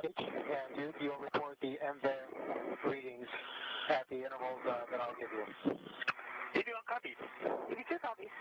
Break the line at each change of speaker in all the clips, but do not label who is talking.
and you'll report the MVAR readings at the intervals that I'll give you.
81 copies.
82 copies.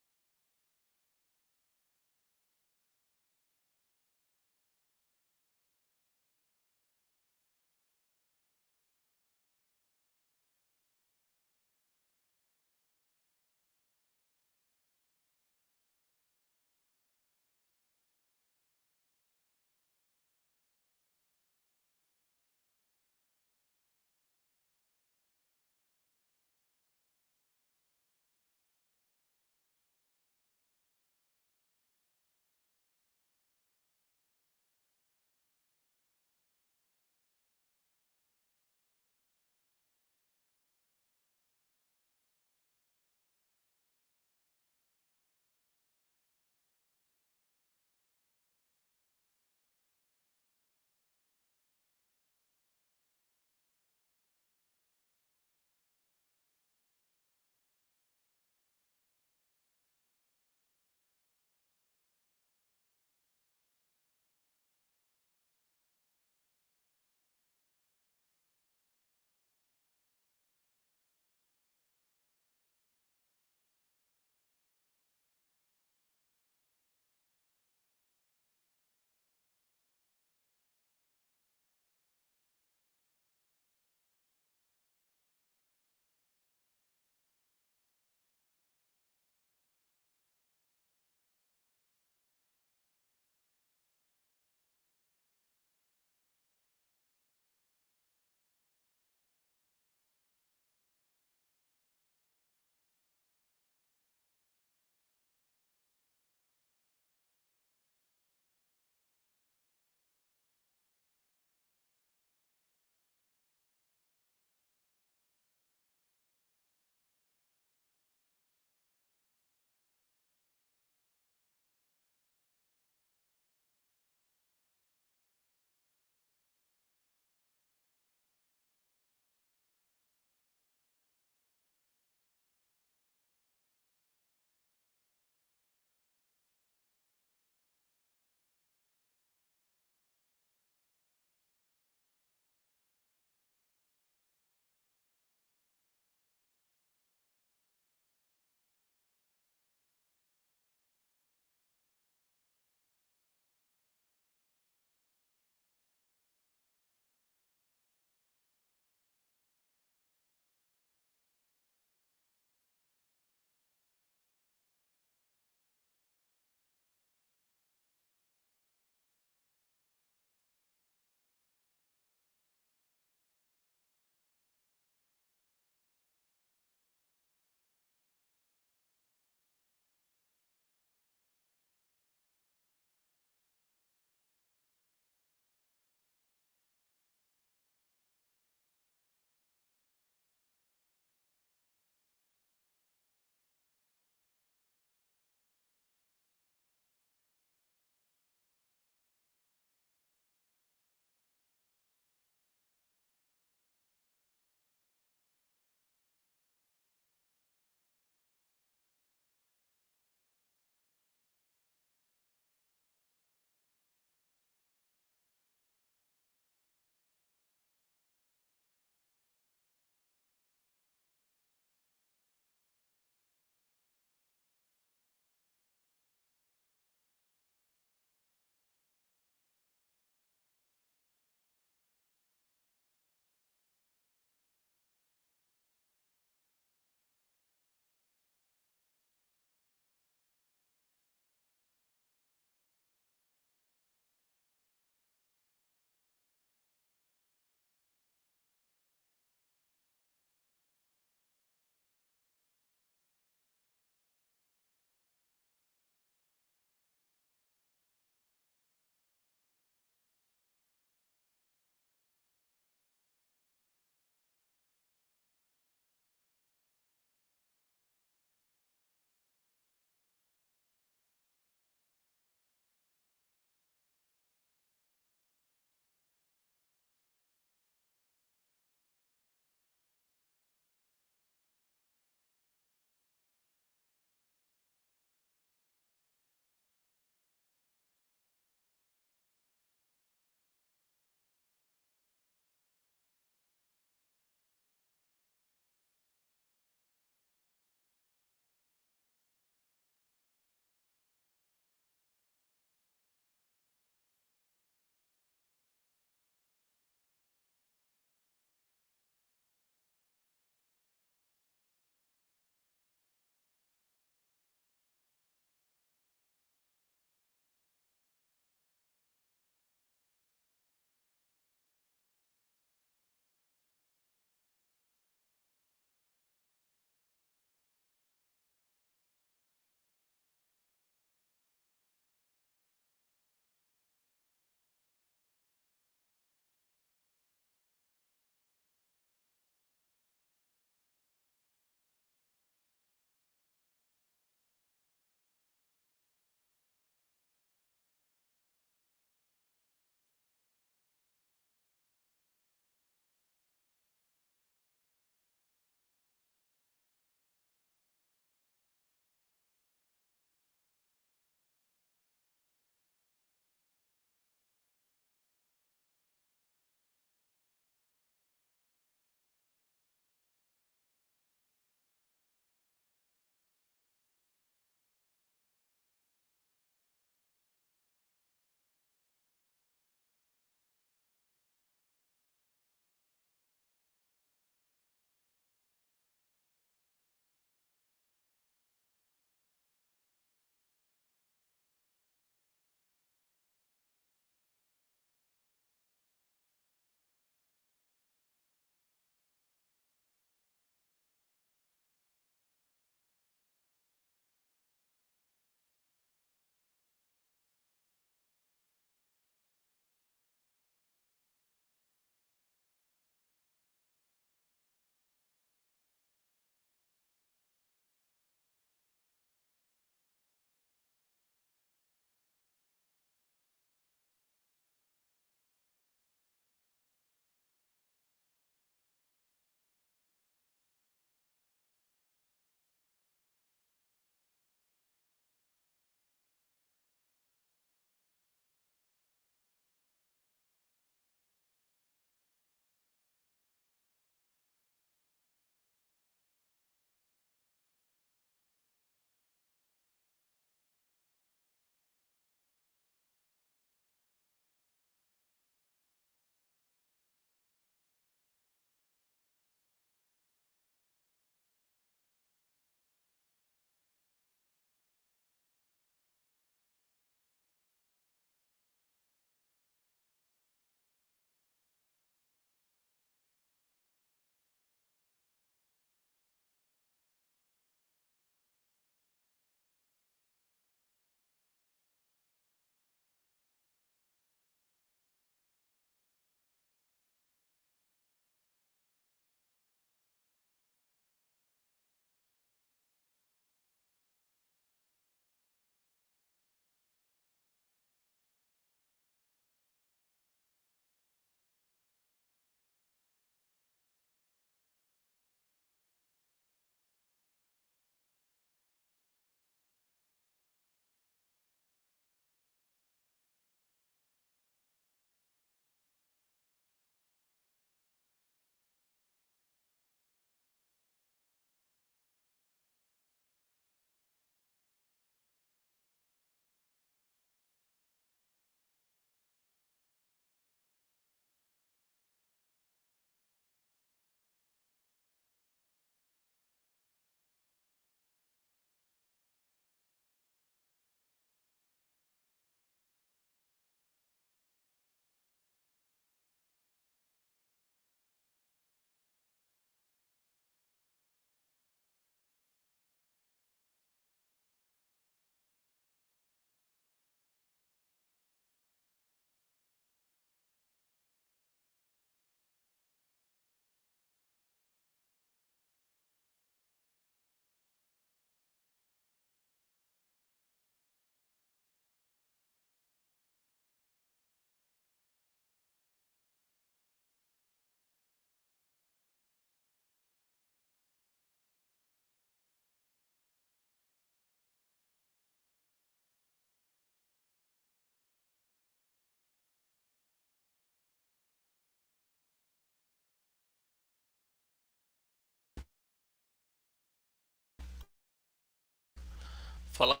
Fala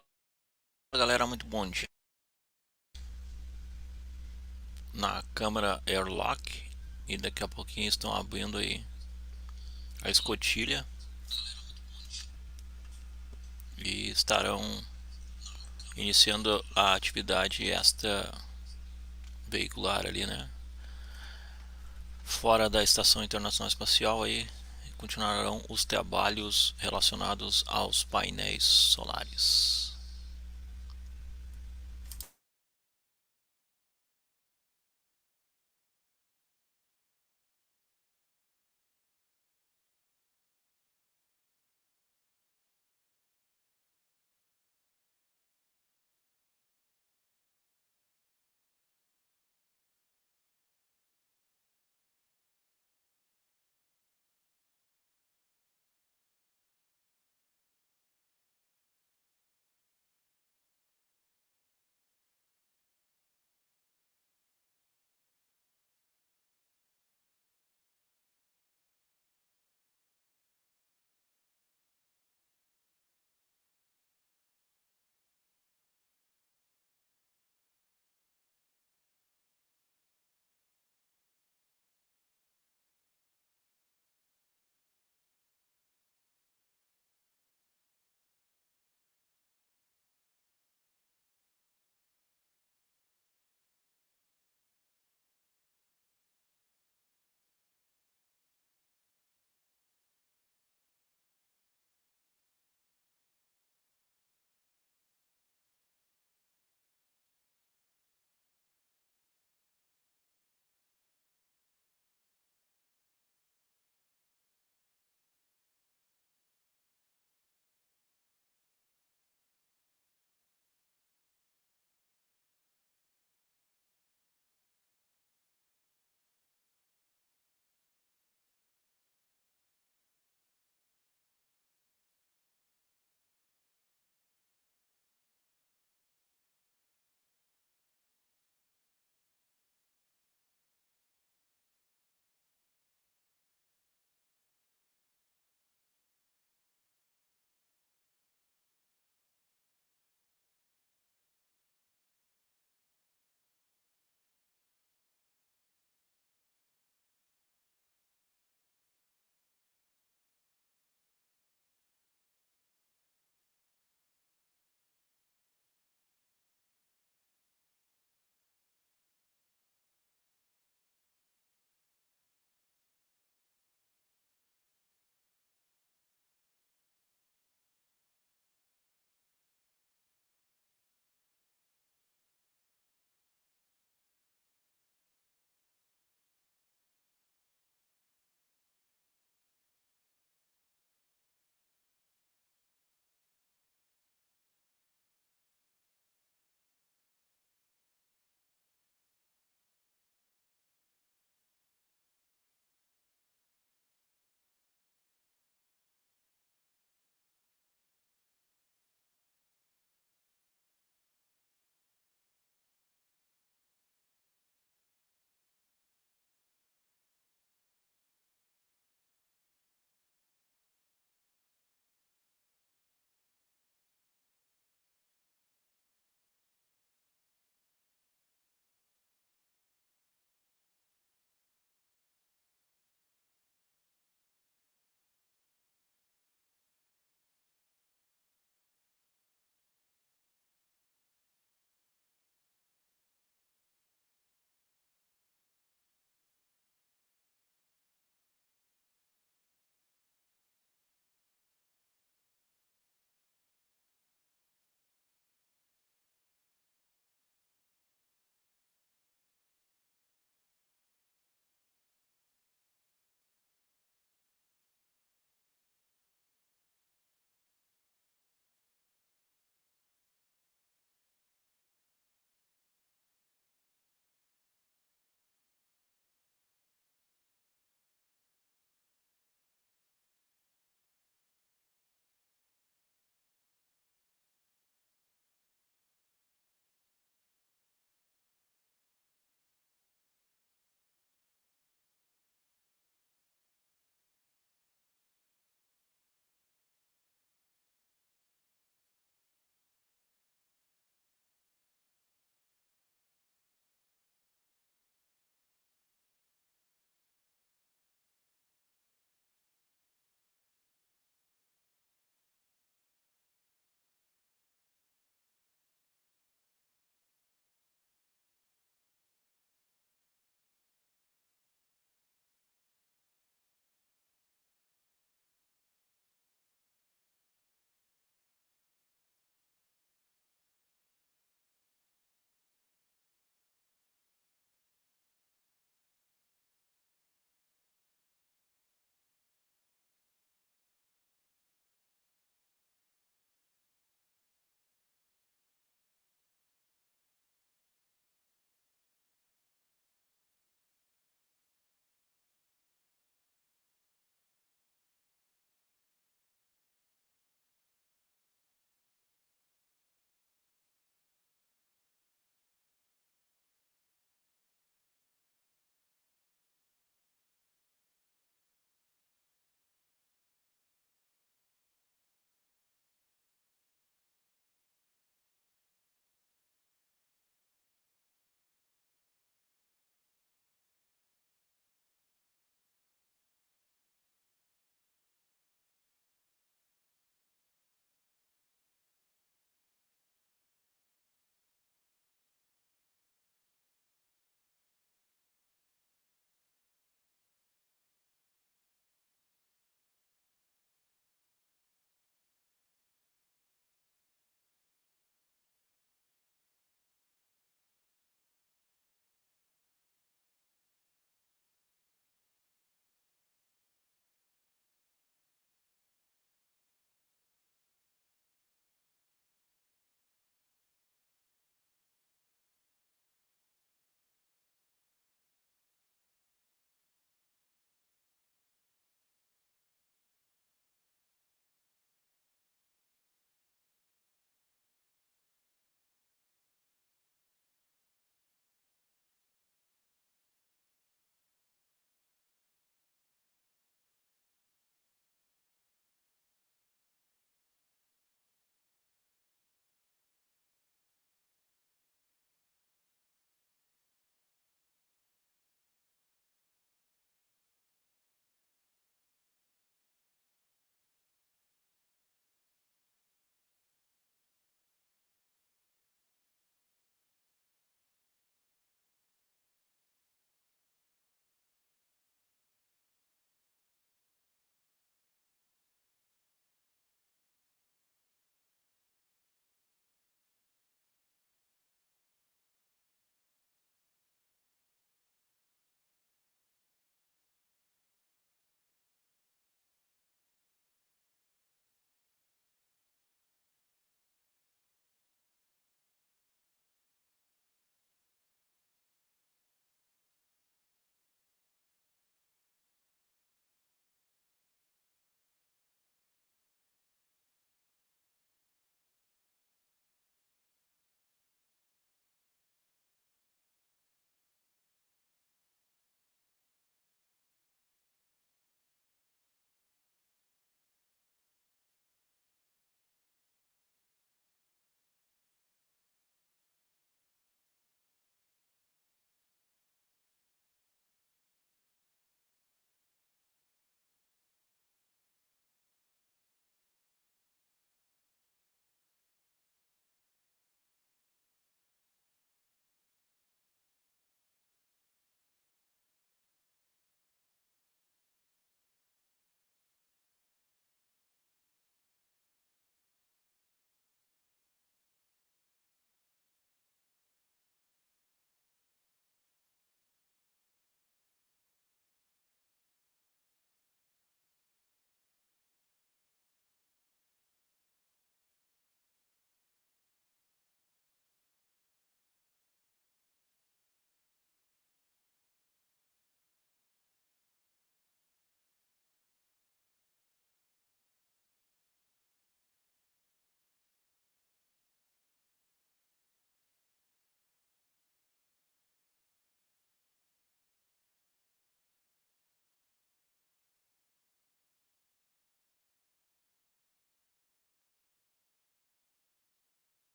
galera, muito bom dia. Na câmara Airlock e daqui a pouquinho estão abrindo aí a escotilha e estarão iniciando a atividade extra veicular ali, né? Fora da Estação Internacional Espacial aí continuarão os trabalhos relacionados aos painéis solares.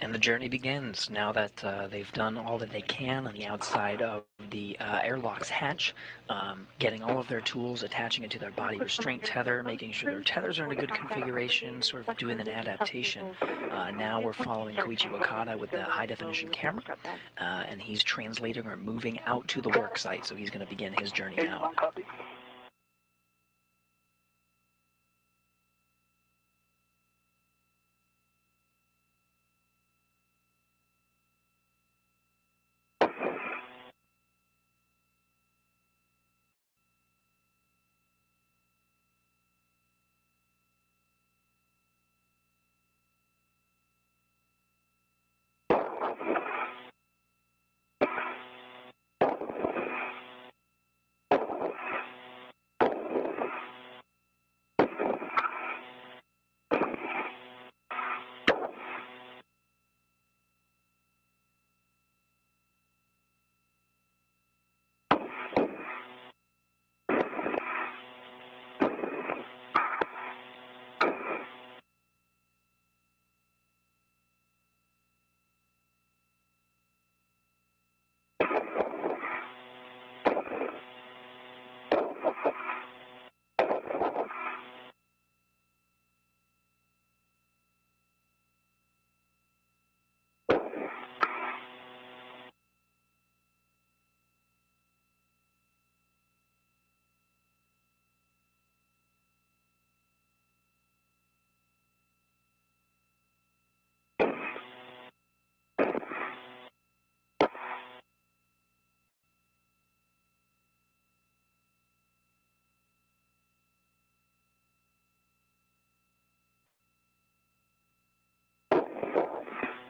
And the journey begins now that they've done all that they can on the outside of the airlock's hatch, getting all of their tools, attaching it to their body restraint tether, making sure their tethers are in a good configuration, sort of doing an adaptation. Now we're following Koichi Wakata with the high-definition camera, and he's translating or moving out to the work site, so he's going to begin his journey out.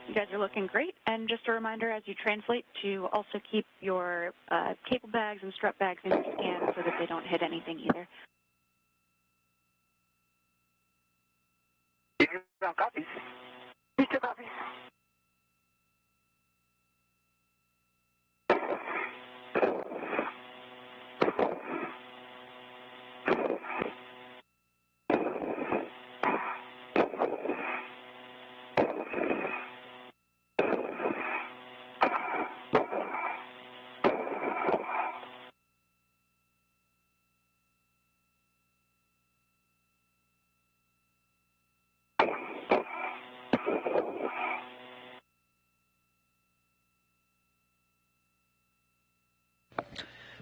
You guys are looking great. And just a reminder as you translate to also keep your cable bags and strap bags in your scan so that they don't hit anything either.
Copies. Mr. Copies.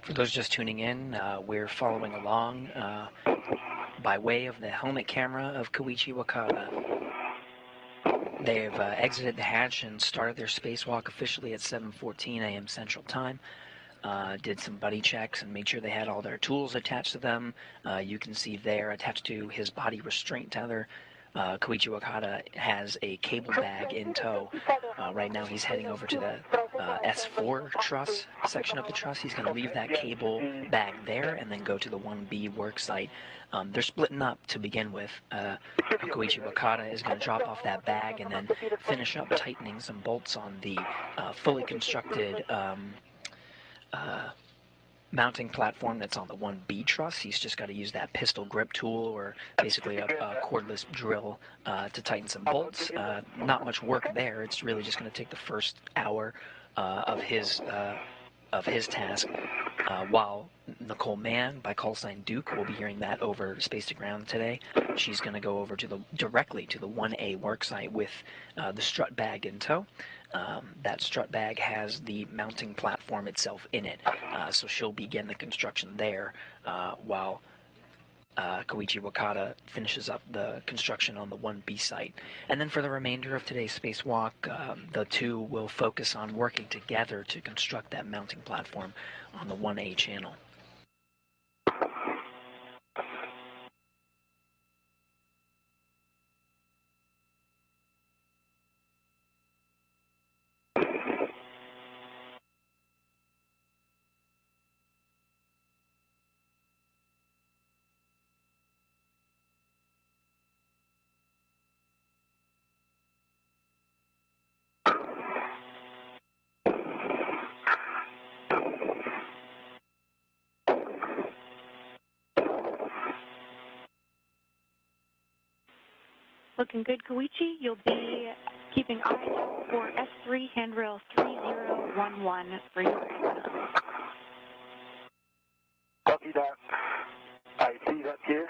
For those just tuning in, we're following along by way of the helmet camera of Koichi Wakata. They've exited the hatch and started their spacewalk officially at 7:14 a.m. Central Time. Did some buddy checks and made sure they had all their tools attached to them. You can see there, attached to his body restraint tether, Koichi Wakata has a cable bag in tow. Right now he's heading over to the S4 truss section of the truss. He's going to leave that cable bag there and then go to the 1B work site. They're splitting up to begin with. Koichi Wakata is going to drop off that bag and then finish up tightening some bolts on the fully constructed mounting platform that's on the 1B truss. He's just got to use that pistol grip tool or basically a cordless drill to tighten some bolts. Not much work there. It's really just going to take the first hour of his task, while Nicole Mann, by call sign Duke, will be hearing that over Space to Ground today. She's going to go over to directly to the 1A worksite with the strut bag in tow. That strut bag has the mounting platform itself in it, so she'll begin the construction there while Koichi Wakata finishes up the construction on the 1B site. And then for the remainder of today's spacewalk, the two will focus on working together to construct that mounting platform on the 1A channel.
Looking good, Koichi. You'll be keeping eyes out for S3 handrail 3011 for your antenna.
Copy that. I see that here.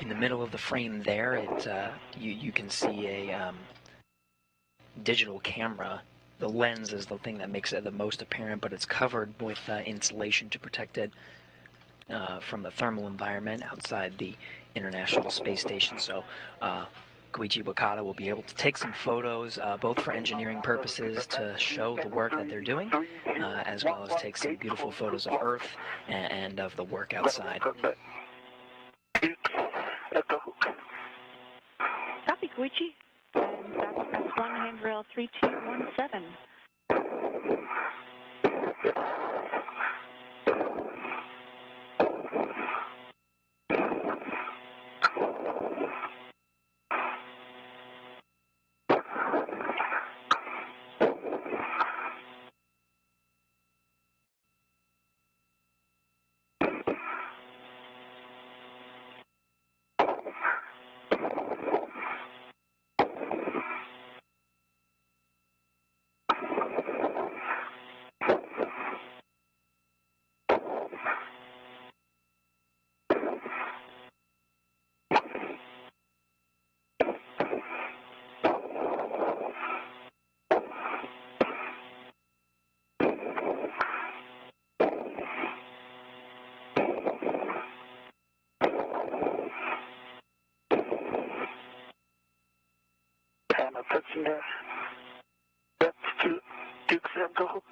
In the middle of the frame there, you can see a digital camera. The lens is the thing that makes it the most apparent, but it's covered with insulation to protect it from the thermal environment outside the International Space Station. So Koichi Wakata will be able to take some photos, both for engineering purposes to show the work that they're doing, as well as take some beautiful photos of Earth and of the work outside.
Copy, Koichi. And that's S1 handrail 3217. Touching there. That's to Duke's center hook.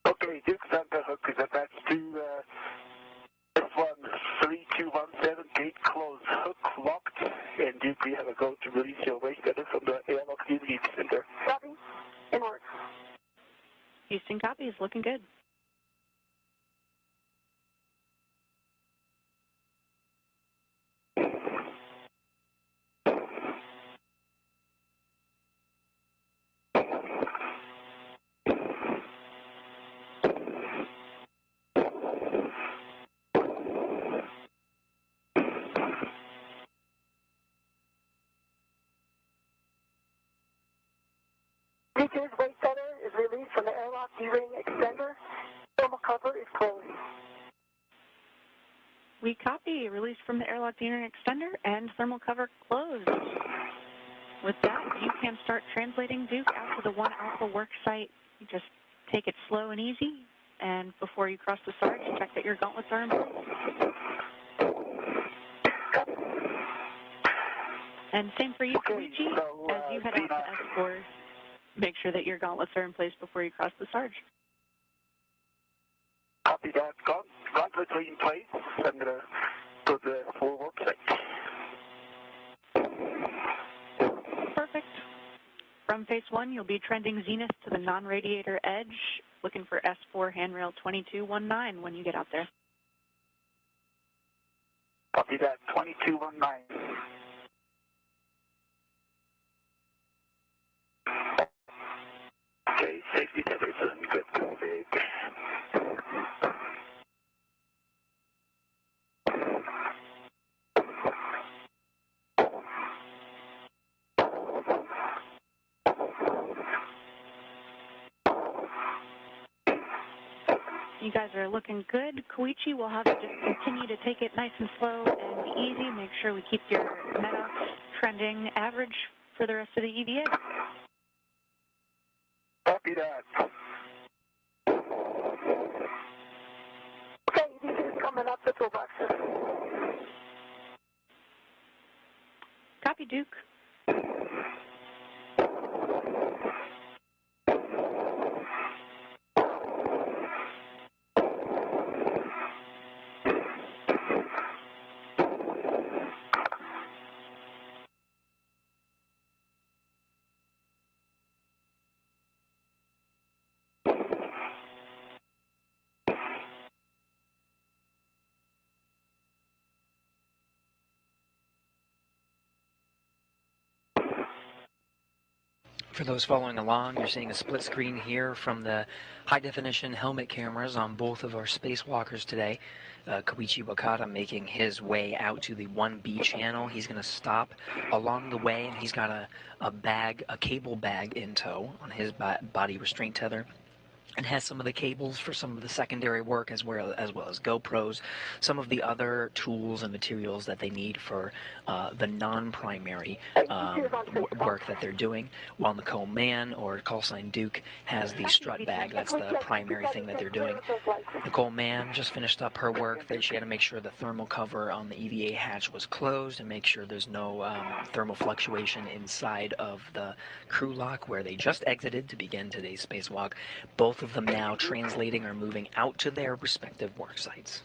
Okay, Duke's center hook is attached to S1 3217, gate closed, hook locked, and Duke, we have a go to release your waste cutter from the airlock unit center.
Copy. In work.
Houston, copy. Is looking good.
Duke's waste cutter is released from the airlock D-ring extender. Thermal cover is closed.
We copy. Release from the airlock D-ring extender and thermal cover closed. With that, you can start translating Duke out to the 1 Alpha work site. You just take it slow and easy, and before you cross the Sarge, check that your gauntlets are in place. And same for you, Koichi, as you head out to S4. Make sure that your gauntlets are in place before you cross the Sarge.
Copy that. Gauntlets are in place. I'm going to go to the full work site.
Perfect. From phase 1, you'll be trending zenith to the non-radiator edge, looking for S4 handrail 2219 when you get out there.
Copy that. 2219. safety tethers and good config.
You guys are looking good. Koichi, we'll have you just continue to take it nice and slow and easy. Make sure we keep your meta trending average for the rest of the EVA.
Copy that.
Okay, EVA is coming up the toolboxes.
Copy, Duke.
For those following along, you're seeing a split screen here from the high-definition helmet cameras on both of our spacewalkers today. Koichi Wakata making his way out to the 1B channel. He's going to stop along the way, and he's got a cable bag in tow on his body restraint tether. And has some of the cables for some of the secondary work as well as GoPros, some of the other tools and materials that they need for the non-primary work that they're doing, while Nicole Mann, or call sign Duke, has the strut bag. That's the primary thing that they're doing. Nicole Mann just finished up her work. She had to make sure the thermal cover on the EVA hatch was closed and make sure there's no thermal fluctuation inside of the crew lock where they just exited to begin today's spacewalk. Both of them now translating or moving out to their respective work sites.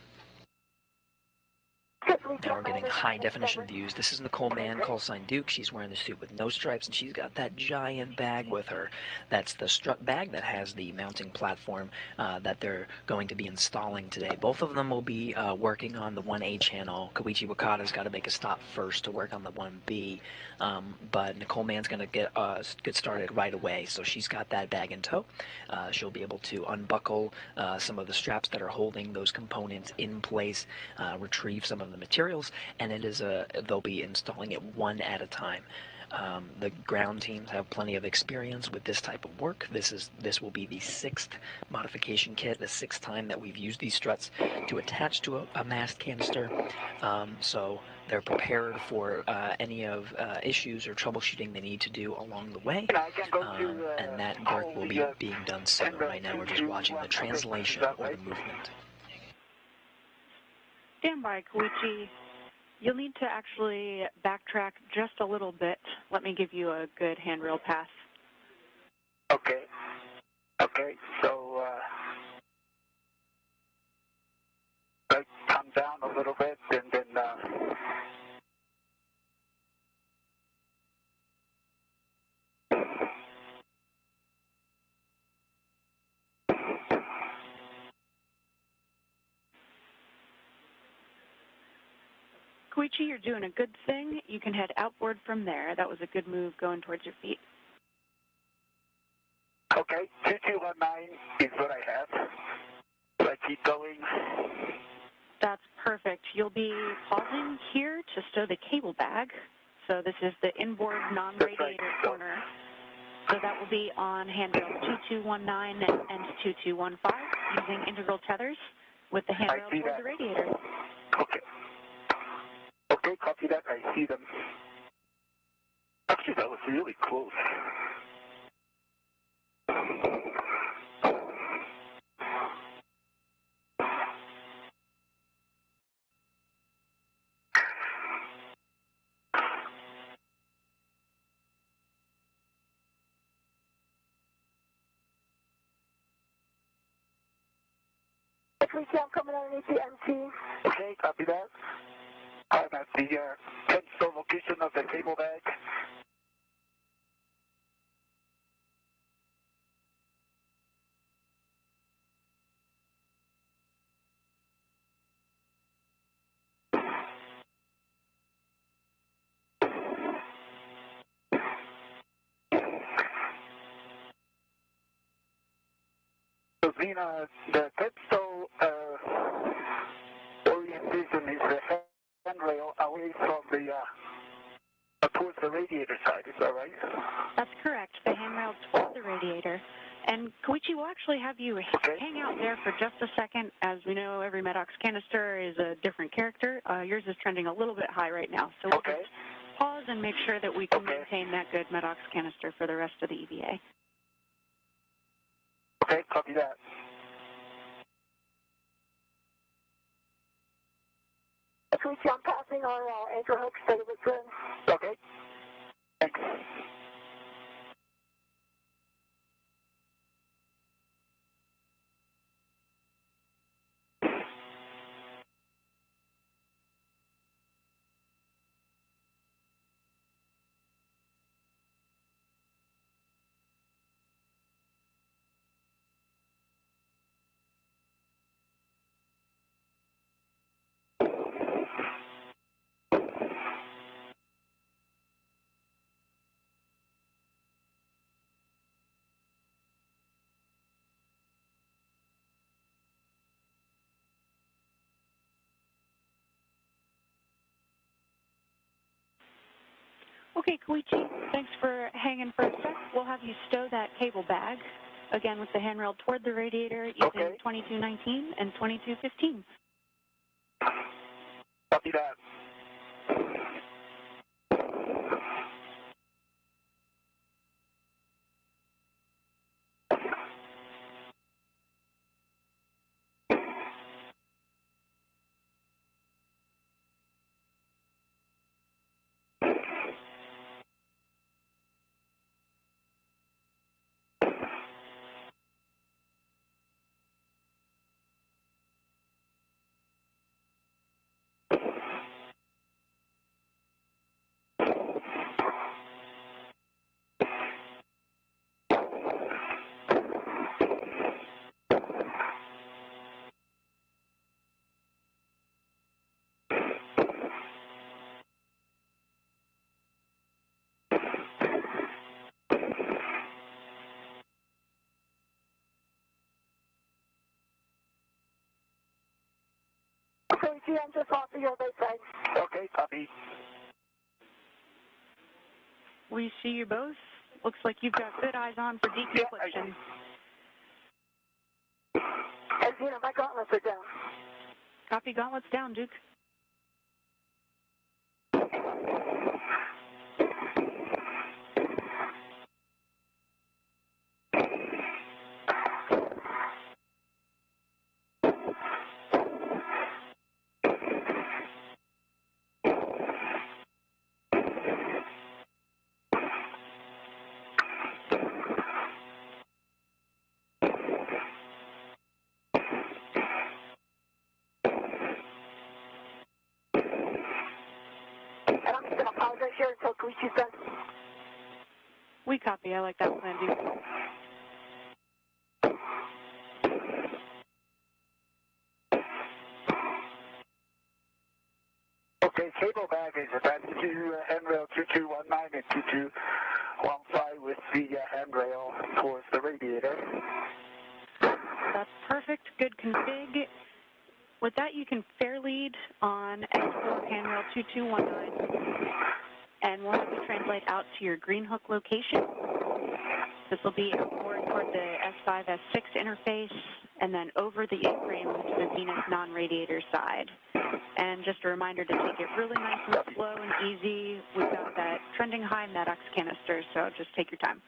Now we're getting high definition views. This is Nicole Mann, call sign Duke. She's wearing the suit with no stripes, and she's got that giant bag with her. That's the strut bag that has the mounting platform that they're going to be installing today. Both of them will be working on the 1A channel. Koichi Wakata's got to make a stop first to work on the 1B, but Nicole Mann's going to get started right away, so she's got that bag in tow. She'll be able to unbuckle some of the straps that are holding those components in place, retrieve some of the materials, and they'll be installing it one at a time. The ground teams have plenty of experience with this type of work. This will be the 6th modification kit, the 6th time that we've used these struts to attach to a mast canister. So they're prepared for any of issues or troubleshooting they need to do along the way. And that work will be being done soon. Right now we're just watching the translation or the movement.
Stand by, Koichi. You'll need to actually backtrack just a little bit. Let me give you a good handrail pass.
Okay. Okay, so I come down a little bit and then
Koichi, you're doing a good thing. You can head outboard from there. That was a good move going towards your feet.
okay, 2219 is what I have. So I keep going.
That's perfect. You'll be pausing here to stow the cable bag. So this is the inboard non-radiator corner. So that will be on handrail 2219 and 2215 using integral tethers with the handrail towards the radiator.
Okay. Okay, copy that. I see them. Actually, that was really close.
Please, I'm coming underneath the MC.
Okay, copy that. I'm at the 10th location of the cable bag. mean, the pedestal orientation is the handrail away from the towards the radiator side. Is that right?
That's correct. The handrail towards the radiator. And Koichi, we'll actually have you hang out there for just a second. As we know, every MEDOX canister is a different character. Yours is trending a little bit high right now. So we'll just pause and make sure that we can maintain that good MEDOX canister for the rest of the EVA.
Okay, copy that.
Koichi, I'm passing our anchor hook, stay with trim.
Okay. Thanks.
Okay, Koichi, thanks for hanging for a sec. We'll have you stow that cable bag, again with the handrail toward the radiator using 2219 and 2215.
Copy that.
Koichi, I'm just off of your right side.
Okay, copy.
We see you both. Looks like you've got good eyes on for deconfliction.
And, my gauntlets are down.
Copy, gauntlets down, Duke.
And I'm just going to pause right here until Koichi's done.
We copy. I like that plan, Duke.
Okay, cable bag is attached to handrail 2219 and 2215 with the handrail towards the radiator.
That's perfect. Good config. With that, you can fair lead on S4 handrail 2219, and we'll have you translate out to your green hook location. This will be outboard toward the S5, S6 interface, and then over the A-frame to the Zenith non-radiator side. And just a reminder to take it really nice and slow and easy. We've got that trending high MEDOX canister, so just take your time.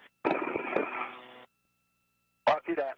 I'll do that.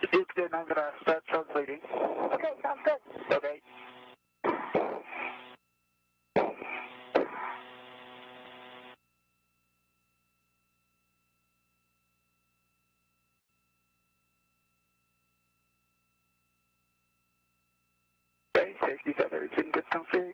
it's good. I'm going to start translating.
Okay, sounds good.
Okay. Okay, safety feathers in good config.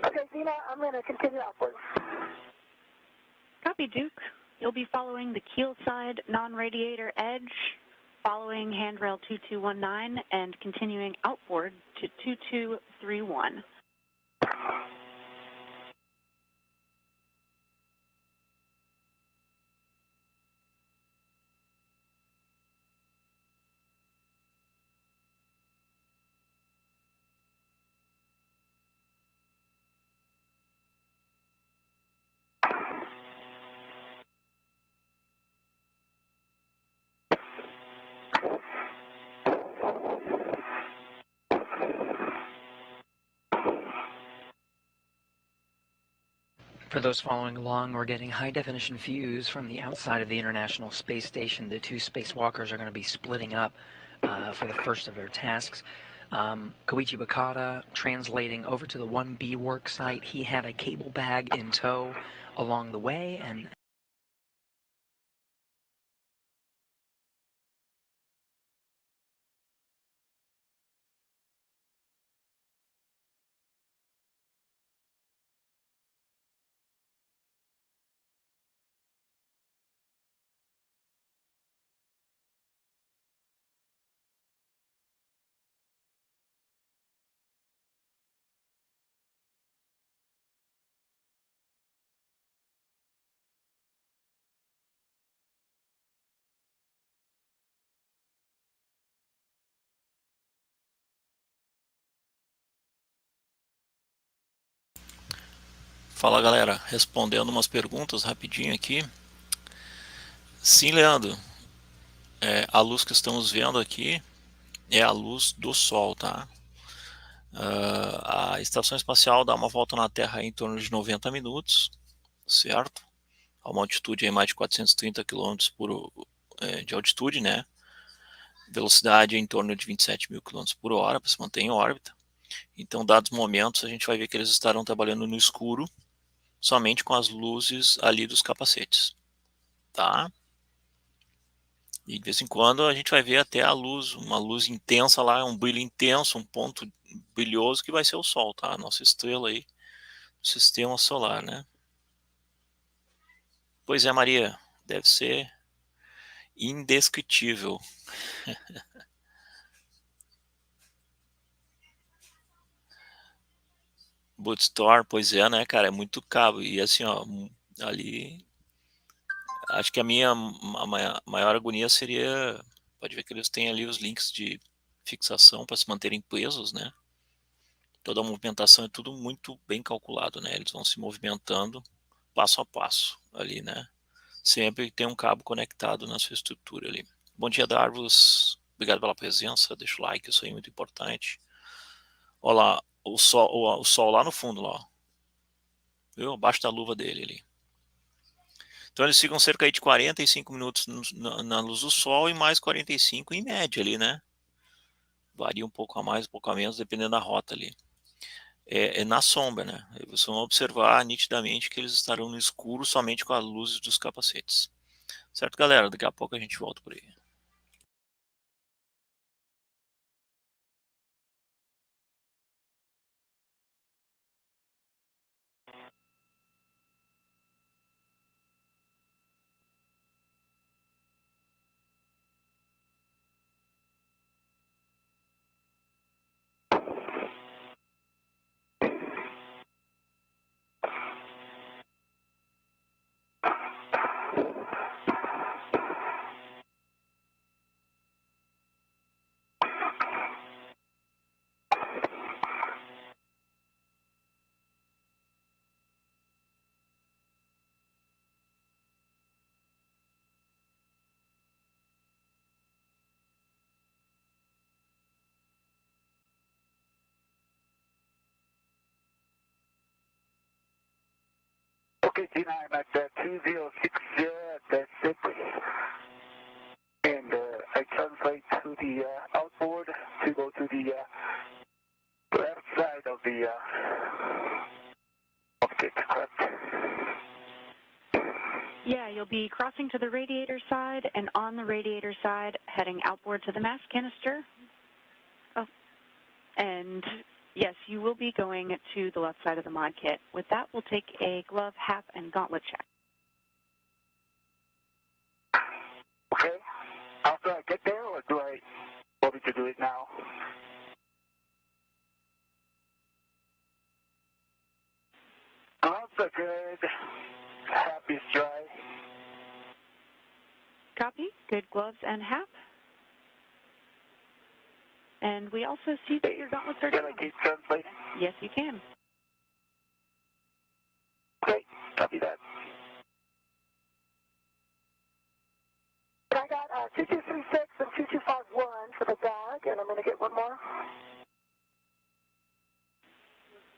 Okay, Zena, I'm going to continue outwards.
Copy, Duke. You'll be following the keel side non-radiator edge, following handrail 2219, and continuing outboard to 2231.
For those following along, we're getting high-definition views from the outside of the International Space Station. The two spacewalkers are going to be splitting up for the first of their tasks. Koichi Wakata translating over to the 1B work site. He had a cable bag in tow along the way, and
Fala galera, respondendo umas perguntas rapidinho aqui. Sim, Leandro, a luz que estamos vendo aqui é a luz do Sol, tá? A Estação Espacial dá uma volta na Terra em torno de 90 minutos, certo? A uma altitude aí mais de 430 km de altitude, né? Velocidade em torno de 27 mil km por hora para se manter em órbita. Então, dados momentos, a gente vai ver que eles estarão trabalhando no escuro, somente com as luzes ali dos capacetes, tá? E de vez em quando a gente vai ver até a luz, uma luz intensa lá, um brilho intenso, um ponto brilhoso que vai ser o Sol, tá? A nossa estrela aí, do sistema solar, né? Pois é, Maria, deve ser indescritível. Bootstore, pois é, né, cara, é muito cabo. E assim, ó, ali, acho que a minha maior agonia seria, pode ver que eles têm ali os links de fixação para se manterem presos, né? Toda a movimentação é tudo muito bem calculado, né? Eles vão se movimentando passo a passo ali, né? Sempre tem um cabo conectado na sua estrutura ali. Bom dia, Darvos. Obrigado pela presença. Deixa o like, isso aí é muito importante. Olha lá, o sol lá no fundo, lá, ó. Viu? Abaixo da luva dele ali. Então eles ficam cerca aí de 45 minutos na luz do sol e mais 45 em média ali, né? Varia um pouco a mais, um pouco a menos, dependendo da rota ali. É na sombra, né? Vocês vão observar nitidamente que eles estarão no escuro somente com as luzes dos capacetes. Certo, galera? Daqui a pouco a gente volta por aí.
Okay, G9 at 2060 at the SIP. And I translate to the outboard to go to the left side of the correct?
Yeah, you'll be crossing to the radiator side, and on the radiator side, heading outboard to the mass canister. Oh, and yes, you will be going to the left side of the mod kit. With that, we'll take a glove, hat, and gauntlet check.
Okay. After I get there, or do I want me to do it now? Gloves are good. Happy is dry.
Copy. Good gloves and hat. And we also see that your gauntlets are
Can
down.
I keep translating?
Yes, you can.
Okay, copy that.
I got 2236 and 2251 for the bag, and I'm going to get one more.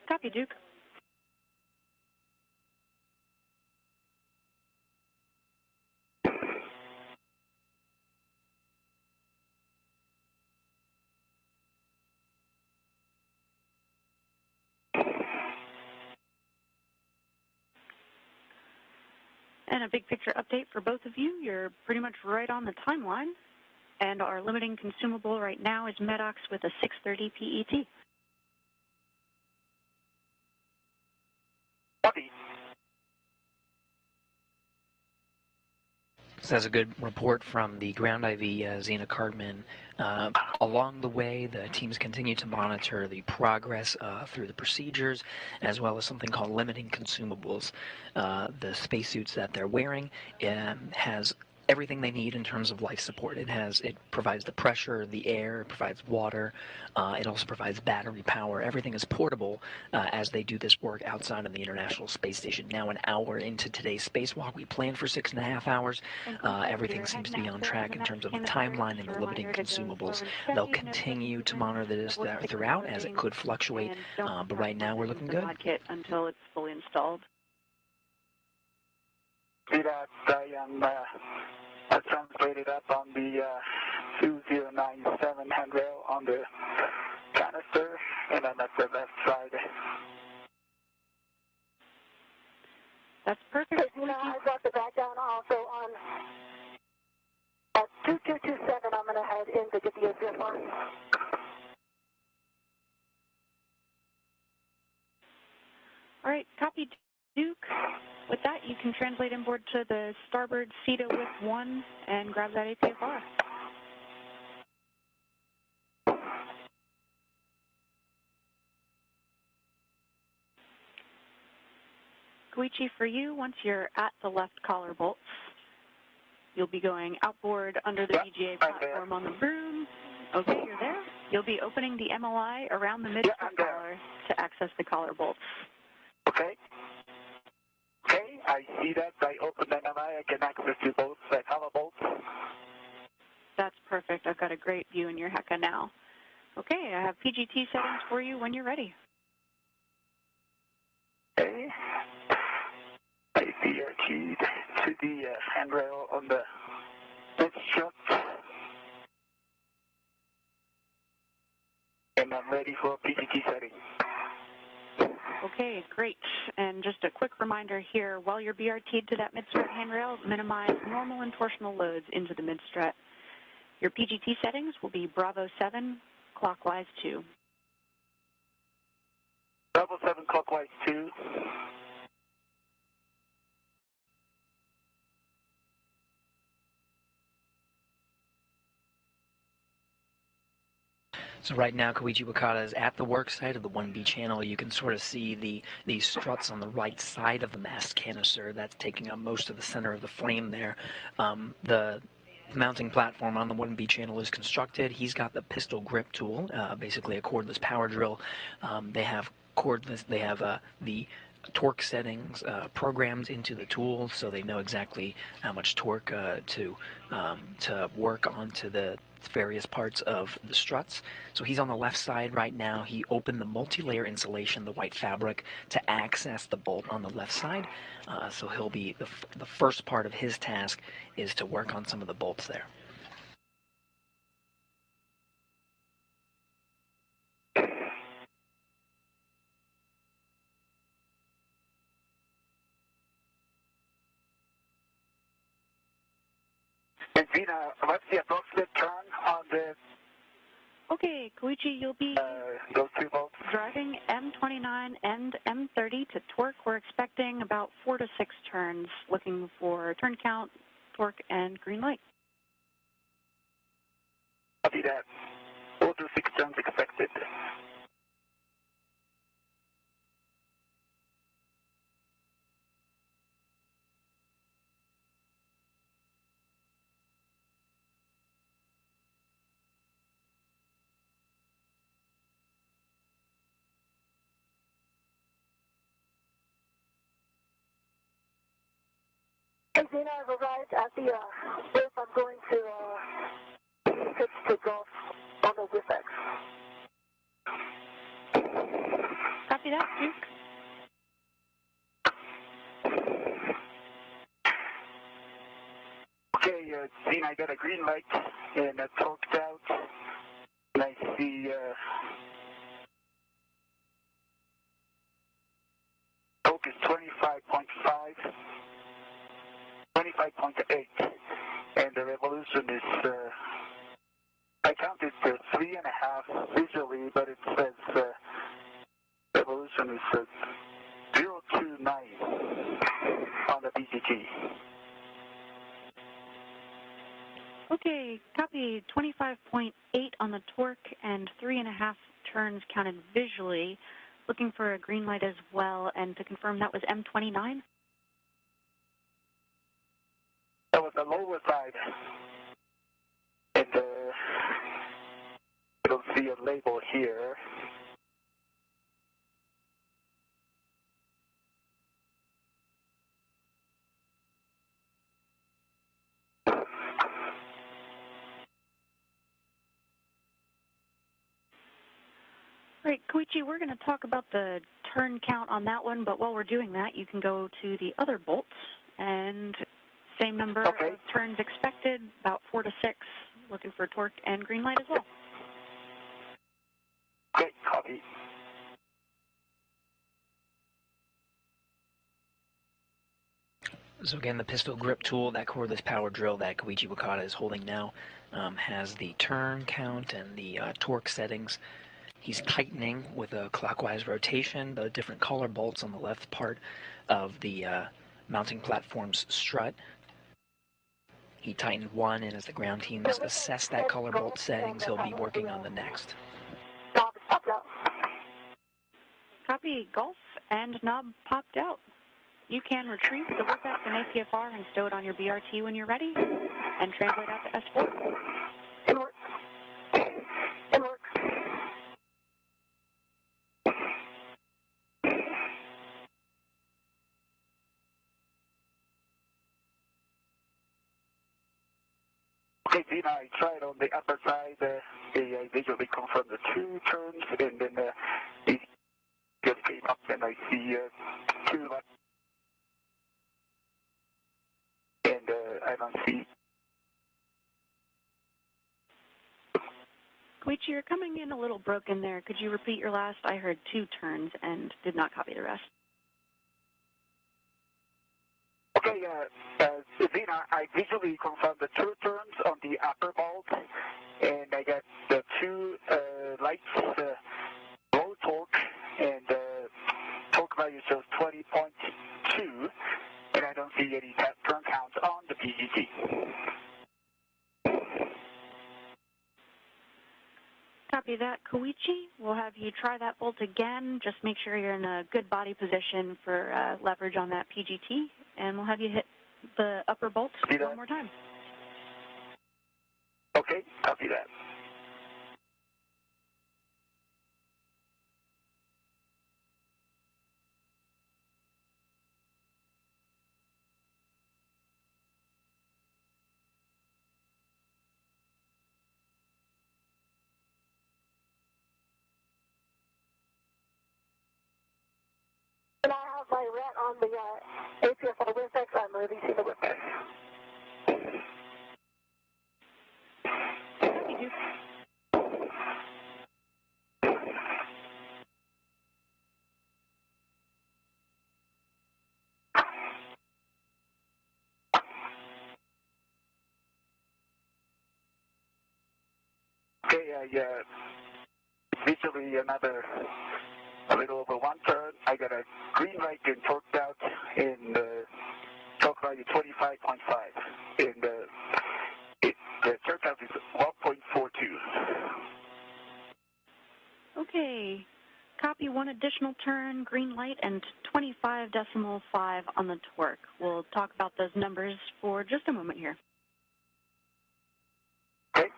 Copy, Duke. And a big picture update for both of you. You're pretty much right on the timeline. And our limiting consumable right now is Medox with a 630 PET.
Copy.
So that's a good report from the ground IV, Zena Cardman. Along the way, the teams continue to monitor the progress through the procedures, as well as something called limiting consumables. The spacesuits that they're wearing has everything they need in terms of life support. It provides the pressure, the air, it provides water, it also provides battery power. Everything is portable as they do this work outside of the International Space Station. Now an hour into today's spacewalk, we planned for 6.5 hours. Everything seems to be on track in terms of the timeline and the limiting consumables. They'll continue to monitor this throughout as it could fluctuate, but right now we're looking good.
Until it's fully installed.
See that I translated up on the 2097 handrail on the canister, and then at the left side.
That's perfect.
I brought the bag down also on 2227. I'm going to head in to get the APFR.
All right, copy, Duke. With that, you can translate inboard to the starboard CETA with 1 and grab that APFR. Koichi, for you, once you're at the left collar bolts, you'll be going outboard under the VGA platform on the broom. Okay, you're there. You'll be opening the MOI around the mid-strut collar to access the collar bolts.
Okay. Okay, I see that. I open the MI. I can access to both collar bolts.
That's perfect. I've got a great view in your HECA now. Okay, I have PGT settings for you when you're ready.
Okay. I keyed to the handrail on the mid-strut. And I'm ready for PGT setting.
Okay, great. And just a quick reminder here, while you're BRT'd to that mid-strut handrail, minimize normal and torsional loads into the mid-strut. Your PGT settings will be Bravo 7, clockwise 2.
Bravo 7, clockwise 2.
So right now, Koichi Wakata is at the work site of the 1B channel. You can sort of see these struts on the right side of the mast canister. That's taking up most of the center of the frame there. The mounting platform on the 1B channel is constructed. He's got the pistol grip tool, basically a cordless power drill. They have cordless. They have the torque settings programmed into the tool, so they know exactly how much torque to work onto the various parts of the struts. So he's on the left side right now. He opened the multi-layer insulation, the white fabric, to access the bolt on the left side. So he'll be the first part of his task is to work on some of the bolts there.
And Zena, what's the approximate turn on the
Okay, Koichi, you'll be
those two bolts?
driving M29 and M30 to torque. We're expecting about 4 to 6 turns, looking for turn count, torque, and green light.
Copy that. 4 to 6 turns expected.
Hey, Zena, I've arrived at the place I'm going to pitch to golf on the WIFX.
Copy that, Duke.
Okay, Zena, I got a green light and torqued out. And I see torque is 25.5. 25.8, and the revolution is, I counted 3.5 visually, but it says revolution is 029 on the BGT.
Okay, copy. 25.8 on the torque and 3.5 turns counted visually. Looking for a green light as well, and to confirm that was M29?
That was the lower side, and you'll see a label here.
Right, Koichi, we're going to talk about the turn count on that one, but while we're doing that, you can go to the other bolts, and same number of turns expected, about 4 to 6, looking for torque and green light as well.
Great, copy.
So again, the pistol grip tool, that cordless power drill that Koichi Wakata is holding now, has the turn count and the torque settings. He's tightening with a clockwise rotation the different collar bolts on the left part of the mounting platform's strut. He tightened one, and as the ground teams assess that collar bolt settings, he'll be working on the next.
Copy, golf and knob popped out. You can retrieve the WIFX and APFR and stow it on your BRT when you're ready, and translate out to S4.
It works. It works.
Okay, Zena, I tried on the upper side. I visually confirmed the 2 turns, and then it just came up, and I see 2 left. And I don't see.
Koichi, you're coming in a little broken there. Could you repeat your last? I heard 2 turns and did not copy the rest.
Okay, Zena, I visually confirmed the 2 turns on the upper bolt, and I got the 2 lights, low torque, and torque value shows 20.2, and I don't see any turn counts on the PGT.
Copy that, Koichi. We'll have you try that bolt again. Just make sure you're in a good body position for leverage on that PGT, and we'll have you hit the upper bolt one more time.
Okay, copy that.
my rat on the APS on the WinFX. I'm releasing the WinFX.
Copy, Duke.
Okay, visually another a little over one turn. I got a green light and torqued out in torque value 25.5. And the torque out is 1.42.
Okay. Copy, one additional turn, green light, and 25.5 on the torque. We'll talk about those numbers for just a moment here.
Okay.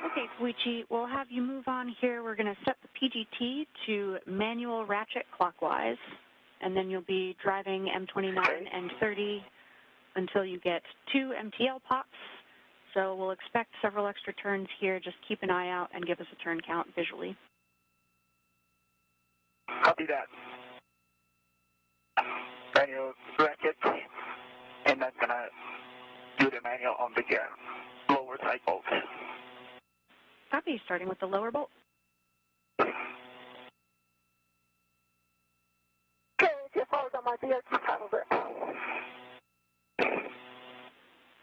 Okay, Koichi, we'll have you move on here. We're going to set the PGT to manual ratchet clockwise, and then you'll be driving M29 and 30 until you get 2 MTL pops. So we'll expect several extra turns here. Just keep an eye out and give us a turn count visually.
Copy that. Manual bracket, and I'm gonna do the manual on the lower side bolt.
Copy, starting with the lower bolt.
Okay, if I was on my BRT panel there.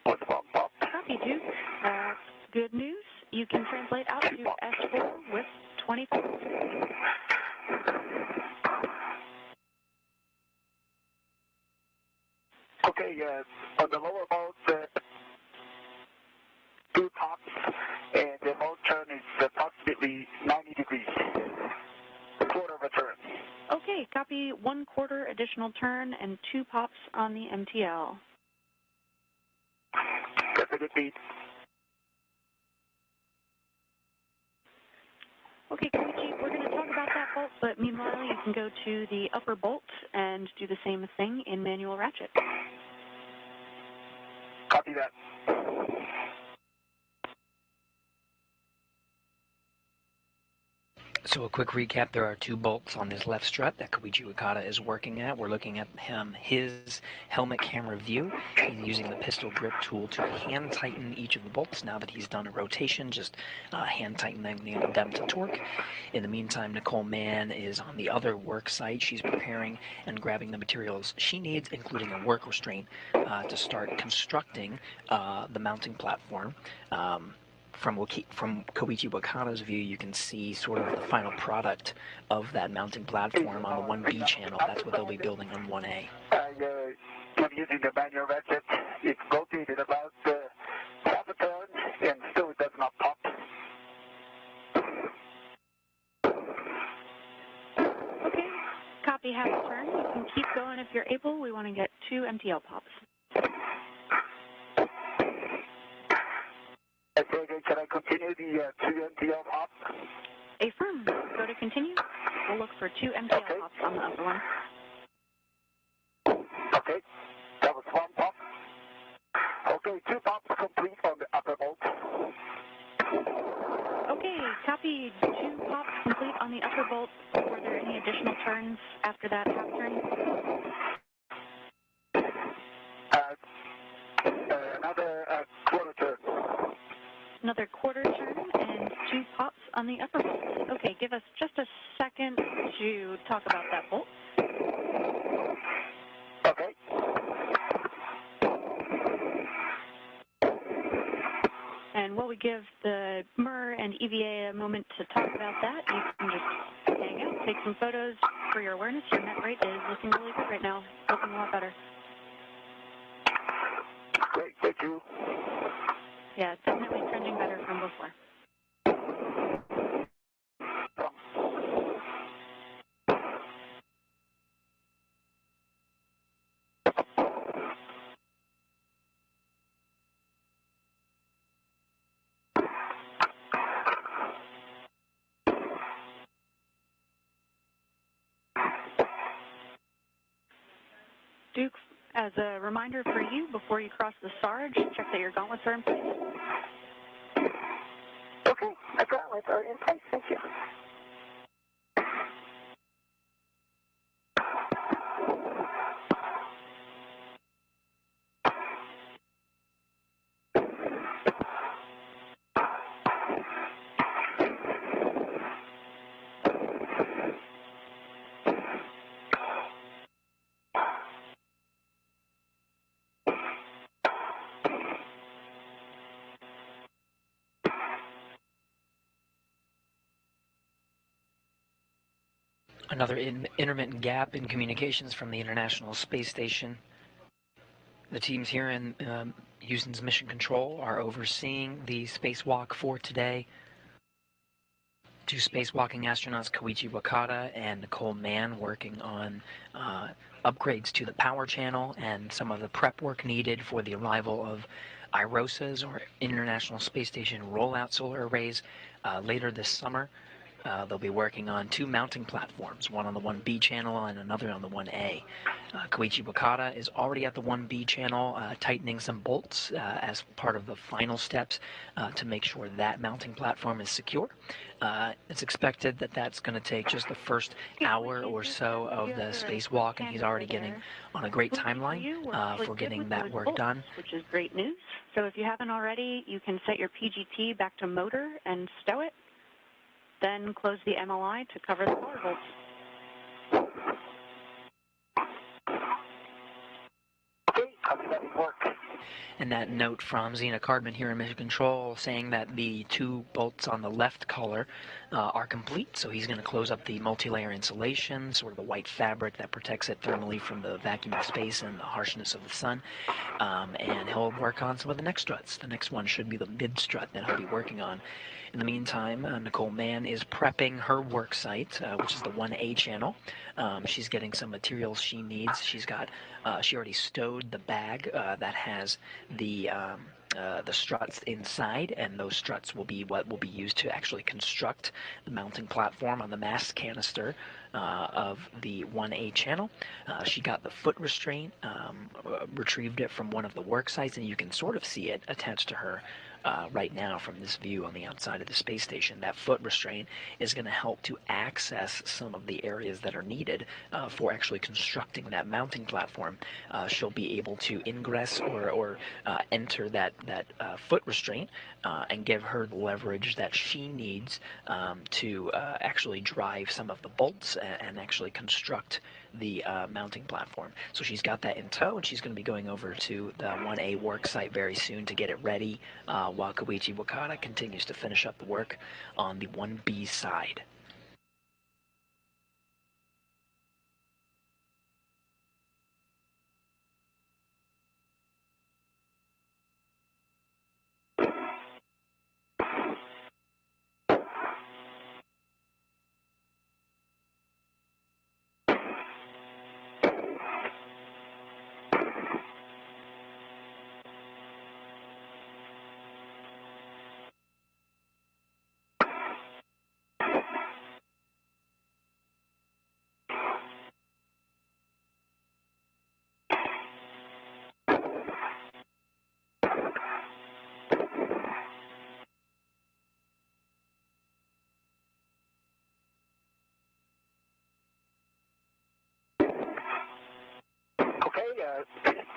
What's one pop?
Copy, Duke. Good news. You can translate out to S4 with 24.
Okay, on the lower bolt, 2 pops, and the bolt turn is approximately 90 degrees. A quarter of a turn.
Okay, copy, 1/4 additional turn and 2 pops on the MTL.
That's a good beat.
Okay, Koichi, we're going to talk about that bolt, but meanwhile you can go to the upper bolt and do the same thing in manual ratchet.
Copy that.
So a quick recap, there are 2 bolts on his left strut that Koichi Wakata is working at. We're looking at his helmet camera view. He's using the pistol grip tool to hand tighten each of the bolts. Now that he's done a rotation, just hand tightening them to torque. In the meantime, Nicole Mann is on the other work site. She's preparing and grabbing the materials she needs, including a work restraint, to start constructing the mounting platform. From Koichi Wakata's view, you can see sort of the final product of that mounting platform on the 1B channel. That's what they'll be building on 1A.
I'm using the manual ratchet. It's rotated about half a turn, and still it does not pop.
Okay, copy half a turn. You can keep going if you're able. We want to get 2 MTL pops.
Can I continue the 2 MTL pops?
Affirm. Go to continue. We'll look for 2 MTL pops on the upper one.
Okay, that was 1 pop. Okay, 2 pops complete on the upper bolt.
Okay, copy, 2 pops complete on the upper bolt. Were there any additional turns after that half turn?
Another quarter turn.
Another quarter turn and 2 pops on the upper bolt. Okay, give us just a second to talk about that bolt.
Okay.
And while we give the MER and EVA a moment to talk about that, you can just hang out, take some photos for your awareness. Your net rate is looking really good right now, looking a lot better.
Great, thank you.
Yeah, it's definitely trending better from before. as a reminder for you, before you cross the Sarge, check that your gauntlets are in place.
Okay, my gauntlets are in place. Thank you.
Another intermittent gap in communications from the International Space Station. The teams here in Houston's Mission Control are overseeing the spacewalk for today. Two spacewalking astronauts, Koichi Wakata and Nicole Mann, working on upgrades to the power channel and some of the prep work needed for the arrival of IROSAs, or International Space Station Rollout Solar Arrays, later this summer. They'll be working on two mounting platforms, one on the 1B channel and another on the 1A. Koichi Wakata is already at the 1B channel, tightening some bolts as part of the final steps to make sure that mounting platform is secure. It's expected that that's going to take just the first hour or so of the spacewalk, and he's already getting on a great timeline for getting that work done.
Which is great news. So if you haven't already, you can set your PGT back to motor and stow it. Then close the MLI to cover the power bolts.
Okay, copy that work.
And that note from Zena Cardman here in Mission Control saying that the two bolts on the left collar are complete, so he's going to close up the multi-layer insulation, sort of the white fabric that protects it thermally from the vacuum of space and the harshness of the sun, and he'll work on some of the next struts. The next one should be the mid strut that he'll be working on. In the meantime, Nicole Mann is prepping her work site, which is the 1A channel. She's getting some materials she needs. She already stowed the bag that has the struts inside, and those struts will be what will be used to actually construct the mounting platform on the mast canister of the 1A channel. She got the foot restraint, retrieved it from one of the work sites, and you can sort of see it attached to her right now from this view on the outside of the space station. That foot restraint is going to help to access some of the areas that are needed for actually constructing that mounting platform. She'll be able to ingress or enter that foot restraint and give her the leverage that she needs to actually drive some of the bolts and actually construct the mounting platform. So she's got that in tow, and she's going to be going over to the 1A work site very soon to get it ready while Koichi Wakata continues to finish up the work on the 1B side.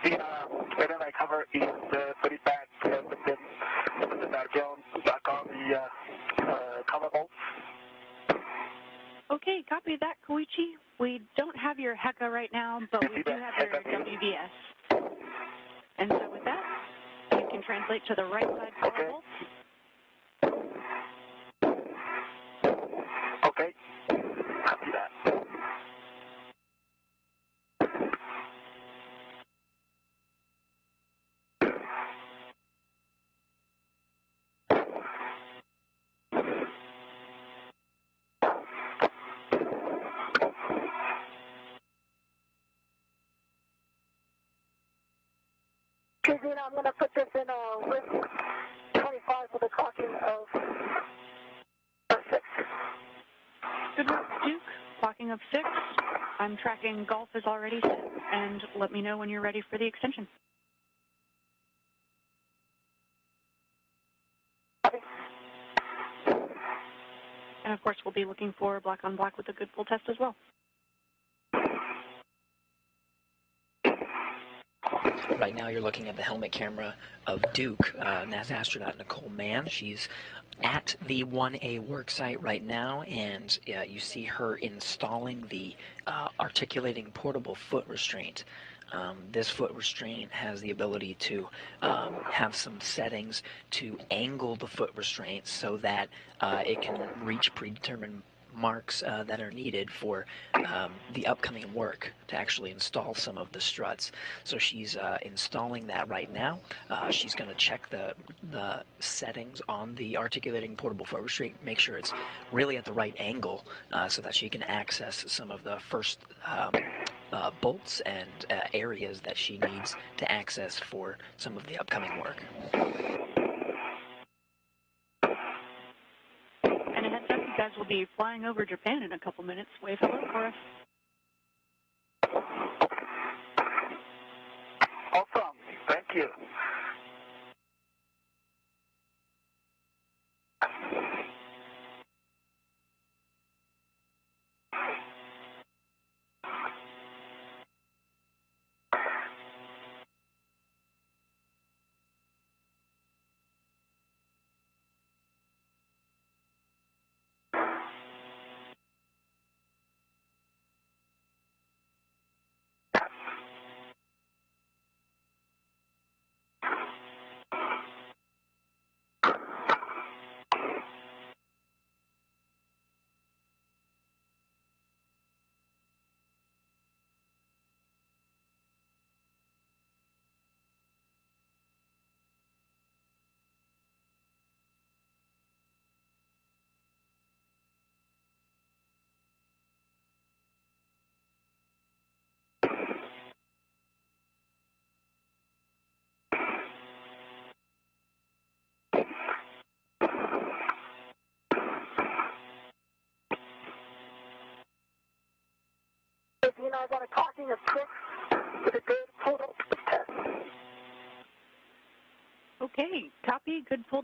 The weather I cover is pretty bad with the background back on the cover bolts.
Okay, copy that, Koichi. We don't have your HECA right now, but we do have your WVS. And so with that, you can translate to the right side power bolts.
Okay, copy that.
Then I'm going to put this in a risk 25 for the clocking of 6.
Good work, Duke. Clocking of 6. I'm tracking golf is already set, and let me know when you're ready for the extension. And of course, we'll be looking for black on black with a good pull test as well.
Right now you're looking at the helmet camera of Duke, NASA astronaut Nicole Mann. She's at the 1A worksite right now, and you see her installing the articulating portable foot restraint. This foot restraint has the ability to have some settings to angle the foot restraint so that it can reach predetermined marks that are needed for the upcoming work to actually install some of the struts. So she's installing that right now. She's going to check the settings on the articulating portable foot restraint, make sure it's really at the right angle so that she can access some of the first bolts and areas that she needs to access for some of the upcoming work.
And a heads up, you guys will be flying over Japan in a couple minutes. Wave hello for us.
Awesome. Thank you.
You know, I got a clocking of 6 with a good pull test.
Okay, copy. Good pull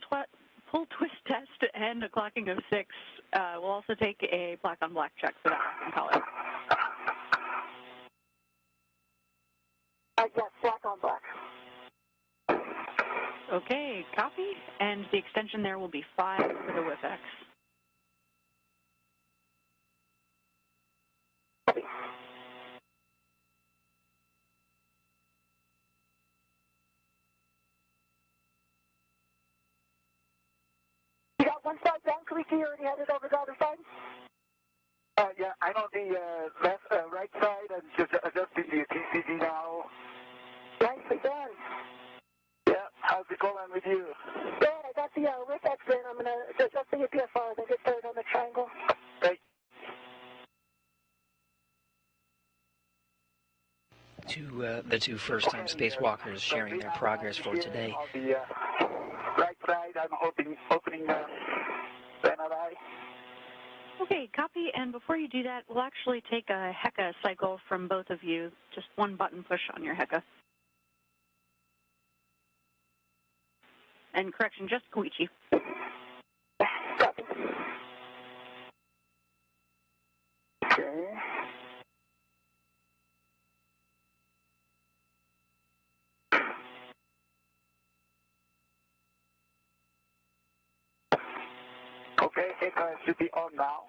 twist test and a clocking of 6. We'll also take a black on black check for that and call it.
Yes, black on black.
Okay, copy. And the extension there will be 5 for the WIFX.
You got one side down, Koichi, you already headed over the other side?
Yeah, I'm on the right side and just adjusting the TCD now.
Nicely done.
Yeah, how's it going with you?
Good, I got the WIFX in. I'm going to adjust the APFR, then get started on the triangle.
Great.
The two first-time spacewalkers sharing their progress for today.
On the right side, I'm opening the NRI.
Okay, copy. And before you do that, we'll actually take a HECA cycle from both of you. Just one button push on your HECA. And correction, just Koichi.
Copy.
Okay. Okay, HECA should be on now.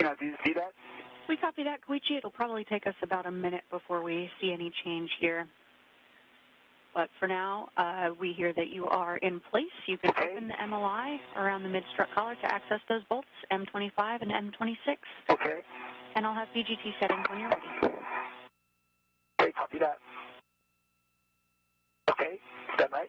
Now, do you see that?
We copy that, Koichi. It'll probably take us about a minute before we see any change here. But for now, we hear that you are in place. You can open the MLI around the mid-strut collar to access those bolts, M25 and M26.
Okay.
And I'll have BGT settings when you're ready.
Okay, copy that. Okay, stand by.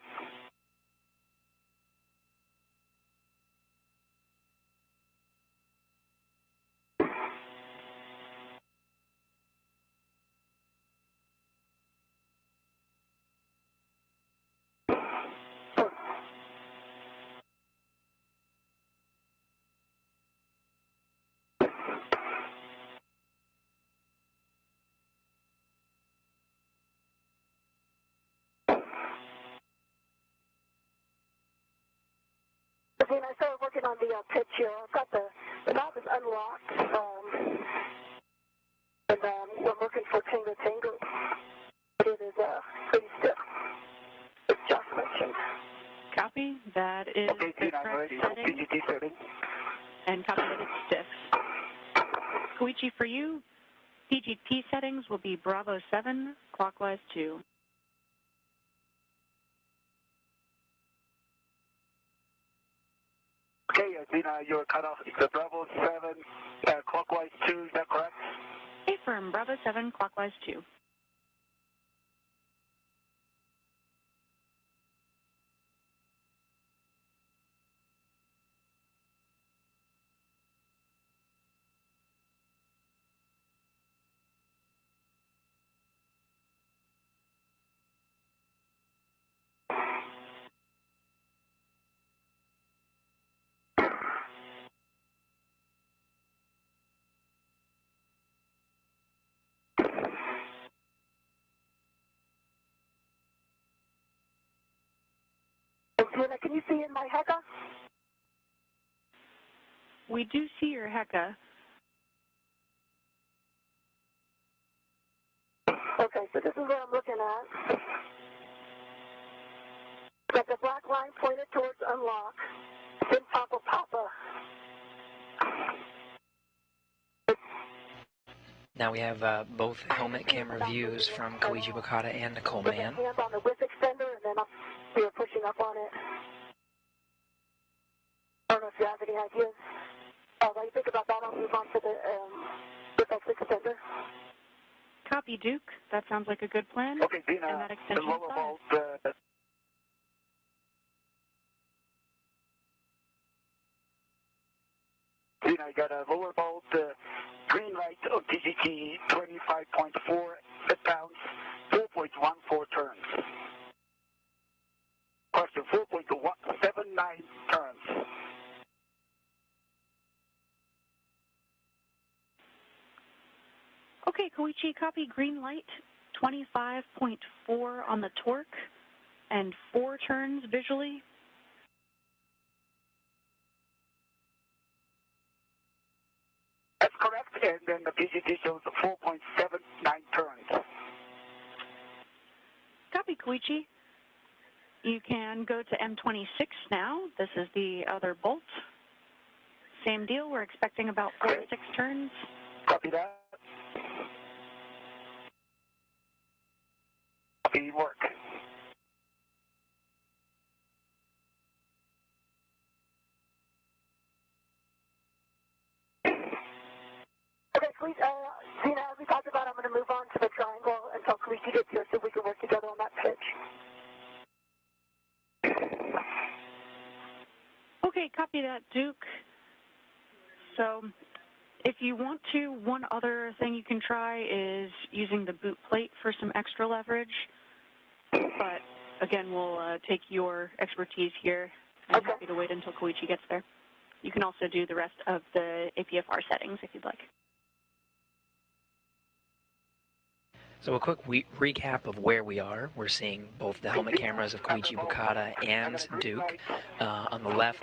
Then I started working on the pitch here. I've got the knob is unlocked, and we're looking for Tango Tango. But it is pretty stiff, as Josh mentioned.
Copy. That is
Okay,
the
I'm
correct
ready.
setting.
PGT setting.
And copy that it's stiff. Koichi, for you, PGT settings will be Bravo 7, clockwise 2.
Okay, Zena, you're cut off. It's the Bravo 7, clockwise 2, is that correct?
Affirm, Bravo 7, clockwise 2.
Zena, can you see in my HECA?
We do see your HECA.
Okay, so this is what I'm looking at. Got the black line pointed towards unlock. Then Papa Papa.
Now we have both helmet camera views from Koichi Wakata and Nicole
With
Mann.
the hand on the whip extender, and then we are pushing up on it. I don't know if you have any ideas. While you think about that, I'll move on to the whip extender.
Copy, Duke. That sounds like a good plan.
Okay,
And
Zena,
that
the
extension
lower
is
vault, Zena, I got a lower vault, green light on TGT 25.4 pounds, 4.14 turns. Question 4.79 turns.
Okay, Koichi, copy green light, 25.4 on the torque, and 4 turns visually.
That's correct, and then the PGT shows 4.79 turns.
Copy, Koichi. You can go to M26 now. This is the other bolt. Same deal. We're expecting about 4 to 6 turns.
Copy that. Copy work.
Okay, please, Zena, as we talked about, I'm going to move on to the triangle until Koichi gets here so we can work together on that pitch.
Okay, copy that, Duke. So if you want to, one other thing you can try is using the boot plate for some extra leverage. But again, we'll take your expertise here. I'm happy to wait until Koichi gets there. You can also do the rest of the APFR settings if you'd like.
So a quick recap of where we are. We're seeing both the helmet cameras of Koichi Wakata and Duke. On the left,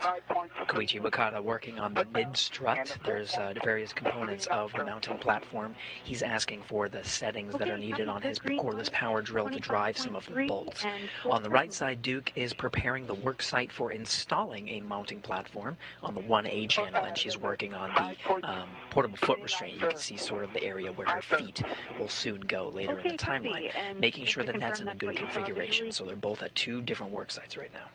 Koichi Wakata working on the mid-strut. There's various components of the mounting platform. He's asking for the settings that are needed on his cordless power drill to drive some of the bolts. On the right side, Duke is preparing the work site for installing a mounting platform on the 1A channel, and she's working on the portable foot restraint. You can see sort of the area where her feet will soon go later in the timeline, making sure that that's in a good configuration. So they're both at 2 different work sites right now.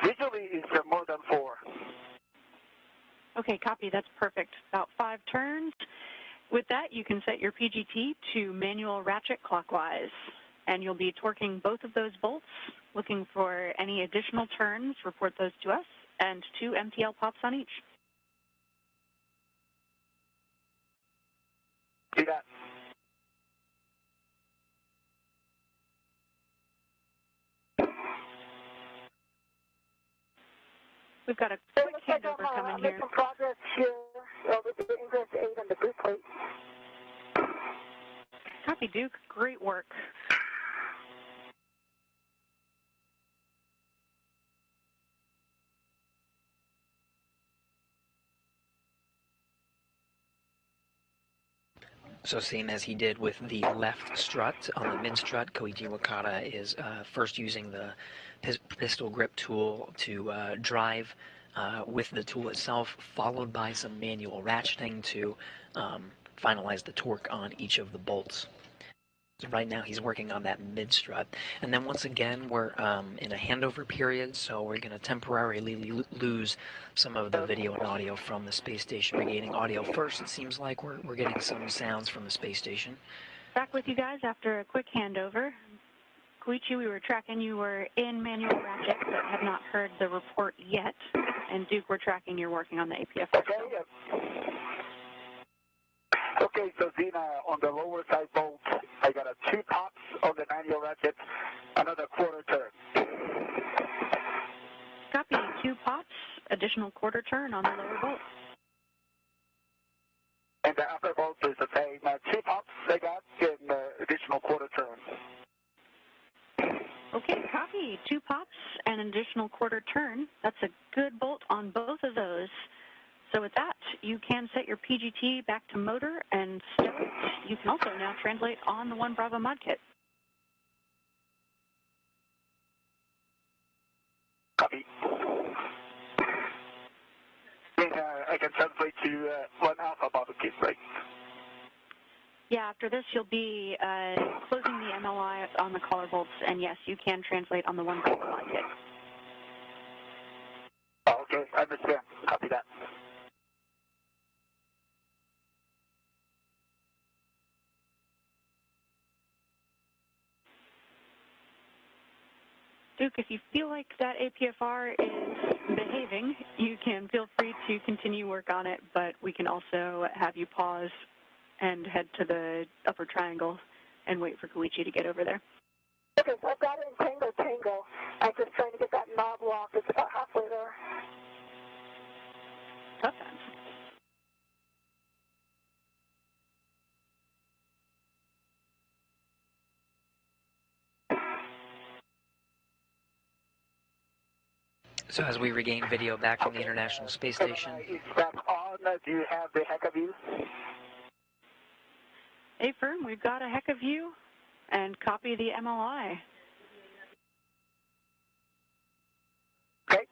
Visually, it's more than 4.
Okay, copy. That's perfect. About 5 turns. With that, you can set your PGT to manual ratchet clockwise, and you'll be torquing both of those bolts. Looking for any additional turns, report those to us, and 2 MTL pops on each.
See that?
We've got a quick handover coming here.
Making progress here with the Ingress 8 and the boot plate.
Copy, Duke. Great work.
So same as he did with the left strut, on the mid strut, Koichi Wakata is first using the pistol grip tool to drive with the tool itself, followed by some manual ratcheting to finalize the torque on each of the bolts. So right now he's working on that mid strut. And then once again, we're in a handover period, so we're going to temporarily lose some of the video and audio from the space station. We're getting audio first, it seems like. We're getting some sounds from the space station.
Back with you guys after a quick handover. Koichi, we were tracking you were in manual ratchet, but have not heard the report yet. And Duke, we're tracking you're working on the APF.
Okay, so Zena, on the lower side bolt, I got a 2 pops on the manual ratchet, another quarter turn.
Copy, 2 pops, additional quarter turn on the lower bolt.
And the upper bolt is the same, 2 pops I got and additional quarter turn.
Okay, copy, 2 pops and an additional quarter turn. That's a good bolt on both of those. So with that, you can set your PGT back to motor and stow it. You can also now translate on the 1 Bravo mod kit.
Copy. And I can translate to 1 Alpha mod kit, right?
Yeah, after this, you'll be closing the MLI on the collar bolts, and yes, you can translate on the 1 Bravo mod kit.
Oh, okay, I understand. Copy that.
Duke, if you feel like that APFR is behaving, you can feel free to continue work on it, but we can also have you pause and head to the upper triangle and wait for Koichi to get over there.
Okay, so I've got it in Tango. I'm just trying to get that knob locked. It's about halfway there.
Tough times.
So as we regain video back from the International Space Station.
Is that on? Do you have the heck of you?
Hey, Fern, we've got a heck of you, and copy the MLI.
Okay.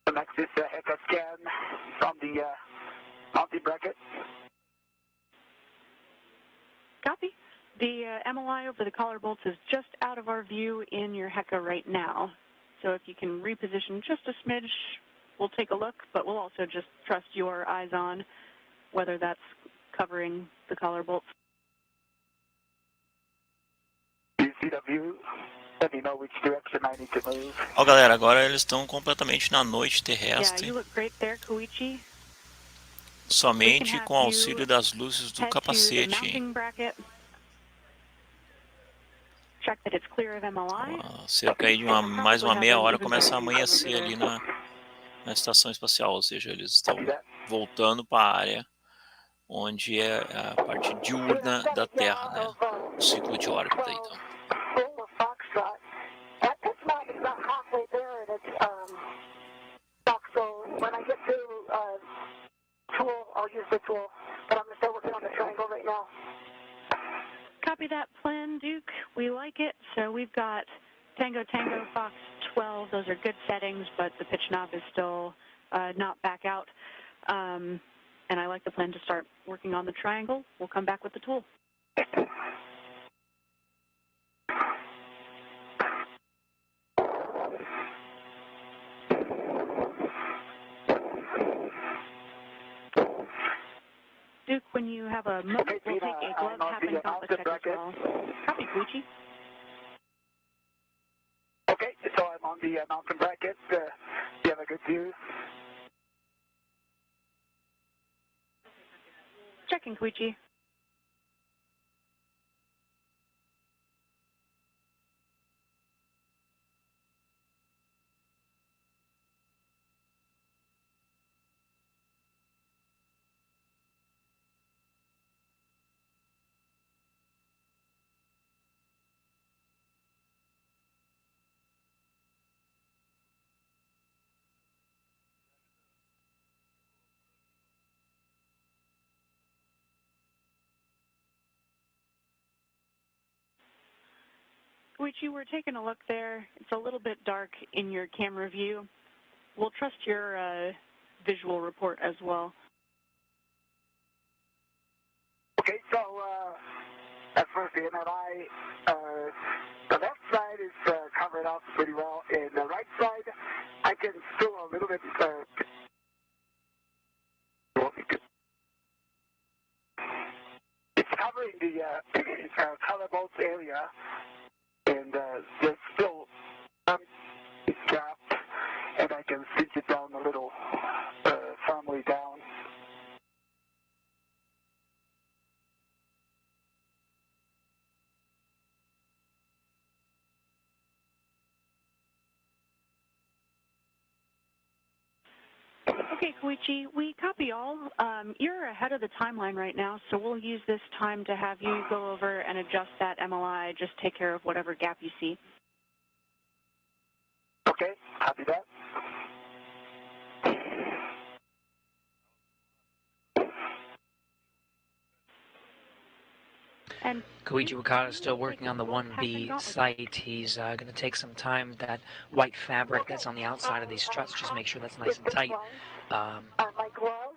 So next is the heck of scan from the mounting bracket.
Copy. The MLI over the collar bolts is just out of our view in your HECA right now. So if you can reposition just a smidge, we'll take a look, but we'll also just trust your eyes on whether that's covering the collar bolts.
Do you see the view? Let me know which direction I need to move.
Ó, galera, agora eles estão completamente na noite
Yeah,
terrestre,
you look great there, Koichi.
somente com o auxílio das luzes do
Head to the
capacete.
mounting bracket. Check that it's clear of MLI.
Cerca aí de mais uma meia hora começa a amanhecer ali na estação espacial, ou seja, eles estão voltando para a área onde é a parte diurna da Terra, né? O ciclo de órbita. Então.
Copy that plan, Duke. We like it. So we've got Tango, Fox 12. Those are good settings, but the pitch knob is still not back out. And I like the plan to start working on the triangle. We'll come back with the tool. Duke, when you have a moment, we'll take a glove tapping complex check as well. Copy, Koichi.
Okay, so I'm on the mountain bracket. You have a good view?
Checking, Koichi. Koichi, we're taking a look there. It's a little bit dark in your camera view. We'll trust your visual report as well.
Okay, so as for the MRI, the left side is covered up pretty well, and the right side, I can still a little bit. It's covering the color boats area, and there's still some gap, and I can cinch it down a little, firmly down.
Okay, Koichi, we copy all. You're ahead of the timeline right now, so we'll use this time to have you go over and adjust that MLI, just take care of whatever gap you see.
Okay, copy that.
And
Koichi Wakata is still working on the 1B site. He's going to take some time. That white fabric that's on the outside of these struts, just make sure that's nice and tight.
My gloves,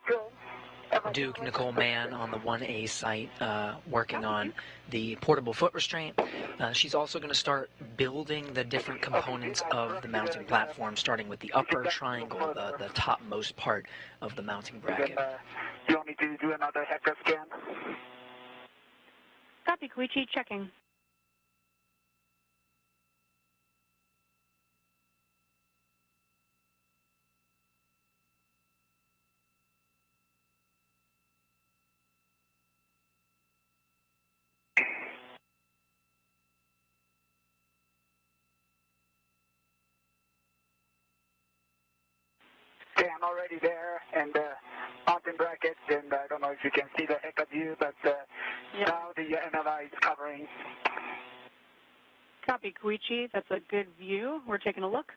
good.
Duke Nicole Mann on the 1A site, working on the portable foot restraint. She's also going to start building the different components of the mounting platform, starting with the upper triangle, the topmost part of the mounting bracket.
You want me to do another hacker scan?
Copy, Koichi, checking.
Okay, I'm already there, and mounting bracket, and I don't know if you can see the hacker view, but now the MLI is covering.
Copy, Koichi. That's a good view. We're taking a look.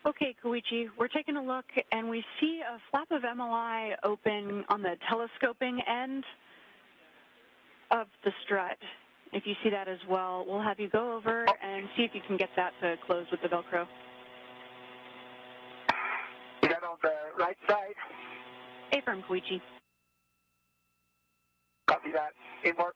Okay, Koichi, we're taking a look, and we see a flap of MLI open on the telescoping end of the strut. If you see that as well, we'll have you go over and see if you can get that to close with the Velcro.
Is that on the right side?
Affirm, Koichi.
Copy that. In work.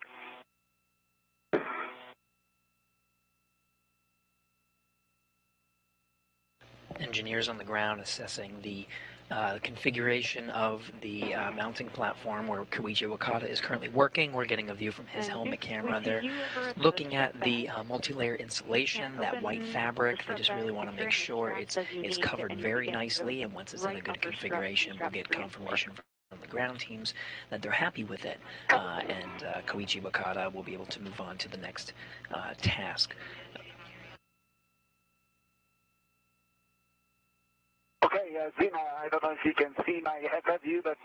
Engineers on the ground assessing the configuration of the mounting platform where Koichi Wakata is currently working. We're getting a view from his helmet camera. They're looking at the multi-layer insulation, that white fabric. They just really want to make sure it's covered very nicely, and once it's in a good configuration, we'll get confirmation from the ground teams that they're happy with it, and Koichi Wakata will be able to move on to the next task.
Okay, Zina, I don't know if you can see my hacker view, but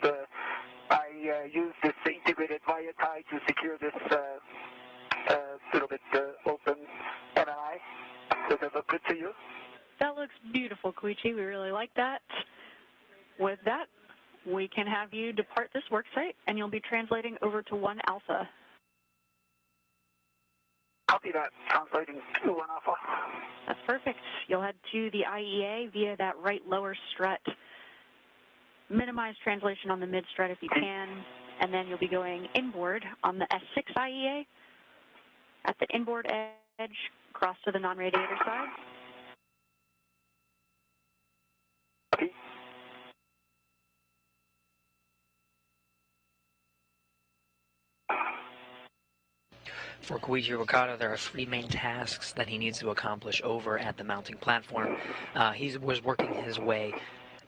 I used this integrated wire tie to secure this little bit open MLI. Does that look good to you?
That looks beautiful, Koichi. We really like that. With that, we can have you depart this work site, and you'll be translating over to 1 Alpha.
Copy that. Translating to 1 Alpha.
That's perfect. You'll head to the IEA via that right lower strut. Minimize translation on the mid strut if you can, and then you'll be going inboard on the S6 IEA. At the inboard edge, cross to the non-radiator side.
Copy.
For Koichi Wakata, there are 3 main tasks that he needs to accomplish over at the mounting platform. He was working his way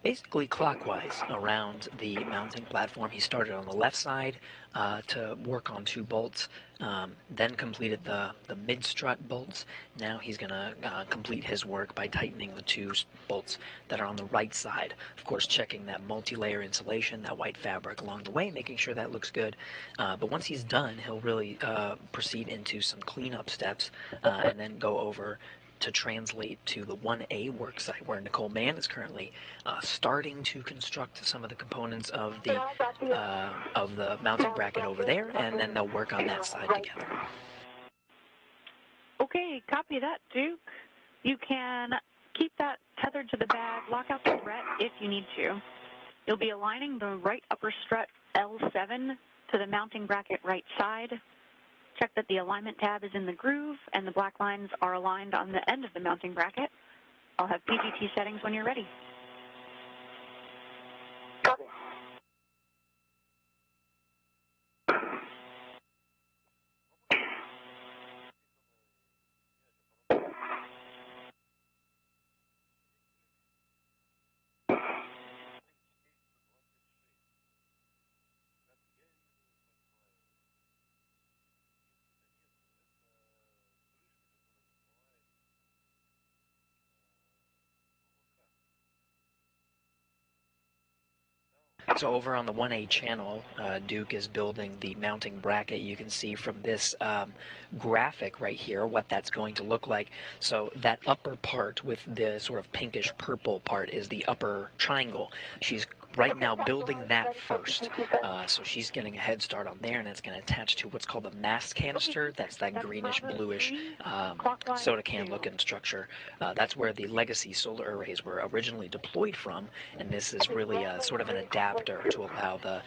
basically clockwise around the mounting platform. He started on the left side to work on 2 bolts, then completed the mid-strut bolts. Now he's going to complete his work by tightening the 2 bolts that are on the right side. Of course, checking that multi-layer insulation, that white fabric along the way, making sure that looks good. But once he's done, he'll really proceed into some cleanup steps and then go over to translate to the 1A work site where Nicole Mann is currently starting to construct some of the components of the mounting bracket over there, and then they'll work on that side together.
Okay, copy that, Duke. You can keep that tethered to the bag, lock out the thread if you need to. You'll be aligning the right upper strut L7 to the mounting bracket right side. Check that the alignment tab is in the groove and the black lines are aligned on the end of the mounting bracket. I'll have PGT settings when you're ready.
So over on the 1A channel, Duke is building the mounting bracket. You can see from this graphic right here what that's going to look like. So that upper part with the sort of pinkish purple part is the upper triangle. She's right now building that first. So she's getting a head start on there, and it's going to attach to what's called a mast canister. That's that greenish bluish soda can looking structure. That's where the legacy solar arrays were originally deployed from, and this is really sort of an adapter to allow the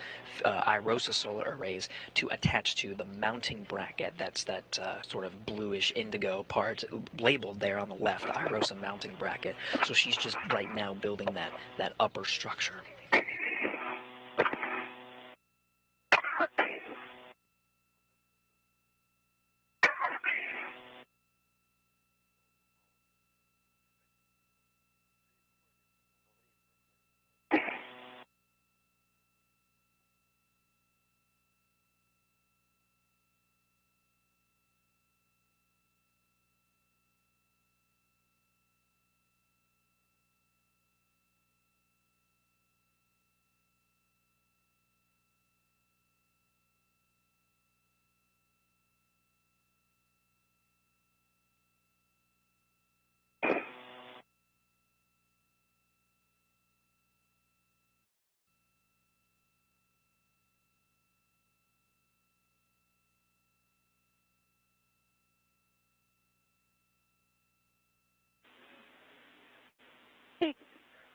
IROSA solar arrays to attach to the mounting bracket. That's that sort of bluish indigo part labeled there on the left, the IROSA mounting bracket. So she's just right now building that upper structure.
Hey,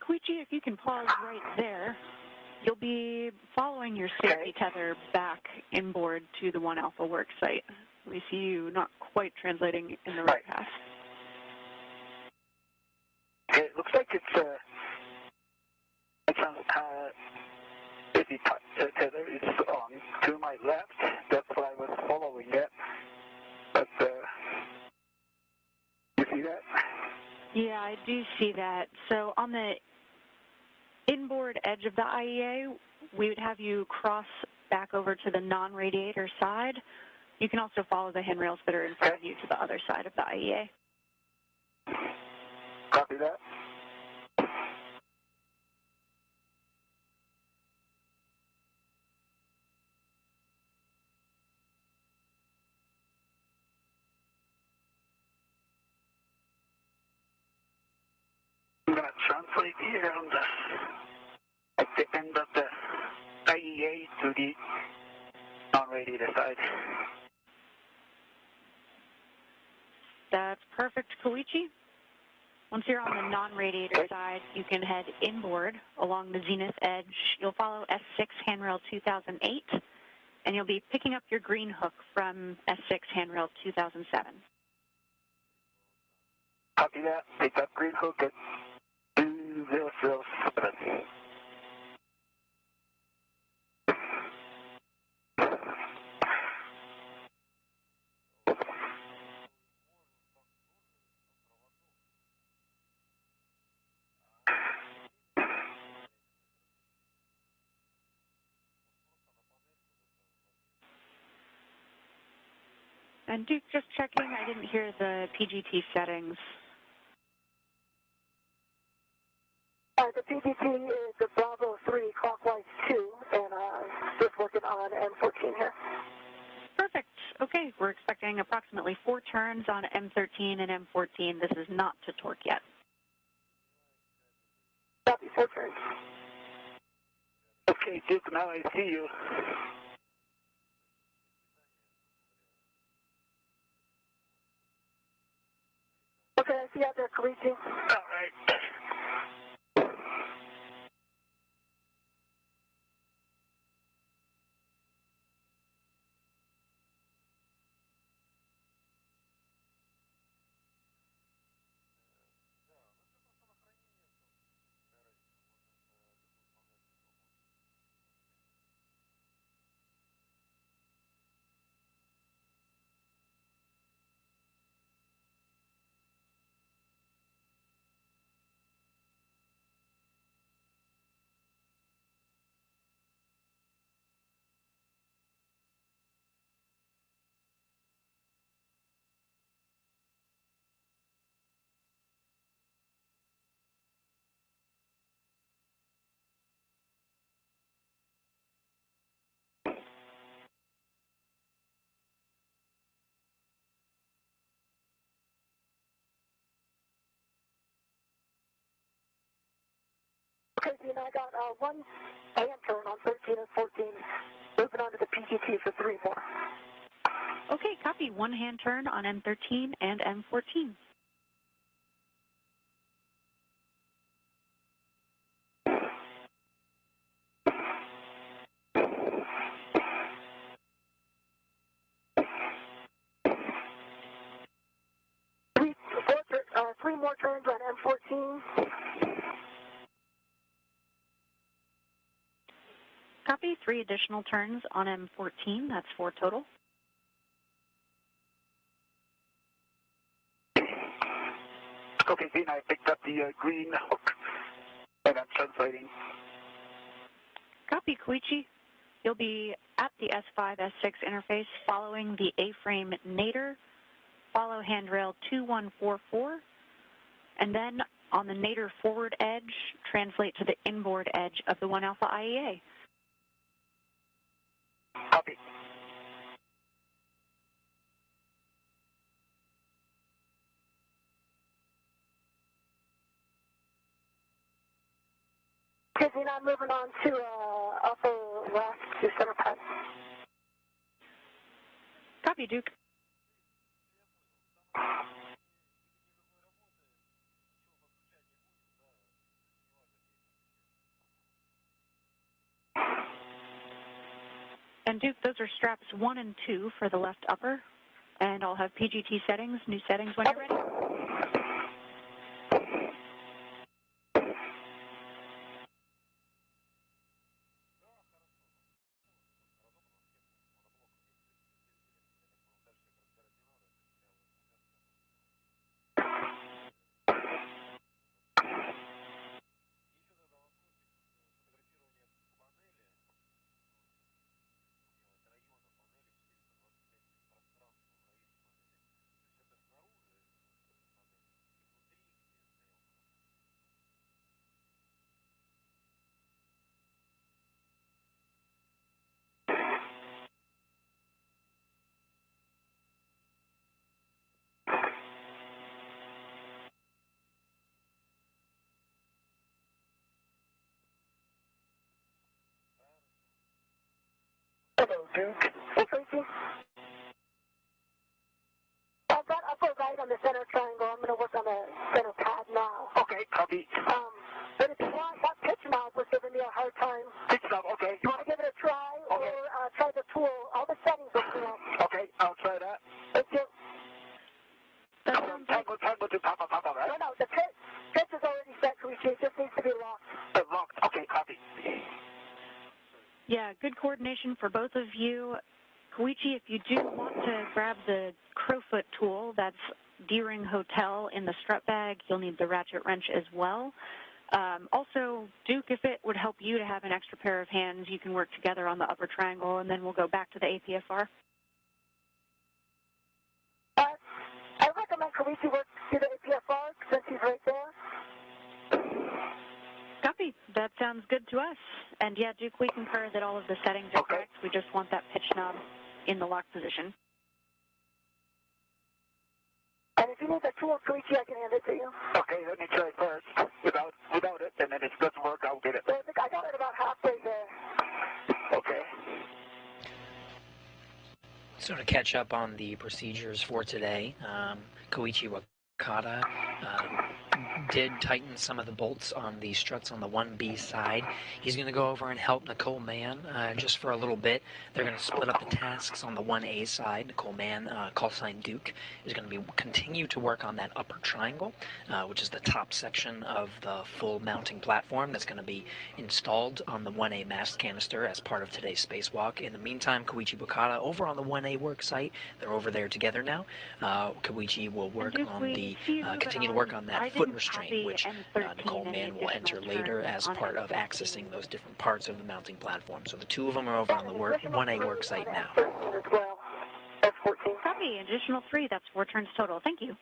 Koichi, if you can pause right there, you'll be following your safety tether back inboard to the 1 Alpha work site. We see you not quite translating in the right path.
It looks like it's the tether is on to my left. That's why I was following it. But you see that?
Yeah, I do see that. So on the inboard edge of the IEA, we would have you cross back over to the non-radiator side. You can also follow the handrails that are in front of you to the other side of the IEA.
Copy that. I'm going to translate here on at the end of the IEA to the non-radiator side.
That's perfect, Koichi. Once you're on the non-radiator side, you can head inboard along the zenith edge. You'll follow S6 handrail 2008, and you'll be picking up your green hook from S6 handrail 2007.
Copy that. Pick up green hook at 2007.
And Duke, just checking, I didn't hear the PGT settings.
The PGT is the Bravo 3 clockwise 2, and just working on M14 here.
Perfect. Okay, we're expecting approximately 4 turns on M13 and M14. This is not to torque yet.
Copy, 4 turns.
Okay, Duke, now I see you.
Okay, I see you out there, Koichi.
All right.
Okay, Dean, I got 1 hand turn on 13 and 14, moving on to the PGT for 3 more.
Okay, copy. 1 hand turn on M13 and M14.
Three more turns on M14.
Copy. 3 additional turns on M14. That's 4 total.
Okay, Dean, I picked up the green hook, and I'm translating.
Copy, Koichi. You'll be at the S5, S6 interface following the A-frame nadir, follow handrail 2144, and then on the nadir forward edge, translate to the inboard edge of the 1 Alpha IEA.
Copy.
Okay, Dean, I'm moving on to upper left to center pad.
Copy, Duke. And Duke, those are straps 1 and 2 for the left upper. And I'll have PGT settings, new settings when you're ready.
Hello, Duke.
Hey, Koichi. I've got upper right on the center triangle. I'm going to work on the center pad now.
Okay, copy.
But if you want, that pitch knob was giving me a hard time.
Pitch knob, okay.
You want to give it a try,
Okay.
or try the tool? All the settings are correct.
Okay, I'll try that.
Thank you.
That sounds like,
Tango to Papa, right?
No, the pitch is already set, Koichi. It just needs to be locked.
Locked. Okay, copy.
yeah, good coordination for both of you. Koichi, if you do want to grab the crowfoot tool, that's Deering Hotel in the strut bag. You'll need the ratchet wrench as well. Also, Duke, if it would help you to have an extra pair of hands, you can work together on the upper triangle, and then we'll go back to the APFR. sounds good to us. And yeah, Duke, we concur that all of the settings are correct. We just want that pitch knob in the lock position.
And if you need the tool, Koichi, I can hand it to you.
Okay, let me try first without it, and then if it doesn't work, I'll get it.
I got it about halfway there.
Okay.
So to catch up on the procedures for today, Koichi Wakata did tighten some of the bolts on the struts on the 1B side. He's going to go over and help Nicole Mann just for a little bit. They're going to split up the tasks on the 1A side. Nicole Mann, call sign Duke, is going to continue to work on that upper triangle, which is the top section of the full mounting platform that's going to be installed on the 1A mast canister as part of today's spacewalk. In the meantime, Koichi Wakata over on the 1A work site. They're over there together now. Koichi will work on the continue to work on that foot restraint, which Nicole Mann will enter later as part of accessing those different parts of the mounting platform. So the two of them are over on the 1A work site now.
F14.
Copy. Additional 3. That's 4 turns total. Thank you.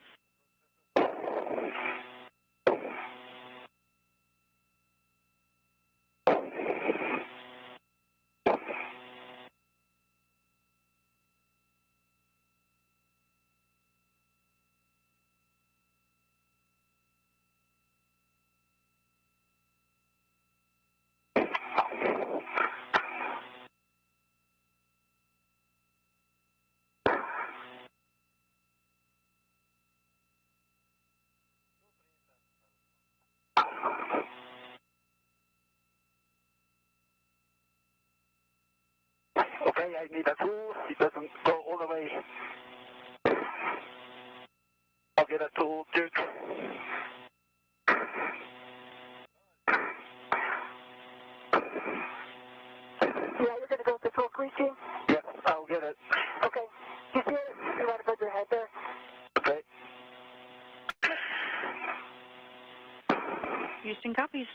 Okay, I need a tool. It doesn't go all the way. I'll get a tool, Duke.
Yeah, you're going to go with the tool, Koichi?
Yes, I'll get it.
Okay. You see it? You want to put your head there?
Okay.
Houston copies.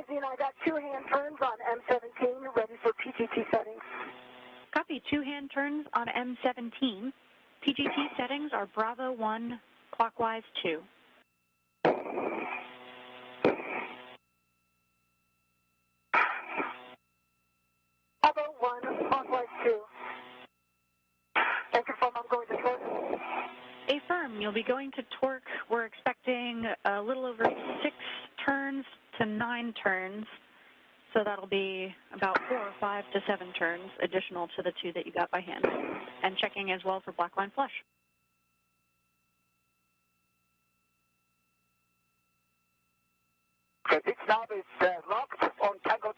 And I got 2 hand turns on M17 ready for PGT settings.
Copy. 2 hand turns on M17. PGT settings are Bravo 1, clockwise 2.
Bravo 1, clockwise 2. And confirm I'm going to torque.
Affirm. You'll be going to torque. We're expecting a little over 6 turns to 9 turns. So that'll be about 4 or 5 to 7 turns additional to the 2 that you got by hand. And checking as well for black line flush.
Okay, this knob is locked on tango,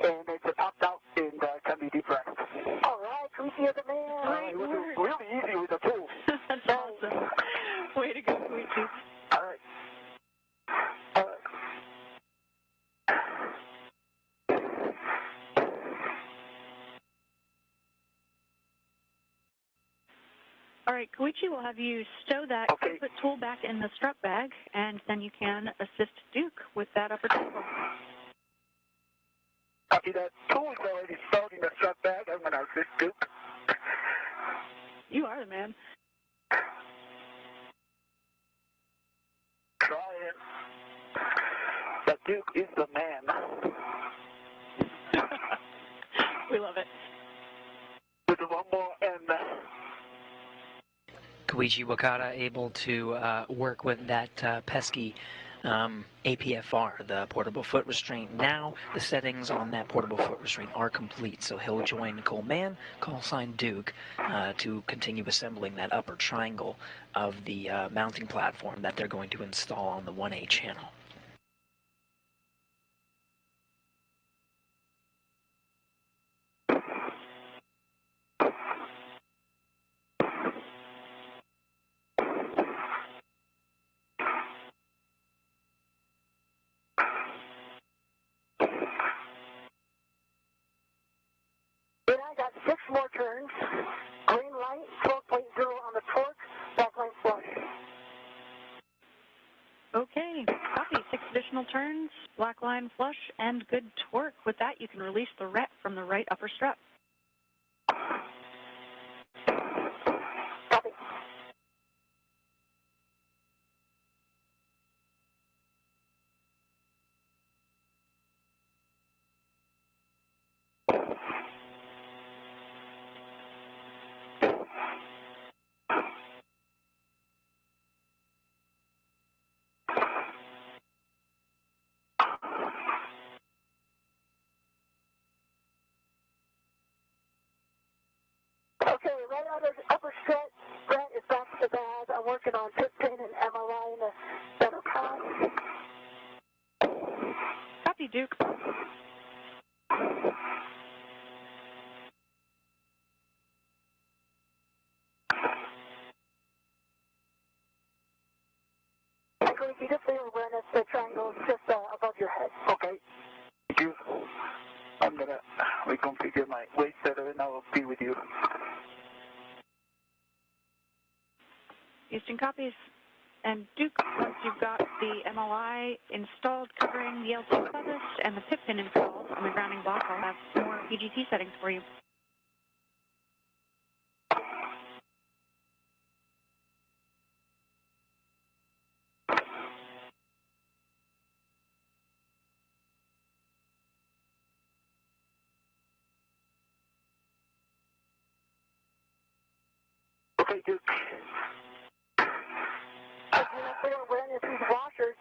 and it's popped out and can be depressed.
All right, Koichi, you're the man.
It was really easy with the tool.
That's awesome. Way to go, Koichi.
All right. All right.
All right, Koichi will have you stow that input tool back in the strut bag, and then you can assist Duke with that upper table.
Copy that. Tool is already stowed in the strut bag. I'm going to assist Duke.
You are the man.
Try it. The Duke is the man.
We love it.
With one more and...
Koichi Wakata able to work with that pesky APFR, the portable foot restraint. Now the settings on that portable foot restraint are complete, so he'll join Nicole Mann, call sign Duke, to continue assembling that upper triangle of the mounting platform that they're going to install on the 1A channel.
Then I got 6 more turns. Green light, 12.0 on the torque, black line flush.
Okay, copy. 6 additional turns, black line flush, and good torque. With that, you can release the ret from the right upper strut.
Copy. Okay, right out of the upper strut, Brent is back to the bag. I'm working on tip pin and MLI in the center pad.
Copy, Duke.
Actually, if you just leave awareness, the triangle is just above your head.
Okay. Thank you. I'm gonna reconfigure my weight setter and I will be with you.
Houston copies. And Duke, once you've got the MLI installed covering the LT clevis and the pip pin installed on the grounding block, I'll have more PGT settings for you.
Okay, Duke.
If you have clear awareness, these washers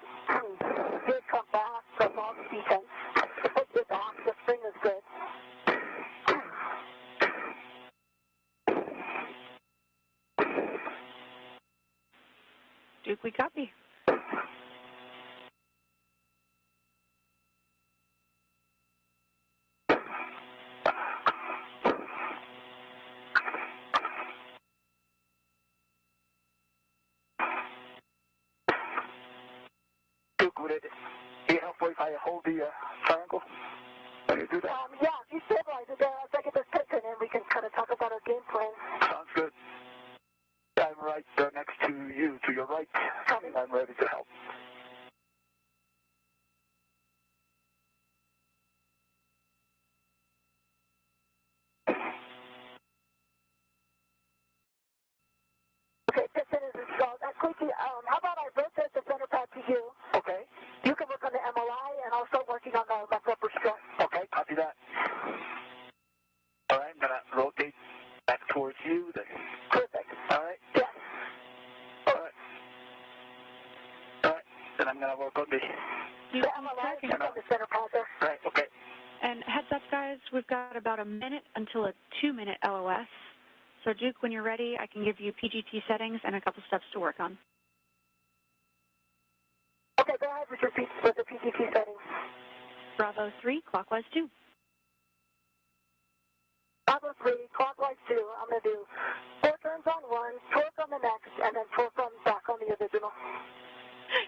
did come back from all the defense. Put this off, the spring is good.
Duke, we copy.
Duke, would it be helpful if I hold the triangle when you do that?
Yeah, if you stabilize it there, I'll get this pip pin and we can kind of talk about our game plan.
Sounds good. I'm right next to you, to your right.
Copy.
I'm ready to help.
Okay, pip pin is installed. Koichi, how about I rotate the center pad to you?
Okay.
You can work on the MLI and I'll start working on the left upper strut.
Okay, copy that. All right, I'm gonna rotate back towards you. Then.
Perfect.
All right.
Yes.
All right. All right. Then I'm gonna work on the.
The MLI is on the center pad there.
Right. Okay.
And heads up, guys, we've got about a minute until a 2-minute LOS. So, Duke, when you're ready, I can give you PGT settings and a couple steps to work on.
Okay, go ahead with the PGT settings.
Bravo 3, clockwise 2.
Bravo 3, clockwise 2. I'm going to do 4 turns on one, torque on the next, and then torque on back on the original.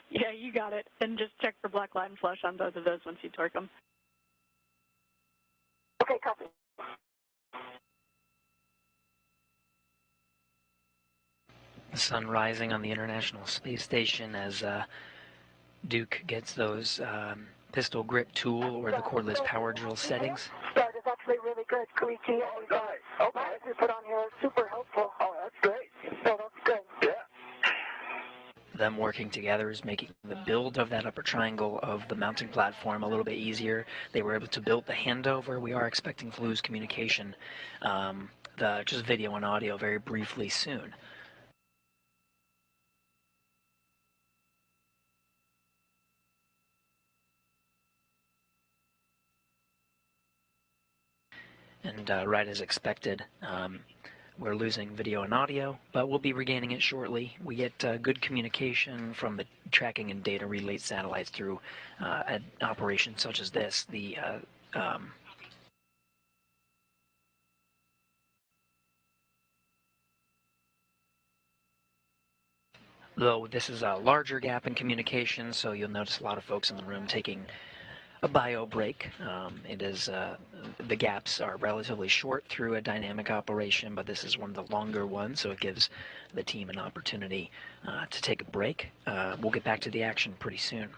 Yeah, you got it. And just check for black line flush on both of those once you torque them.
Okay, copy.
The sun rising on the International Space Station as Duke gets those pistol grip tool or the cordless power drill settings.
Start is actually really good, Koichi.
Oh, nice. Okay.
You put on here is super helpful.
Oh, that's great.
So that's good.
Yeah.
Them working together is making the build of that upper triangle of the mounting platform a little bit easier. They were able to build the handover. We are expecting to lose communication, just video and audio very briefly soon. And right as expected, we're losing video and audio, but we'll be regaining it shortly. We get good communication from the tracking and data relay satellites through an operation such as this. Though this is a larger gap in communication, so you'll notice a lot of folks in the room taking a bio break. The gaps are relatively short through a dynamic operation, but this is one of the longer ones, so it gives the team an opportunity to take a break. We'll get back to the action pretty soon.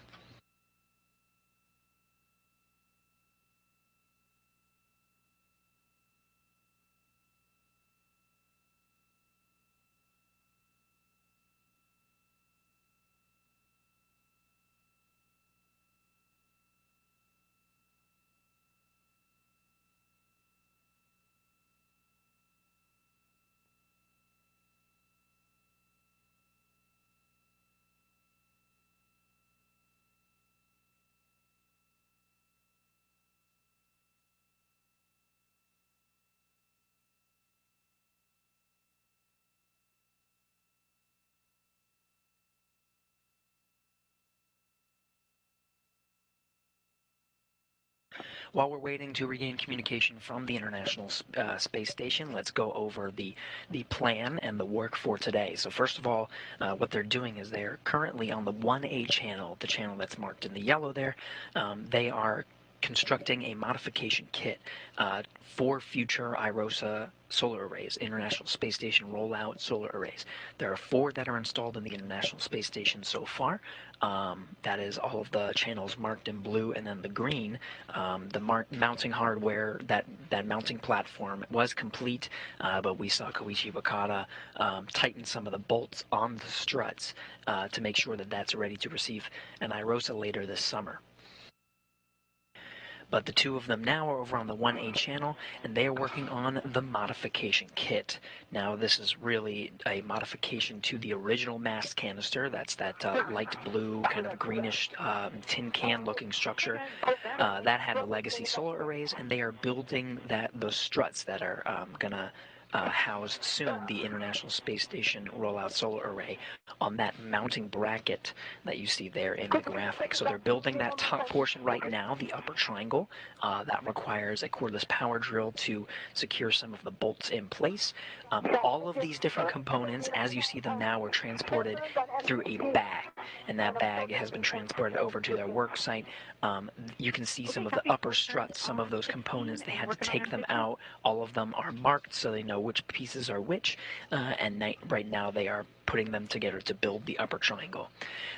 While we're waiting to regain communication from the International Space Station, let's go over the plan and the work for today. So first of all, what they're doing is they're currently on the 1A channel, the channel that's marked in the yellow there. They are constructing a modification kit for future IROSA solar arrays, International Space Station rollout solar arrays. There are 4 that are installed in the International Space Station so far. That is all of the channels marked in blue, and then the green, the mounting hardware, that mounting platform was complete, but we saw Koichi Wakata tighten some of the bolts on the struts to make sure that that's ready to receive an IROSA later this summer. But the 2 of them now are over on the 1A channel, and they are working on the modification kit. Now, this is really a modification to the original mast canister. That's that light blue, kind of greenish tin can looking structure. That had the legacy solar arrays, and they are building those struts that are going to house soon the International Space Station rollout solar array on that mounting bracket that you see there in the graphic. So they're building that top portion right now, the upper triangle. That requires a cordless power drill to secure some of the bolts in place. All of these different components, as you see them now, are transported through a bag, and that bag has been transported over to their work site. You can see some of the upper struts, some of those components, they had to take them out. All of them are marked so they know which pieces are which, and right now they are putting them together to build the upper triangle.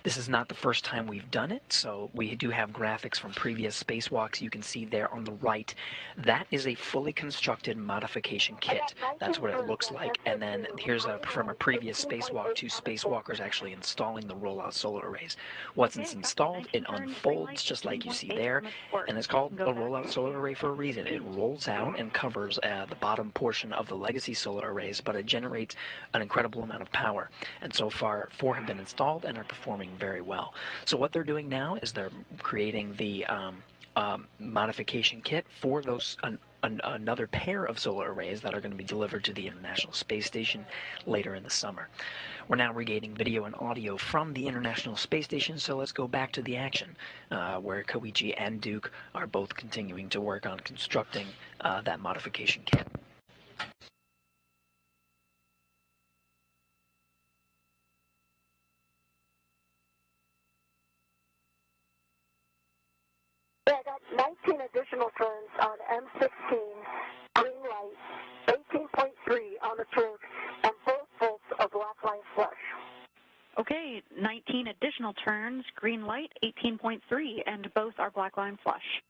This is not the first time we've done it, so we do have graphics from previous spacewalks. You can see there on the right, that is a fully constructed modification kit. That's what it looks like. And then here's from a previous spacewalk, 2 spacewalkers actually installing the rollout solar arrays. Once it's installed, it unfolds just like you see there, and it's called a rollout solar array for a reason. It rolls out and covers the bottom portion of the legacy solar arrays, but it generates an incredible amount of power. And so far, 4 have been installed and are performing very well. So what they're doing now is they're creating the modification kit for those another pair of solar arrays that are going to be delivered to the International Space Station later in the summer. We're now regaining video and audio from the International Space Station, so let's go back to the action, where Koichi and Duke are both continuing to work on constructing that modification kit.
Yeah, I got 19 additional turns on M16, green light, 18.3 on the torque, and both bolts of black line flush.
Okay, 19 additional turns, green light, 18.3, and both are black line flush.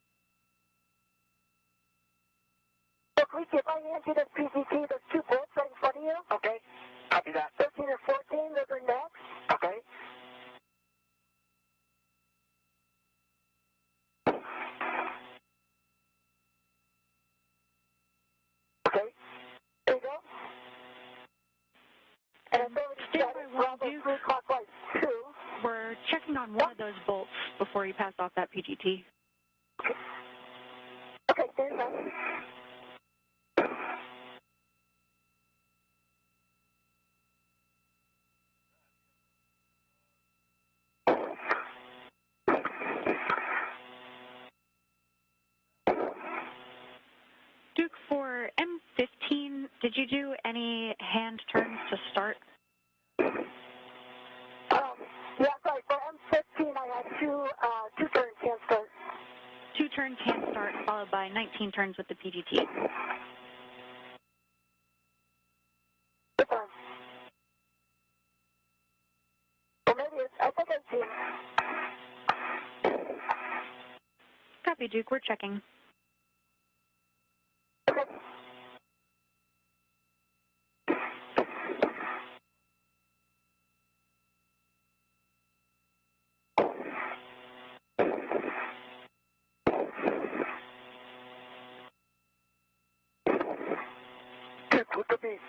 So, Koichi, if I hand you this PCT, there's 2 bolts right in front of you.
Okay, copy that.
13 and 14, those are next.
Okay.
Okay, there you go. And I've already
Stand
got
by
it,
one,
Bravo
Duke.
3 clockwise 2.
We're checking on one of those bolts before you pass off that PGT.
Okay, stand by.
Did you do any hand turns to start?
Yeah, sorry, for M15 I had two turns hand start.
2 turns hand start, followed by 19 turns with the PGT.
Good time. Or maybe I think 18.
Copy, Duke. We're checking.
Okay. Good to be.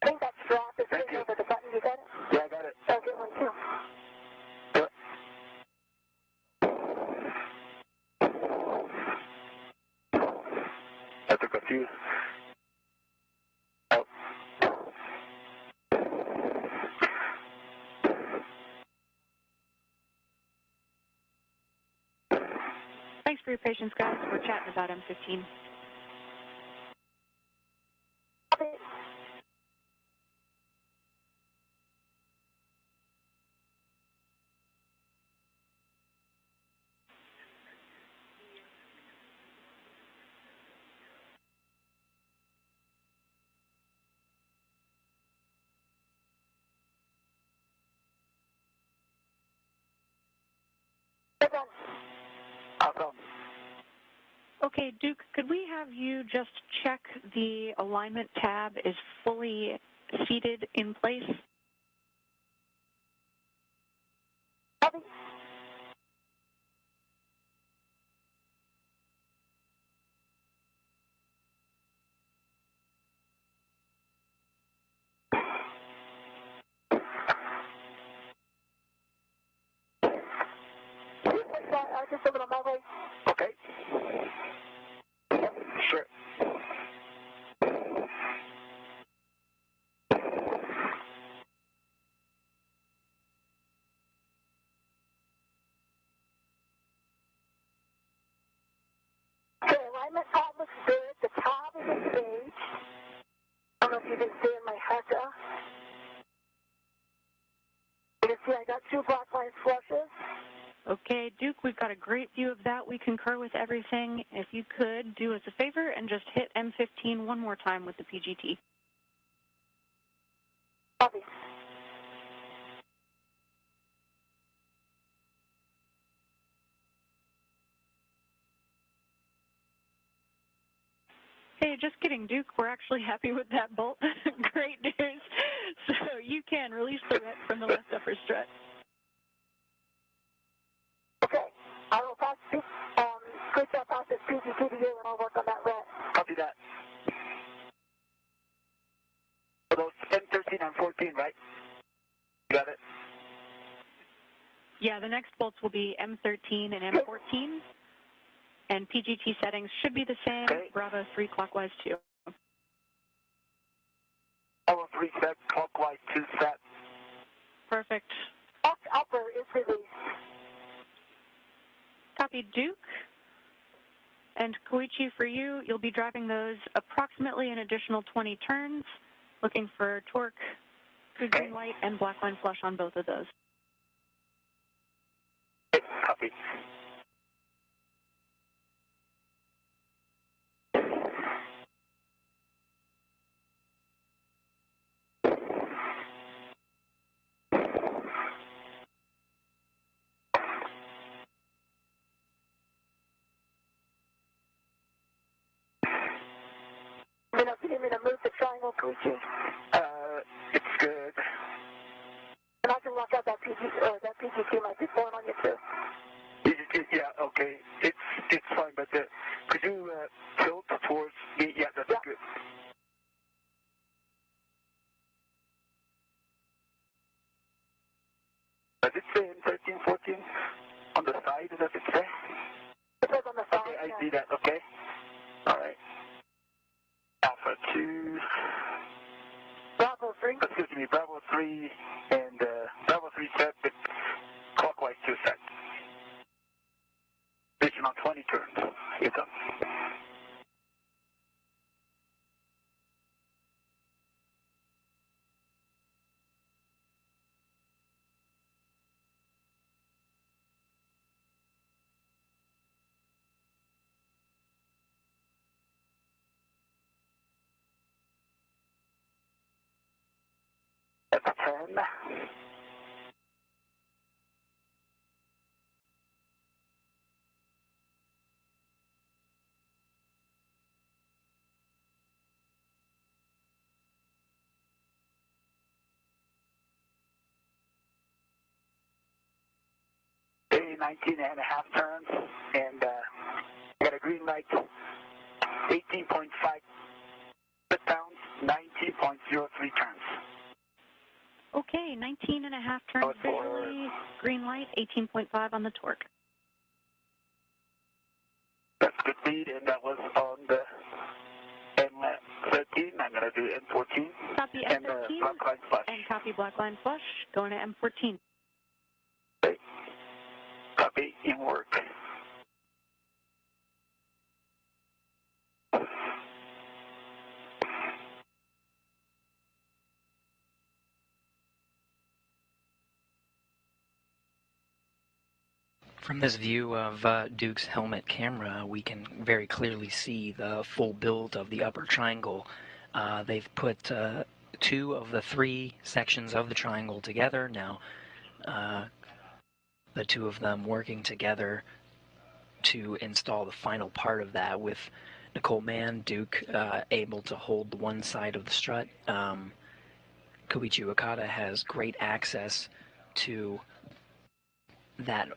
I think that strap is sitting over the button. You got it?
Yeah, I got it.
I'll get one too.
I took a few. Oh.
Thanks for your patience, guys. We're chatting about M15.
Okay. Good one.
Awesome.
Okay, Duke, could we have you just check the alignment tab is fully seated in place?
Copy. Just a little my way.
Okay. Sure.
Okay, alignment pad looks good. The tab is engaged. I don't know if you can see in my HECA. You can see I got 2 black line flushes.
Okay, Duke, we've got a great view of that. We concur with everything. If you could do us a favor and just hit M15 one more time with the PGT.
Copy.
Hey, just kidding, Duke. We're actually happy with that bolt. Great news. So you can release the ret from the left upper strut.
Okay. I will pass this, Chris, I'll pass this PGT to you and I'll work on that red.
Copy that. For those M13 and 14, right? You got it?
Yeah, the next bolts will be M13 and M14. And PGT settings should be the same.
Okay.
Bravo 3 clockwise 2.
All 3 set, clockwise 2 set.
Perfect.
Upper is released.
Copy, Duke. And Koichi, for you, you'll be driving those approximately an additional 20 turns, looking for torque, good green light, and black line flush on both of those.
Okay, copy.
You need me to move the triangle, Koichi?
It's good.
And I can lock out that PGT might be pulling on you too.
Yeah, okay. It's fine, but could you tilt towards me? Yeah, that's good. Does it say in 13, 14? see that, okay? All right. Alpha 2.
Bravo 3.
Excuse me, Bravo 3 and Bravo 3 set with clockwise 2 set. Additional 20 turns. You come. That's 10. Okay, 19 and a half turns, and got a green light, 18.5 sit-downs, 19.03 turns.
Okay, 19 and a half turns visually, green light, 18.5 on the torque.
That's good speed, and that was on the M13. I'm going to do M14.
Copy
And
M13
black line flush.
and copy black line flush, going to M14.
Okay. Copy, in work.
From this view of Duke's helmet camera, we can very clearly see the full build of the upper triangle. They've put 2 of the 3 sections of the triangle together. Now, the 2 of them working together to install the final part of that, with Nicole Mann, Duke, able to hold one side of the strut. Koichi Wakata has great access to that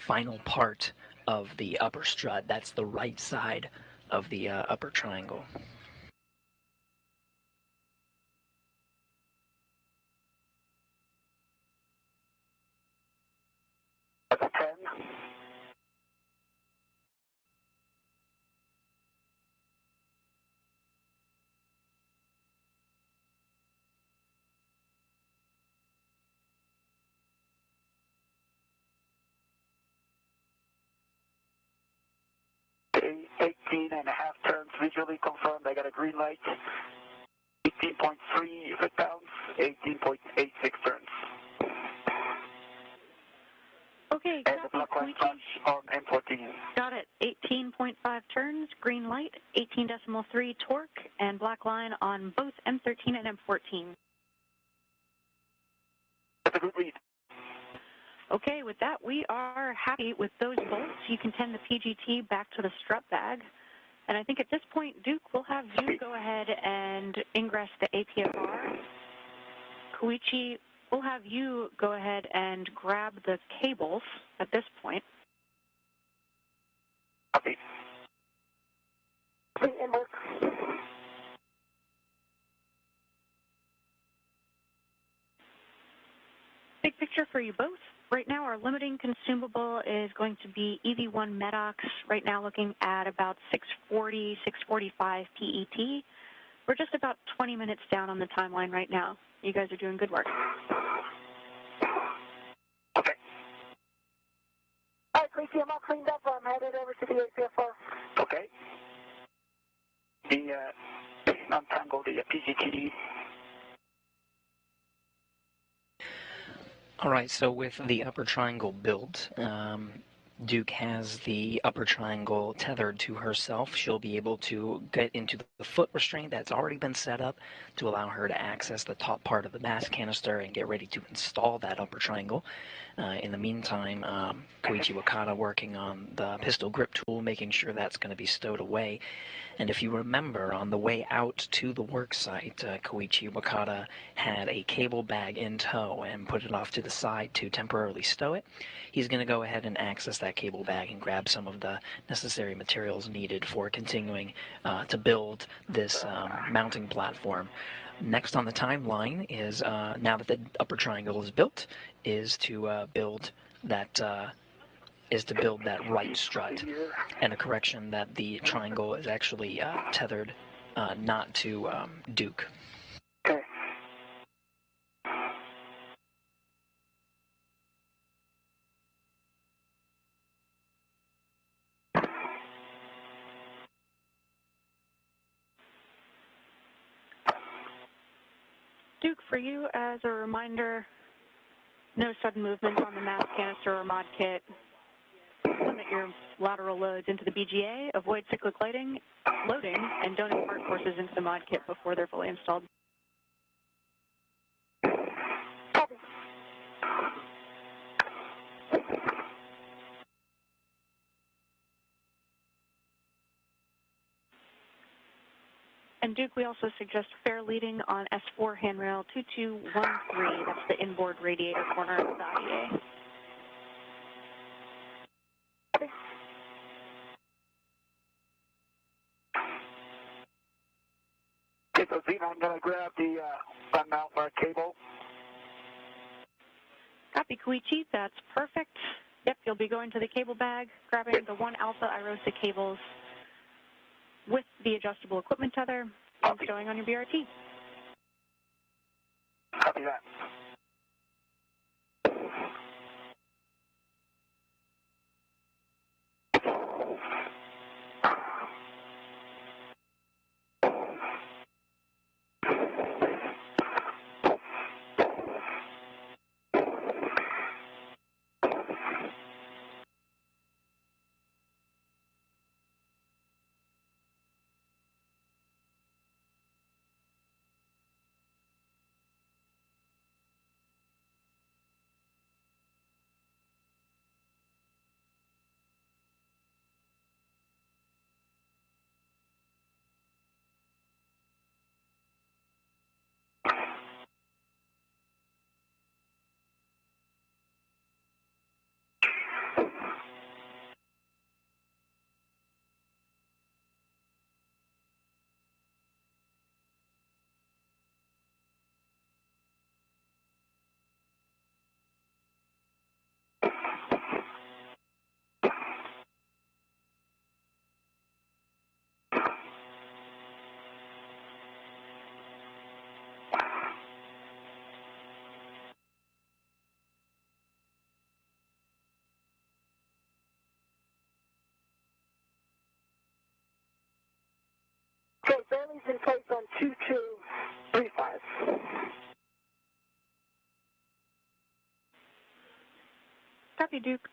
final part of the upper strut. That's the right side of the upper triangle.
That's 10. Okay, 18 and a half turns visually confirmed. I got a green light. 18.3 sit-downs, 18.86 turns.
Okay,
And the black
copy,
line
Koichi.
flush on M14.
Got it. 18.5 turns, green light, 18.3 torque, and black line on both M13 and M14.
That's a good read.
Okay, with that, we are happy with those bolts. You can tend the PGT back to the strut bag. And I think at this point, Duke, we'll have you go ahead and ingress the APFR. Koichi, we'll have you go ahead and grab the cables at this point.
Copy.
In work.
Big picture for you both. Right now, our limiting consumable is going to be EV1 MEDOX, right now looking at about 640, 645 PET. We're just about 20 minutes down on the timeline right now. You guys are doing good work.
Okay.
All right, Koichi, I'm all cleaned up. I'm headed over to the APFR.
Okay. The untangle the PGT.
All right, so with the upper triangle built, Duke has the upper triangle tethered to herself. She'll be able to get into the foot restraint that's already been set up to allow her to access the top part of the mass canister and get ready to install that upper triangle. In the meantime, Koichi Wakata working on the pistol grip tool, making sure that's going to be stowed away. And if you remember, on the way out to the work site, Koichi Wakata had a cable bag in tow and put it off to the side to temporarily stow it. He's going to go ahead and access that cable bag and grab some of the necessary materials needed for continuing to build this mounting platform. Next on the timeline is, now that the upper triangle is built, is to build that is to build that right strut, and a correction that the triangle is actually tethered not to Duke.
Okay.
Duke, for you, as a reminder, no sudden movements on the mass canister or mod kit. Limit your lateral loads into the BGA, avoid cyclic loading, and don't impart forces into the mod kit before they're fully installed. And Duke, we also suggest fair leading on S4 handrail 2213. That's the inboard radiator corner of the IEA.
Okay, so Zena, I'm going to grab the Sun Alpha cable.
Copy, Koichi. That's perfect. Yep, you'll be going to the cable bag, grabbing the 1 Alpha IROSA cables with the adjustable equipment tether, and stowing on your BRT.
Copy that. Okay, Bailey's in place on 2235.
Copy, Duke.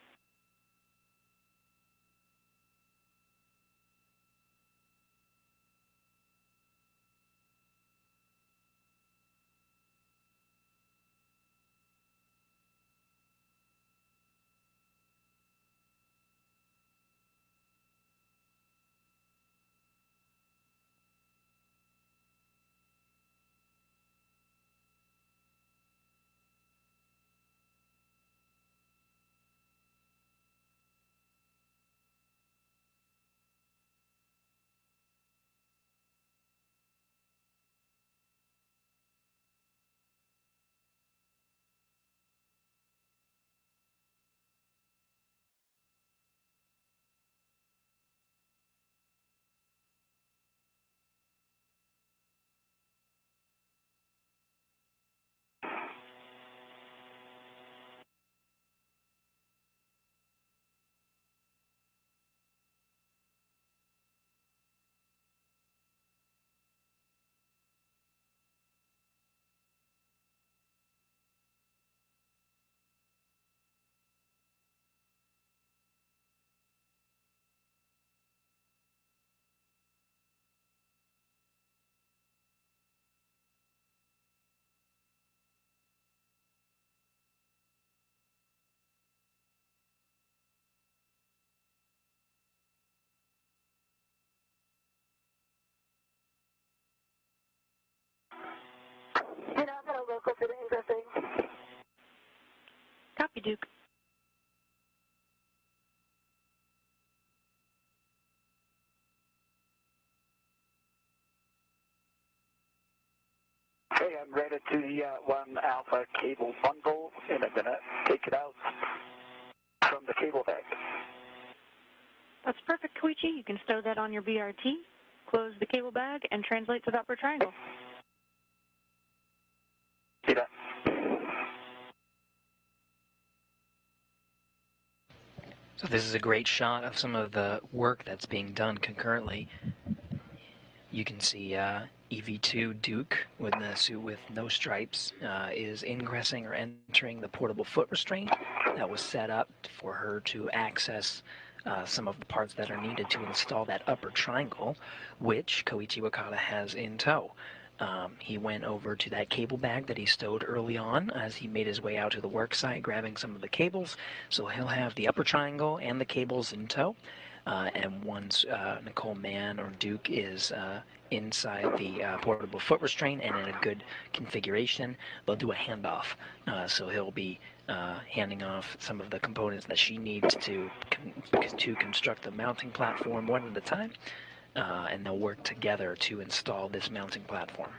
You know, I'm going to local to the interesting.
Copy, Duke.
Okay, I'm ready to the 1 Alpha cable bundle, and I'm going to take it out. from the cable bag.
That's perfect, Koichi. You can stow that on your BRT, close the cable bag, and translate to the upper triangle.
See that?
So this is a great shot of some of the work that's being done concurrently. You can see EV2 Duke with the suit with no stripes is ingressing or entering the portable foot restraint that was set up for her to access some of the parts that are needed to install that upper triangle, which Koichi Wakata has in tow. He went over to that cable bag that he stowed early on as he made his way out to the work site, grabbing some of the cables. So he'll have the upper triangle and the cables in tow. And once Nicole Mann or Duke is inside the portable foot restraint and in a good configuration, they'll do a handoff. So he'll be handing off some of the components that she needs to construct the mounting platform one at a time. And they'll work together to install this mounting platform.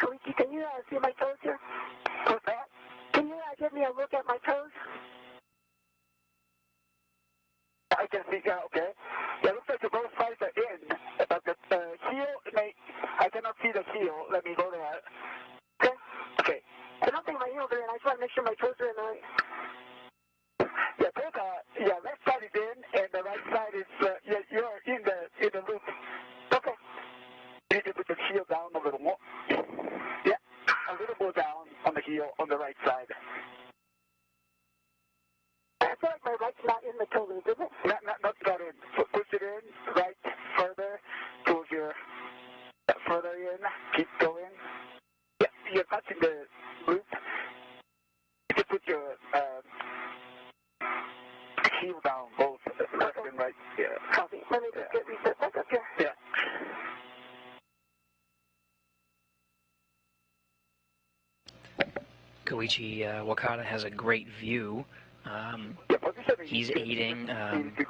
Koichi, can you see my toes here? What's that? Can you give me a look at my toes?
I can see, okay. Yeah, it looks like both sides are in, but the heel, I cannot see the heel. Let me go there.
Okay.
Okay.
I don't think my heels are in. I just want to make sure my toes are in right.
Yeah, both are, left side is in, and the right side is, you're in the loop.
Okay.
You need to put the heel down a little more. Yeah, a little more down on the heel on the right side.
I feel like my right's not in the toe loop, is it?
Not got in. Push it in, right, further, towards your, further in, keep going. Yeah, you're touching the loop. You can put your heel down, both left and right. Yeah.
Copy. Let me just get reset back up here.
Yeah.
Koichi Wakata has a great view. He's aiding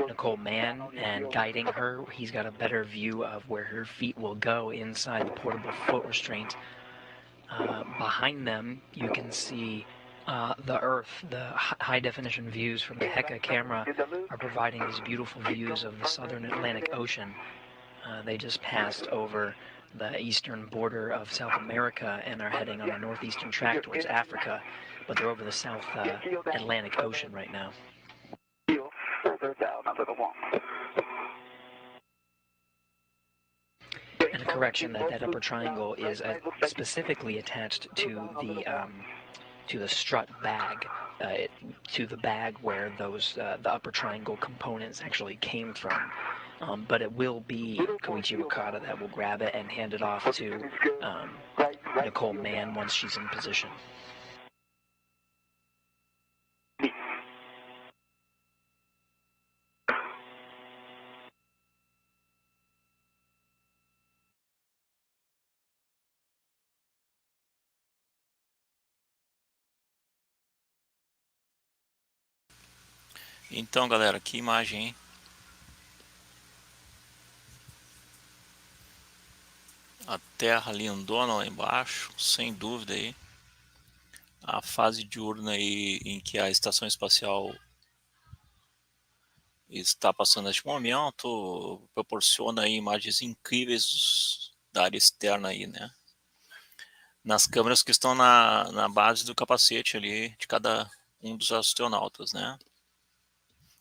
Nicole Mann and guiding her. He's got a better view of where her feet will go inside the portable foot restraint. Behind them, you can see the Earth. The high-definition views from the Heka camera are providing these beautiful views of the southern Atlantic Ocean. They just passed over the eastern border of South America and are heading on a northeastern track towards Africa, but they're over the South Atlantic Ocean right now.
Heel further down a little more.
And a correction that upper triangle is specifically attached to the strut bag, to the bag where those the upper triangle components actually came from. But it will be Koichi Wakata that will grab it and hand it off to Nicole Mann once she's in position.
Então, galera, que imagem, hein? A Terra lindona lá embaixo, sem dúvida aí. A fase diurna aí em que a Estação Espacial está passando neste momento proporciona aí imagens incríveis da área externa aí, né? Nas câmeras que estão na base do capacete ali de cada um dos astronautas, né?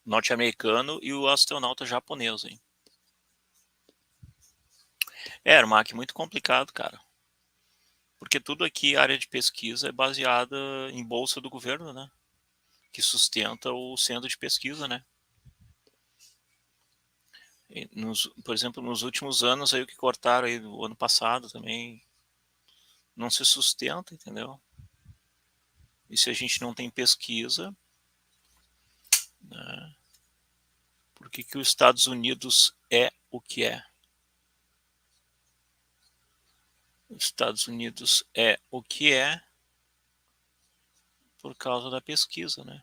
Norte-americano e o astronauta japonês, hein? Armac, muito complicado, cara. Porque tudo aqui, área de pesquisa, é baseada em bolsa do governo, né? Que sustenta o centro de pesquisa, né? Por exemplo, nos últimos anos, aí o que cortaram aí do ano passado também não se sustenta, entendeu? E se a gente não tem pesquisa, né? Por que os Estados Unidos é o que é? Os Estados Unidos é o que é por causa da pesquisa, né?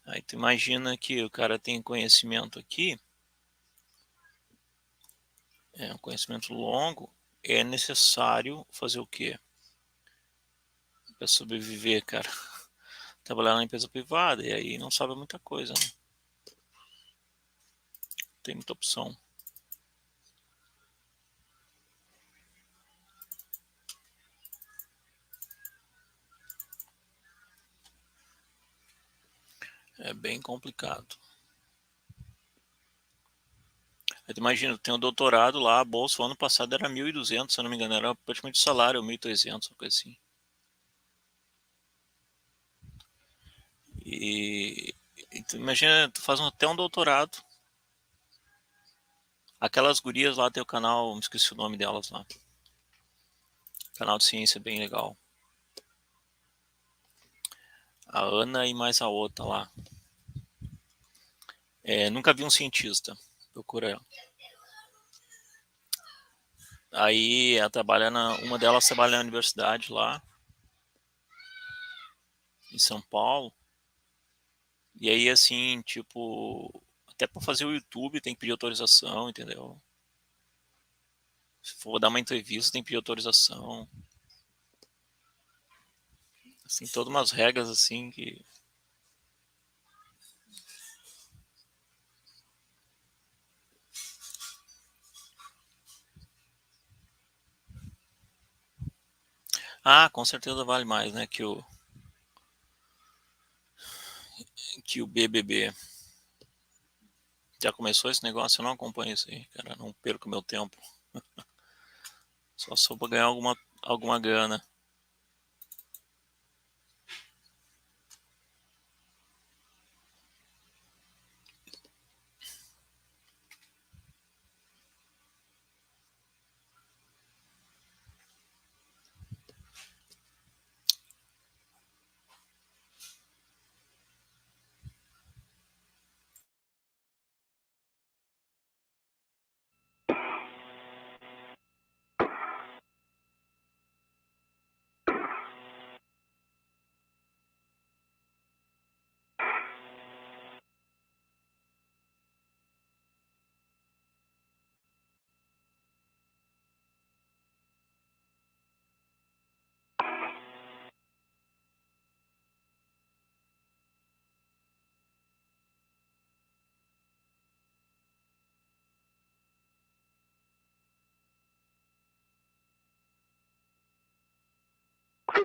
Aí tu imagina que o cara tem conhecimento aqui, um conhecimento longo, é necessário fazer o quê? Para sobreviver, cara. Trabalhar na empresa privada, e aí não sabe muita coisa, né? Tem muita opção. É bem complicado. Aí tu imagina, tu tem um doutorado lá, a bolsa o ano passado era 1.200, se eu não me engano, era praticamente o salário, 1.300, uma coisa assim. E tu imagina, tu faz até um doutorado. Aquelas gurias lá tem o canal, me esqueci o nome delas lá. Canal de ciência bem legal. A Ana e mais a outra lá. Nunca vi um cientista. Procura ela. Aí ela trabalha uma delas trabalha na universidade lá, em São Paulo. E aí, assim, tipo, até para fazer o YouTube tem que pedir autorização, entendeu? Se for dar uma entrevista, tem que pedir autorização. Assim, todas umas regras assim que. Ah, com certeza vale mais, né? Que o BBB. Já começou esse negócio? Eu não acompanho isso aí, cara. Não perco meu tempo. Só se for pra ganhar alguma grana.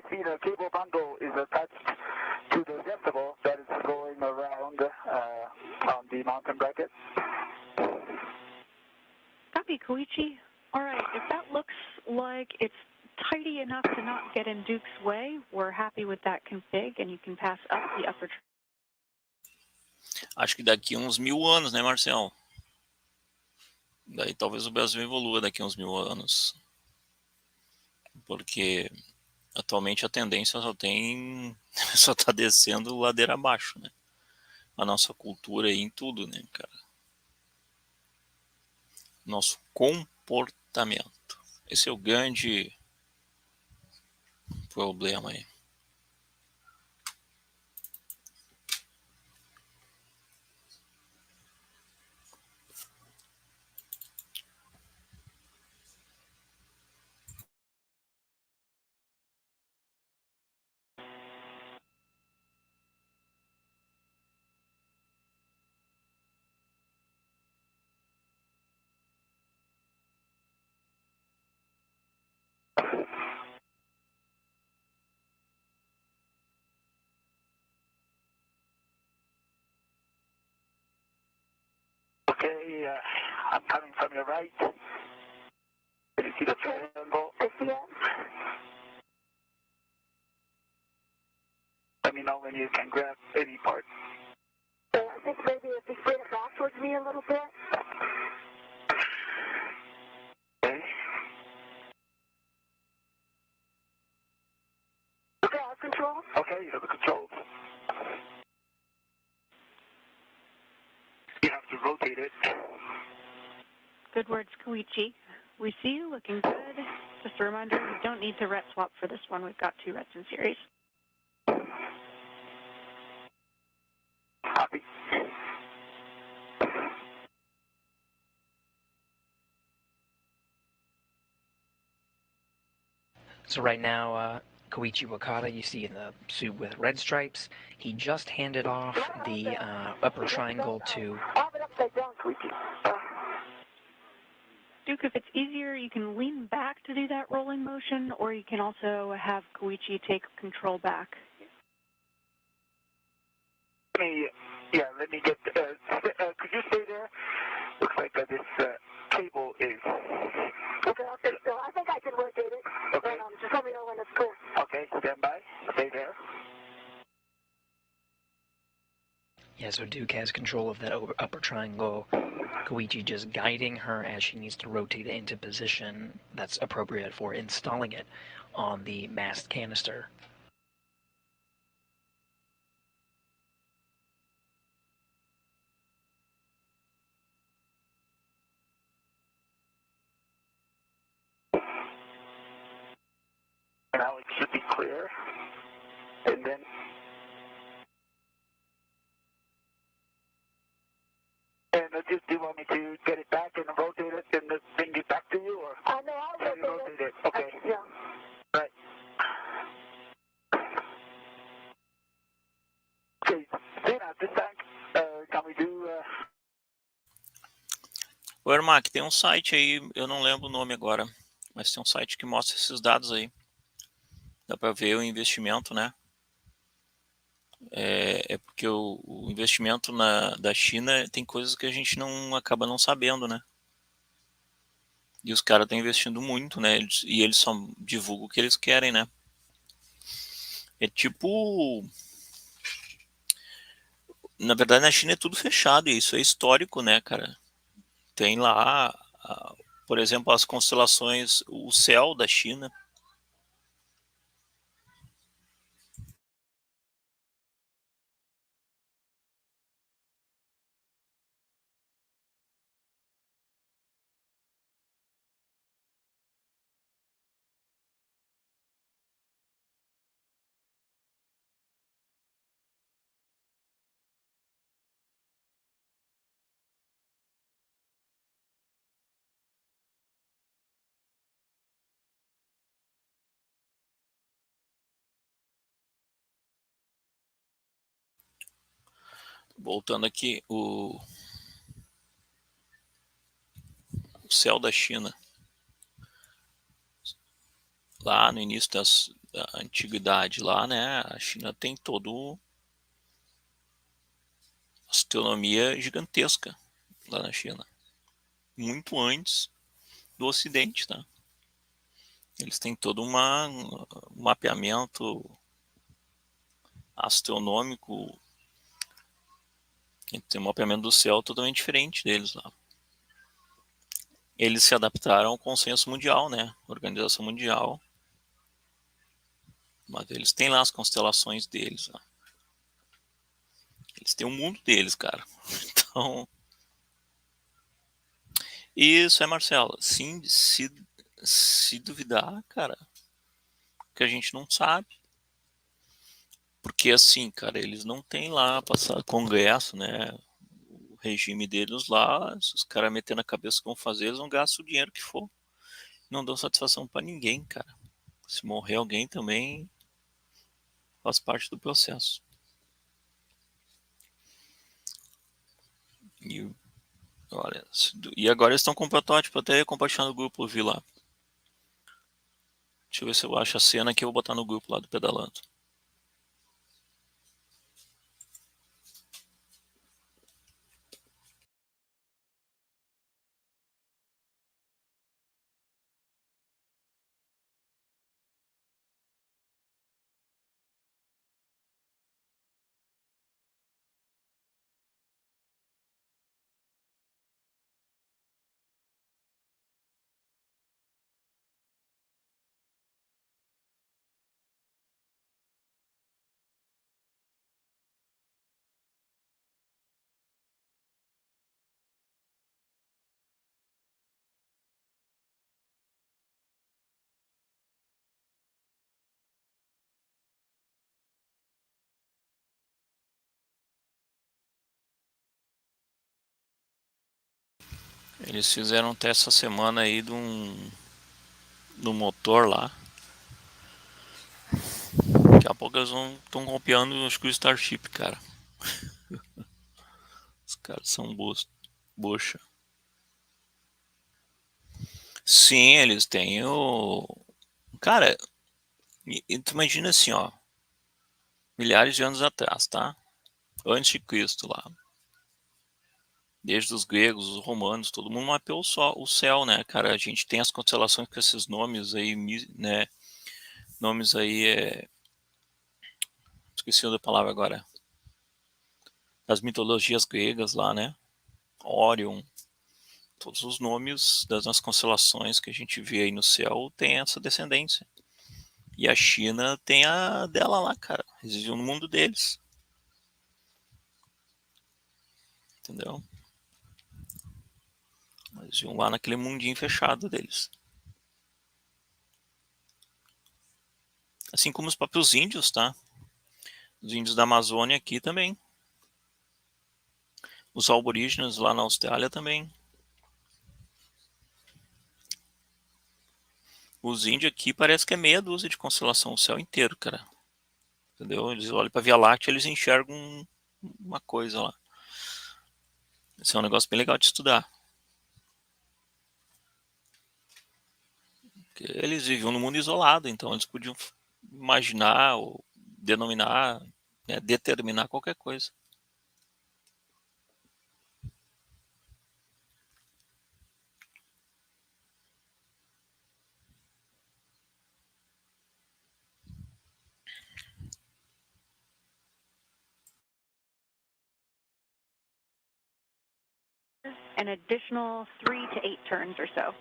See, the cable bundle is attached to the adjustable that is going around on the mountain bracket.
Copy, Koichi. All right, if that looks like it's tidy enough to not get in Duke's way, we're happy with that config, and you can pass up the upper.
Acho que daqui uns 1000 anos, né, Marcelo? Daí talvez o Brasil evolua daqui uns 1000 anos. Porque atualmente a tendência só tá descendo ladeira abaixo, né? A nossa cultura aí em tudo, né, cara? Nosso comportamento. Esse é o grande problema aí.
Okay, I'm coming from your right. Can you see the triangle?
I see it.
Let me know when you can grab any part.
I think maybe if you bring it back towards me a little bit.
Okay.
Okay, I have control.
Okay, you have the controls. You have to rotate it.
Good words, Koichi. We see you looking good. Just a reminder, we don't need to ret swap for this one. We've got 2 rets in series.
Copy.
So right now, Koichi Wakata, you see in the suit with red stripes, he just handed off the upper triangle to...
I have it upside down, Koichi.
Duke, if it's easier, you can lean back to do that rolling motion, or you can also have Koichi take control back.
Let me get, could you stay there? Looks like this cable is...
Okay, I'll stay still. I think I can rotate it.
Okay.
Just let me know when it's clear.
Okay, stand by. Stay there.
Yeah, so Duke has control of that upper triangle. Koichi just guiding her as she needs to rotate it into position that's appropriate for installing it on the mast canister.
Now it should be clear. And then... And do you want me to get it back and rotate it and bring it back to you, or?
No, I'll rotate
rotate it. Okay.
Yeah.
Right. Okay, Zena, this time, can we do...
Ô, Ermac, tem um site aí, eu não lembro o nome agora, mas tem um site que mostra esses dados aí. Dá para ver o investimento, né? É porque o investimento da China tem coisas que a gente acaba não sabendo, né? E os caras estão investindo muito, né? E eles só divulgam o que eles querem, né? É tipo... Na verdade, na China é tudo fechado, e isso é histórico, né, cara? Tem lá, por exemplo, as constelações, o céu da China. Voltando aqui, o céu da China. Lá no início da antiguidade, lá, né, a China tem toda uma astronomia gigantesca lá na China. Muito antes do Ocidente, tá? Eles têm todo um mapeamento astronômico, tem um mapeamento do céu totalmente diferente deles lá. Eles se adaptaram ao consenso mundial, né? Organização Mundial. Mas eles têm lá as constelações deles lá. Eles têm o mundo deles, cara. Então... Isso, Marcelo. Sim, se duvidar, cara, que a gente não sabe. Porque assim, cara, eles não têm lá passar congresso, né? O regime deles lá, se os caras meterem na cabeça que vão fazer, eles vão gastar o dinheiro que for. Não dão satisfação pra ninguém, cara. Se morrer alguém também faz parte do processo. E, olha, e agora eles estão com o protótipo, até ia compartilhar no grupo, eu vi lá. Deixa eu ver se eu acho a cena que eu vou botar no grupo lá do Pedalando. Eles fizeram um teste essa semana aí de um motor lá. Daqui a pouco eles estão copiando, acho que o Starship, cara. Os caras são bucha. Sim, eles têm o... Cara, e tu imagina assim, ó. Milhares de anos atrás, tá? Antes de Cristo lá. Desde os gregos, os romanos, todo mundo mapeou o céu, né, cara? A gente tem as constelações com esses nomes aí, né? Nomes aí, esqueci a palavra agora. Das mitologias gregas lá, né? Órion. Todos os nomes das constelações que a gente vê aí no céu tem essa descendência. E a China tem a dela lá, cara. Eles vivem no mundo deles. Entendeu? Eles vivem lá naquele mundinho fechado deles. Assim como os próprios índios, tá? Os índios da Amazônia aqui também. Os aborígenes lá na Austrália também. Os índios aqui parece que é meia dúzia de constelação, o céu inteiro, cara. Entendeu? Eles olham pra Via Láctea e eles enxergam uma coisa lá. Esse é um negócio bem legal de estudar. Porque eles viviam num mundo isolado, então eles podiam imaginar ou denominar, né, determinar qualquer coisa.
An additional 3 to 8 turns or so.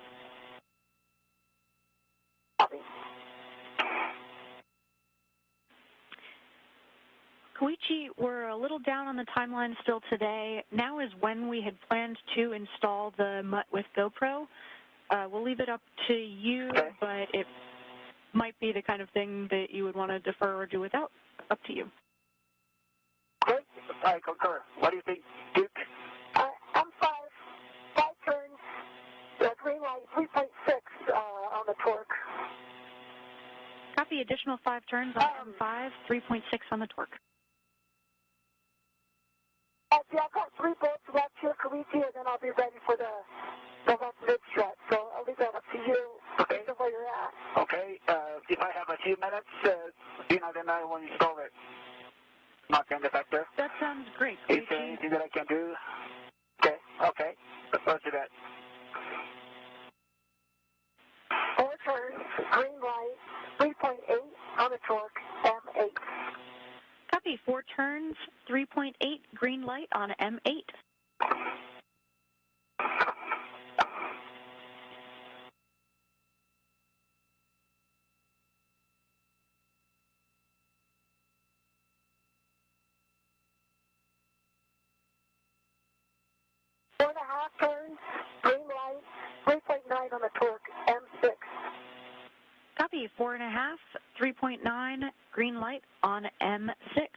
Koichi, we're a little down on the timeline still today. Now is when we had planned to install the MUT with GoPro. We'll leave it up to you, but it might be the kind of thing that you would want to defer or do without. Up to you.
Great. I concur. What do you think, Duke?
I'm five turns, green light, 3.6 on the torque.
Copy. Additional 5 turns on M5, 3.6 on the torque.
Yeah, I've got 3 bolts left here, Koichi, and then I'll be ready for the left mid strut. So I'll leave that up to you.
Okay.
Based on where you're at.
Okay. If I have a few minutes, then I will install it. Not in the factor.
That sounds great.
Is there anything that I can do? Okay. Let's do that.
4 turns, green light, 3.8 on the torque, M8.
Copy. 4 turns, 3.8, green light on M8.
Four and a half turns, green light, 3.9 on the torque, M6.
Copy. 4.5, 3.9, green light on M6.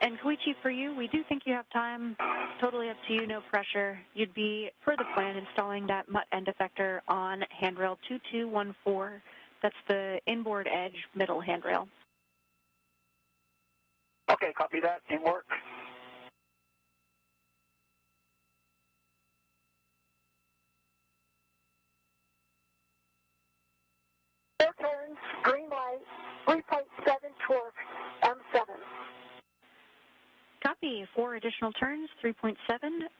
And Koichi, for you, we do think you have time. Totally up to you, no pressure. You'd be, per the plan, installing that MUT end effector on handrail 2214. That's the inboard edge middle handrail.
Okay, copy that. In work.
Four turns, green light, 3.7 torque, M7.
Copy. 4 additional turns, 3.7,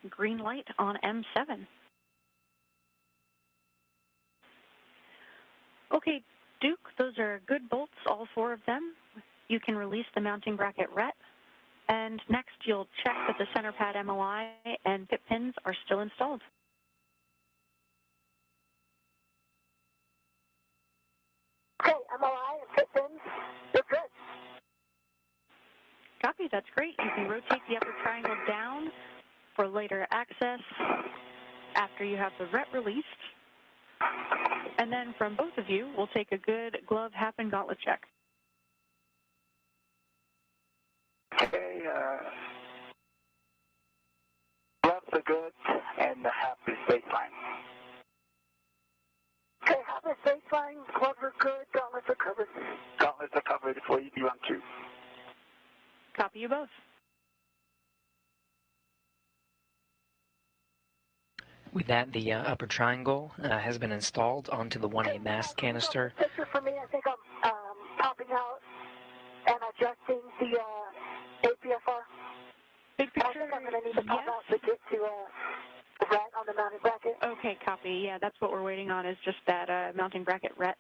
green light on M7. Okay, Duke, those are good bolts, all 4 of them. You can release the mounting bracket RET. And next, you'll check that the center pad MOI and pit pins are still installed.
Okay, MOI and pit pins, they're good.
Copy, that's great. You can rotate the upper triangle down for later access after you have the RET released. And then from both of you, we'll take a good glove, hat, and gauntlet check.
Okay. good, and half is baseline.
Okay, half is baseline, gloves are good, gauntlets are covered.
Gauntlets are covered for EB12.
Copy you both.
With that, the upper triangle has been installed onto the 1A mast canister.
Picture for me, I think I'm popping out and adjusting the APFR.
Big
I
picture,
think I'm going to need to pop
yes.
out to get to the rat on the mounting bracket.
Okay, copy. Yeah, that's what we're waiting on, is just that mounting bracket ret.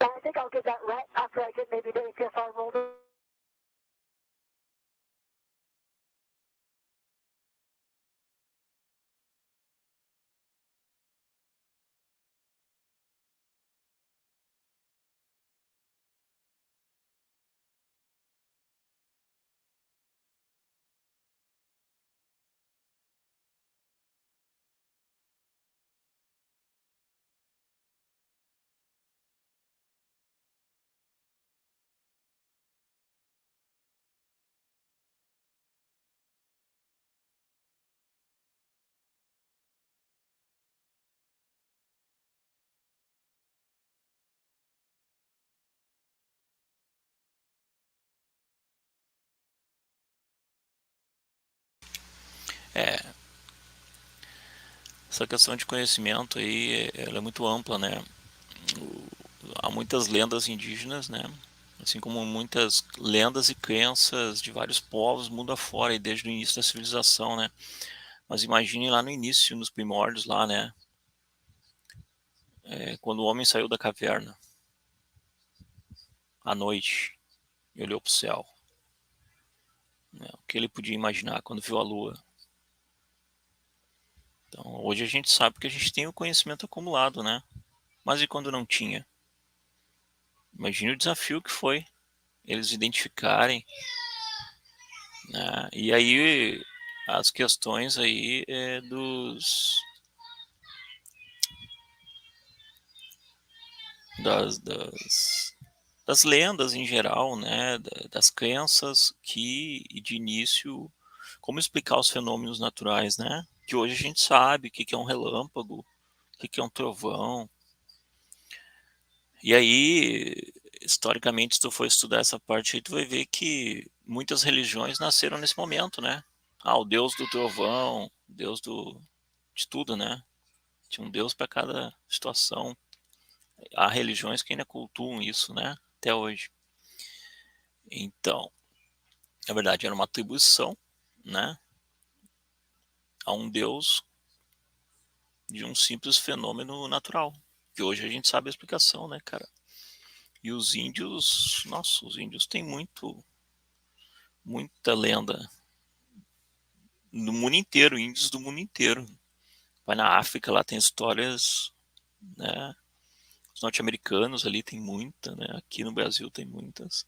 I think I'll get that rat after I get maybe the APFR rolled in.
Essa questão de conhecimento aí, ela é muito ampla, né? Há muitas lendas indígenas, né? Assim como muitas lendas e crenças de vários povos mundo afora, e desde o início da civilização, né? Mas imagine lá no início, nos primórdios lá, né? Quando o homem saiu da caverna, à noite, e olhou para o céu, né? O que ele podia imaginar quando viu a lua? Então, hoje a gente sabe que a gente tem o conhecimento acumulado, né? Mas e quando não tinha? Imagine o desafio que foi eles identificarem, né? E aí as questões aí das lendas em geral, né? Das crenças que de início, como explicar os fenômenos naturais, né? Que hoje a gente sabe o que é um relâmpago, o que é um trovão. E aí, historicamente, se tu for estudar essa parte aí, tu vai ver que muitas religiões nasceram nesse momento, né? O deus do trovão, deus de tudo, né? Tinha um deus para cada situação. Há religiões que ainda cultuam isso, né? Até hoje. Então, na verdade, era uma atribuição, né? A um deus de um simples fenômeno natural. Que hoje a gente sabe a explicação, né, cara? E os índios, nossa, os índios têm muita lenda no mundo inteiro, índios do mundo inteiro. Vai na África, lá tem histórias, né? Os norte-americanos ali tem muita, né? Aqui no Brasil tem muitas.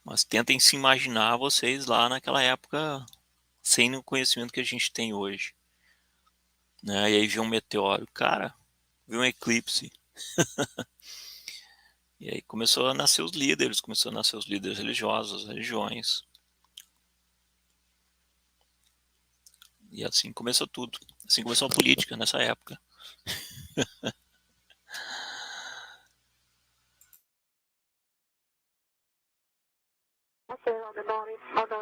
Mas tentem se imaginar vocês lá naquela época sem o conhecimento que a gente tem hoje, né? E aí viu um meteoro, cara, viu um eclipse. E aí começou a nascer os líderes religiosos, as religiões. E assim começou tudo. Assim começou a política nessa época.
There on the mounting, on the...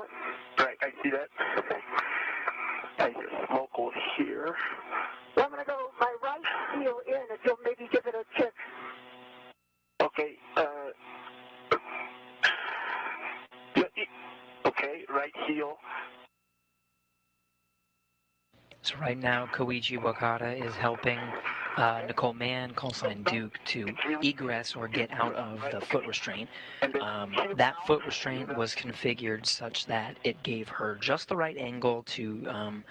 Right, I see that. Okay. I just local here.
Well, I'm going to go my right heel in if you'll maybe give it a check.
Okay, okay, right heel.
So right now, Koichi Wakata is helping Nicole Mann, call sign Duke, to egress or get out of the foot restraint. That foot restraint was configured such that it gave her just the right angle to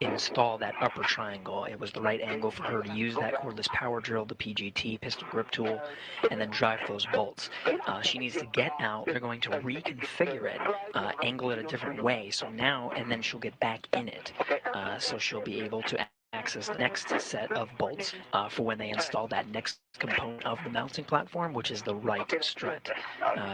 install that upper triangle. It was the right angle for her to use that cordless power drill, the PGT, pistol grip tool, and then drive those bolts. She needs to get out. They're going to reconfigure it, angle it a different way. So now, and then she'll get back in it. So she'll be able to access the next set of bolts for when they install that next component of the mounting platform, which is the right strut.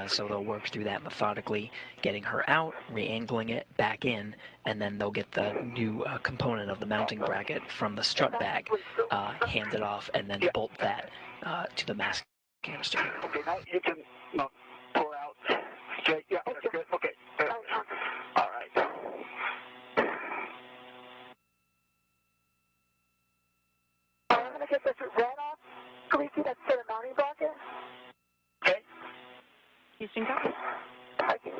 So they'll work through that methodically, getting her out, re-angling it back in, and then they'll get the new component of the mounting bracket from the strut bag, handed off, and then bolt that to the mass canister.
Okay, now you can pull out straight. Yeah, that's good. Okay. All right.
I'm going to get this right off. Can we see that set of mounting bracket?
Okay.
Houston, copy.
Thank you.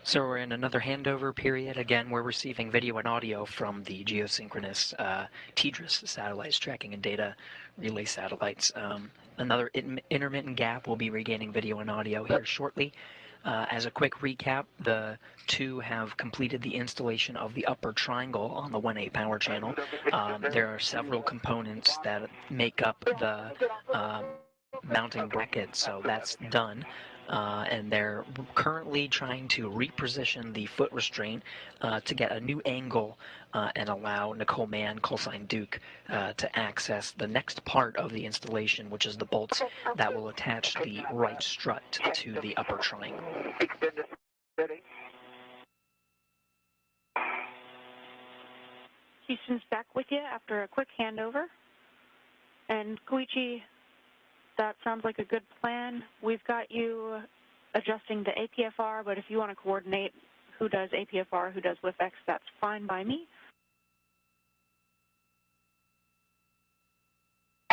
So we're in another handover period. Again, we're receiving video and audio from the geosynchronous TDRS satellites, tracking and data relay satellites. Another intermittent gap. Will be regaining video and audio here shortly. As a quick recap, the two have completed the installation of the upper triangle on the 1A power channel. There are several components that make up the mounting bracket, so that's done. And they're currently trying to reposition the foot restraint to get a new angle and allow Nicole Mann, callsign Duke, to access the next part of the installation, which is the bolts that will attach the right strut to the upper triangle.
Houston's back with you after a quick handover. And Koichi, that sounds like a good plan. We've got you adjusting the APFR, but if you want to coordinate who does APFR, who does WIFX, that's fine by me.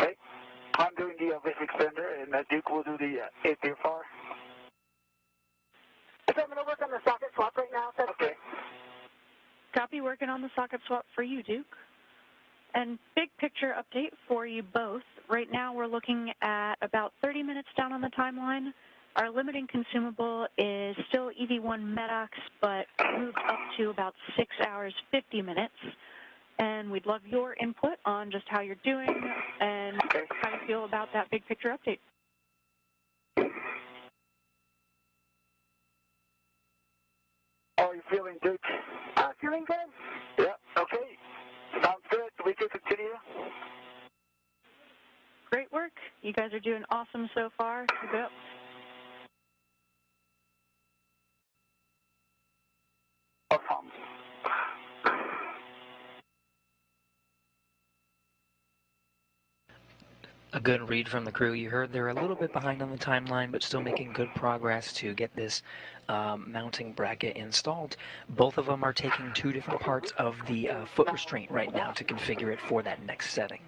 Okay. I'm doing the WIF extender, and Duke will do the APFR.
So I'm going to work on the socket swap right now. That's
okay.
Copy, working on the socket swap for you, Duke. And big picture update for you both. Right now we're looking at about 30 minutes down on the timeline. Our limiting consumable is still EV1 MEDOX, but moved up to about 6 hours, 50 minutes. And we'd love your input on just how you're doing and how you feel about that big picture update.
How are you feeling, Duke?
feeling good?
Yeah, okay. Sounds good. We can continue.
Great work. You guys are doing awesome so far. Keep it up.
Awesome.
A good read from the crew. You heard they're a little bit behind on the timeline, but still making good progress to get this mounting bracket installed. Both of them are taking two different parts of the foot restraint right now to configure it for that next setting.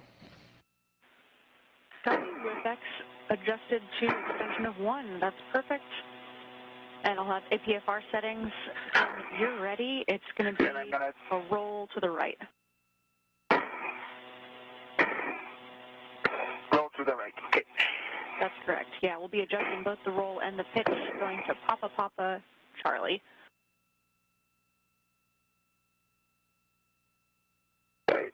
Copy. WIFX adjusted to extension of 1. That's perfect. And I'll have APFR settings. When you're ready, it's going to be a roll to the right.
Roll to the right. Okay.
That's correct. Yeah, we'll be adjusting both the roll and the pitch, going to Papa Papa Charlie.
Okay.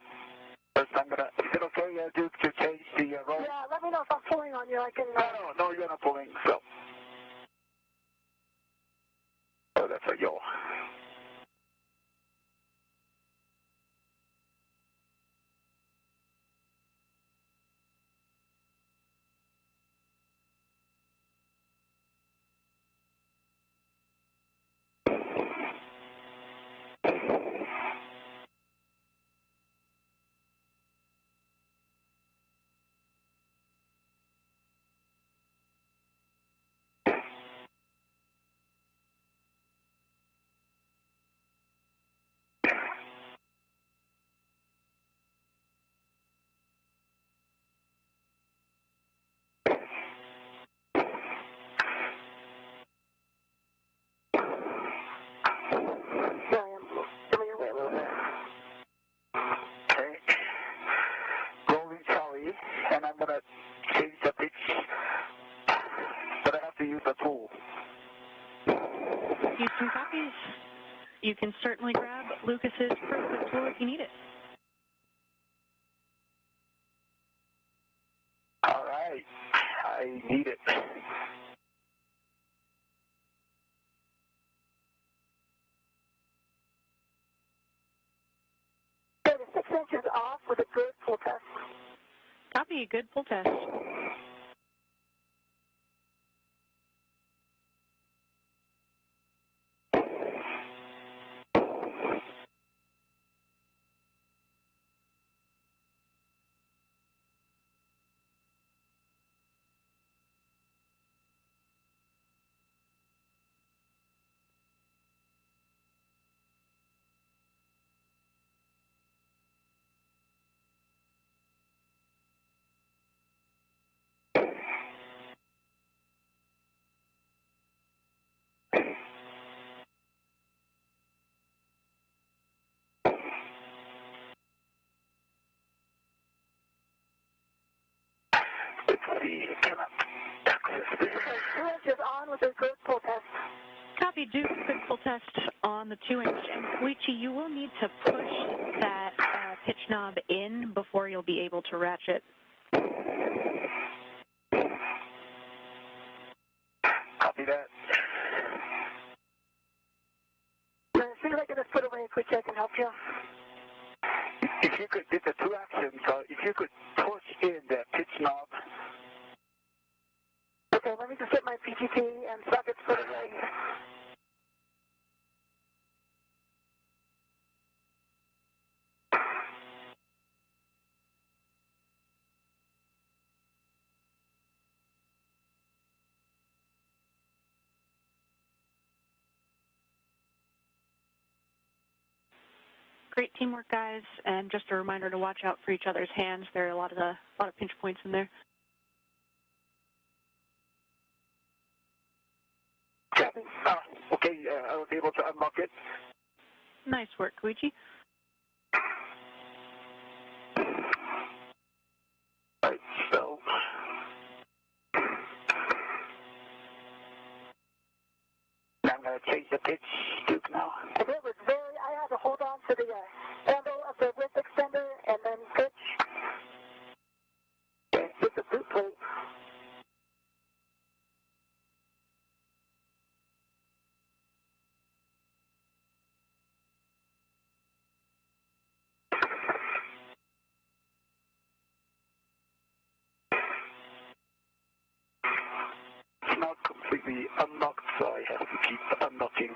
First, is it okay, Duke, to change the roll?
Yeah, let me know if I'm pulling on you. I can.
No, you're not pulling, so. Oh, that's a yaw.
you can certainly grab Lucas's perfect tool if you need it.
All right, I need it.
6 inches off with a good pull test.
Copy, good pull test.
Let's see, cannot access this.
2 inches on with a good pull test.
Copy, do a quick pull test on the 2-inch. And Koichi, you will need to push that pitch knob in before you'll be able to ratchet.
Copy that.
As soon as I get this put away, quick check and help you.
If you could, did the 2 actions, if you could push in the pitch knob.
Okay, let me just get my PGT and sockets put away.
Great teamwork, guys, and just a reminder to watch out for each other's hands. There are a lot of pinch points in there.
Okay, I was able to unlock it.
Nice work, Koichi.
Right, so. Now I'm going to change the pitch scoop now.
And it was I had to hold on to the handle of the width extender and then pitch.
Okay, with the boot plate. It's not completely unlocked, so I have to keep unlocking.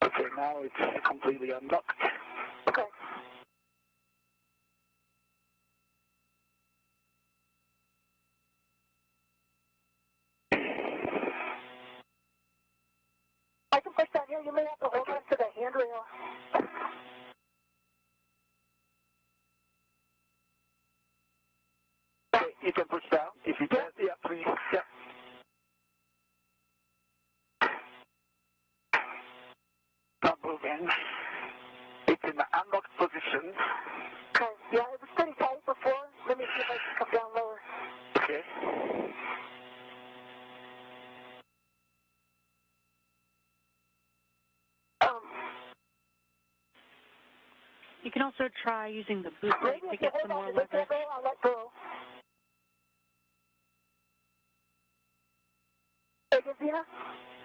Okay, now it's completely unlocked.
Okay. I can push down here. You may have to hold on to the handrail.
Okay, you can push down if you can. Yeah, please. Yeah. Not moving. It's in the unlocked position.
Okay. Yeah, it was pretty tight before. Let me see if I can come down lower.
Okay.
You can also try using the boot plate
Maybe
to
if you
get some
hold
more
on to this
leverage.
handle, I'll let go. Again, Zena?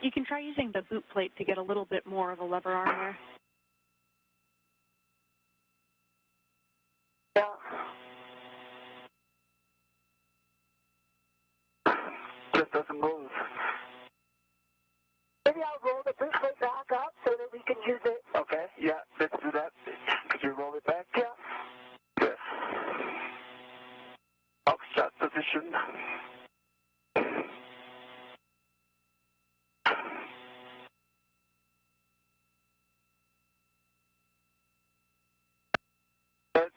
You can try using the boot plate to get a little bit more of a lever arm there.
Yeah.
Just doesn't move.
Maybe I'll roll the boot plate back up so that we can use it.
Okay, yeah, let's do that. Could you roll it back?
Yeah.
Yes. Foxtrot position. Good.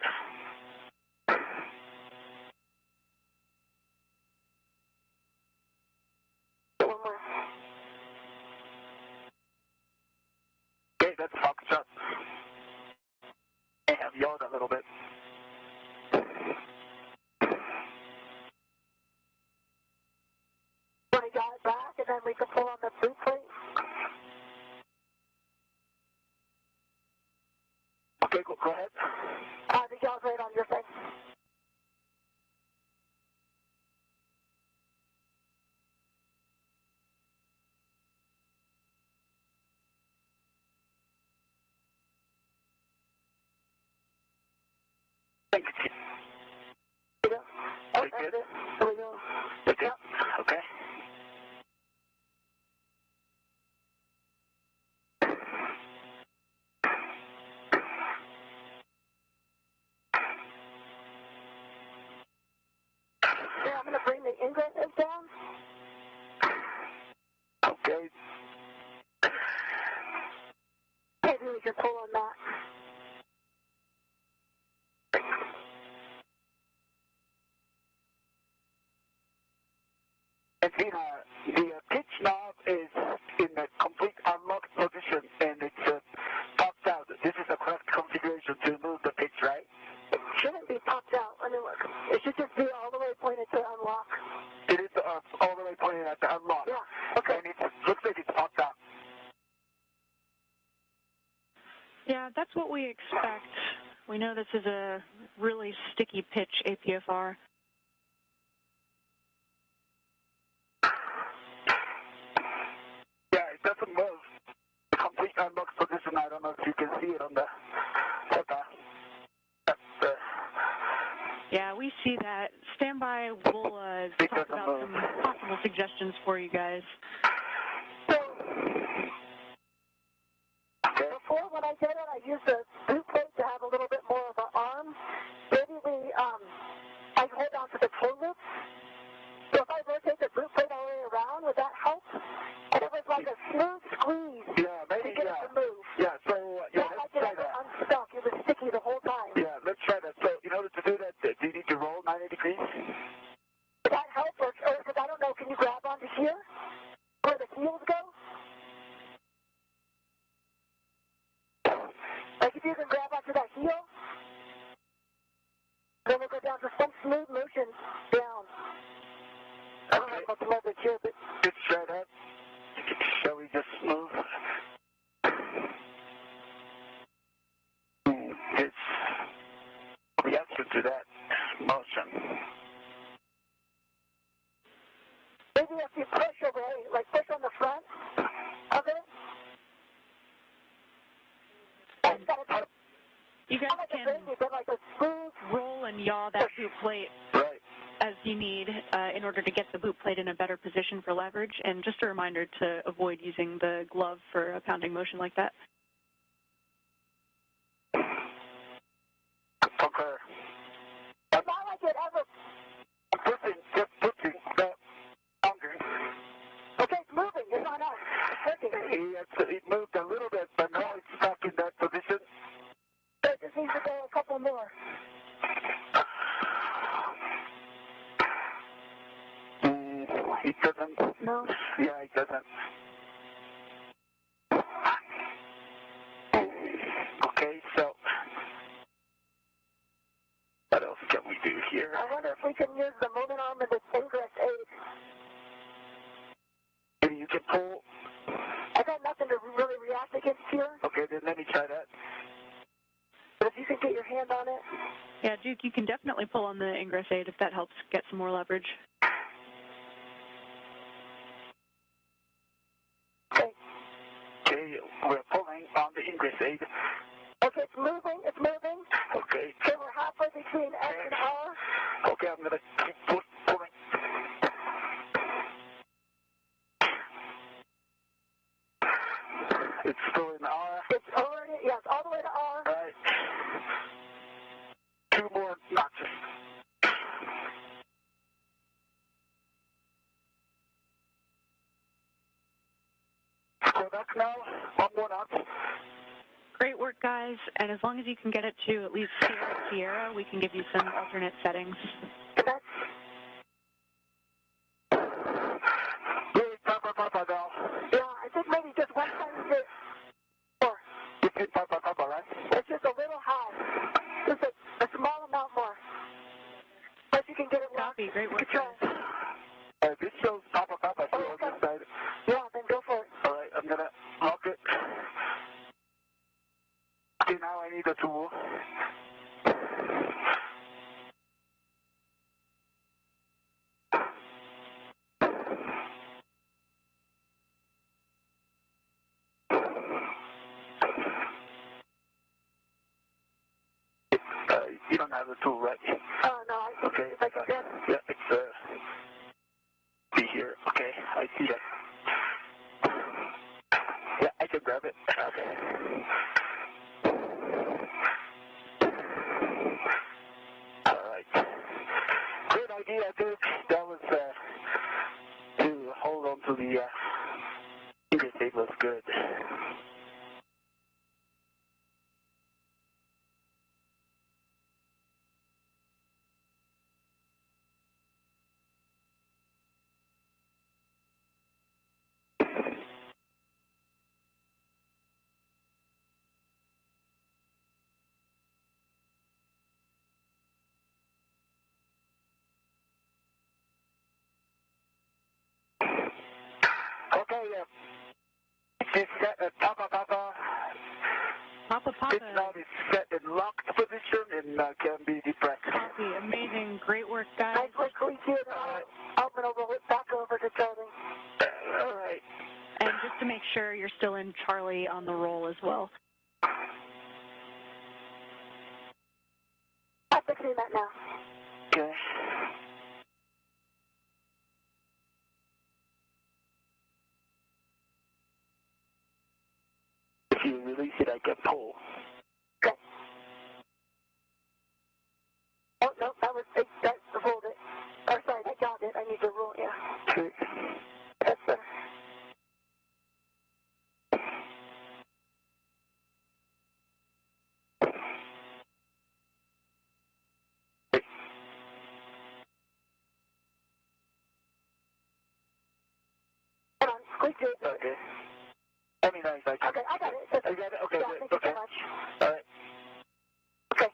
One more.
Okay, that's Foxtrot. I have yelled a little bit.
Want to dial it back and then we can pull on the boot plate?
Okay, go ahead.
The yell's right on your thing.
Thank you.
Yeah. Oh,
Very
that's
good.
it. There we go.
That's it? Okay.
Yeah, I'm going to bring the ingress down.
Okay.
Maybe we can pull on that.
And then the pitch knob is in the complete unlocked position and it's popped out. This is the correct configuration to move the pitch, right?
It shouldn't be popped out. Let me look. It should just be all the way pointed to unlock.
It is all the way pointed at the unlock.
Yeah. Okay.
And it looks like it's popped out.
Yeah, that's what we expect. We know this is a really sticky pitch APFR.
Yeah, it doesn't move. The complete unlocked position, I don't know if you can see it on the photo. That's
Yeah, we see that. Stand by. We'll talk about some possible suggestions for you guys.
So, before when I did it, I used the boot plate to have a little bit more of an arm. Maybe I hold on to the toe loop. So if I rotate the boot plate all the way around, would that help? And it was like a smooth squeeze
yeah, maybe,
to get it to move.
Yeah, so, yeah,
Not
let's
like it
try
ever
that.
unstuck. It was sticky the whole time.
Yeah, let's try that. So, in order to do that, do you need to roll 90 degrees?
Would that help? Or because I don't know, can you grab onto here? Where the heels go? Like if you can grab onto that heel, then we'll go down to some smooth motion down. I don't have much leverage here, but
Let's try that. Shall we just move? It's reaction to that motion.
maybe if you push away, like push on the front of it. It's got a,
You guys
like a
can
baby, but like a smooth.
roll and yaw that boot plate
Right.
as you need in order to get the boot plate in a better position for leverage. And just a reminder to avoid using the glove for a pounding motion like that.
Concur.
It's not like it ever.
Just pushing the boundary.
Okay, it's moving. It's on us. It's working.
It moved a little bit, but now it's stuck in that position.
So it just needs to go a couple more.
It doesn't.
No.
Yeah, it doesn't. Okay, so what else can we do here?
I wonder if we can use the moment arm and the ingress aid.
Maybe you can pull.
I got nothing to really react against here,
Okay, then let me try that.
but if you can get your hand on it.
Yeah, Duke, you can definitely pull on the ingress aid if that helps get some more leverage.
Okay.
Okay, we're pulling on the ingress aid.
Okay, it's moving. It's moving.
Okay.
So we're halfway between S and R.
Okay, I'm gonna keep pulling. It's still in R.
It's already, yes, all the way to R.
All right. 2 more notches. Go back now. 1 more notch.
Great work, guys. And as long as you can get it to at least Sierra Sierra, we can give you some alternate settings.
That's
Really Papa now.
yeah, I think maybe just one time is it. Or
It's in Papa, right?
it's just a little high. Just a small amount more. But you can get it locked.
Copy. Great work,
You can try.
guys.
This shows Papa here on this side.
Yeah, then go for it.
All right, I'm gonna lock it. Okay, now I need a tool. You don't have the tool, right?
Oh, no, I think
Okay.
if I can get it.
Yeah, it's be here. Okay, I see it. Yeah, I can grab it. Okay. All right. Great idea, dude. That was to hold on to the interstate was good. Okay, it's set at Papa.
Papa.
This now is set in locked position and can be depressed.
Copy. Amazing. Great work, guys.
Nice work, Koichi. I'm going to roll it back over to Charlie.
All right.
And just to make sure you're still in Charlie on the roll as well.
I'm fixing that now.
Okay. If you release it, I can pull.
Okay. Oh, no, that rolled it. Oh, sorry, I got it. I need to roll, yeah.
Okay.
That's better. Hold on, Koichi.
Okay. I mean, I got
Okay, I got it. That's,
You got it? Okay,
yeah,
good.
thank you
Okay.
so much.
All right.
Okay.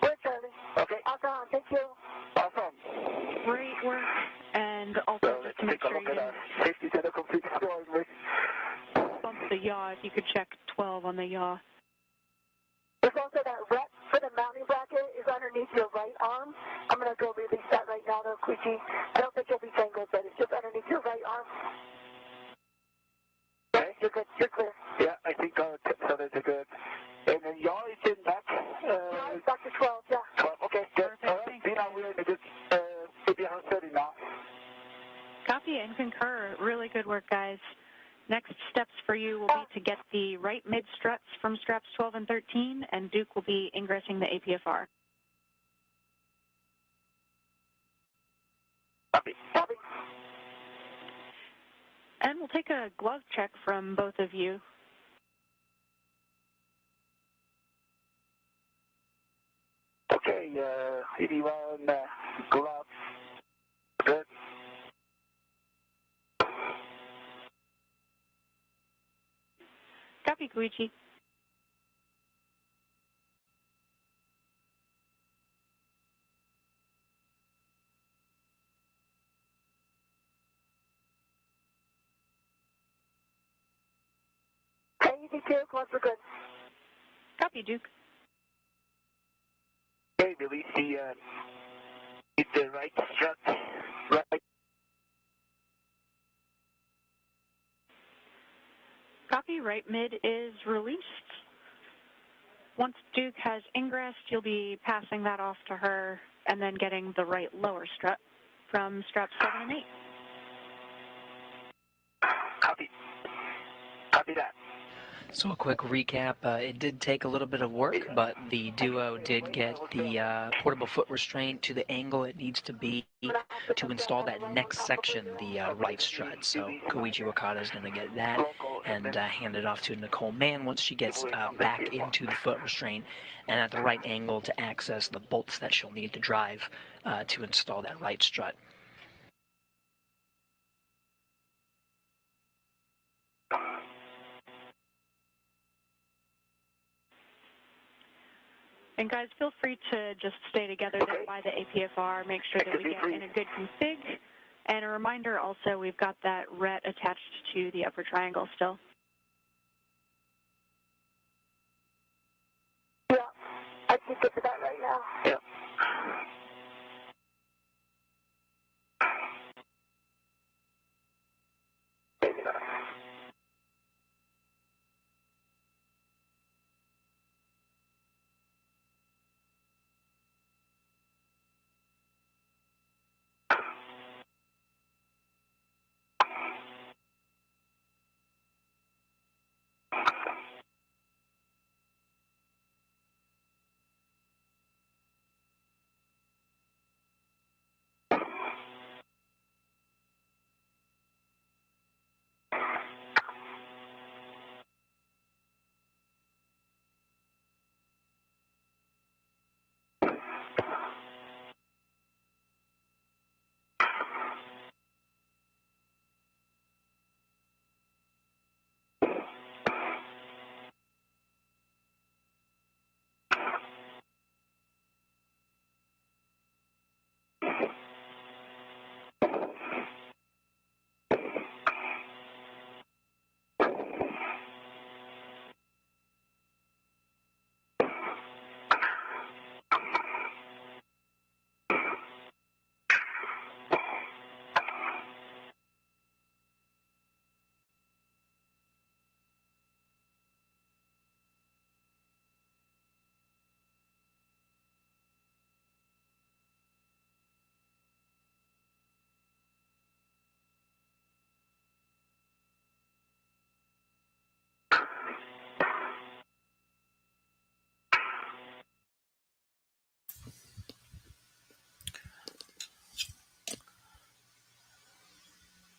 We're Charlie.
Okay.
Awesome. Thank you.
Awesome.
Great work. And also
So
just
let's
to make
take a
sure
look
you
at our
didn't
safety center complete scoring list.
bump the yaw, if you could check 12 on the yaw.
There's also that rep for the mounting bracket is underneath your right arm. I'm going to go release that right now, though, Koichi. I don't think you'll be tangled, but it's just underneath your right arm.
Okay.
You're good. You're clear.
Yeah, I think our so that's a good. And then yaw is in back.
Yeah, it's back to 12, yeah.
12. Okay, good.
Perfect,
All right.
thanks.
See, now we're in a good, maybe 130 now.
Copy and concur. Really good work, guys. Next steps for you will be to get the right mid struts from straps 12 and 13, and Duke will be ingressing the APFR.
Copy.
Copy.
And we'll take a glove check from both of you.
Okay, 81 gloves. Good.
Copy, Koichi.
Okay, easy two. Gloves are good.
Copy, Duke.
Okay, release the right strut. Right.
Copy, right mid is released. Once Duke has ingressed, you'll be passing that off to her and then getting the right lower strut from straps 7 and 8.
Copy. Copy that.
So a quick recap, it did take a little bit of work, but the duo did get the portable foot restraint to the angle it needs to be to install that next section, the right strut. So Koichi Wakata is going to get that and hand it off to Nicole Mann once she gets back into the foot restraint and at the right angle to access the bolts that she'll need to drive to install that right strut.
And guys, feel free to just stay together there by the APFR, make sure that we get in a good config. And a reminder also, we've got that RET attached to the upper triangle still.
Yeah, I can get to that right now.
Yeah.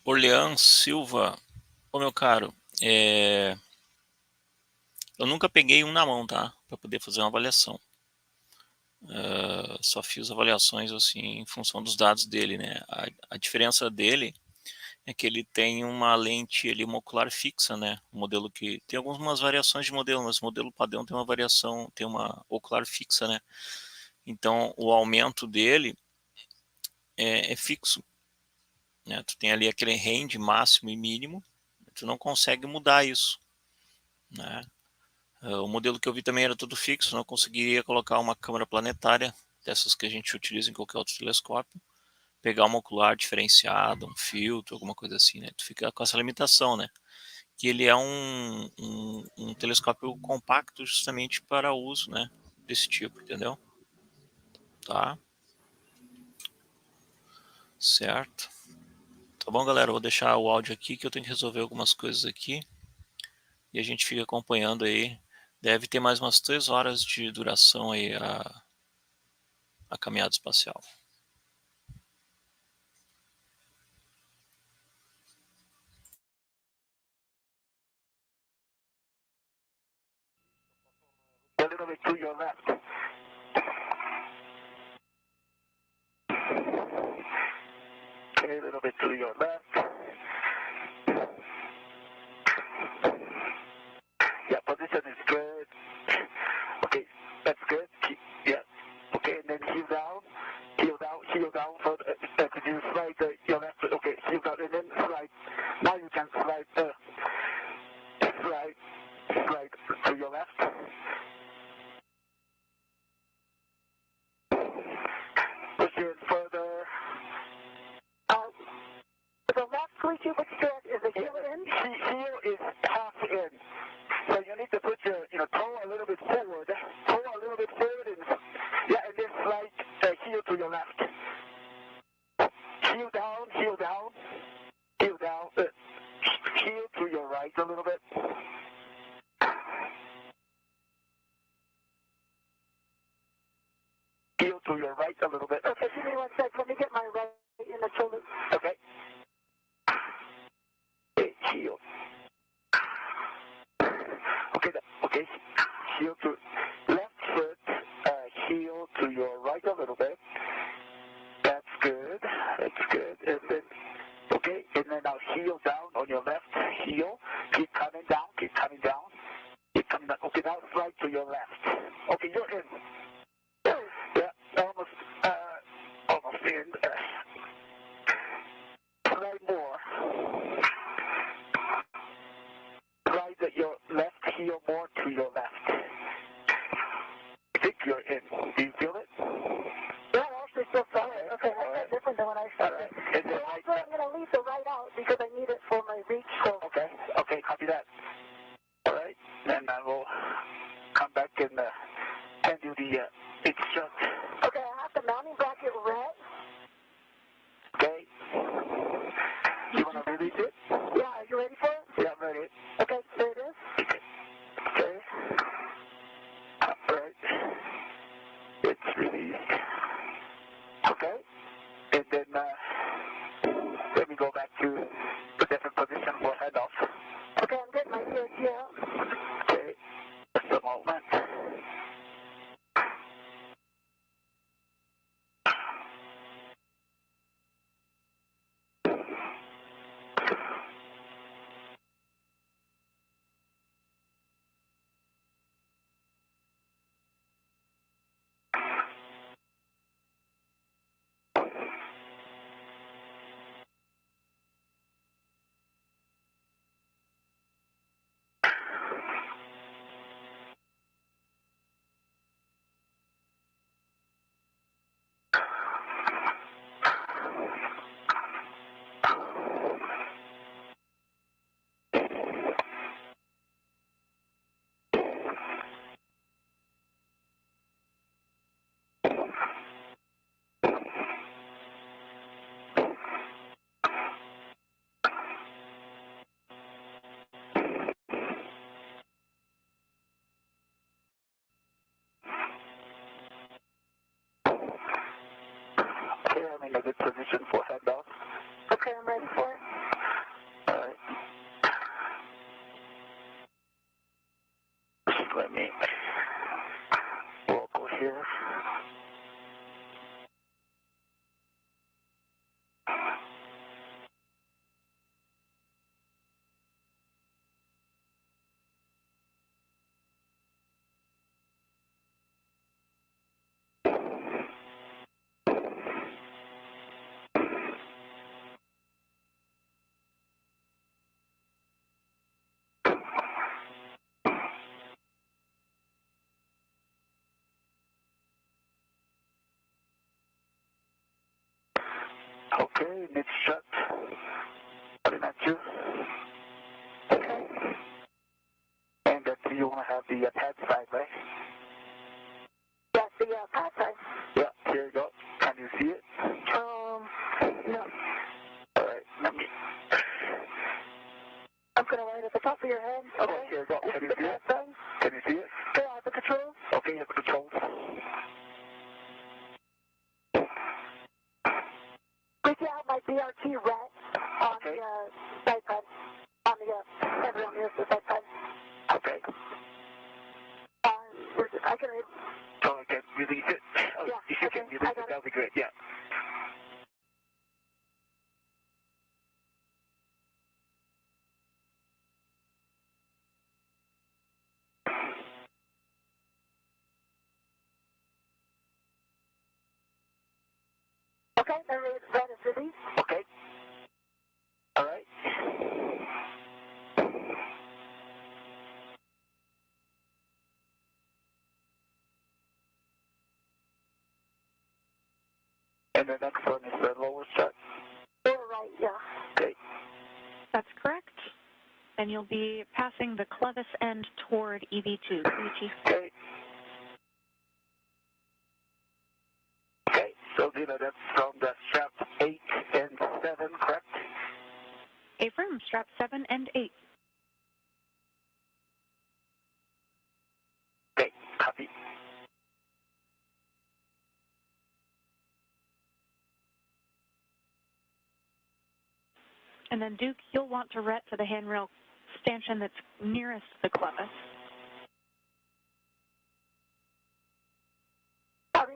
Orleans Silva, ô meu caro, eu nunca peguei um na mão, tá? Para poder fazer uma avaliação. Só fiz avaliações assim em função dos dados dele, né? A diferença dele é que ele tem uma lente ali, uma ocular fixa, né? Um modelo que tem algumas variações de modelo, mas o modelo padrão tem uma variação, tem uma ocular fixa, né? Então o aumento dele é fixo, né? Tu tem ali aquele range máximo e mínimo, tu não consegue mudar isso, né? O modelo que eu vi também era tudo fixo, não conseguiria colocar uma câmera planetária, dessas que a gente utiliza em qualquer outro telescópio, pegar uma ocular diferenciada, um filtro, alguma coisa assim, né? Tu fica com essa limitação, né? Que ele é um telescópio compacto justamente para uso, né? Desse tipo, entendeu? Tá? Certo. Tá bom, galera? Eu vou deixar o áudio aqui, que eu tenho que resolver algumas coisas aqui. E a gente fica acompanhando aí. Deve ter mais umas 3 horas de duração aí a caminhada espacial.
A little bit to your left. Okay, a little bit to your left. Yeah, position is good. Okay, that's good. Yeah. Okay, and then heel down. Heel down. So could you slide your left? Okay, heel down, and then slide. Now you can slide to your left. Push it further.
The left squeegee which strut is the heel in?
Heel is half in. So you need to put your toe a little bit forward. And then slide heel to your left. Heel down. Heel to your right a little bit. right a little bit.
Okay, give me 1 sec. Let me get my right in the shoulder.
Okay. Okay, heel. Okay, okay. Heel to left foot, heel to your right a little bit. That's good. That's good. And then, okay, and then now heel down on your left heel. Keep coming down. Keep coming down. Keep coming down. Okay, now slide to your left. Okay, you're in. Yeah, almost in. Slide more. Slide your left heel more to your left. I think you're in. Do you feel it?
Yeah, I actually still felt it. Okay, that's different than when I started.
Right. And then
So I'm going to leave the right out because I need it for my reach. So.
Okay, okay, copy that. All right, then I will come back and hand you the instruct.
Okay, I have the mounting bracket red.
Okay. You want to release it?
Yeah, are you ready for it?
Yeah, I'm ready.
Okay, there it is.
Okay. All right. It's released. Okay. And then let me go back to the different position for handoff.
Okay, I'm getting my EOG out.
Okay. Just a moment. Okay, I'm in a good position for handoff.
Okay, I'm ready for it.
All right. Just let me walk over here. Okay, mid shut. Putting at you.
Okay.
And you want to have the pad side, right?
Yes, the pad side.
Yeah, here you go. Can you see it?
No.
All right, let me.
I'm going to write at the top of your head. Okay.
Here you go.
This
Can
is
you
the
see
pad
it?
side.
Can you see it?
Okay, I have the controls.
Okay, you have the controls.
Did you have my BRT red on
Okay.
the side pad? On the everyone here's the side pad.
Okay.
I can read.
So I can release it? Oh,
Yeah,
if you
okay,
can release
I
it,
got
that would be great, yeah.
Okay, the red is released.
Okay. All right. And the next one is the lower strut.
Or right, yeah.
Okay.
That's correct. And you'll be passing the clevis end toward EV2, Koichi.
Okay. Okay, so that's from the strap 8 and 7, correct?
Affirm, strap 7 and 8.
Okay, copy.
And then Duke, you'll want to ret to the handrail stanchion that's nearest the clevis.
Copy.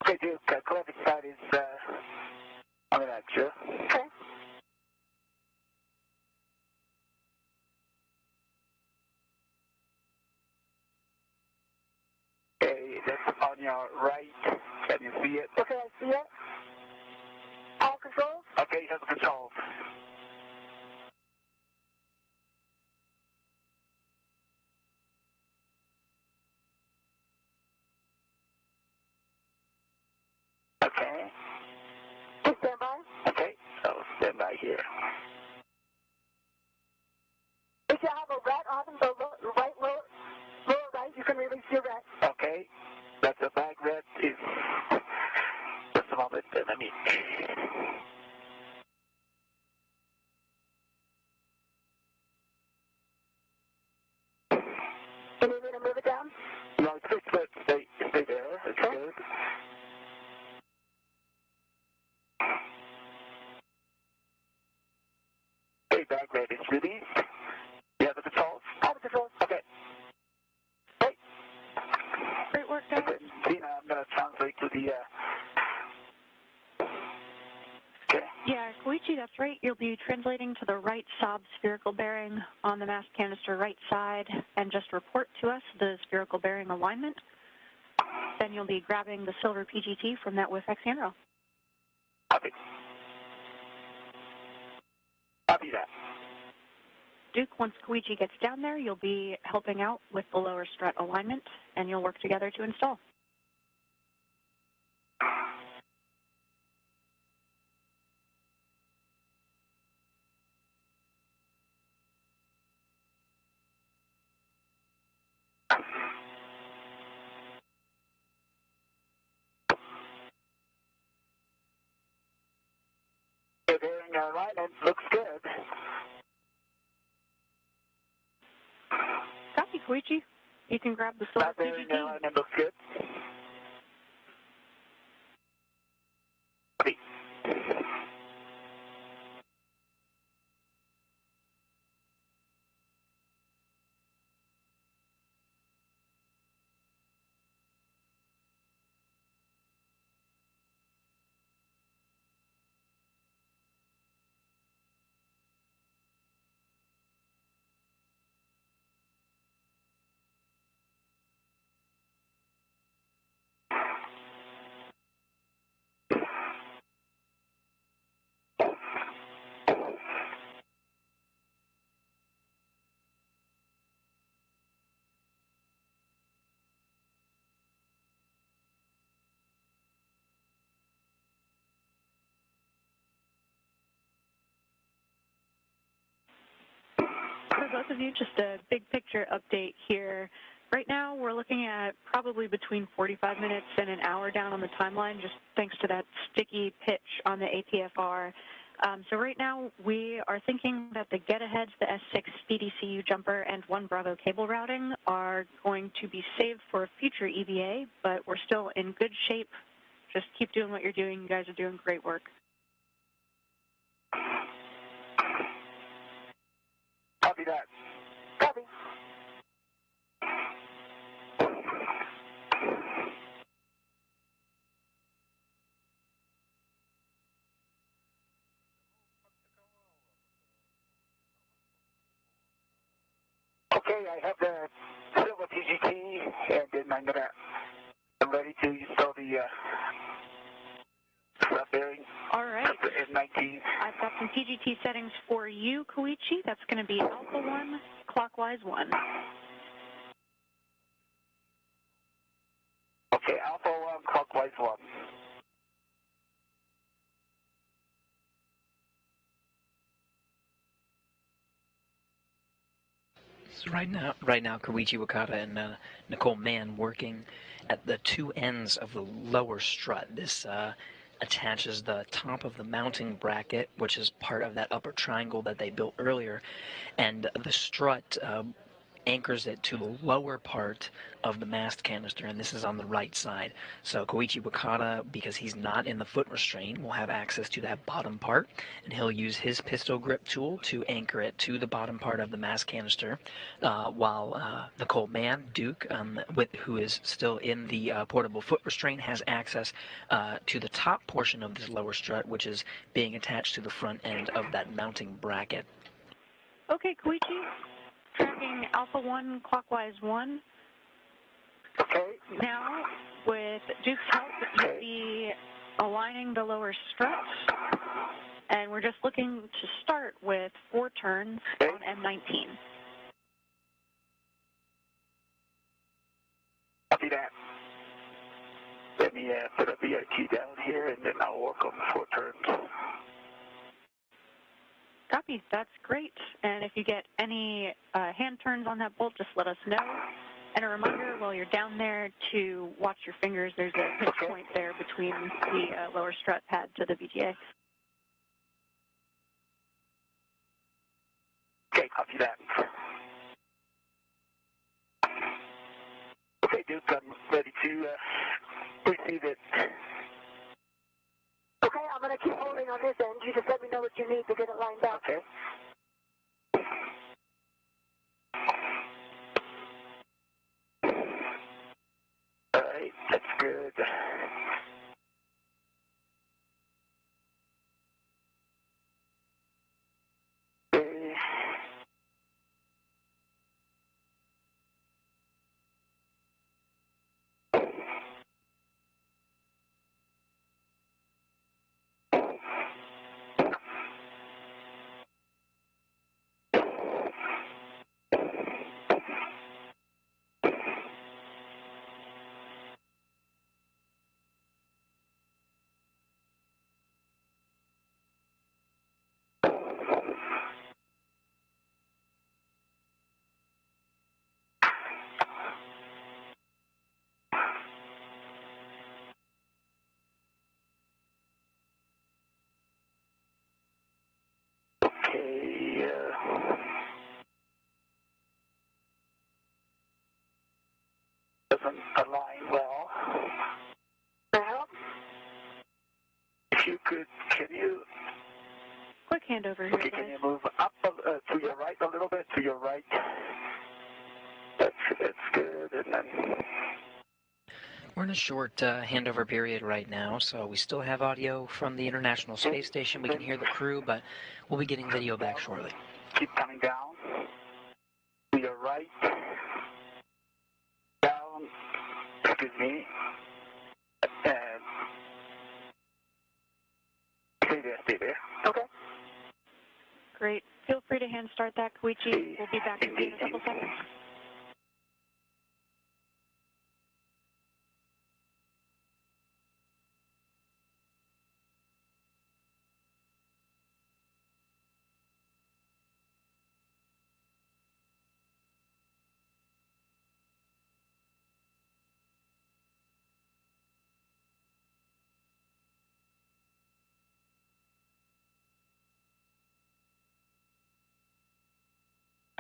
Okay, Duke, clevis side is on the right, sure?
Okay.
Okay, that's on your right. Can you see it?
Okay, I see it. All controls?
Okay, you have the controls. Okay.
Please stand by.
Okay, so stand by here.
If you have a ret on the right lower right, you can release your ret.
Okay, that's a back red is just a moment, let me.
You need me to move it down?
No, it's just good. Stay there. It's
Okay.
good. Okay, back red is released. You have the controls?
All the controls.
Okay. Hey,
Great work, guys.
okay. Tina, I'm going to translate to the, okay.
Yeah, Koichi, that's right. You'll be translating to the right sob spherical bearing on the mass canister right side and just report to us the spherical bearing alignment. Then you'll be grabbing the silver PGT from that WIFX handrail.
Copy. Copy that.
Duke, once Koichi gets down there, you'll be helping out with the lower strut alignment, and you'll work together to install.
Okay, bearing alignment looks good.
Copy, Koichi. You can grab the silver
Not bearing
PGT.
alignment looks good. Copy.
For both of you, just a big picture update here. Right now, we're looking at probably between 45 minutes and an hour down on the timeline, just thanks to that sticky pitch on the APFR. So right now, we are thinking that the get-aheads, the S6 BDCU jumper, and 1 Bravo cable routing are going to be saved for a future EVA, but we're still in good shape. Just keep doing what you're doing. You guys are doing great work.
Copy that.
Copy.
Okay, I have the silver PGT, and then I'm ready to install the bearing.
All right.
M19.
I've got some PGT settings for you, Koichi. That's going to be Alpha 1, clockwise 1.
Okay, Alpha 1, clockwise 1.
So right now, Koichi Wakata and Nicole Mann working at the two ends of the lower strut. This attaches the top of the mounting bracket, which is part of that upper triangle that they built earlier, and the strut anchors it to the lower part of the mast canister, and this is on the right side. So Koichi Wakata, because he's not in the foot restraint, will have access to that bottom part, and he'll use his pistol grip tool to anchor it to the bottom part of the mast canister, while Nicole Mann, Duke, who is still in the portable foot restraint, has access to the top portion of this lower strut, which is being attached to the front end of that mounting bracket.
Okay, Koichi. Tracking Alpha 1, clockwise 1.
Okay.
Now, with Duke's help, you'll be aligning the lower struts, and we're just looking to start with 4 turns on M19.
Copy that. Let me put a VIT down here, and then I'll work on the 4 turns.
Copy. That's great. And if you get any hand turns on that bolt, just let us know. And a reminder while you're down there to watch your fingers. There's a pinch point there between the lower strut pad to the VGA.
Okay, copy that. Okay, Duke, I'm ready to receive it.
Okay, I'm going to keep holding on this end. You just let me know what you need to get it lined up.
Okay. All right, that's good. Okay. Doesn't align well.
Now?
If you could, can you?
Quick handover here,
Okay, can
guys.
you move up to your right a little bit? To your right. That's good. And then.
We're in a short handover period right now, so we still have audio from the International Space Station. We can hear the crew, but we'll be getting video back shortly.
Keep coming down. To your right. Down. Excuse me. And stay there.
Okay.
Great. Feel free to hand start that, Koichi. We'll be back in a couple seconds.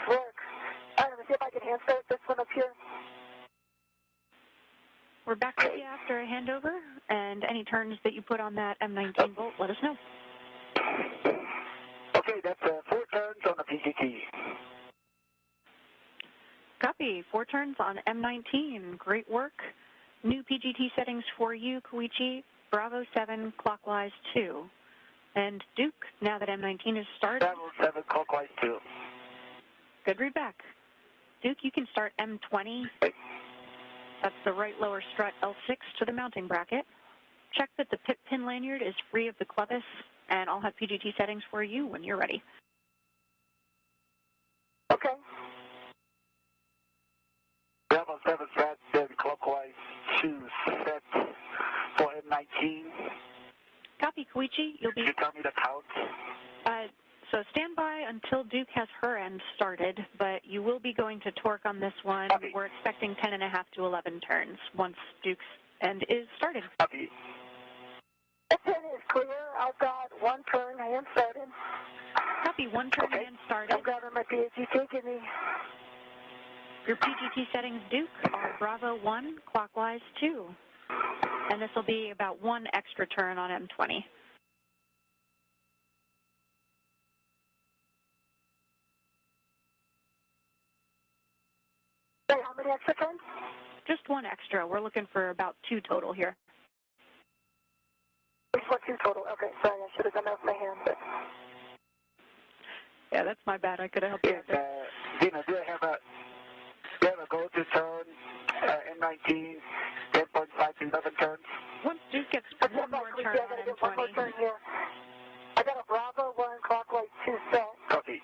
Works. All right, let me see if I can hand start this one up here.
We're back with you after a handover, and any turns that you put on that M19 bolt, let us know.
Okay, that's 4 turns on the PGT.
Copy. 4 turns on M19. Great work. New PGT settings for you, Koichi. Bravo 7, clockwise 2. And Duke, now that M19 is started.
Bravo 7, clockwise 2.
Good read back. Duke, you can start M20. That's the right lower strut L6 to the mounting bracket. check that the pin lanyard is free of the clevis, and I'll have PGT settings for you when you're ready.
Okay.
Bravo 7 set, then clockwise 2 set for M19.
Copy, Koichi. You'll be...
Can you tell me the count?
So stand by until Duke has her end started, but you will be going to torque on this one.
Copy.
We're expecting 10.5 to 11 turns once Duke's end is started.
Copy.
The pin is clear. I've got one turn. I am started.
Copy, one turn
Okay.
and started.
I'm grabbing my PGT. Give me.
Your PGT settings, Duke, are Bravo 1, clockwise 2. And this will be about one extra turn on M20.
Hey, how many extra turns?
Just one extra. We're looking for about 2 total here.
Which one, 2 total? Okay, sorry, I should have done that with my hand, but...
Yeah, that's my bad. I could have helped you out
And,
there.
Dina, do you have a go-to turn, M19, 10.5 to 11 turns?
Once Duke gets
What's
one more
Koichi?
turn
I gotta get one more
on
turn
M20.
here. I got a Bravo 1 clockwise 2 set.
Copy.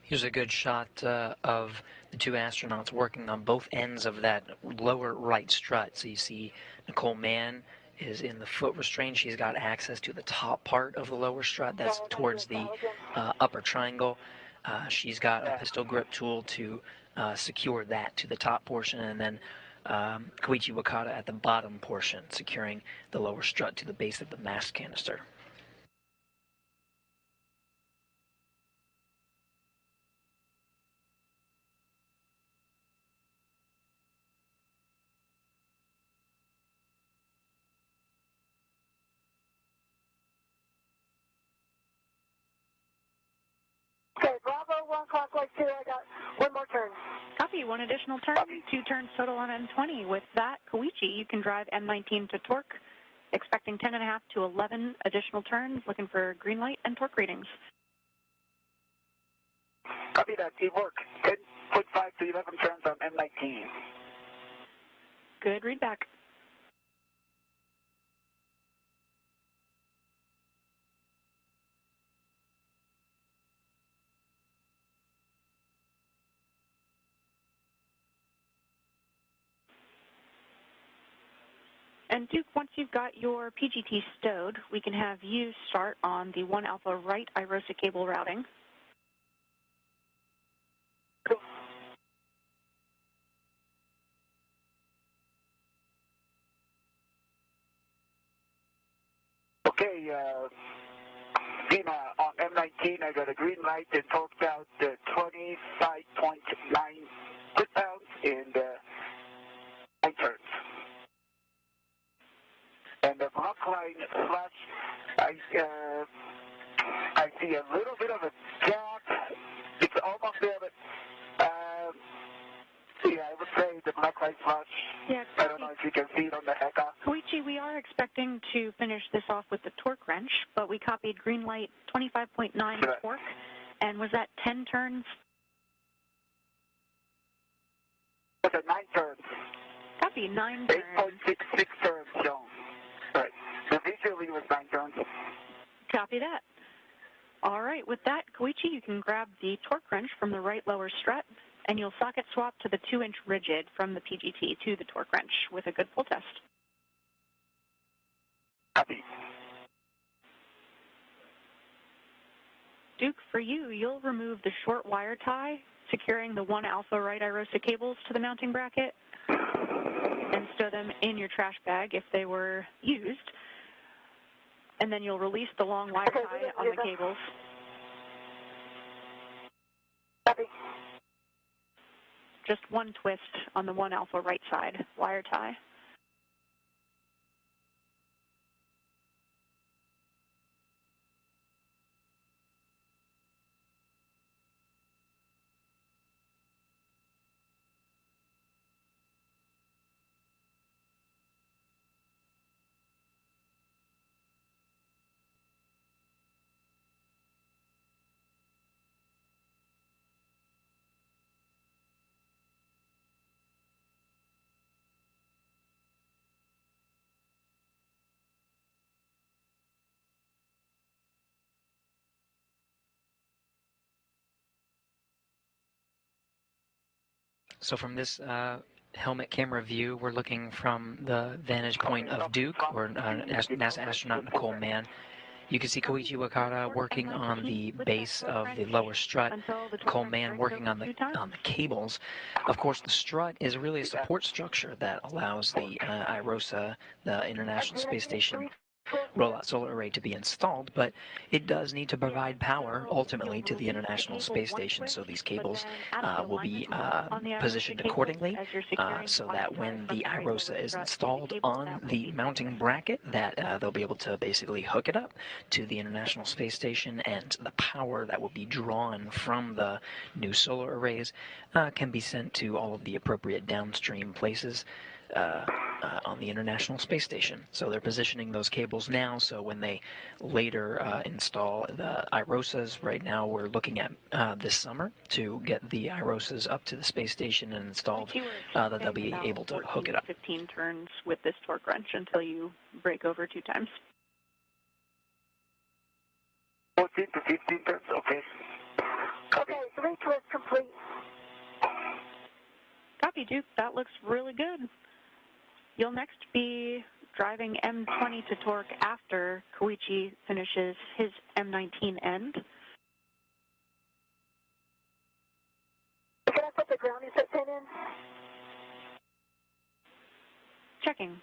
Here's a good shot of the 2 astronauts working on both ends of that lower right strut. So you see Nicole Mann is in the foot restraint. She's got access to the top part of the lower strut. That's towards the upper triangle. She's got a pistol grip tool to secure that to the top portion, and then Koichi Wakata at the bottom portion, securing the lower strut to the base of the mast canister.
Okay, Bravo 1 clockwise 2. I got one more turn.
Copy, one additional turn, 2 turns total on M20. With that, Koichi, you can drive M19 to torque, expecting 10.5 to 11 additional turns, looking for green light and torque readings.
Copy that. Teamwork. 10.5 to 11 turns on M19.
Good readback. And Duke, once you've got your PGT stowed, we can have you start on the 1 Alpha right IROSA cable routing.
Okay, Dina, on M19, I got a green light and torqued out 25.9 foot-pounds in 9 turns. And the block line flash, I see a little bit of a gap. It's almost there, but yeah, I would say the black light flash.
Yeah,
I don't know if you can see it on the HECA.
Koichi, we are expecting to finish this off with the torque wrench, but we copied green light 25.9
Right.
torque. And was that 10 turns?
It's a 9 turns.
Copy, 9 turns.
8.66 turns shown. Right. The visually was 9 turns.
Copy that. All right, with that, Koichi, you can grab the torque wrench from the right lower strut, and you'll socket swap to the 2-inch rigid from the PGT to the torque wrench with a good pull test.
Copy.
Duke, for you, you'll remove the short wire tie securing the 1 Alpha right IROSA cables to the mounting bracket and stow them in your trash bag if they were used. And then you'll release the long wire tie on the cables.
Copy.
Just one twist on the 1 Alpha right side wire tie.
So from this helmet camera view, we're looking from the vantage point of Duke, or NASA astronaut Nicole Mann. You can see Koichi Wakata working on the base of the lower strut, Nicole Mann working on the cables. Of course, the strut is really a support structure that allows the IROSA, the International Space Station rollout solar array, to be installed, but it does need to provide power ultimately to the International Space Station, so these cables will be positioned accordingly so that when the IROSA is installed on the mounting bracket, that they'll be able to basically hook it up to the International Space Station, and the power that will be drawn from the new solar arrays can be sent to all of the appropriate downstream places on the International Space Station. So they're positioning those cables now, so when they later install the IROSAs, right now we're looking at this summer to get the IROSAs up to the space station and installed, that they'll be able to hook it up.
15 turns with this torque wrench until you break over 2 times.
14 to 15 turns, okay.
Okay, 3 twists complete.
Copy, Duke. That looks really good. You'll next be driving M20 to torque after Koichi finishes his M19 end.
Can I put the ground inset pin in?
Checking.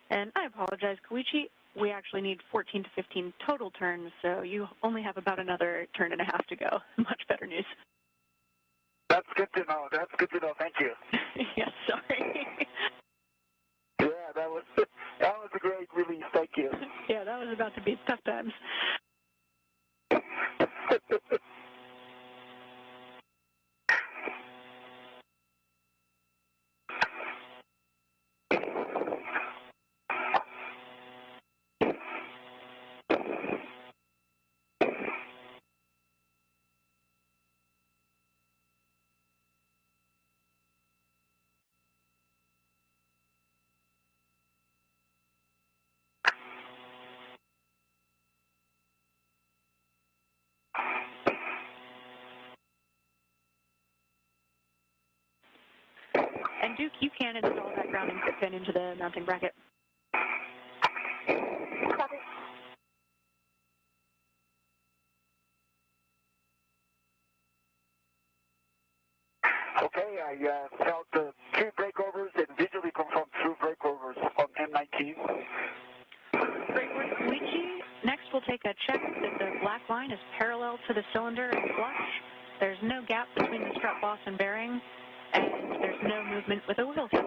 And I apologize, Koichi. We actually need 14 to 15 total turns, so you only have about another turn and a half to go. Much better news.
That's good to know. That's good to know. Thank you.
Yes, sorry.
Yeah, that was a great release. Thank you.
Yeah, that was about to be tough times. And Duke, you can install that grounding pin into the mounting bracket.
Copy.
Okay, I felt the 2 breakovers and visually confirmed 2 breakovers on M19.
Great work, Koichi. Next, we'll take a check that the black line is parallel to the cylinder and flush. There's no gap between the strut boss and bearing, and there's no movement with a wheel test.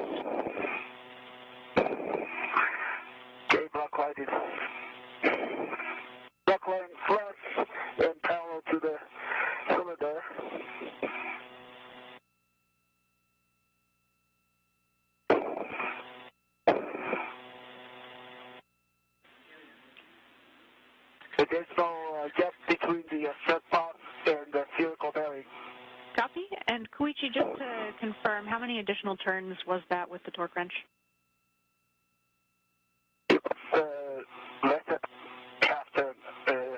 Okay, black line is flush and parallel to the cylinder. There's no gap between the strut boss and the spherical bearing.
Copy. And Koichi, just to confirm, how many additional turns was that with the torque wrench?
It was less than half turn,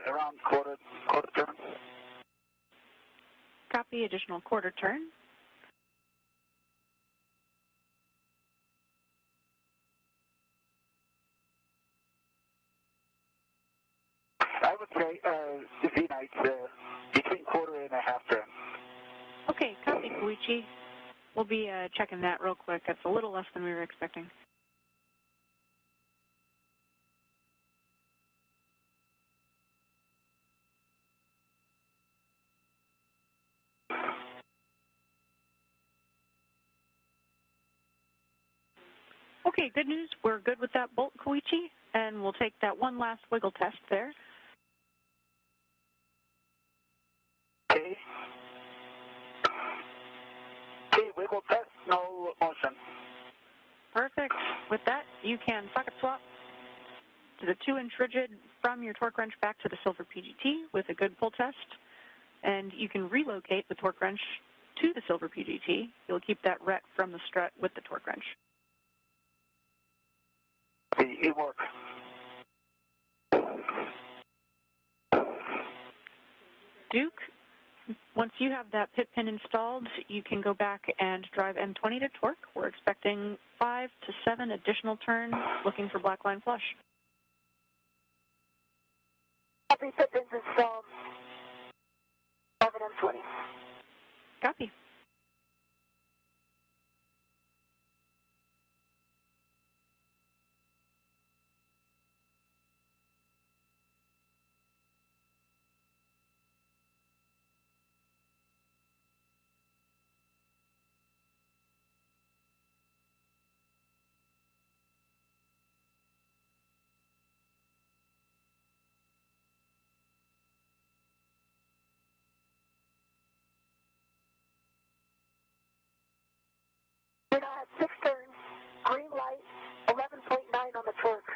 around quarter turn.
Copy. Additional quarter turn.
I would say V-nights between quarter and a half turn.
Okay, copy, Koichi. We'll be checking that real quick. That's a little less than we were expecting. Okay, good news. We're good with that bolt, Koichi, and we'll take that one last wiggle test there.
Okay. Okay, wiggle test, no motion.
Perfect. With that, you can socket swap to the 2-inch rigid from your torque wrench back to the silver PGT with a good pull test, and you can relocate the torque wrench to the silver PGT. You'll keep that ret from the strut with the torque wrench.
Okay, it works.
Duke, Once you have that pit pin installed, you can go back and drive M20 to torque. We're expecting 5 to 7 additional turns, looking for black line flush.
Copy, pit pins installed. 11 M20.
Copy.
We're now at 6 turns, green light, 11.9 on the torque.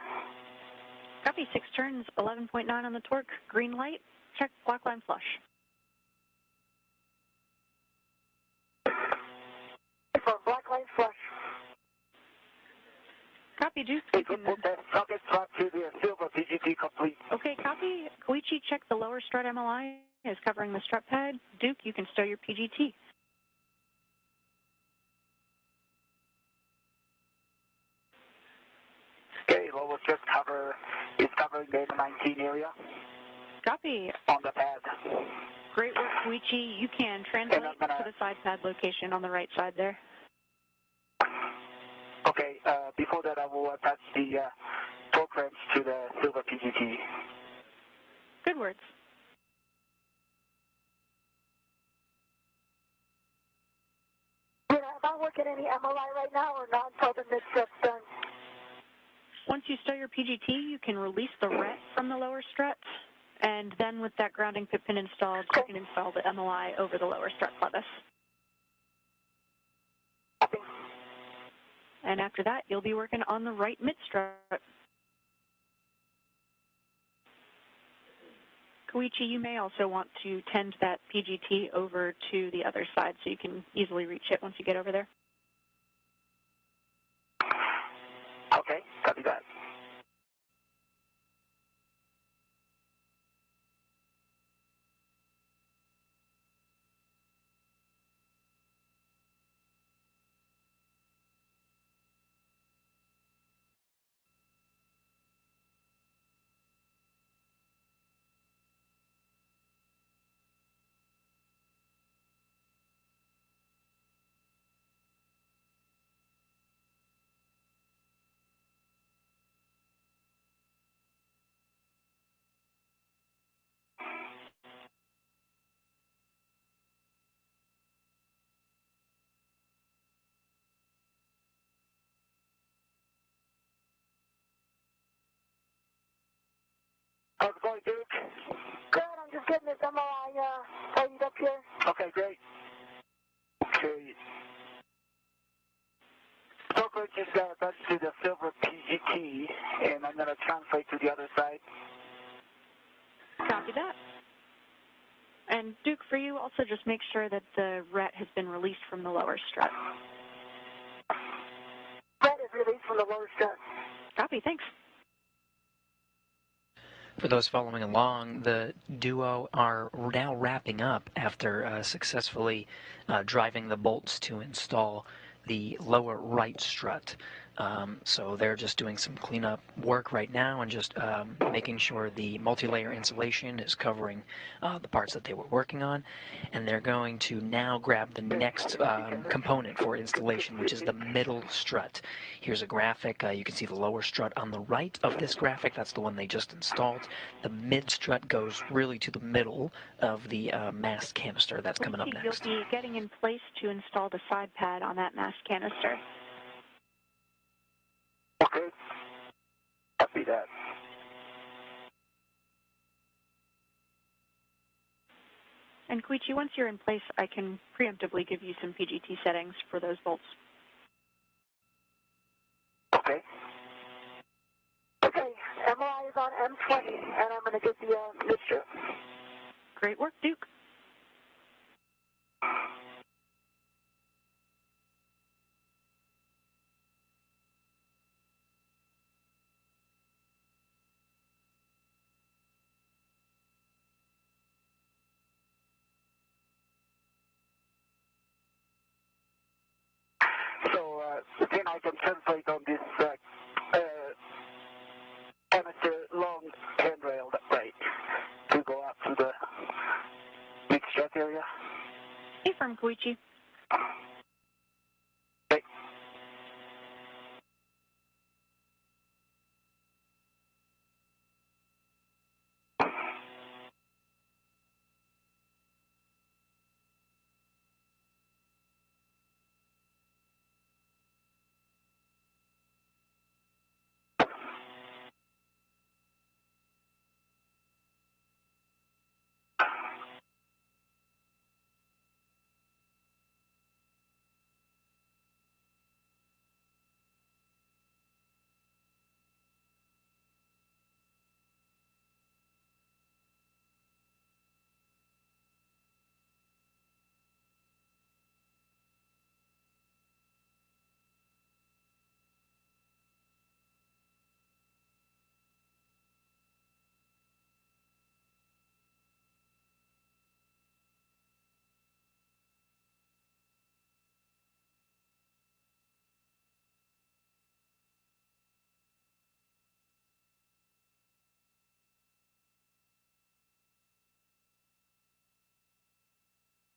Copy, 6 turns, 11.9 on the torque, green light, check black line flush.
For black line flush.
Copy, Duke.
Hey, put that socket slot to the silver PGT complete.
Okay, copy. Koichi, check the lower strut MLI is covering the strut pad. Duke, you can stow your PGT.
Okay, lower strut cover is covering the M19 area
Copy.
on the pad.
Great work, Koichi. You can translate to the side pad location on the right side there.
Okay, before that I will attach the torque wrench to the silver PGT.
Good words.
Am I working any MLI right now or not until the mid-strut's done?
Once you stow your PGT, you can release the ret from the lower strut, and then with that grounding pit pin installed, you can install the MLI over the lower strut clevis. And after that, you'll be working on the right mid-strut. Koichi, you may also want to tend that PGT over to the other side so you can easily reach it once you get over there.
Okay, copy that. How's it going, Duke?
Good, I'm just getting this MLI tidied up here.
Okay, great. Okay. Torque wrench is attached to the silver PGT, and I'm going to translate to the other side.
Copy that. And Duke, for you, also just make sure that the ret has been released from the lower strut.
Red is released from the lower strut.
Copy, thanks.
For those following along, the duo are now wrapping up after successfully driving the bolts to install the lower right strut. So they're just doing some cleanup work right now and just making sure the multi-layer insulation is covering the parts that they were working on. And they're going to now grab the next component for installation, which is the middle strut. Here's a graphic. You can see the lower strut on the right of this graphic. That's the one they just installed. The mid strut goes really to the middle of the mast canister that's coming up next.
You'll be getting in place to install the side pad on that mast canister.
Okay. Copy that.
And Koichi, once you're in place, I can preemptively give you some PGT settings for those bolts.
Okay.
Okay, MLI is on M20, and I'm going to get the mixture.
Great work, Duke.
then I can translate on this canister long handrail, right, to go up to the next jet area.
Hey, from Koichi.
Okay.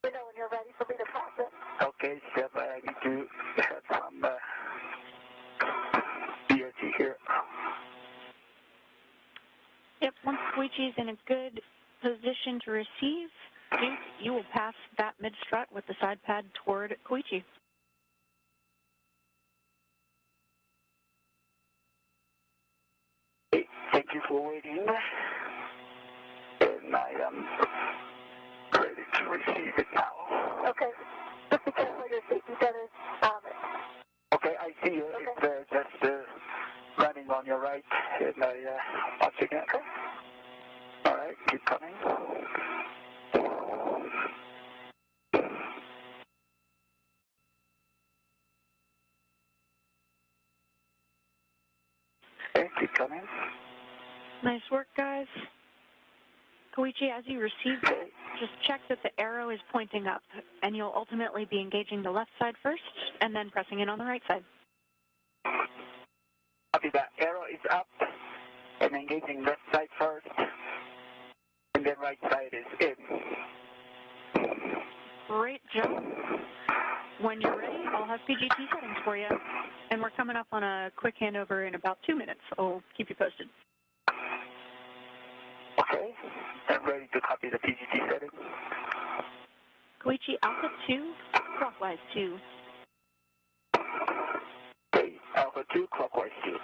We know when you're ready for me to pass it.
Okay, Chef, I need to have some BRT here.
Yep, once Koichi's in a good position to receive, Duke, you will pass that mid-strut with the side pad toward Koichi.
Okay, thank you for waiting. And I am ready to receive it now.
Okay. Just be careful your safety setters.
Okay, I see you.
Okay.
It's just running on your right, and I once again.
Okay.
All right, keep coming. Okay, keep coming.
Nice work, guys. Koichi, as you receive it, just check that the arrow is pointing up, and you'll ultimately be engaging the left side first, and then pressing in on the right side.
Copy that. Arrow is up, and engaging left side first, and then right side is in.
Great job. When you're ready, I'll have PGT settings for you. And we're coming up on a quick handover in about 2 minutes. I'll keep you posted.
Okay, I'm ready to copy the PGT setting.
Koichi, Alpha 2, clockwise 2.
Okay, Alpha 2, clockwise 2.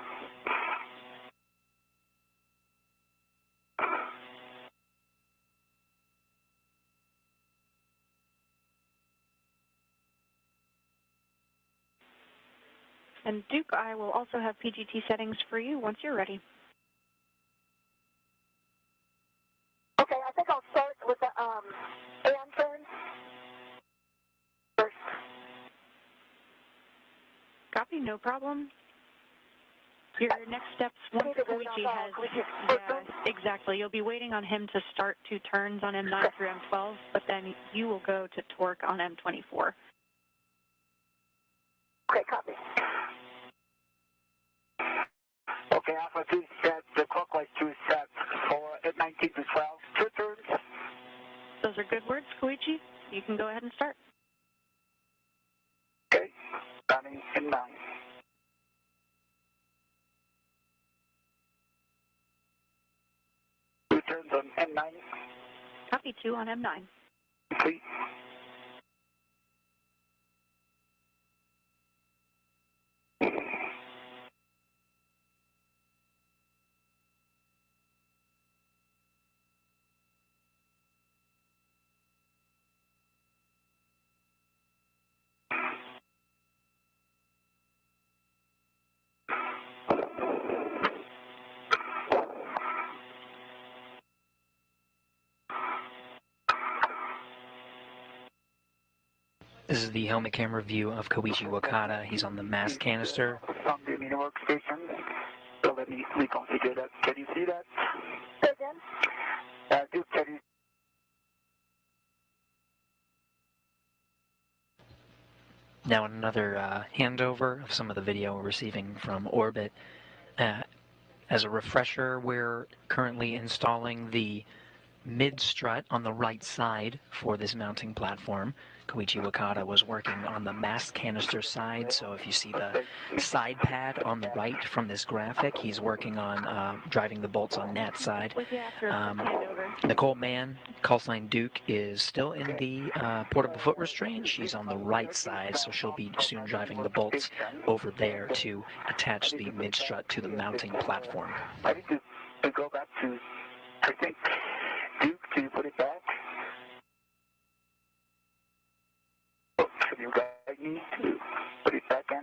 And Duke, I will also have PGT settings for you once you're ready.
Okay, I think I'll start with the AM turn first.
Copy, no problem. Your next steps, once Koichi has... Yeah, exactly. You'll be waiting on him to start 2 turns on M9 through M12, but then you will go to torque on M24.
Okay, copy.
Okay, Alpha 2 is set, the clockwise 2 is set for 19 to 12, 2 turns.
Those are good words, Koichi. You can go ahead and start.
Okay, running in 9. Two turns on M9.
Copy 2 on M9.
Complete.
This is the helmet camera view of Koichi Wakata. He's on the mast canister.
From the mini workstation. So let me reconfigure that. Can you see that?
Say again?
Duke, can you
Now another handover of some of the video we're receiving from orbit. As a refresher, we're currently installing the mid-strut on the right side for this mounting platform. Koichi Wakata was working on the mast canister side, so if you see the side pad on the right from this graphic, he's working on driving the bolts on that side. Nicole Mann, callsign Duke, is still in the portable foot restraint. She's on the right side, so she'll be soon driving the bolts over there to attach the mid-strut to the mounting platform.
I need to go back to, I think, Duke to put it back. Can you guide me to put it back in?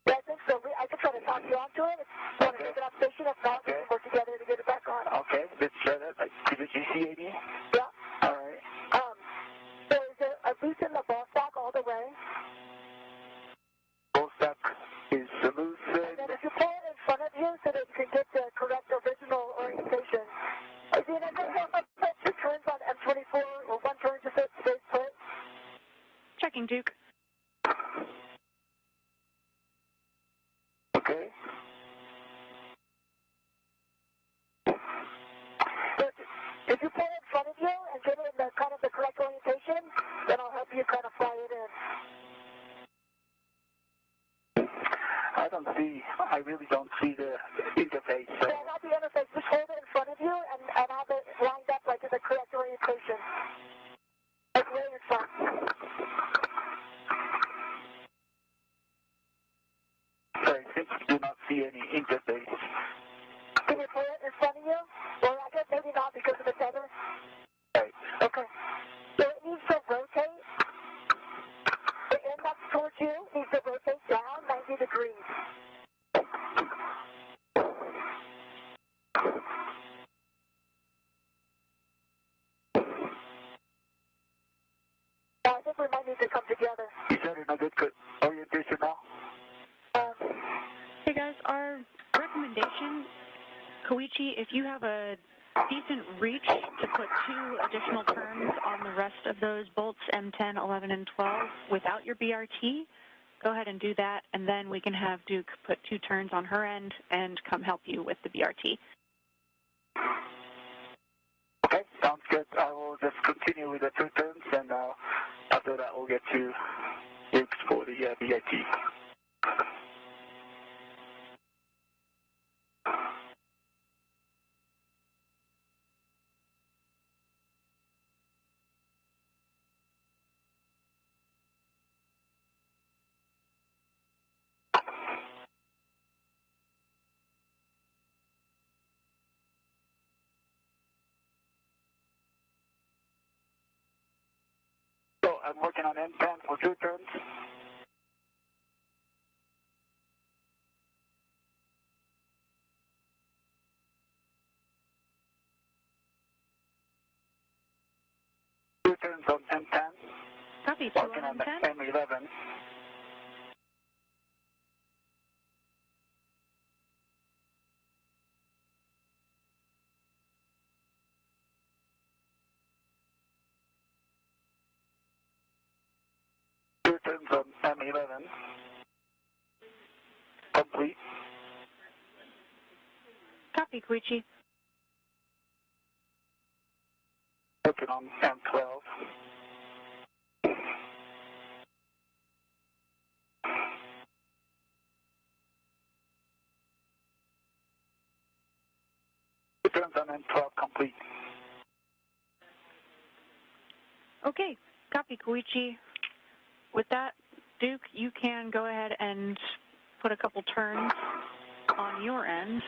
Yeah, I think so. I can try to talk you onto it. If you want to take it off station, if not, we can work together to get it back on.
Okay, let's try that. Is it GCAD?
Yeah.
All right.
So is there a loose in the ball stock all the way?
Ball stock is loose.
And then if you pull it in front of you so that you can get the correct original orientation. Is it two turns on M24 or one turn just so it stays put?
Checking, Duke.
Okay.
So if you pull it in front of you and get it in the kind of the correct orientation, then I'll help you kind of fly it in.
I really don't see the interface. So.
Yeah, not the interface. Just hold it in front of you and have it lined up like in the correct orientation. Like way in front.
Sorry, since you do not see any interface.
Can you pull it in front of you? Well, I guess maybe not because of the tether.
Right.
Okay. So it needs to rotate. The end that's towards you needs to rotate down 90 degrees. I think we might need to come together.
Is that in a good orientation now?
Hey guys, our recommendation, Koichi, if you have a decent reach to put 2 additional turns on the rest of those bolts, M10, 11, and 12, without your BRT, go ahead and do that, and then we can have Duke put 2 turns on her end and come help you with the BRT.
Okay, sounds good. I will just continue with the 2 turns, and after that we'll get to Duke's for the BIT. So I'm working on M10 for 2 turns. Two turns on M10.
Copy, 2
Working
on
on the
M10.
M11. Two turns on M11. Complete.
Copy, Koichi.
Working on M12. Two turns on M12 complete.
Okay, copy, Koichi. With that, Duke, you can go ahead and put a couple turns on your end.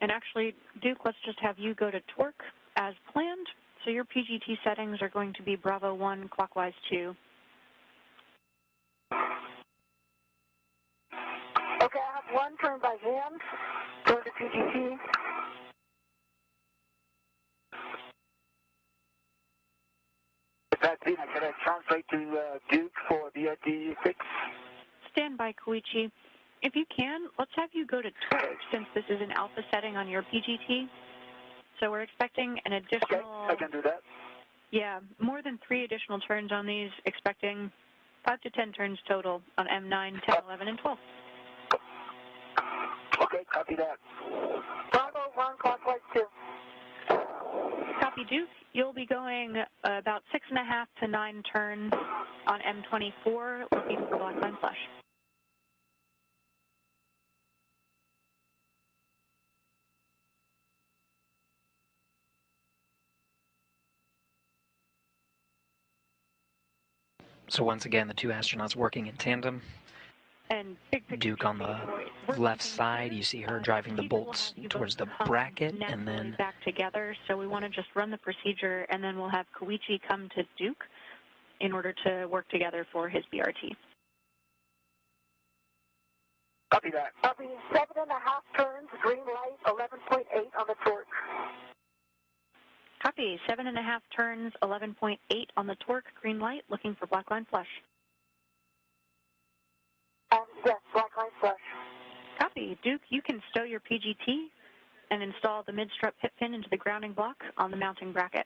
And actually, Duke, let's just have you go to torque as planned. So your PGT settings are going to be Bravo 1, clockwise 2.
Okay, I have 1 turn by hand. Go to PGT.
That's it. Can I translate to Duke for BIT 6?
Stand by, Koichi. If you can, let's have you go to torque since this is an alpha setting on your PGT. So we're expecting an additional...
Okay, I can do that.
Yeah, more than 3 additional turns on these, expecting 5 to 10 turns total on M9, 10, 11, and 12.
Okay, copy that.
Bravo 1, clockwise 2.
Copy, Duke. You'll be going about 6.5 to 9 turns on M24, looking for black line flush.
So once again, the 2 astronauts working in tandem.
And
Duke on the left side, you see her driving the bolts towards the bracket, and then
back together. So we want to just run the procedure, and then we'll have Koichi come to Duke in order to work together for his BRT.
Copy that.
Copy 7.5 turns, green light, 11.8 on the torque.
Copy 7.5 turns, 11.8 on the torque, green light, looking for black line flush.
Yes, black line flush.
Copy. Duke, you can stow your PGT and install the mid-strut pit pin into the grounding block on the mounting bracket.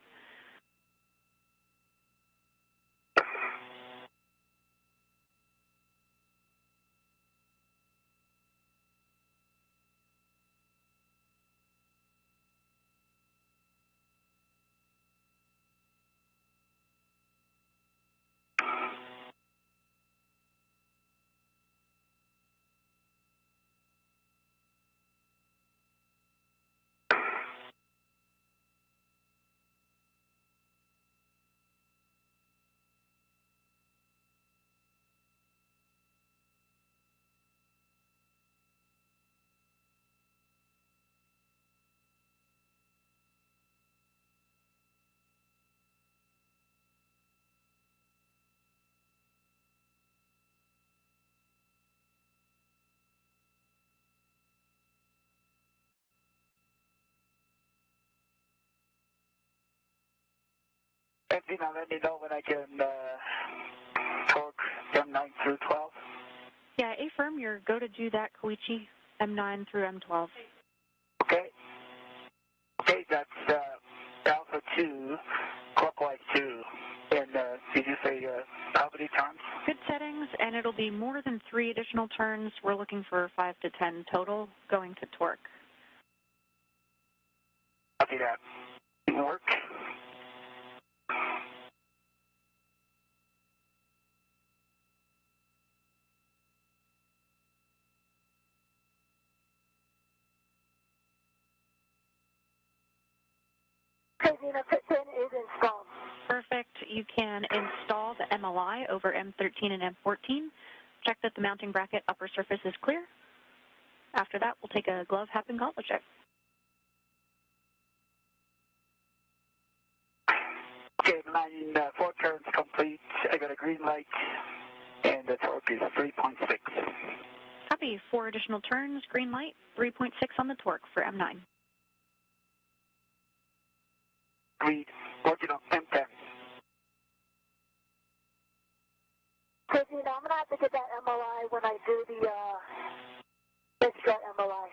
And now let me know when I can torque M9 through 12.
Yeah, affirm your go to do that, Koichi, M9 through M12.
Okay. Okay, that's Alpha 2, clockwise 2. And did you say how many turns?
Good settings, and it'll be more than 3 additional turns. We're looking for 5 to 10 total, going to torque.
Copy that. Work.
Okay, Zena, pit pin is installed.
Perfect. You can install the MLI over M13 and M14. Check that the mounting bracket upper surface is clear. After that, we'll take a glove, hat, and gauntlet check.
Okay, 4 turns complete. I got a green light, and the torque is 3.6.
Copy. 4 additional turns, green light, 3.6 on the torque for M9.
Agreed. Working on M10.
Okay, Zena, I'm going to have to get that MLI when I do the mid-strut MLI.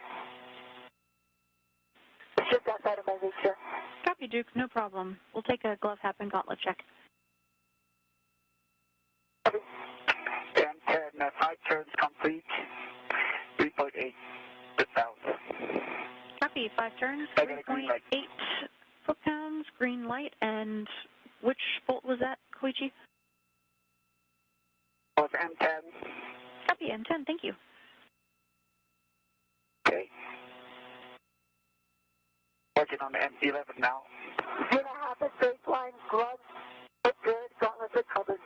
It's just outside of my reach here.
Copy, Duke. No problem. We'll take a glove, hat, and gauntlet check.
M10, 5 turns complete. 3.8 foot-pounds.
Copy. 5 turns,
I got a green
3.8
light.
foot-pounds, green light, and which bolt was that, Koichi?
Was M10.
Copy, M10. Thank you.
Okay. Working on the M11 now.
Zena, half a baseline, gloves, look good, gauntlets are covered.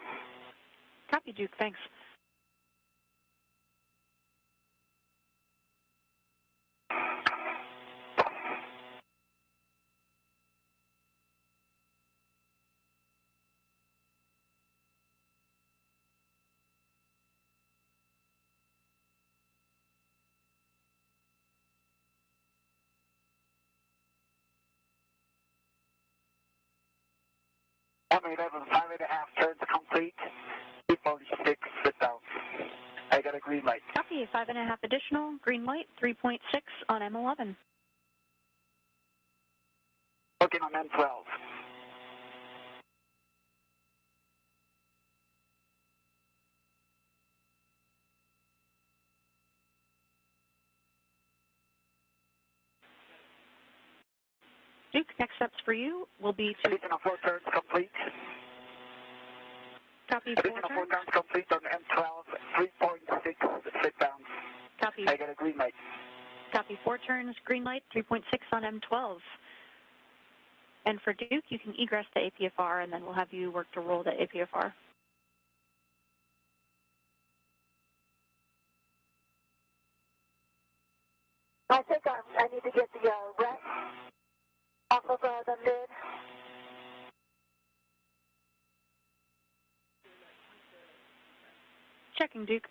Copy, Duke. Thanks.
M11, 5.5 turns complete. 3.6 foot-pounds. I got a green light.
Copy, 5.5 additional, green light, 3.6 on M11.
Looking on M12.
Duke, next steps for you will be to...
Additional 4 turns complete.
Copy, 4
Additional 4
turns.
turns complete on M12, 3.6 sit down.
Copy.
I got a green light.
Copy, 4 turns, green light, 3.6 on M12. And for Duke, you can egress to APFR, and then we'll have you work to roll to APFR.
I think I need to get the rest off of the mid.
Checking, Duke.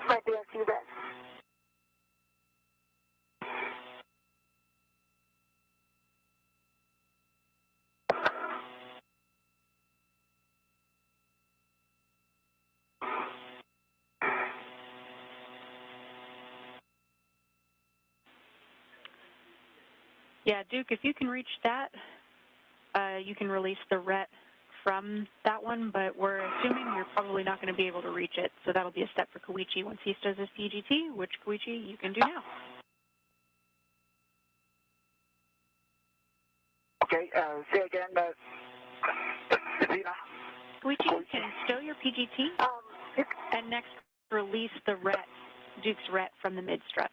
Might be a few rest.
Yeah, Duke, if you can reach that, you can release the RET from that one, but we're assuming you're probably not going to be able to reach it, so that'll be a step for Koichi once he does his PGT, which, Koichi, you can do now.
Okay, say again, Zena.
Koichi, you can stow your PGT, and next release the RET, Duke's RET from the mid-strut.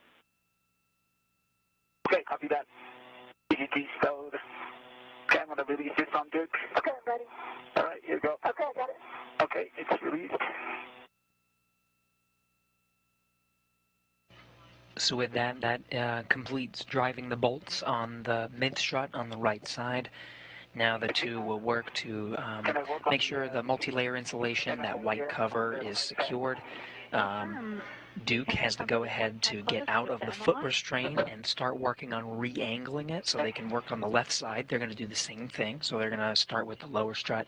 Okay, copy that. PGT stowed. Okay, I'm going to release this on Duke.
Okay, I'm ready.
All right, here you go.
Okay, I got it.
Okay, it's released.
So with that completes driving the bolts on the mid-strut on the right side. Now the two will work to make sure the multi-layer insulation, that white cover, is secured. Duke has to go ahead to get out of the foot restraint and start working on re-angling it so they can work on the left side. They're going to do the same thing. So they're going to start with the lower strut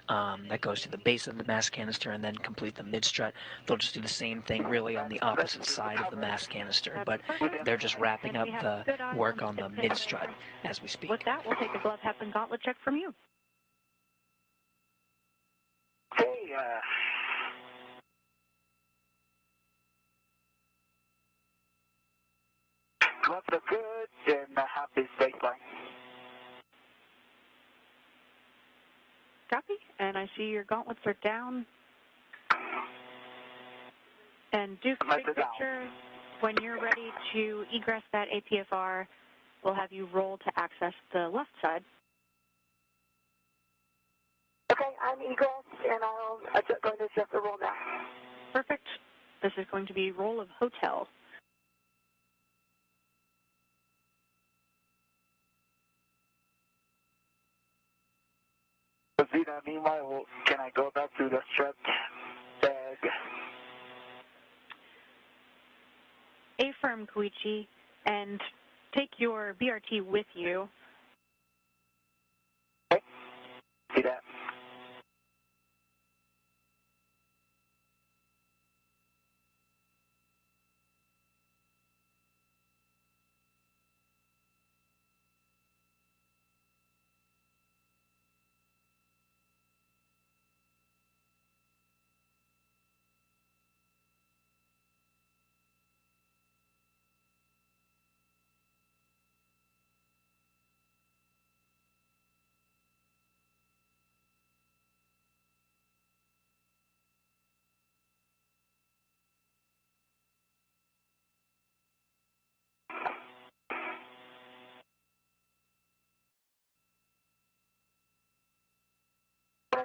that goes to the base of the mass canister and then complete the mid-strut. They'll just do the same thing really on the opposite side of the mass canister, but they're just wrapping up the work on the mid-strut as we speak.
With that, we'll take a glove, hat, and gauntlet check from you.
Okay, gloves are good, and half is baseline.
Copy, and I see your gauntlets are down. And Duke, big picture, when you're ready to egress that APFR, we'll have you roll to access the left side.
Okay, I'm egress, and I'm going to adjust the roll now.
Perfect. This is going to be roll of hotel.
Zena, meanwhile, can I go back to the strut bag?
Affirm, Koichi, and take your BRT with you.
Okay. See that?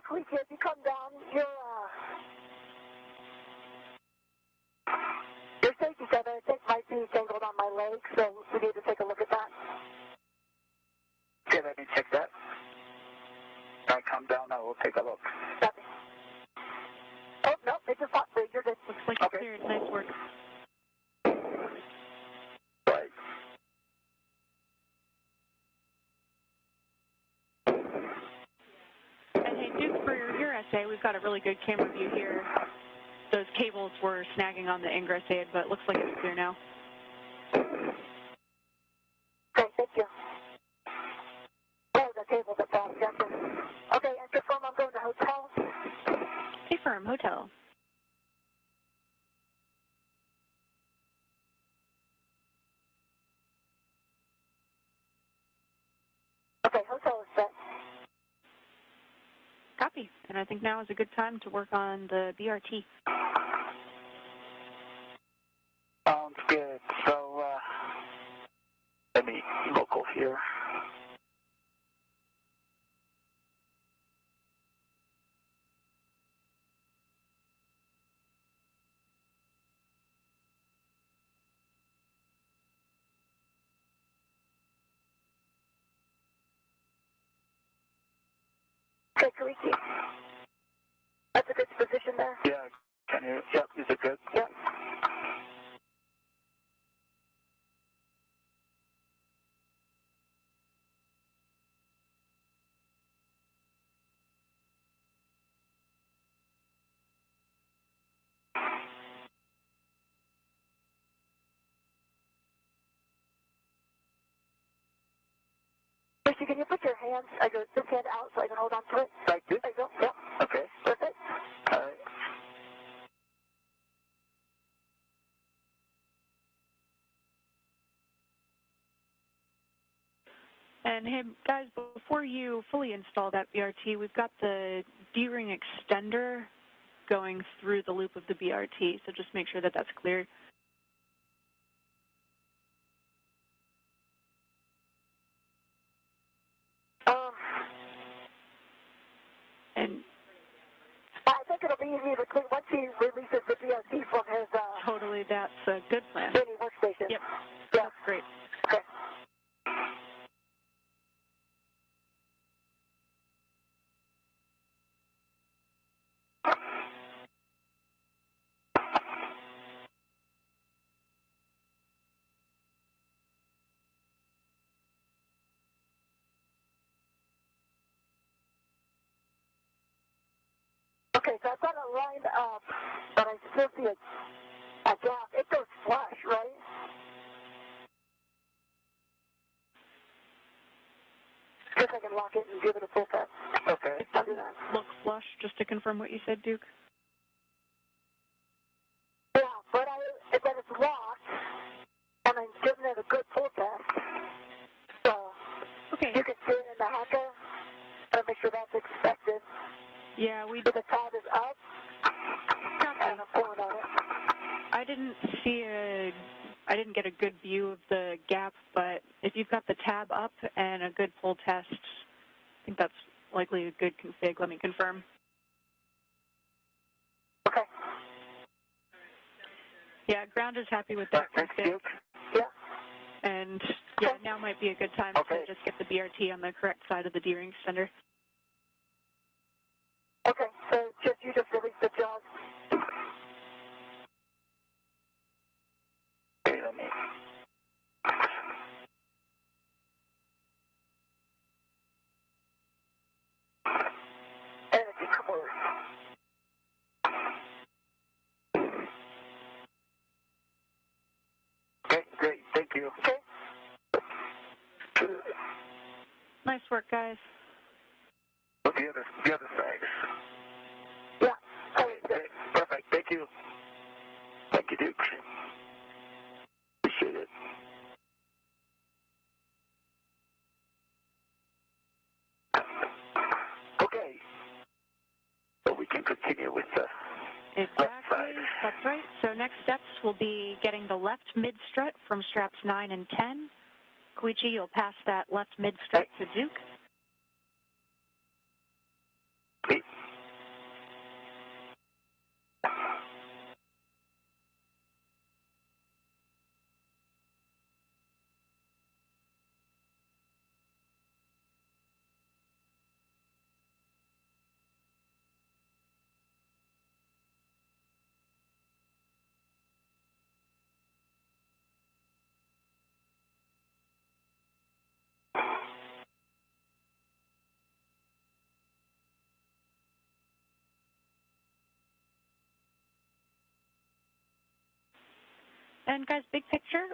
Koichi, if you come down, your safety tether, I think, might be tangled on my leg, so we need to take a look at that.
Okay, let me check that. When I come down, I will take a look.
Copy. Oh, no, it's just hot. You're good.
Looks like you're cleared. Nice work.
Right.
And hey, Duke, for your say, we've got a really good camera view here. Those cables were snagging on the ingress aid, but it looks like it's clear now.
Okay, thank you. Oh, the cable that fell. Gotcha. Okay, and confirm I'm going to hotel.
Confirm, hotel.
Okay, hotel is set.
Copy. And I think now is a good time to work on the BRT.
Sounds good. So, let me local here.
Okay, Koichi. That's a good position there.
Yeah, can you, yep, is it good?
Yep. Koichi, can you put your hands, this hand out so I can hold on to it?
Like this?
There you go. Yep.
Okay.
Perfect.
All right.
And hey, guys, before you fully install that BRT, we've got the D-ring extender going through the loop of the BRT, so just make sure that that's clear. And
I think it'll be easy to clean once he releases the BRT from his
totally, that's a good plan.
mini workstation.
Yep,
Yeah.
that's great.
Okay. Okay, so I've got it lined up, but I still see a gap. It goes flush, right? Guess I can lock it and give it a full test.
Okay.
I'll do that.
Look flush, just to confirm what you said, Duke.
Yeah, but when it's locked, and I'm giving it a good pull test, so
Okay.
you can see it in the hacker, and make sure that's expected.
Yeah, we
So the tab is up,
copy.
and I'm pulling on it.
I didn't get a good view of the gap, but if you've got the tab up and a good pull test, I think that's likely a good config. Let me confirm.
Okay.
Yeah, ground is happy with that
Thanks,
config.
Duke.
Yeah.
And yeah, now might be a good time
Okay.
to just get the BRT on the correct side of the D-ring extender.
Okay, so you just release the jaws.
Okay, let me.
And it can come over.
Okay, great. Thank you.
Okay.
Nice work, guys.
The other side.
Yeah.
Okay, great. Perfect. Thank you. Thank you, Duke. Appreciate it. Okay. So we can continue with the
Exactly.
side.
That's right. So next steps will be getting the left mid strut from straps 9 and 10. Koichi, you'll pass that left mid strut to Duke.
Great.
And guys, big picture,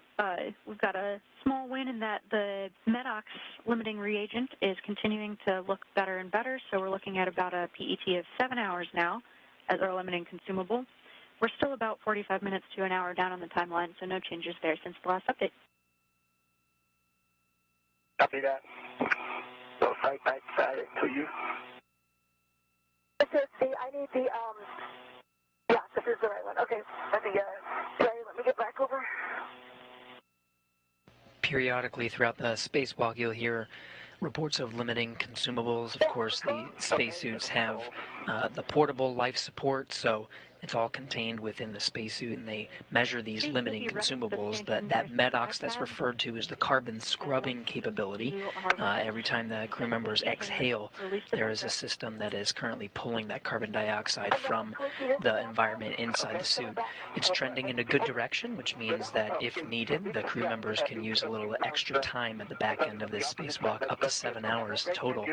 we've got a small win in that the MEDOX limiting reagent is continuing to look better and better, so we're looking at about a PET of 7 hours now as our limiting consumable. We're still about 45 minutes to an hour down on the timeline, so no changes there since the last update.
Copy that. So right back to you.
This is I need the, yeah, this is the right one. Okay, let me get back over.
Periodically throughout the spacewalk, you'll hear reports of limiting consumables. Of course, the spacesuits have the portable life support, so it's all contained within the spacesuit, and they measure these limiting consumables. That MEDOX that's referred to is the carbon scrubbing capability. Every time the crew members exhale, there is a system that is currently pulling that carbon dioxide from the environment inside the suit. It's trending in a good direction, which means that if needed, the crew members can use a little extra time at the back end of this spacewalk, up to 7 hours total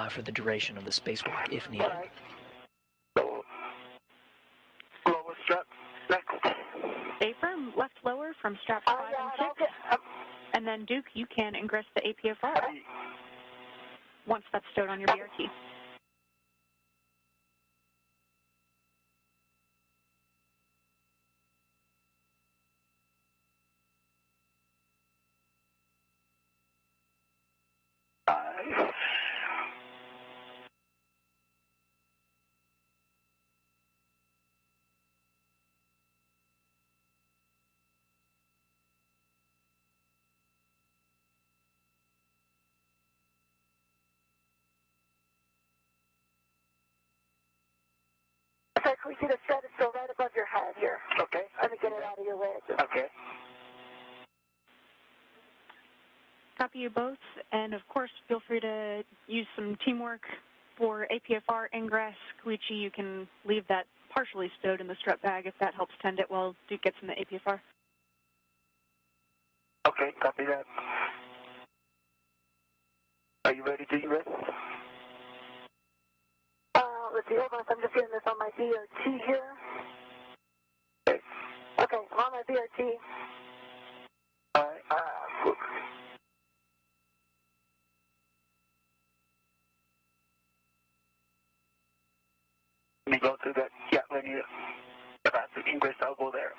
for the duration of the spacewalk if needed.
Lower strap, next.
Stay firm, left lower from straps 5 and 6. And then, Duke, you can ingress the APFR once that's stowed on your BRT.
Sorry, can we see the strut is still right above your head here?
Okay.
Let me get it out of your way.
Okay.
Copy you both, and of course, feel free to use some teamwork for APFR ingress. Koichi, you can leave that partially stowed in the strut bag if that helps tend it while Duke gets in the APFR.
Okay, copy that. Are you ready to ingress?
Let's see, hold on, I'm just getting this on my BRT here. Okay, I'm on my BRT.
All right, let me go to that. Yeah, when you about to ingress, I'll go there.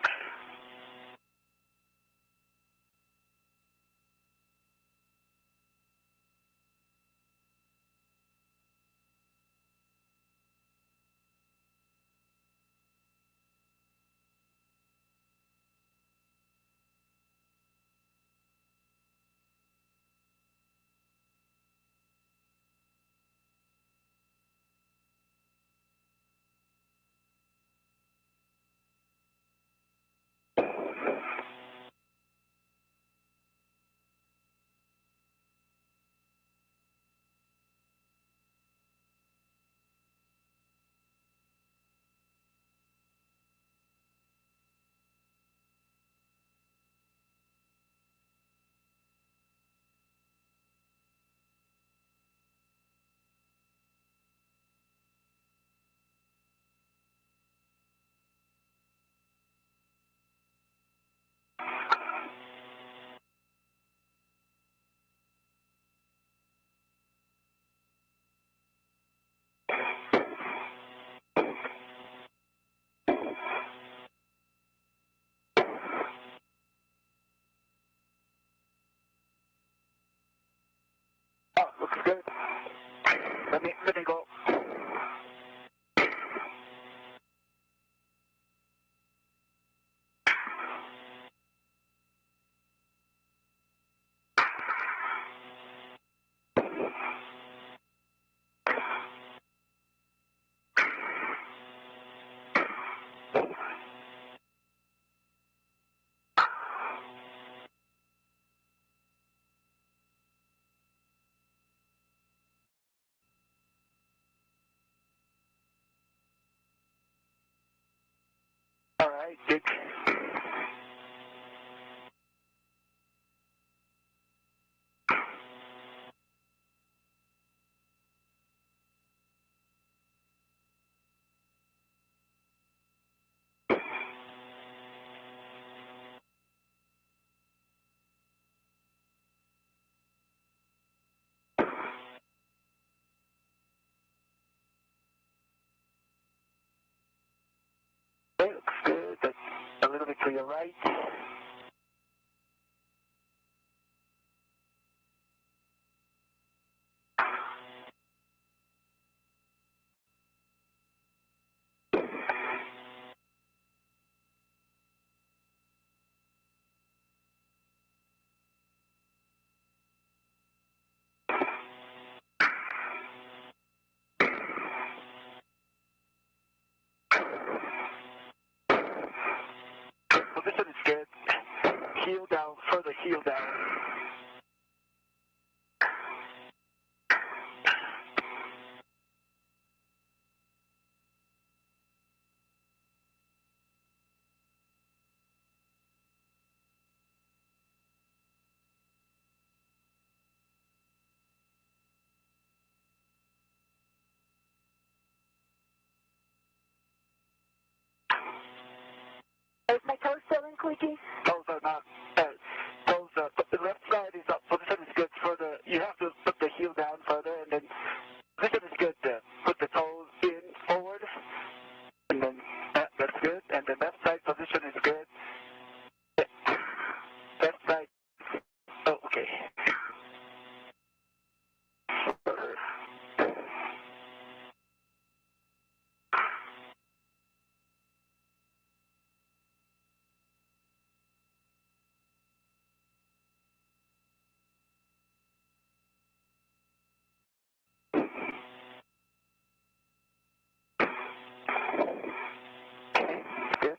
Oh, looks good. Let me go. All right, Dick. little bit to your right. Position is good. Heel down, further heel down.
Is my toe still in, Koichi?
Those are not. The left side is up. Position is good. Further, you have to put the heel down further, and then position is good. Put the toes in forward, and then that's good. And the left side position is good. Left side. Oh, okay. Good.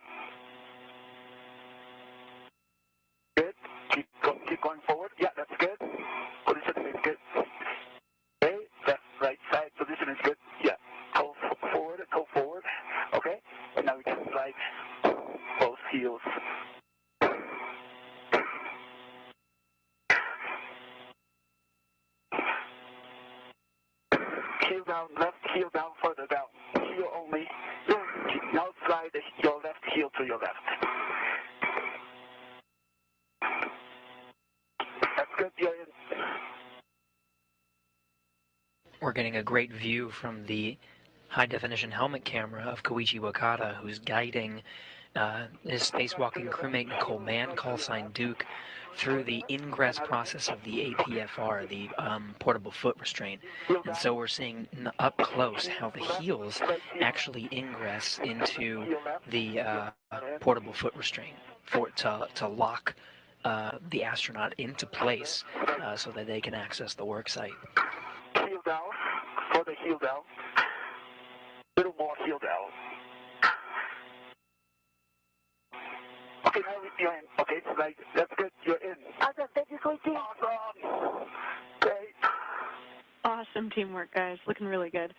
Good. Keep going forward. Yeah, that's good. Position is good. Okay. Left, right side position is good. Yeah. Toe forward. Okay. And now we can slide both heels. Heel down, left heel down, further down. Heel only. Now slide your left heel to your left. That's good. You're in.
We're getting a great view from the high-definition helmet camera of Koichi Wakata, who's guiding his spacewalking crewmate Nicole Mann, call sign Duke, through the ingress process of the APFR, the portable foot restraint. And so we're seeing up close how the heels actually ingress into the portable foot restraint for it to lock the astronaut into place so that they can access the work site.
Heel down. Further heel down. Little more heel down. Okay, now you're in. Okay, so like, that's good. You're in.
Awesome. Thank you, Koichi.
Awesome. Great.
Awesome teamwork, guys. Looking really good.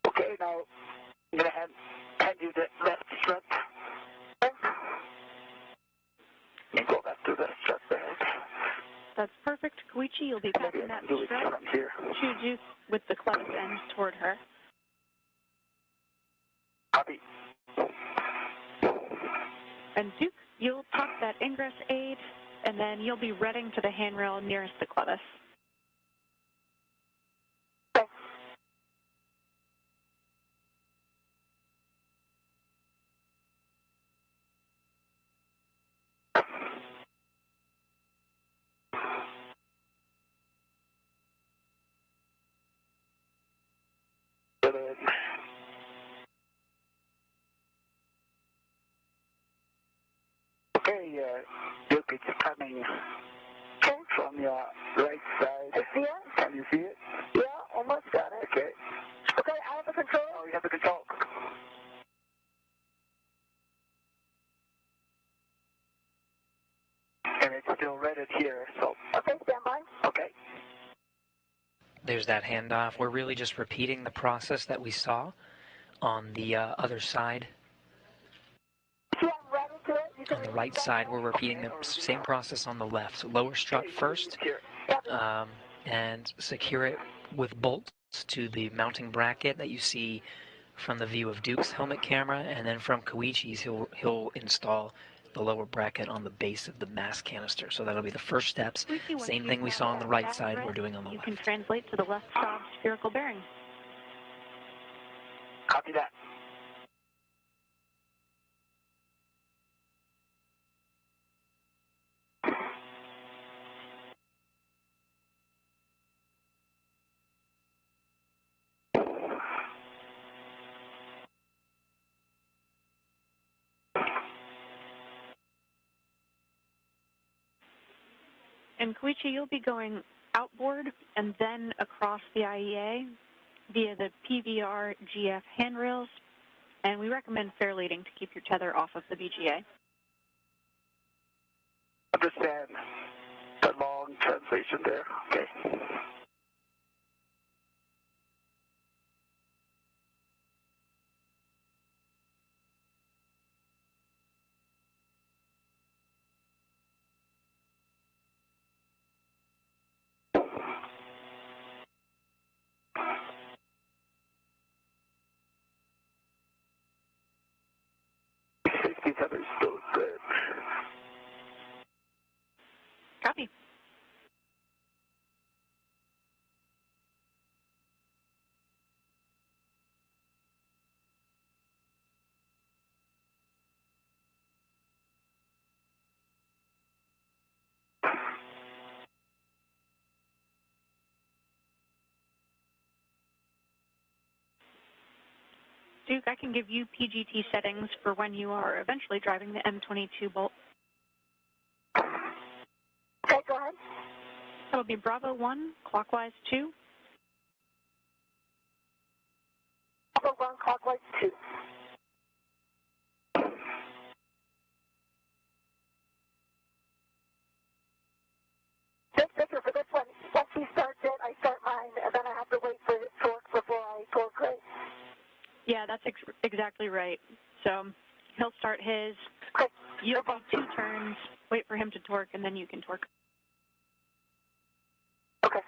Okay, now I'm gonna hand you the left strap. And go back to the strap there.
That's perfect. Koichi, you'll be passing that
Do it
strap
from here.
to Duke with the clevis end toward her.
Copy.
And Duke, you'll pop that ingress aid, and then you'll be reading to the handrail nearest the clevis.
Okay, Duke, it's coming from your right side.
I see it?
Can you see it?
Yeah, almost got it.
Okay.
Okay, I have the control.
Oh, you have the control. And it's still ready here, so.
Okay, stand by.
Okay.
There's that handoff. We're really just repeating the process that we saw on the other side.
Yeah, I'm right into it. You can
On the right side, we're repeating the same process on the left. So lower strut first,
Here.
and secure it with bolts to the mounting bracket that you see from the view of Duke's helmet camera, and then from Koichi's, he'll install the lower bracket on the base of the mass canister. So that'll be the first steps. Same thing we saw on the right side, we're doing on the left.
You can translate to the left side spherical bearing.
Copy that.
And Koichi, you'll be going outboard and then across the IEA via the PVR GF handrails, and we recommend fair leading to keep your tether off of the BGA.
Understand the long translation there. Okay. Safety tether is still good.
Copy. Duke, I can give you PGT settings for when you are eventually driving the M22 Bolt.
Okay, go ahead.
That would be Bravo 1, clockwise 2.
Bravo 1, clockwise 2. Just figure for this one, once he starts it, I start mine, and then I have to wait for his torque before I torque, right?
Yeah, that's exactly right. So he'll start his,
Okay.
you'll do 2 turns, wait for him to torque, and then you can torque.
Okay.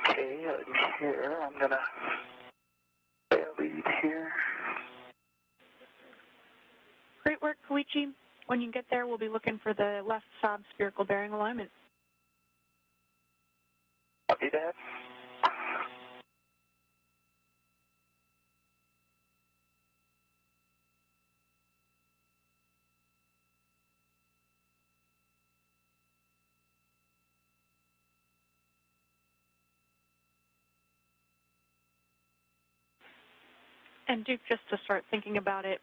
Okay, here, I'm gonna lead here.
Great work, Koichi. When you get there, we'll be looking for the left sob spherical bearing alignment.
Copy that.
And Duke, just to start thinking about it,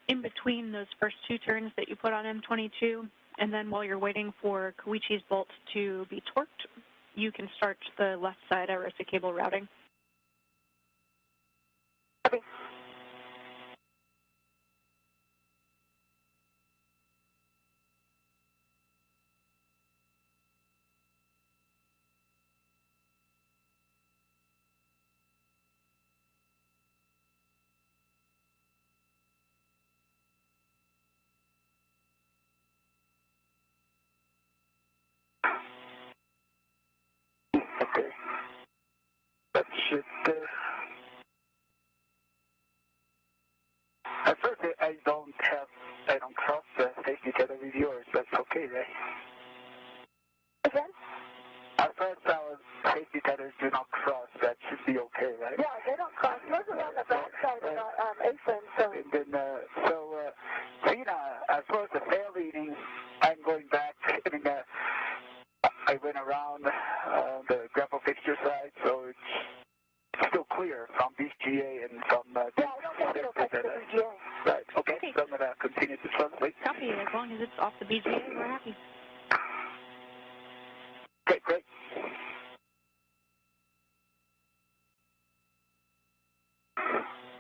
in between those first 2 turns that you put on M22, and then while you're waiting for Koichi's bolt to be torqued, you can start the left side Arista cable routing.
Okay.
Okay. That should, at first I don't cross the safety tether with yours. That's okay, right?
Again?
At first safety tethers do not cross. That should be okay, right?
Yeah, they don't cross. Those are on the back side of the AFIM, so...
And then, Tina, as far as the fair leading, I'm going back. I mean, I went around the grapple fixture side, so it's still clear from BGA and from...
Yeah, I don't think it'll touch the BGA.
Right, okay, so I'm going to continue to translate.
Copy. As long as it's off the BGA, we're happy.
Okay, great.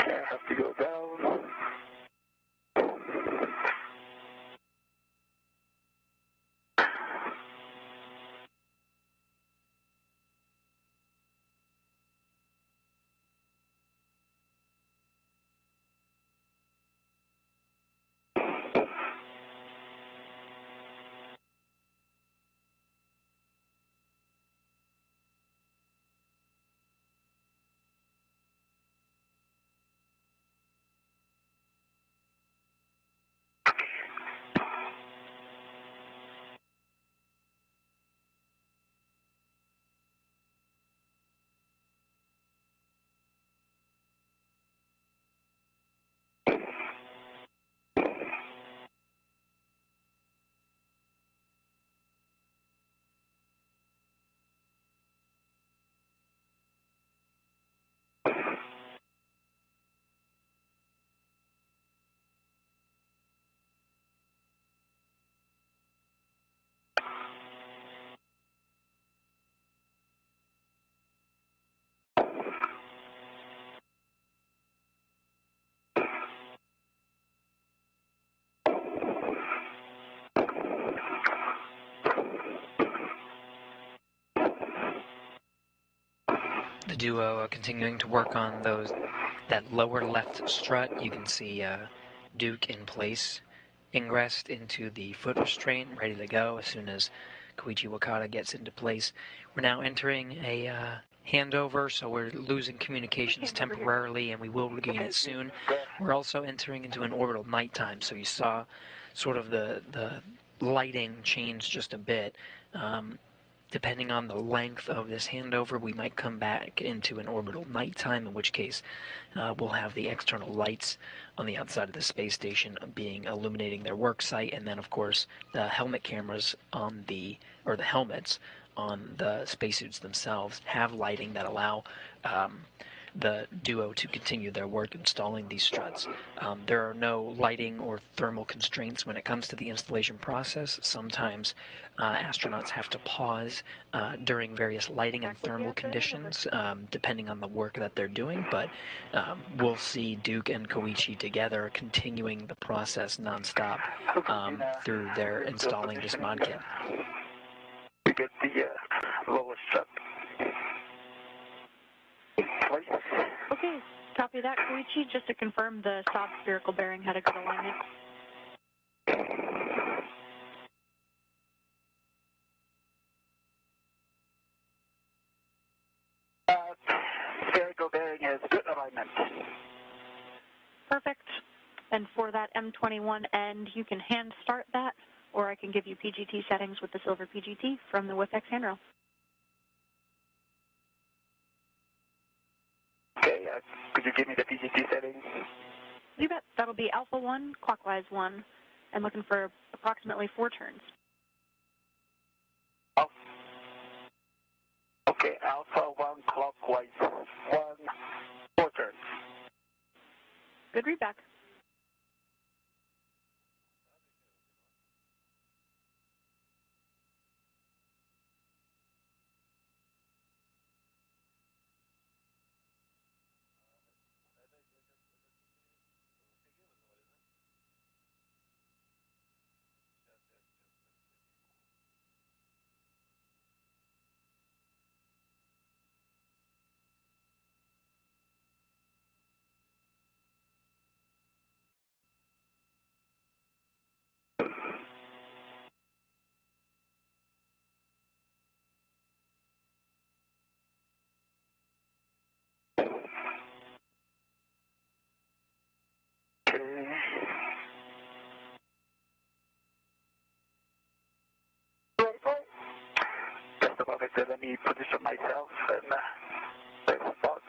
Okay, I have to go down.
the duo continuing to work on that lower left strut. You can see Duke in place, ingressed into the foot restraint, ready to go as soon as Koichi Wakata gets into place. We're now entering a handover, so we're losing communications temporarily, and we will regain it soon. We're also entering into an orbital nighttime, so you saw sort of the lighting change just a bit. Depending on the length of this handover, we might come back into an orbital nighttime, in which case we'll have the external lights on the outside of the space station illuminating their work site, and then of course the helmet cameras on the helmets on the spacesuits themselves have lighting that allow the duo to continue their work installing these struts. There are no lighting or thermal constraints when it comes to the installation process. Sometimes astronauts have to pause during various lighting and thermal conditions, depending on the work that they're doing, but we'll see Duke and Koichi together continuing the process nonstop through their installing this mod kit.
We get the lowest strut.
Okay, copy that, Koichi. Just to confirm, the soft spherical bearing had a good alignment.
Spherical bearing has good alignment.
Perfect. And for that M21 end, you can hand start that, or I can give you PGT settings with the silver PGT from the WIFX handrail.
Okay, could you give me the PGT settings?
You bet. That'll be Alpha 1, clockwise 1, and looking for approximately 4 turns.
Oh. Okay, Alpha 1, clockwise 1, 4 turns.
Good readback.
Just above it, let me position myself and place spot.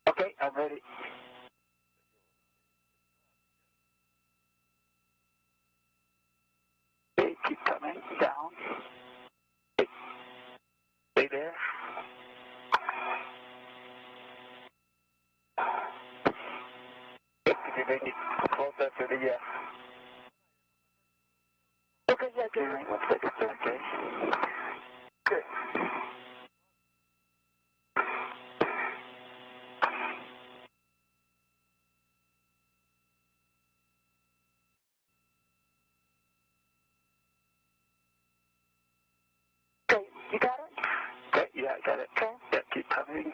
Okay, I'm ready. Okay, keep coming down. Stay there. If you make it closer to the okay, yeah, good. 1 second, okay. Good. Okay, you got it? Okay, yeah, I got it. Okay. Yeah, keep coming.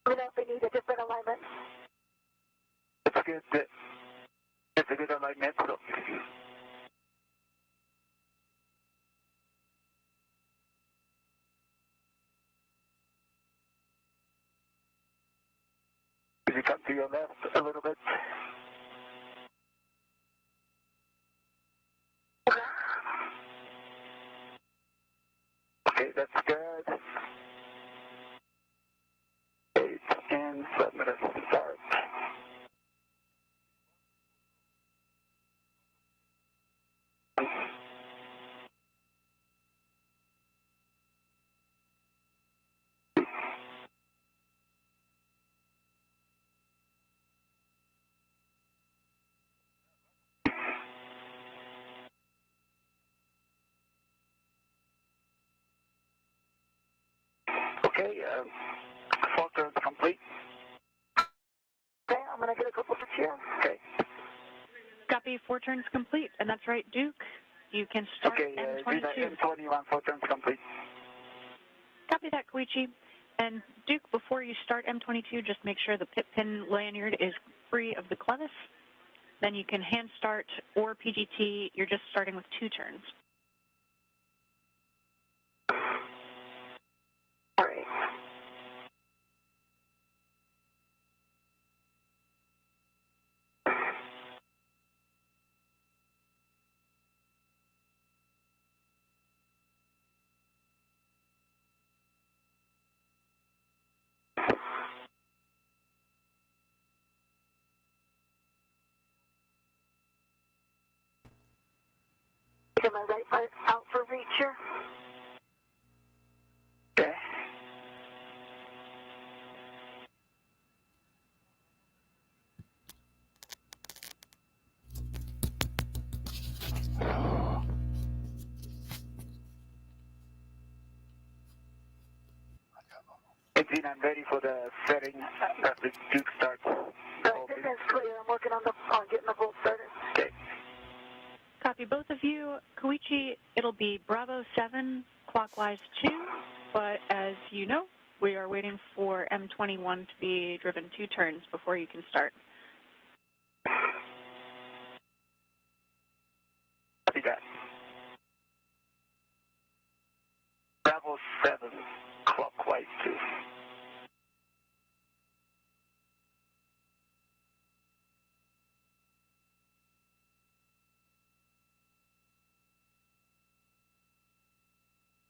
We know if we need a different alignment. It's good. It's a good alignment. So. Could you come to your left a little bit? Okay, that's good. 8 and 7 minutes to start. Okay, 4 turns complete.
Okay, I'm going to get a couple of here.
Okay.
Copy, 4 turns complete, and that's right, Duke. You can start
Okay,
M22.
M21, 4 turns complete.
Copy that, Koichi. And Duke, before you start M22, just make sure the pit pin lanyard is free of the clevis. Then you can hand start or PGT. You're just starting with 2 turns.
All right. Get my right foot out for reach here.
Okay. Exit, I'm ready for the setting as the Duke starts.
This is clear. I'm working on getting the bolt started.
Okay.
Copy both of you. Koichi, it'll be Bravo 7, clockwise 2, but as you know, we are waiting for M21 to be driven 2 turns before you can start.
Copy that. Bravo 7, clockwise 2.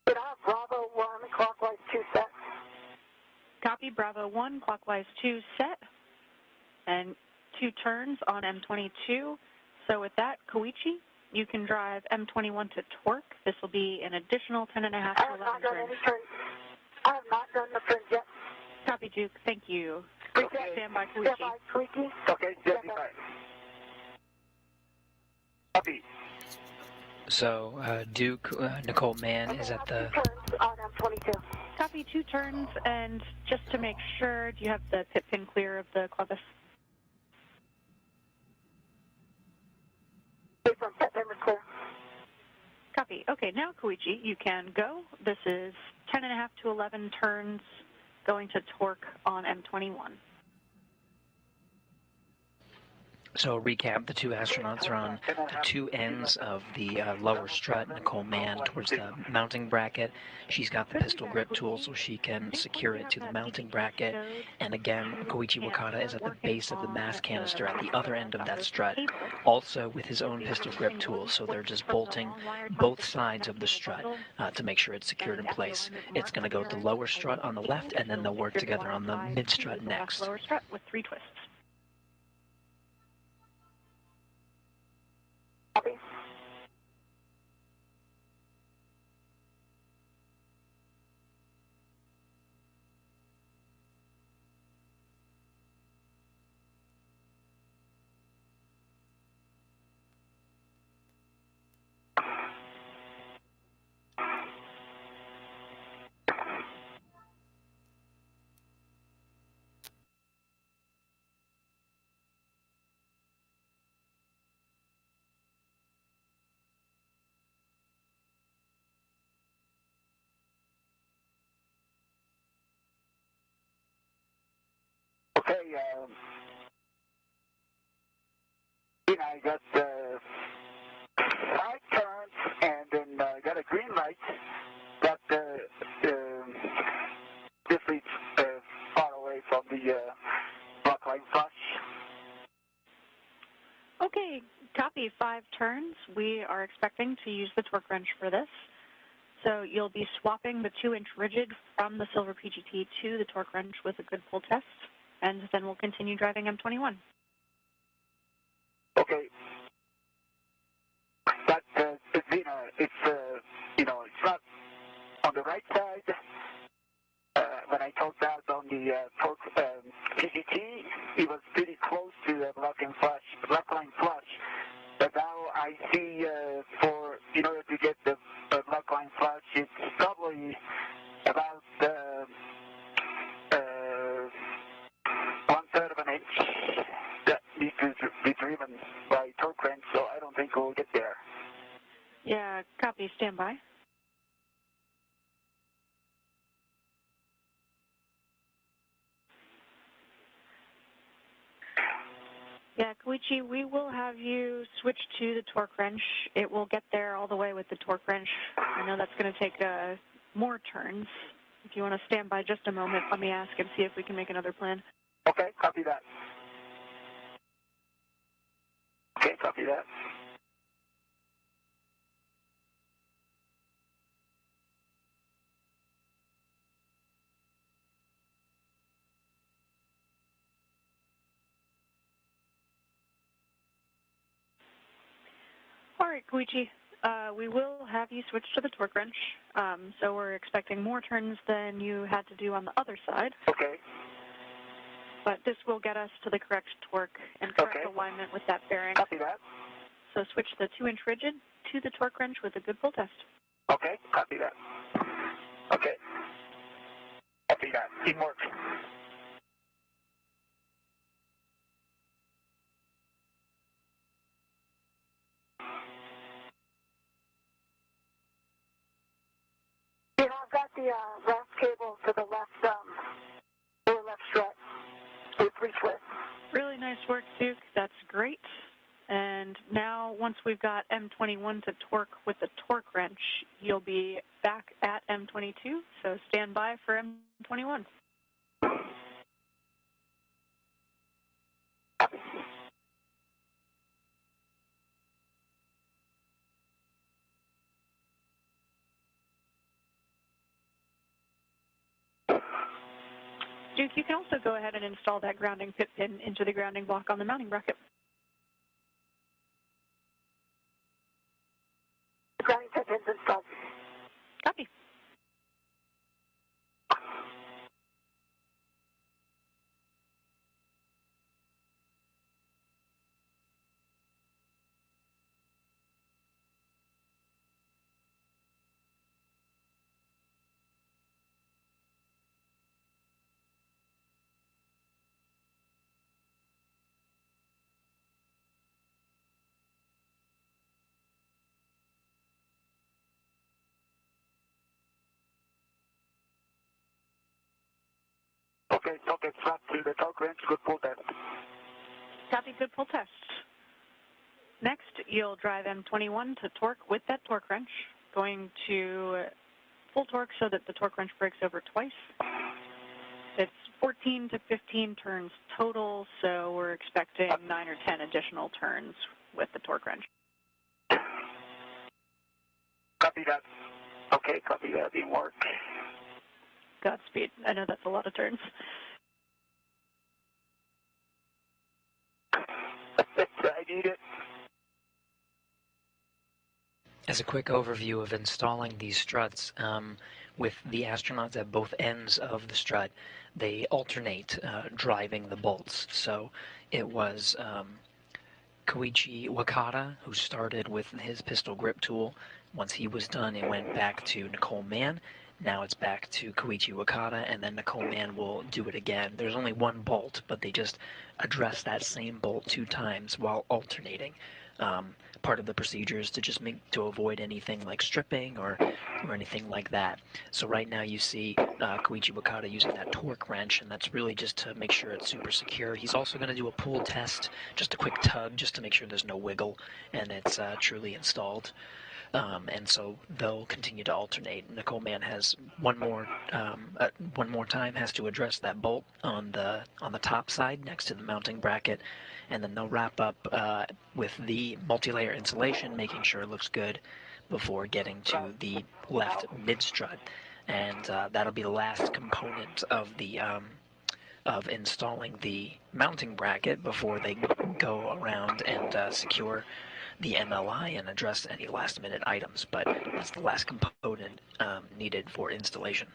Did I have Bravo 1 clockwise 2 set?
Copy, Bravo 1, clockwise 2 set, and 2 turns on M22. So with that, Koichi, you can drive M21 to torque. This will be an additional 10.5 to 11
I have not done
turns.
any turns. I have not done the turns yet.
Copy, Duke. Thank you.
Okay.
Stand by,
Stand
Koichi.
by, Koichi.
Okay, 75. Copy.
So Duke, Nicole Mann is at the...
2 turns on M22.
Copy, 2 turns, and just to make sure, do you have the pit pin clear of the clevis?
From pit pin was clear.
Copy. Okay, now Koichi, you can go. This is 10.5 to 11 turns going to torque on M21.
So recap, the 2 astronauts are on the 2 ends of the lower strut. Nicole Mann towards the mounting bracket. She's got the pistol grip tool so she can secure it to the mounting bracket. And again, Koichi Wakata is at the base of the mass canister at the other end of that strut, also with his own pistol grip tool. So they're just bolting both sides of the strut to make sure it's secured in place. It's going to go to the lower strut on the left, and then they'll work together on the mid strut next.
Lower strut with 3 twists.
Copy.
Okay, I got 5 turns and then got a green light. Got this leads far away from the block line flush.
Okay, copy, 5 turns. We are expecting to use the torque wrench for this. So you'll be swapping the 2-inch rigid from the silver PGT to the torque wrench with a good pull test, and then we'll continue driving M21.
Okay. But, it's not on the right side. When I talked out on the torque PGT, it was pretty close to the block line flush. But now I see in order to get the block line flush, it's probably about think we'll get there.
Yeah, copy. Stand by. Yeah, Koichi, we will have you switch to the torque wrench. It will get there all the way with the torque wrench. I know that's going to take more turns. If you want to stand by just a moment, let me ask and see if we can make another plan.
Okay, copy that. Okay, copy that.
All right, Koichi, we will have you switch to the torque wrench. So we're expecting more turns than you had to do on the other side.
Okay.
But this will get us to the correct torque and correct alignment with that bearing.
Copy that.
So switch the 2-inch rigid to the torque wrench with a good pull test.
Okay, copy that. Okay. Copy that. Teamwork.
You know, I've got the left cable to the left, lower left strut with 3 twists.
Really nice work, Duke. That's great. And now, once we've got M21 to torque with the torque wrench, you'll be back at M22. So stand by for M21. Duke, you can also go ahead and install that grounding pit pin into the grounding block on the mounting bracket.
Grounding pit pins installed.
Copy.
Okay, socket flat to the torque wrench. Good pull test.
Copy, good pull test. Next, you'll drive M21 to torque with that torque wrench, going to full torque so that the torque wrench breaks over twice. It's 14 to 15 turns total, so we're expecting 9 or 10 additional turns with the torque wrench.
Copy that. Okay, copy that. Teamwork.
Godspeed. I know that's a lot of turns.
I need it.
As a quick overview of installing these struts, with the astronauts at both ends of the strut, they alternate driving the bolts. So it was Koichi Wakata who started with his pistol grip tool. Once he was done, it went back to Nicole Mann. Now it's back to Koichi Wakata, and then Nicole Mann will do it again. There's only one bolt, but they just address that same bolt 2 times while alternating. Part of the procedure is to just to avoid anything like stripping or anything like that. So right now you see Koichi Wakata using that torque wrench, and that's really just to make sure it's super secure. He's also going to do a pull test, just a quick tug, just to make sure there's no wiggle and it's truly installed. And so they'll continue to alternate. Nicole Mann has one more time has to address that bolt on the top side next to the mounting bracket, and then they'll wrap up with the multi-layer insulation, making sure it looks good before getting to the left mid strut, and that'll be the last component of the of installing the mounting bracket before they go around and secure the MLI and address any last-minute items, but that's the last component needed for installation.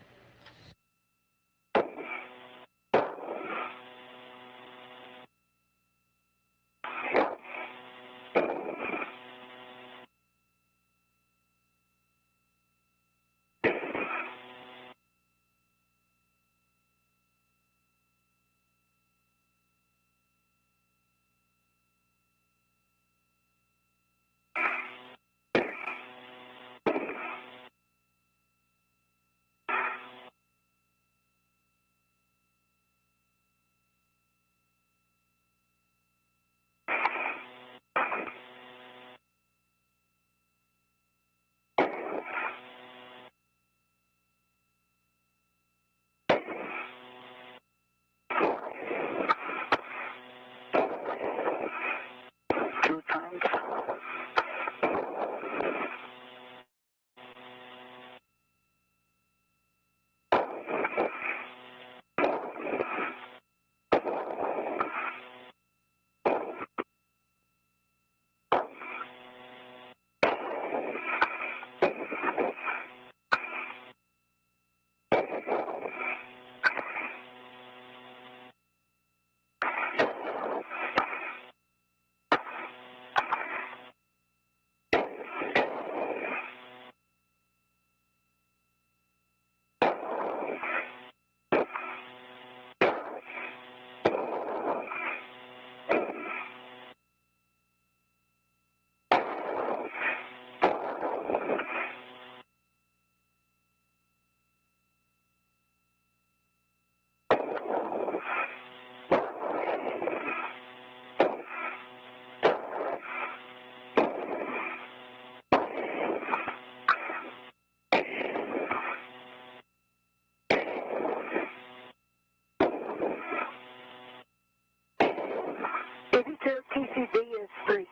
82 TCV is 3.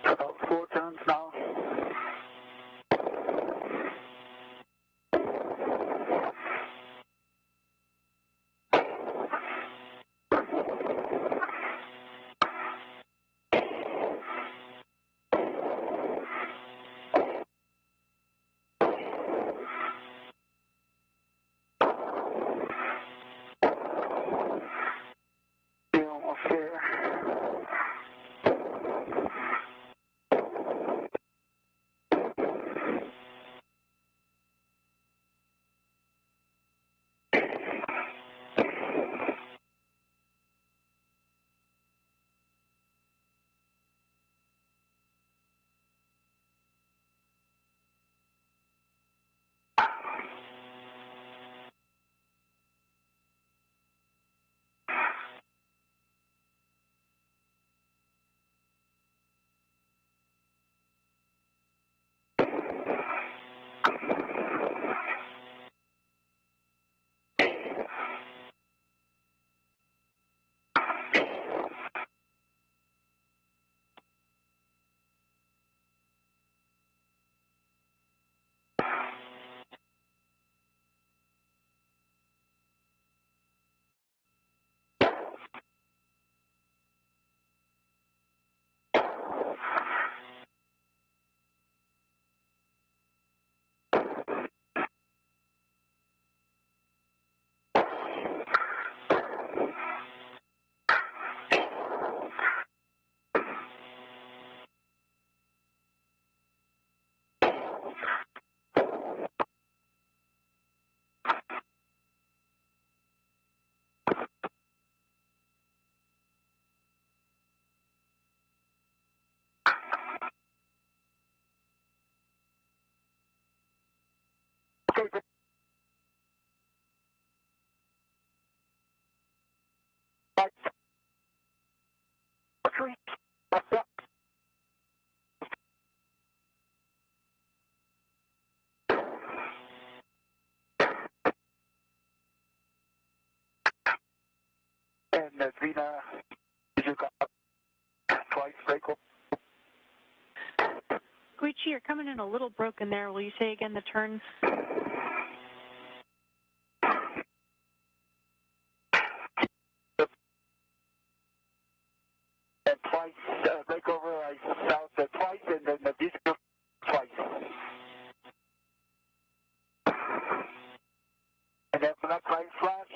About 4 turns now. We're almost there. And Vina, you got twice break up.
Koichi, you're coming in a little broken there. Will you say again the turns?
And twice, break over, I south twice, and then the disco twice. And then black line flash,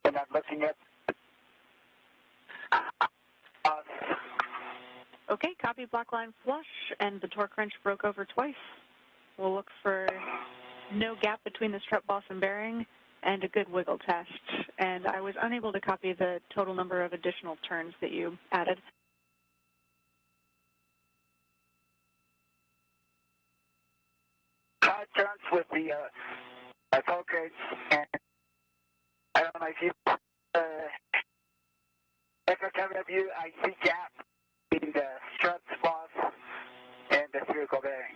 and I'm looking at us.
Okay, copy black line flush, and the torque wrench broke over twice. We'll look for no gap between the strut boss and bearing, and a good wiggle test. And I was unable to copy the total number of additional turns that you added.
Five turns with the torque wrench, and I don't know if you, every camera view, I see gap in the strut boss and the spherical bearing.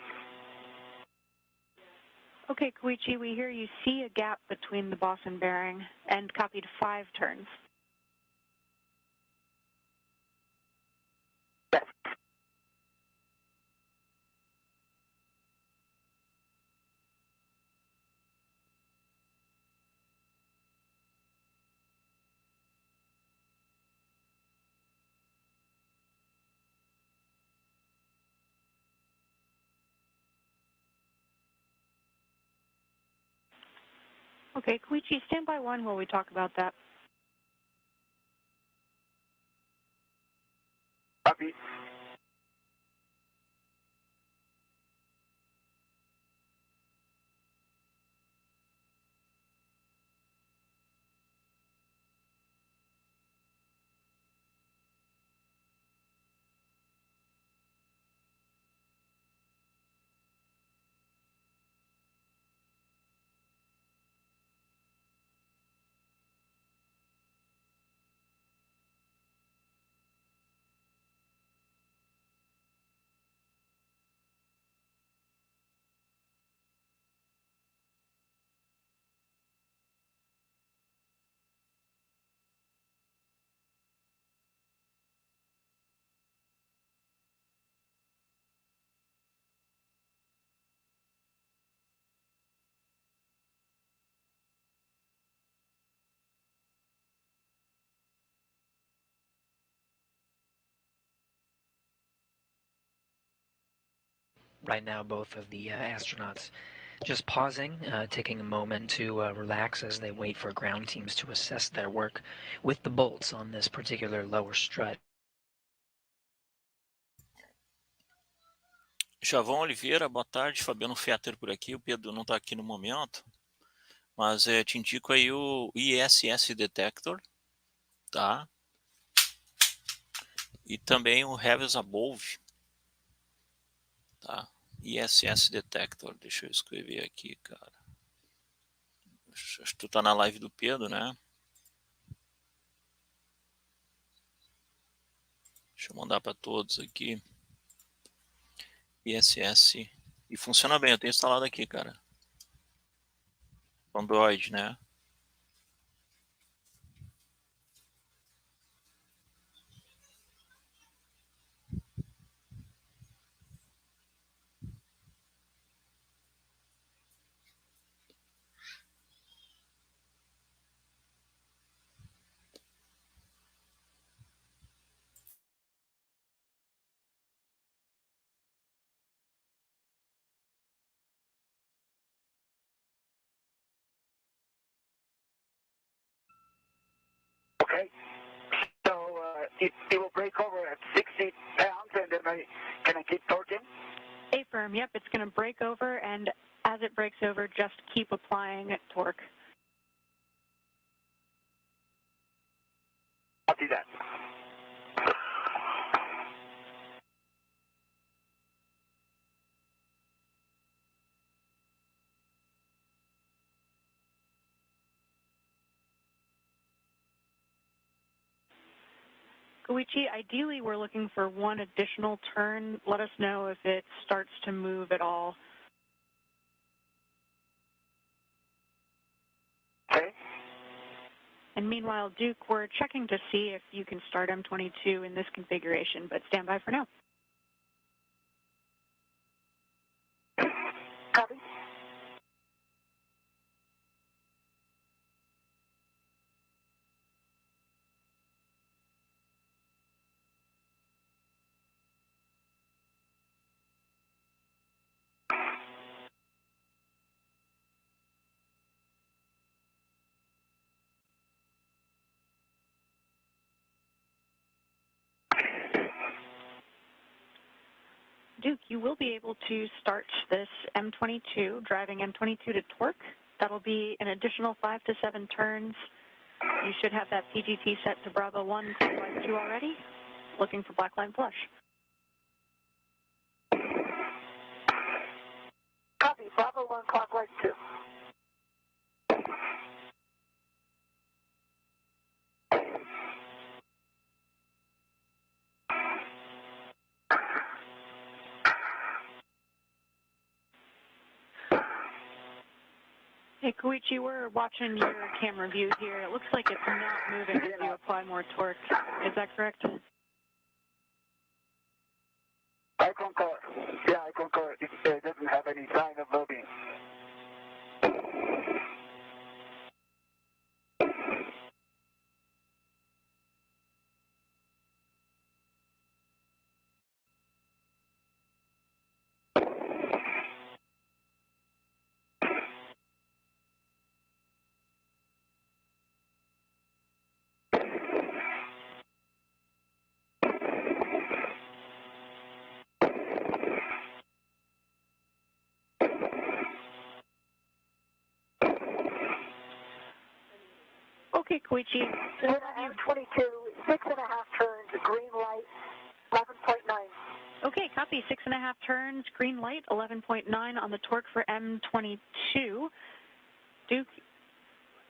Okay, Koichi, we hear you see a gap between the boss and bearing, and copied 5 turns.
Yes.
Okay, Koichi, stand by 1 while we talk about that.
Copy.
right now, both of the astronauts just pausing, taking a moment to relax as they wait for ground teams to assess their work with the bolts on this particular lower strut.
Javão Oliveira, boa tarde. Fabiano Fetter por aqui. O Pedro não está aqui no momento, mas te indico aí o ISS Detector, tá? E também o Heavens Above, tá? ISS Detector, deixa eu escrever aqui, cara. Acho que tu tá na live do Pedro, né? Deixa eu mandar para todos aqui. ISS. E funciona bem, eu tenho instalado aqui, cara. Android, né?
Okay. So it will break over at 60 pounds, and then can I keep torquing?
Affirm, yep, it's going to break over, and as it breaks over, just keep applying torque.
I'll do that.
Koichi, ideally we're looking for one additional turn. Let us know if it starts to move at all.
Okay.
And meanwhile, Duke, we're checking to see if you can start M22 in this configuration, but stand by for now.
Copy.
Duke, you will be able to start this M22, driving M22 to torque. That'll be an additional 5 to 7 turns. You should have that PGT set to Bravo 1, clockwise 2 already. Looking for black line flush.
Copy. Bravo 1, clockwise 2.
Hey, Koichi, we're watching your camera view here. It looks like it's not moving as you apply more torque. Is that correct?
I concur. Yeah, I concur. It doesn't have any sign of loading.
Okay, Koichi.
We're at M22, 6.5 turns, green light, 11.9.
Okay, copy. 6.5 turns, green light, 11.9 on the torque for M22. Duke,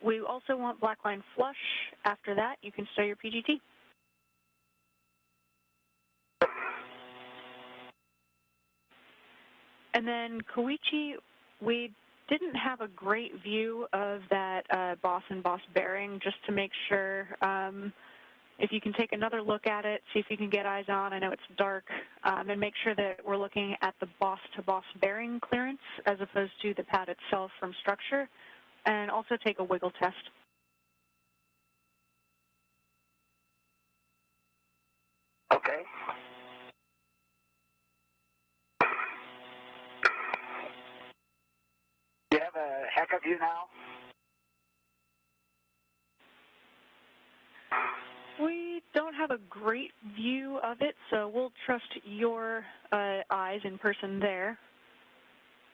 we also want black line flush. After that, you can start your PGT. And then, Koichi, we didn't have a great view of that boss and boss bearing, just to make sure if you can take another look at it, see if you can get eyes on. I know it's dark, and make sure that we're looking at the boss-to-boss bearing clearance as opposed to the pad itself from structure, and also take a wiggle test.
Okay. heck of you now?
We don't have a great view of it, so we'll trust your eyes in person there.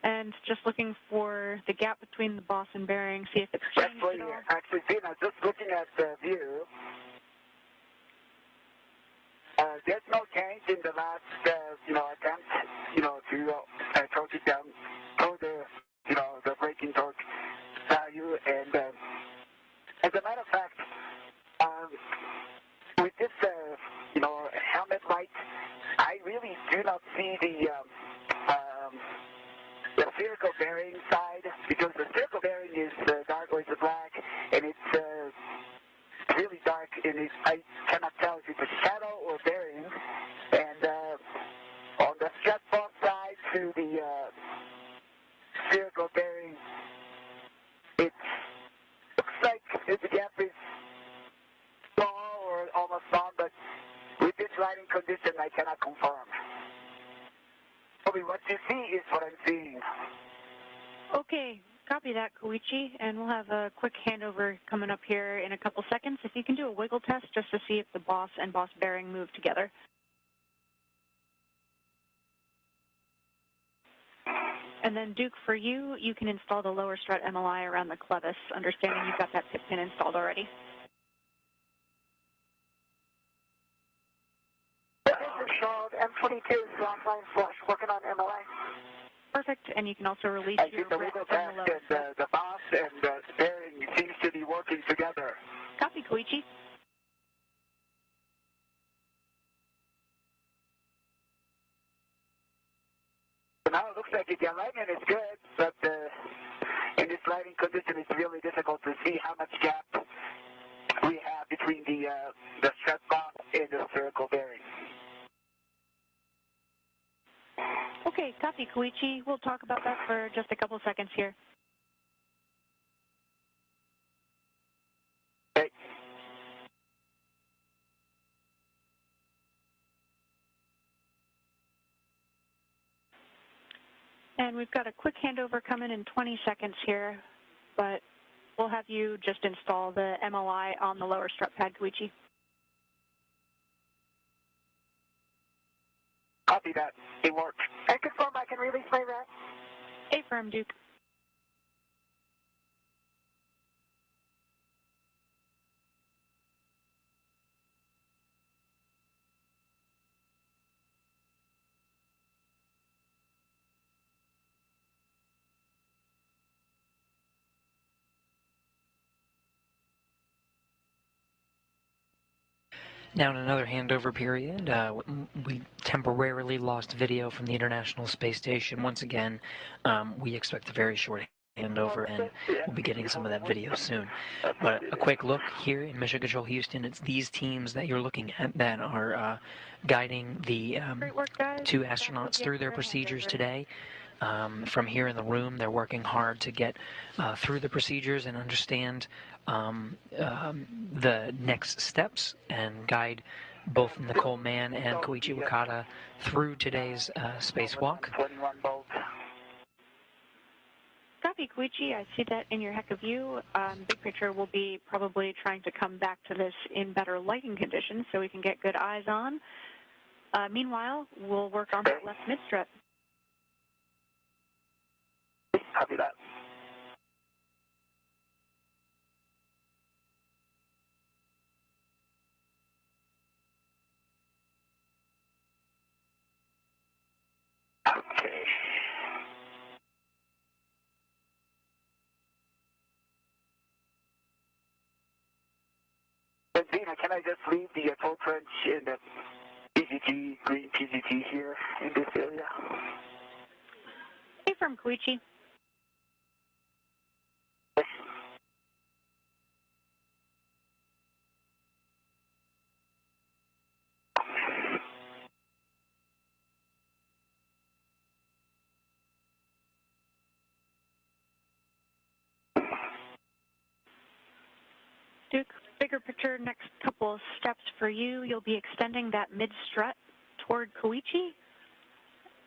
And just looking for the gap between the boss and bearing, see if it's changed at all.
Actually, Dina, just looking at the view, there's no change in the last, attempt, to torque it down, throw the braking torque value. And as a matter of fact, with this, helmet light, I really do not see the spherical bearing side, because the spherical bearing is dark or it's black, and it's really dark, and I cannot tell if it's a shadow or bearing. And on the strut box side to the spherical bearing, it looks like the gap is small or almost gone, but with this lighting condition, I cannot confirm. Probably what you see is what I'm seeing.
Okay, copy that, Koichi, and we'll have a quick handover coming up here in a couple seconds. If you can do a wiggle test just to see if the boss and boss bearing move together. And then, Duke, for you, you can install the lower strut MLI around the clevis, understanding you've got that tip pin installed already.
M22 is line flush, working on MLA.
Perfect, and you can also release
I
your
think the
grip
wiggle
from
test
the lower strut.
and the boss and the bearing seems to be working together.
Copy, Koichi.
So now it looks like the alignment is good, but in this lighting condition, it's really difficult to see how much gap we have between the strut box and the spherical bearing.
Okay, copy, Koichi. We'll talk about that for just a couple seconds here.
Okay.
And we've got a quick handover coming in 20 seconds here, but we'll have you just install the MLI on the lower strut pad, Koichi.
Copy that. It worked.
I confirm I can release my rack.
Affirm, Duke.
Now in another handover period, we temporarily lost video from the International Space Station. Once again, we expect a very short handover, and we'll be getting some of that video soon. But a quick look here in Mission Control Houston, it's these teams that you're looking at that are guiding the
Great work, guys.
two astronauts through their procedures today. From here in the room, they're working hard to get through the procedures and understand the next steps and guide both Nicole Mann and Koichi Wakata through today's spacewalk.
21 volts.
Copy, Koichi. I see that in your heck of view. Big picture will be probably trying to come back to this in better lighting conditions so we can get good eyes on. Meanwhile, we'll work on that left mid-strut.
Copy that. Okay. And Dina, can I just leave the toll trench in the PGT, green PGT here in this area?
Affirm, Koichi. Duke, bigger picture, next couple of steps for you. You'll be extending that mid-strut toward Koichi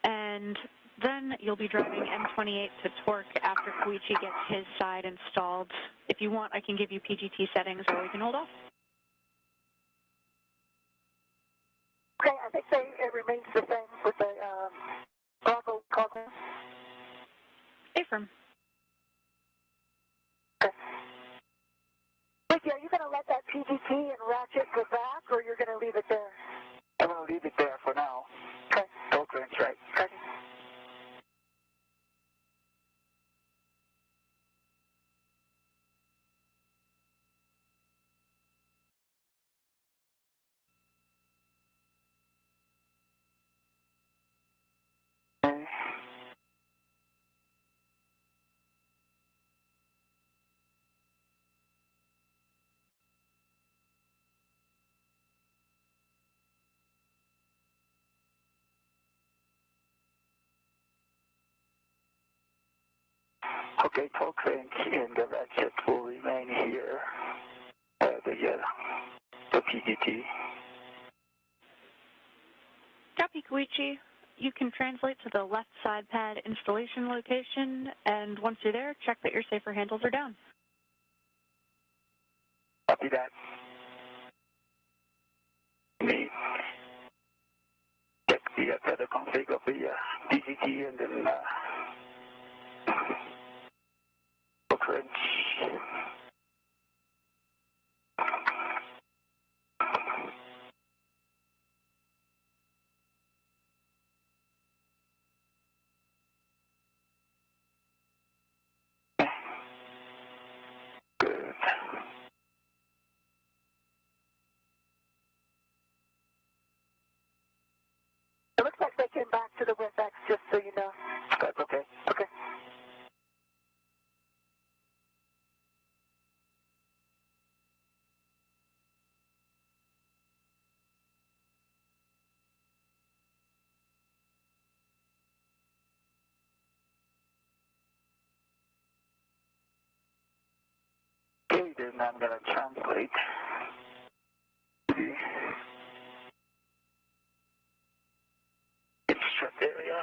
and Then you'll be driving M28 to torque after Koichi gets his side installed. If you want, I can give you PGT settings, or we can hold off.
Okay, I think it remains the same with the Bravo cognitive.
Affirm.
Okay. Ricky, are you going to let that PGT and ratchet go back, or you're going to leave it there?
I'm going to leave it there for now.
Okay.
Torque range, right?
Okay.
Okay, torque range and the ratchet will remain here. The PGT.
Copy, Koichi. You can translate to the left side pad installation location, and once you're there, check that your safer handles are down.
Copy that. Me. Check the further config of the PGT and then torque range. Good.
It looks like they came back to the WebEx, just so you know.
That's okay.
Okay.
Okay, then I'm going to translate. Instruct area.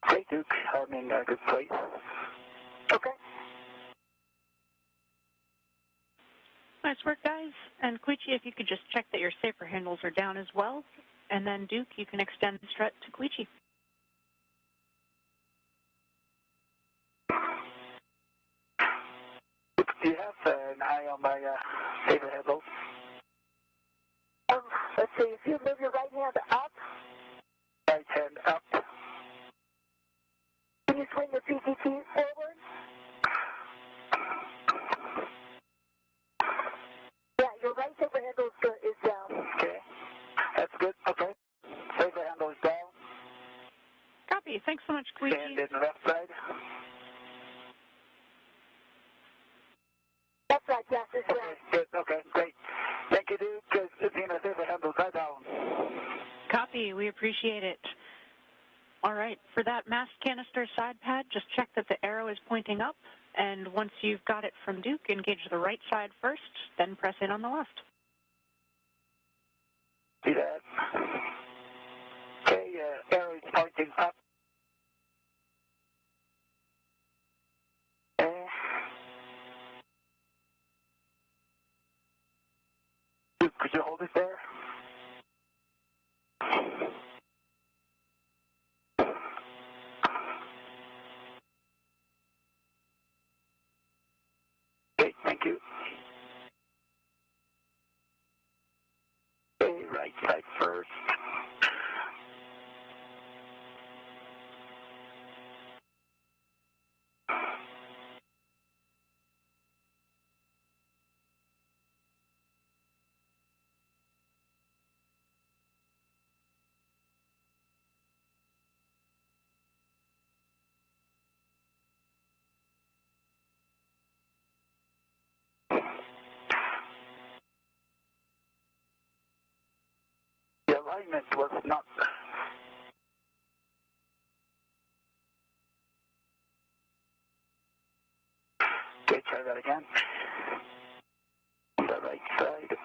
Hey, Duke, I'm in a good place.
Okay.
Nice work, guys. And Koichi, if you could just check that your safer handles are down as well. And then Duke, you can extend the strut to Koichi.
Do you have an eye on my saber handles?
Let's see, if you move your right hand up,
Right hand up.
can you swing the PGT forward? Yeah, your right saber handle is down.
Okay. That's good. Okay. Saber handles down.
Copy. Thanks so much, Koichi.
Stand in the left side.
That's right, yes, it's
Okay,
right.
good. Okay, great. Thank you, Duke. Saber handles are down.
Copy. We appreciate it. All right. For that mast canister side pad, just check that the arrow is pointing up. And once you've got it from Duke, engage the right side first, then press in on the left.
See that? Okay, arrow is pointing up. you hold it there? Okay, thank you. Okay, right side first. The alignment was not. Okay, try that again. On the right side.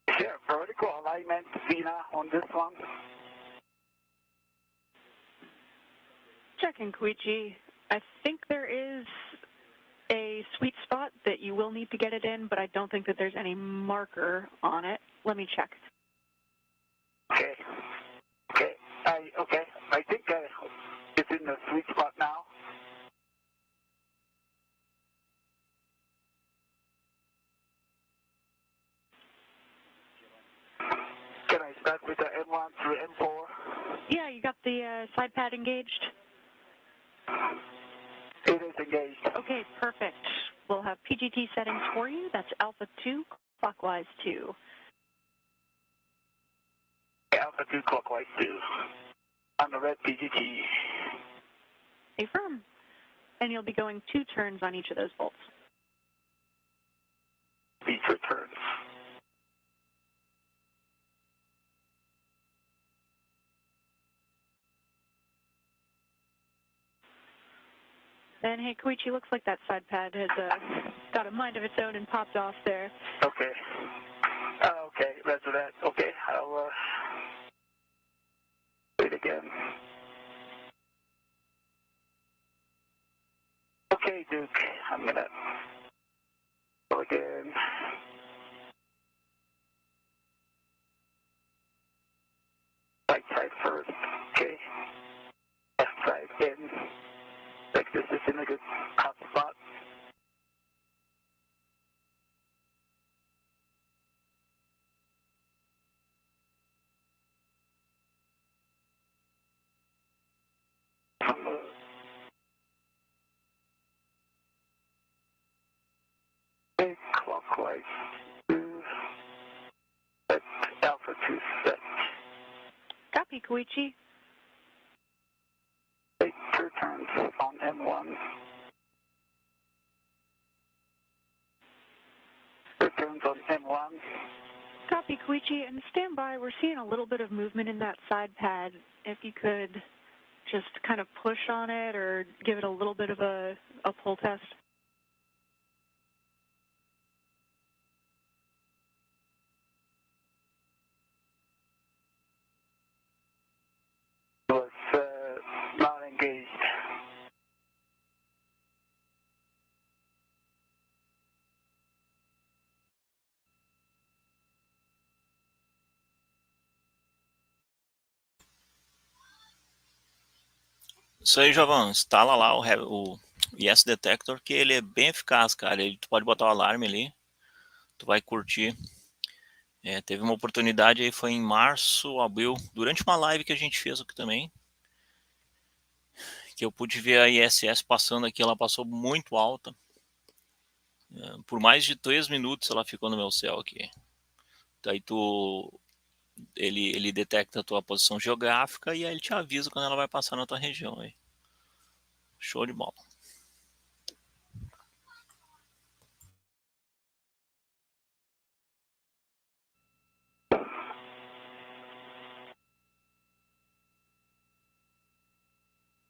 Is there a vertical alignment, Vina, on this one?
Checking, Koichi. I think there is a sweet spot that you will need to get it in, but I don't think that there's any marker on it. Let me check.
Okay. Okay. I think it's in the sweet spot now. Can I start with the M1 through M4?
Yeah, you got the side pad engaged?
It is engaged.
Okay, perfect. We'll have PGT settings for you. That's Alpha 2, clockwise 2.
Alpha 2 clockwise 2. On the red PGT.
Affirm. And you'll be going 2 turns on each of those bolts.
Each returns.
And hey, Koichi, looks like that side pad has got a mind of its own and popped off there.
Okay. Okay, let's do that. Okay, I'll wait again. Okay, Duke, I'm gonna go again. Right side first. Okay. Left side in. Like this is in a good hot spot. Okay, clockwise 2. Set Alpha 2 set.
Copy, Koichi.
Take 2 turns on M1. Returns on M1.
Copy, Koichi, and stand by. We're seeing a little bit of movement in that side pad. If you could just kind of push on it or give it a little bit of a pull test.
Was not engaged.
Isso aí, Jovan, instala lá o Yes Detector, que ele é bem eficaz, cara. Tu pode botar o alarme ali, tu vai curtir. Teve uma oportunidade aí, foi em março, abril, durante uma live que a gente fez aqui também, que eu pude ver a ISS passando aqui, ela passou muito alta. Por mais de 3 minutos ela ficou no meu céu aqui. Daí ele detecta a tua posição geográfica e aí ele te avisa quando ela vai passar na tua região aí. Show de bola.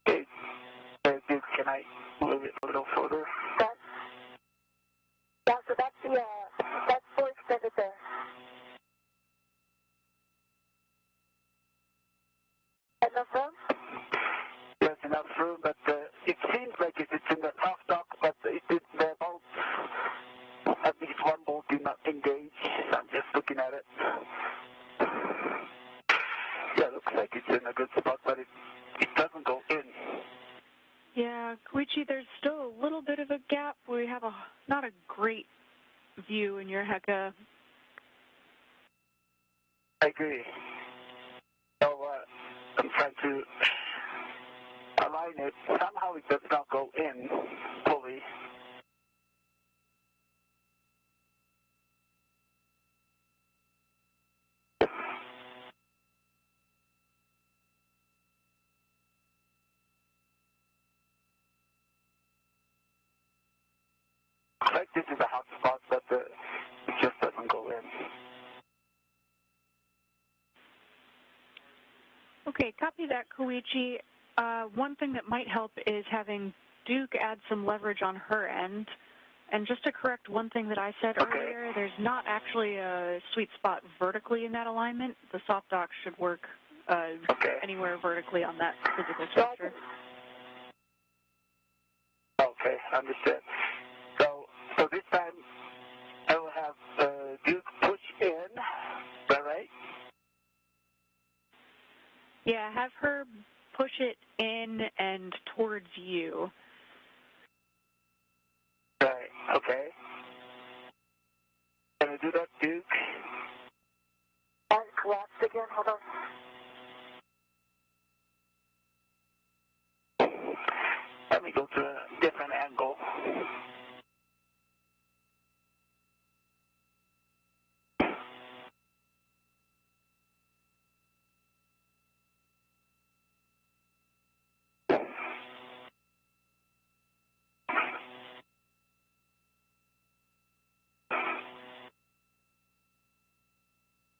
Okay. Duke, can I move it a little further?
Yeah, so that's the, that's full extended there. enough room?
There's enough room, but it seems like it's in the soft dock, but the bolt, at least one bolt did not engage. I'm just looking at it. Yeah, looks like it's in a good spot, but it doesn't go in.
Yeah, Koichi, there's still a little bit of a gap. We have not a great view in your Heka.
I agree. So I'm trying to align it. Somehow it does not go in fully. Looks like this is a hot spot, but it just doesn't go in.
Okay, copy that, Koichi. One thing that might help is having Duke add some leverage on her end. And just to correct one thing that I said earlier, there's not actually a sweet spot vertically in that alignment. The soft dock should work anywhere vertically on that physical structure.
Okay, understood. So this time I will have Duke push in, is that right?
Yeah, have her push it in and towards you.
Right, okay. Can I do that, Duke?
And collapsed again, hold on.
Let me go to a different angle.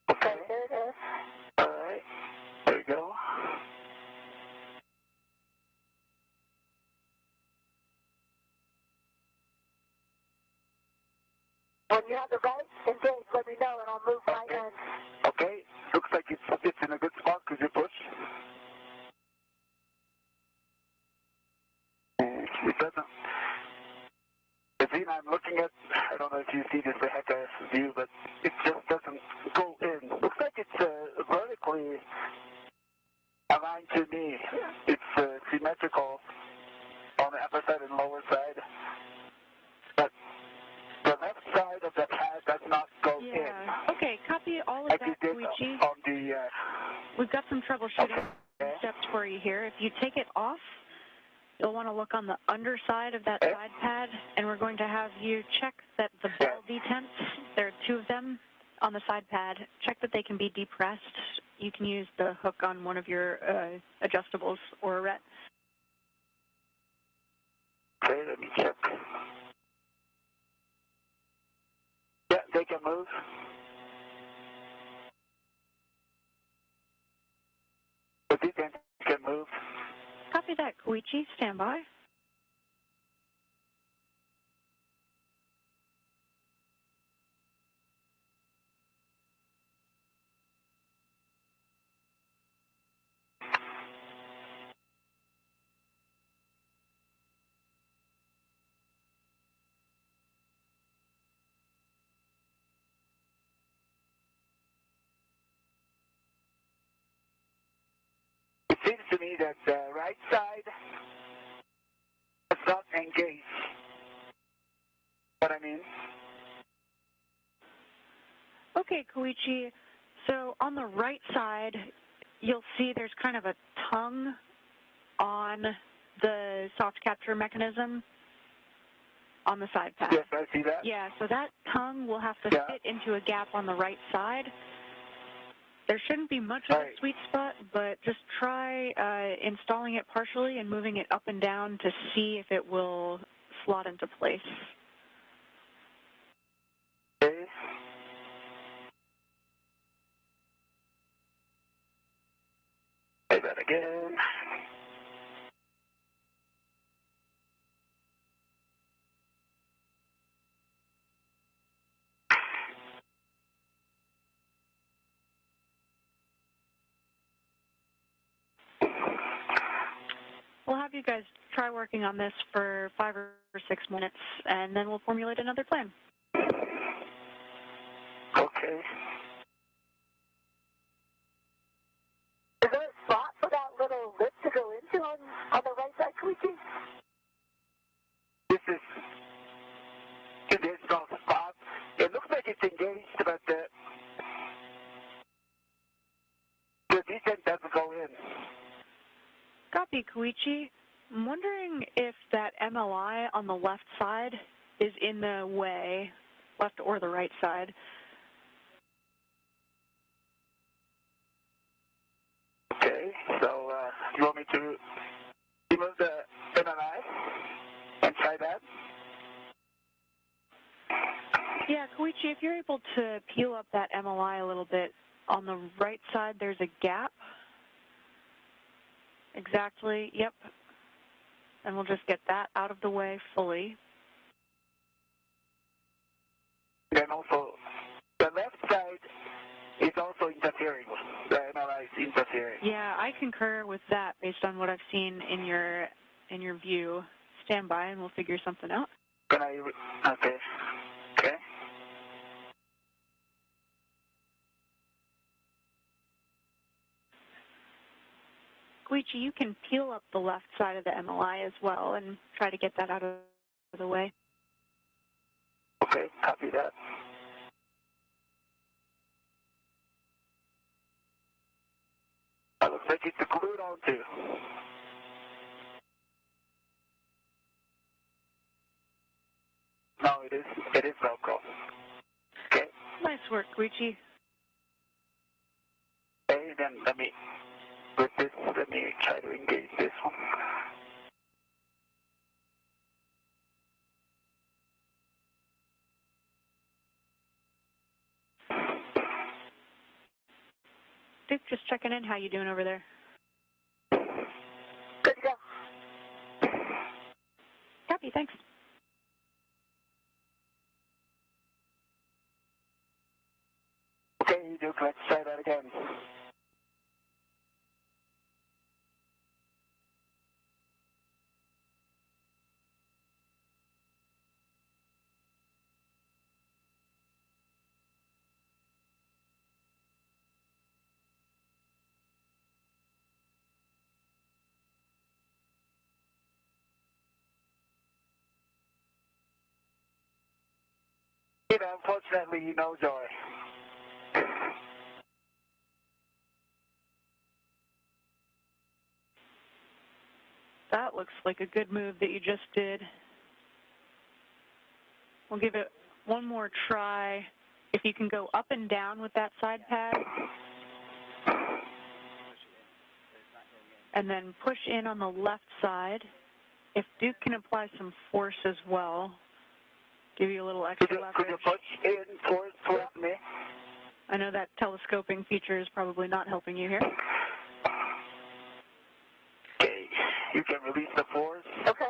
Okay,
there it is.
all right, there we go.
When you have the right engage, let me know and I'll move my end.
Okay, looks like it's in a good spot. Could you push? It doesn't. The thing I'm looking at, I don't know if you see this Heka view, but it just doesn't go in. Looks like it's vertically aligned to me. It's symmetrical on the upper side and lower side. But the left side of the pad does not go in.
Okay, copy all of
Like
that,
it did
Koichi.
on the...
We've got some troubleshooting steps for you here. If you take it off, you'll want to look on the underside of that side pad, and we're going to have you check that the ball detents, there are two of them on the side pad, check that they can be depressed. You can use the hook on one of your adjustables or a ret.
Okay, let me check. Yeah, they can move. The detents can move.
Copy that, Koichi. Stand by.
It seems to me that the right side does not engage. What I mean?
Okay, Koichi. So on the right side, you'll see there's kind of a tongue on the soft capture mechanism on the side pad.
Yes, I see that.
Yeah, so that tongue will have to fit into a gap on the right side. There shouldn't be much of a sweet spot, but just try installing it partially and moving it up and down to see if it will slot into place.
Okay. Say that again.
you guys try working on this for 5 or 6 minutes, and then we'll formulate another plan.
Okay.
Is there a spot for that little lip to go into on the right side, Koichi?
This is no spot. It looks like it's engaged, but the descent doesn't go in.
Copy, Koichi. I'm wondering if that MLI on the left side is in the way, left or the right side.
Okay, so you want me to remove the MLI and try that?
Yeah, Koichi, if you're able to peel up that MLI a little bit, on the right side there's a gap. Exactly, yep. And we'll just get that out of the way fully.
Then also, the left side is also interfering. The MLI is interfering.
Yeah, I concur with that based on what I've seen in your view. Stand by and we'll figure something out.
Can I? Okay. Okay.
Koichi, you can peel up the left side of the MLI as well and try to get that out of the way.
Okay, copy that. It looks like it's glued on too. No, it is Velcro. Okay.
Nice work, Koichi.
Okay, then let me try to engage this one.
Duke, just checking in. How you doing over there?
Good to go.
Copy, thanks.
Okay, Duke, let's try that again. Unfortunately, no joy.
That looks like a good move that you just did. We'll give it one more try. If you can go up and down with that side pad, and then push in on the left side. If Duke can apply some force as well, give you a little extra leverage.
Could you push in towards me?
I know that telescoping feature is probably not helping you here.
Okay, you can release the force.
Okay.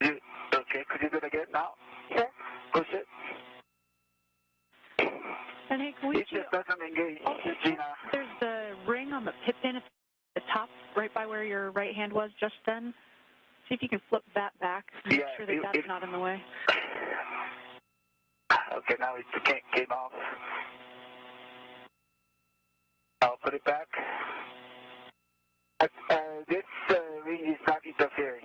Okay, could you do it again now?
Sure.
Push it.
And hey, can we
It just doesn't engage,
also
Gina.
there's the ring on the pit pin at the top, right by where your right hand was just then. See if you can flip that back. Make
Yeah,
sure that that's not in the way.
Okay, now it came off. I'll put it back. This ring is not interfering.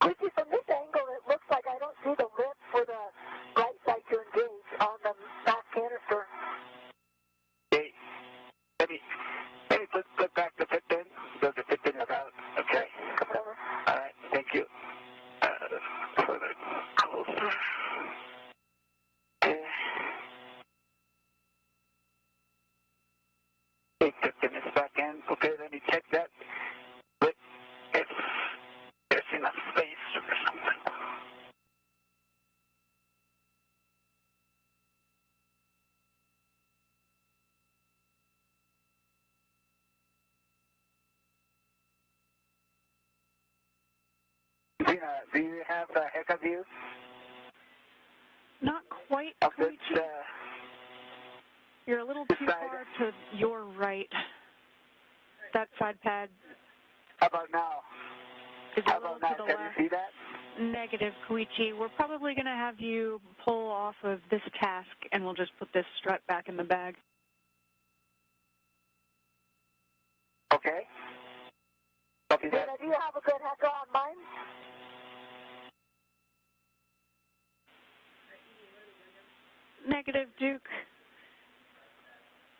Koichi, from this angle, it looks like I don't see the lip for the right side to engage on the back canister.
Okay, let me put back the fit pin. Does the fit pin is out? Okay.
Come over.
All right, thank you. Further closer. Okay. Okay, fit pin is back in. Okay, let me check that. But if there's enough space or something. Gina, do you have a Heka view
Not quite,
of this?
Koichi. You're a little too far to your right. That side pad
How about now?
is a
How
little
about
to
now?
the
Can
left.
you see that?
Negative, Koichi. We're probably going to have you pull off of this task, and we'll just put this strut back in the bag.
Okay. Copy that.
Dana, do you have a good header on mine?
Negative, Duke.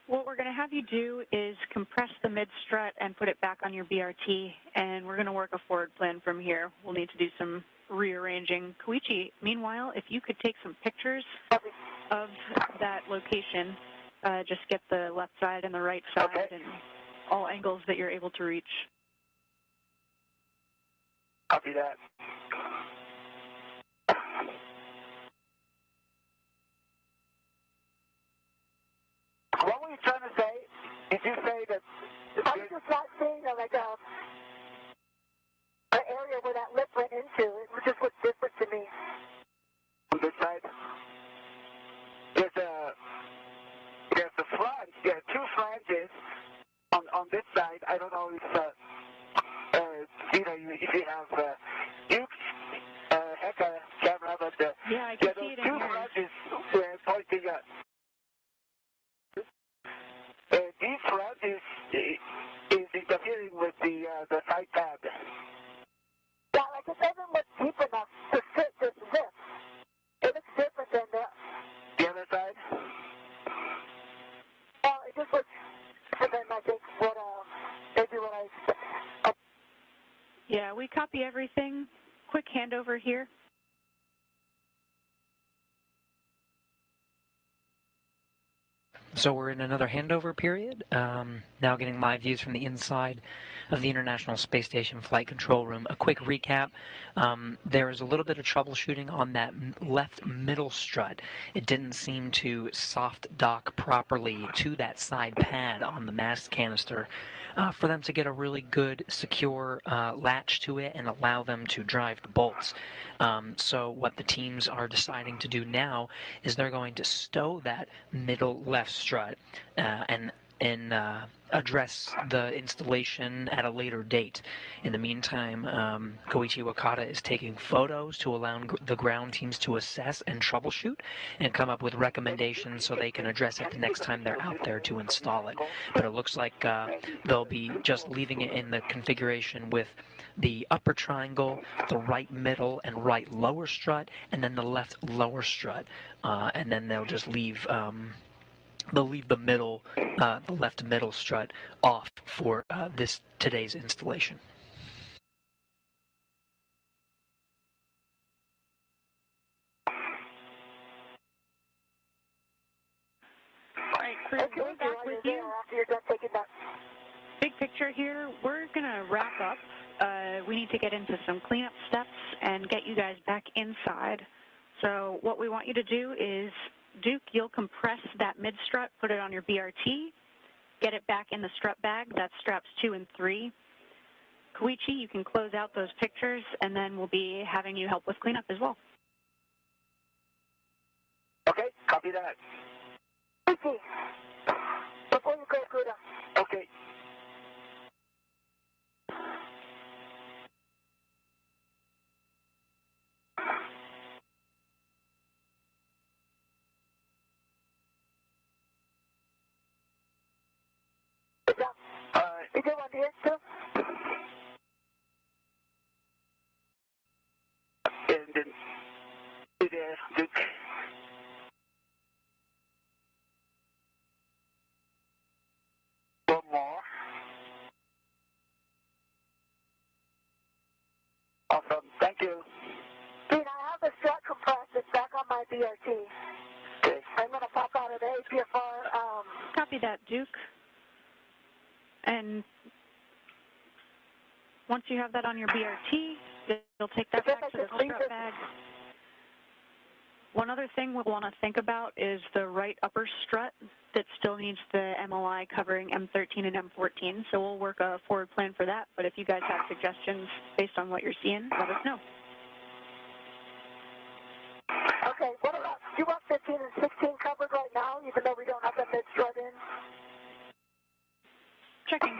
What we're going to have you do is compress the mid-strut and put it back on your BRT, and we're going to work a forward plan from here. We'll need to do some rearranging. Koichi, meanwhile, if you could take some pictures of that location, just get the left side and the right side and all angles that you're able to reach.
Copy that. What were you trying to say? Did you say that?
I was just not seeing like an area where that lip went into. It just looks different to me.
On this side? There's a flange. There are two flanges on this side. I don't know if if you have Duke's hacker camera, but
Yeah, I can see
those
it in
two
here.
flanges pointing at. These flanges is interfering with the side pad.
Yeah, like it doesn't look deep enough to fit this zip. It looks different than
The other side?
well, it just looks different than I think maybe what I expect.
Yeah, we copy everything. Quick handover here.
So we're in another handover period, now getting live views from the inside of the International Space Station Flight Control Room. A quick recap, there is a little bit of troubleshooting on that left middle strut. It didn't seem to soft dock properly to that side pad on the mast canister for them to get a really good, secure latch to it and allow them to drive the bolts. So what the teams are deciding to do now is they're going to stow that middle left strut and address the installation at a later date. In the meantime, Koichi Wakata is taking photos to allow the ground teams to assess and troubleshoot and come up with recommendations so they can address it the next time they're out there to install it. But it looks like they'll be just leaving it in the configuration with the upper triangle, the right middle and right lower strut, and then the left lower strut. And then they'll just leave the middle, the left middle strut off for today's installation.
All right, crew,
Okay,
we're back with you.
after you're done taking that.
Big picture here, we're going to wrap up. We need to get into some cleanup steps and get you guys back inside. So what we want you to do is, Duke, you'll compress that mid-strut, put it on your BRT, get it back in the strut bag. That's straps 2 and 3. Koichi, you can close out those pictures, and then we'll be having you help with cleanup as well.
Okay, copy that.
Okay. Before you go, Kuda.
Okay.
You do want to hear too?
And then Duke. One more. Awesome. Thank you.
Dean, I have the strut compressed. It's back on my BRT.
Okay.
I'm going to pop out of the APFR.
Copy that, Duke. And once you have that on your BRT, you'll take that back to the strut bag. One other thing we'll want to think about is the right upper strut that still needs the MOI covering M13 and M14, so we'll work a forward plan for that. But if you guys have suggestions based on what you're seeing, let us know.
Okay, what about you want 15 and 16 covered right now, even though we don't have the mid-strut in?
Checking.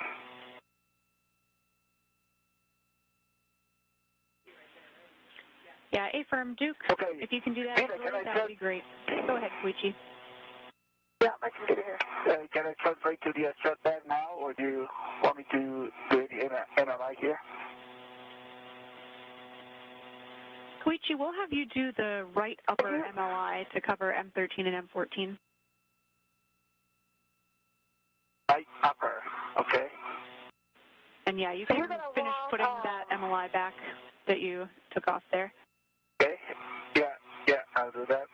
Yeah, affirm, Duke.
Okay.
If you can do that,
Vina, can I
that would be great. Go ahead, Koichi.
Yeah, I can get it here.
Can I translate to the strut bag now, or do you want me to do the MLI here?
Koichi, we'll have you do the right upper MLI to cover M13 and M14.
Right upper, okay.
And yeah, you can finish putting that MLI back that you took off there.
Okay, yeah, I'll do that.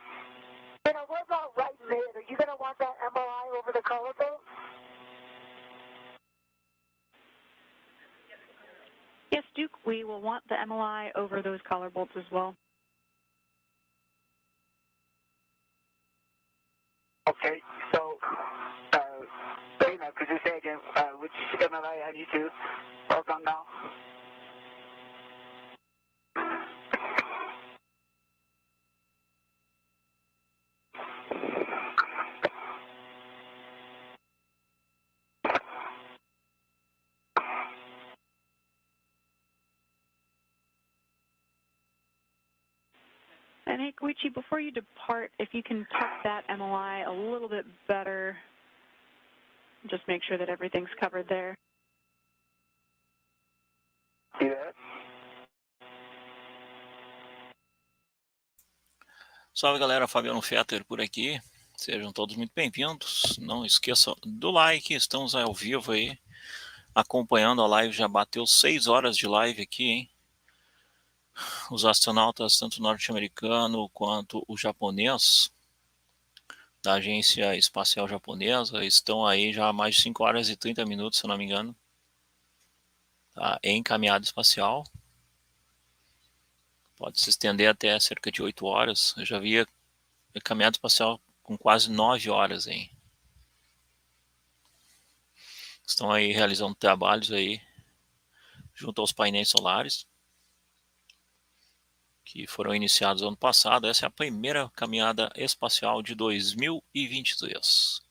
What about right mid? Are you going to want that MLI over the collarbone?
Yes, Duke, we will want the MLI over those collar bolts as well.
Okay, so, Dana, could you say again which MLI I need to work on now?
And hey, Koichi, before you depart, if you can tuck that MLI a little bit better, just make sure that everything's covered there.
See that?
Salve galera, Fabiano Fetter por aqui. Sejam todos muito bem-vindos. Não esqueçam do like, estamos ao vivo aí, acompanhando a live. Já bateu 6 horas de live aqui, hein? Os astronautas, tanto norte-americano quanto o japonês, da Agência Espacial Japonesa, estão aí já há mais de 5 horas e 30 minutos, se eu não me engano, tá? Em caminhada espacial. Pode se estender até cerca de 8 horas. Eu já vi a caminhada espacial com quase 9 horas, hein? Estão aí realizando trabalhos aí junto aos painéis solares que foram iniciados ano passado. Essa é a primeira caminhada espacial de 2023.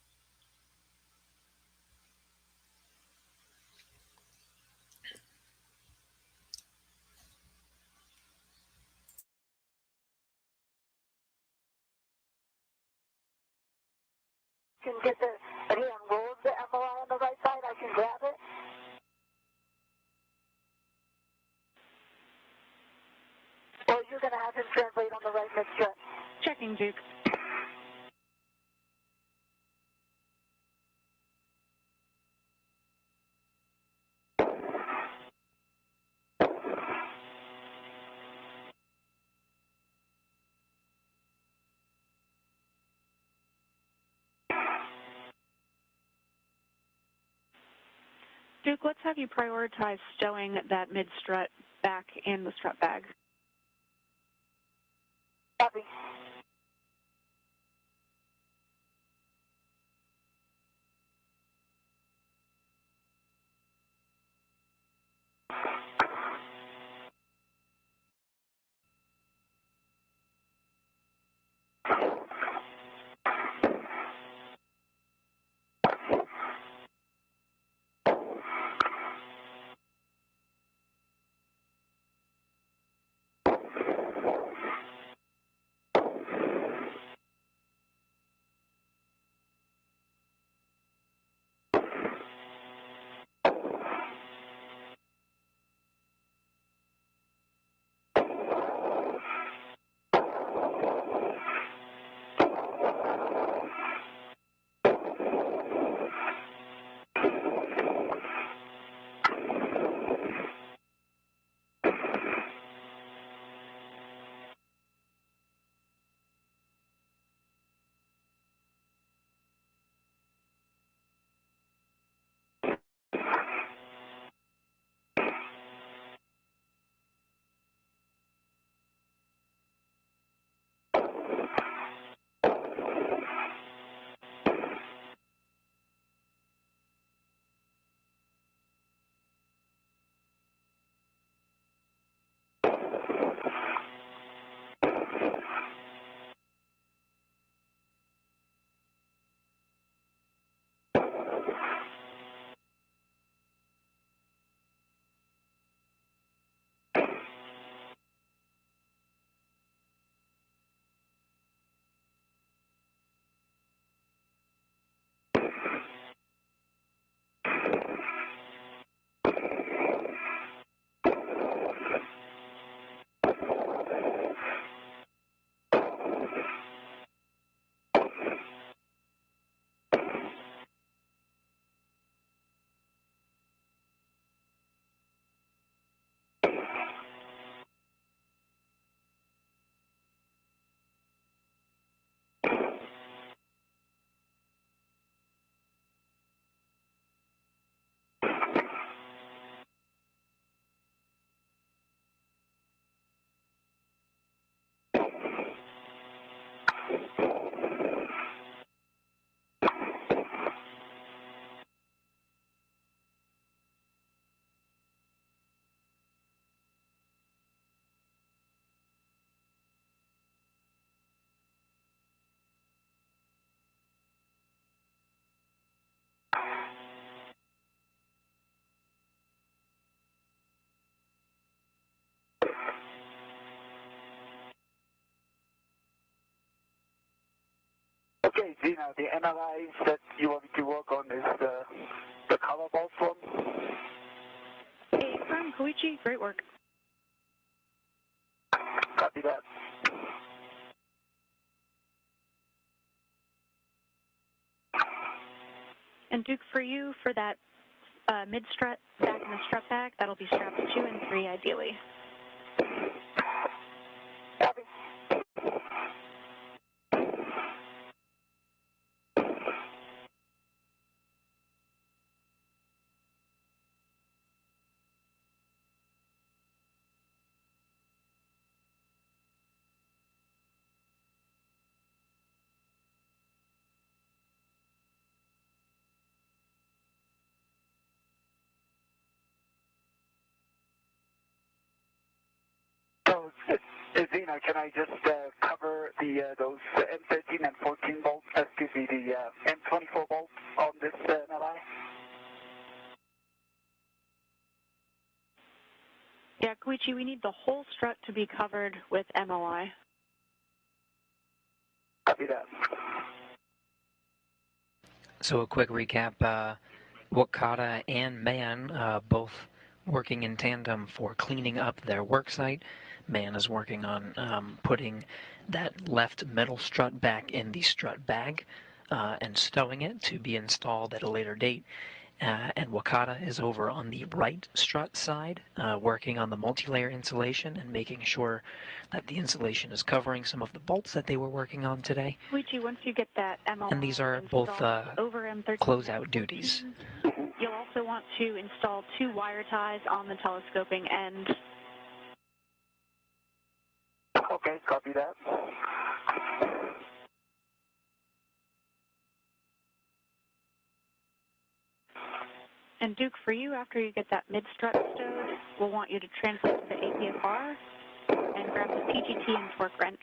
Can get the, he unrolls the MLI on the right side, I can grab it. Or you're going to have him translate on the right mid-strut.
Checking, Duke. Duke, let's have you prioritize stowing that mid-strut back in the strut bag.
Copy.
Okay, Zena, the analyze that you want me to work on is the color ball form.
Hey, from Koichi, great work.
Copy that.
And Duke, for you, for that mid-strut back in the strut bag, that'll be straps 2 and 3 ideally.
Copy.
So, Zena, can I just cover the those M13 and 14 bolts, excuse me, the M24 bolts on this NLI?
Yeah, Koichi, we need the whole strut to be covered with MLI.
Copy that.
So a quick recap, Wakata and Mann both working in tandem for cleaning up their work site. Mann is working on putting that left middle strut back in the strut bag and stowing it to be installed at a later date. And Wakata is over on the right strut side, working on the multi-layer insulation and making sure that the insulation is covering some of the bolts that they were working on today.
Koichi, once you get that MLI
And these are both
over M13,
closeout duties.
you'll also want to install 2 wire ties on the telescoping end.
Okay, copy that.
And Duke, for you, after you get that mid-strut stowed, we'll want you to translate to the APFR and grab the PGT and torque wrench.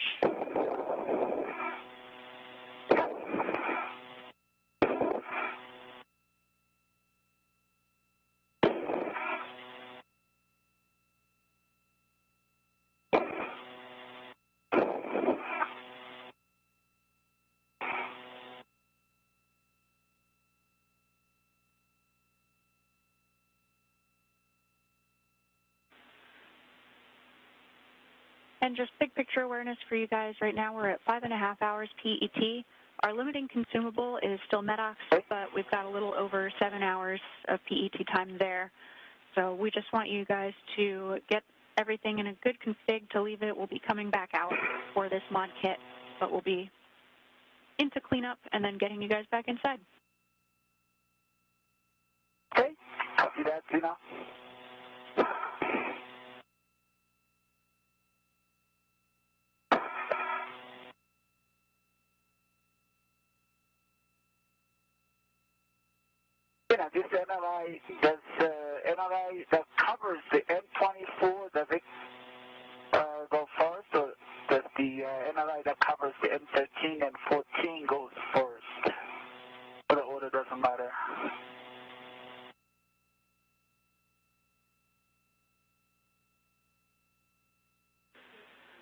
And just big picture awareness for you guys, right now we're at 5.5 hours PET. Our limiting consumable is still MEDOX, but we've got a little over 7 hours of PET time there. So we just want you guys to get everything in a good config to leave it. We'll be coming back out for this mod kit, but we'll be into cleanup and then getting you guys back inside.
Okay, copy that, Zena. Zena, this NLI, does NLI that covers the M24, does it go first, or does the NLI that covers the M13 and 14 goes first? Or the order doesn't matter?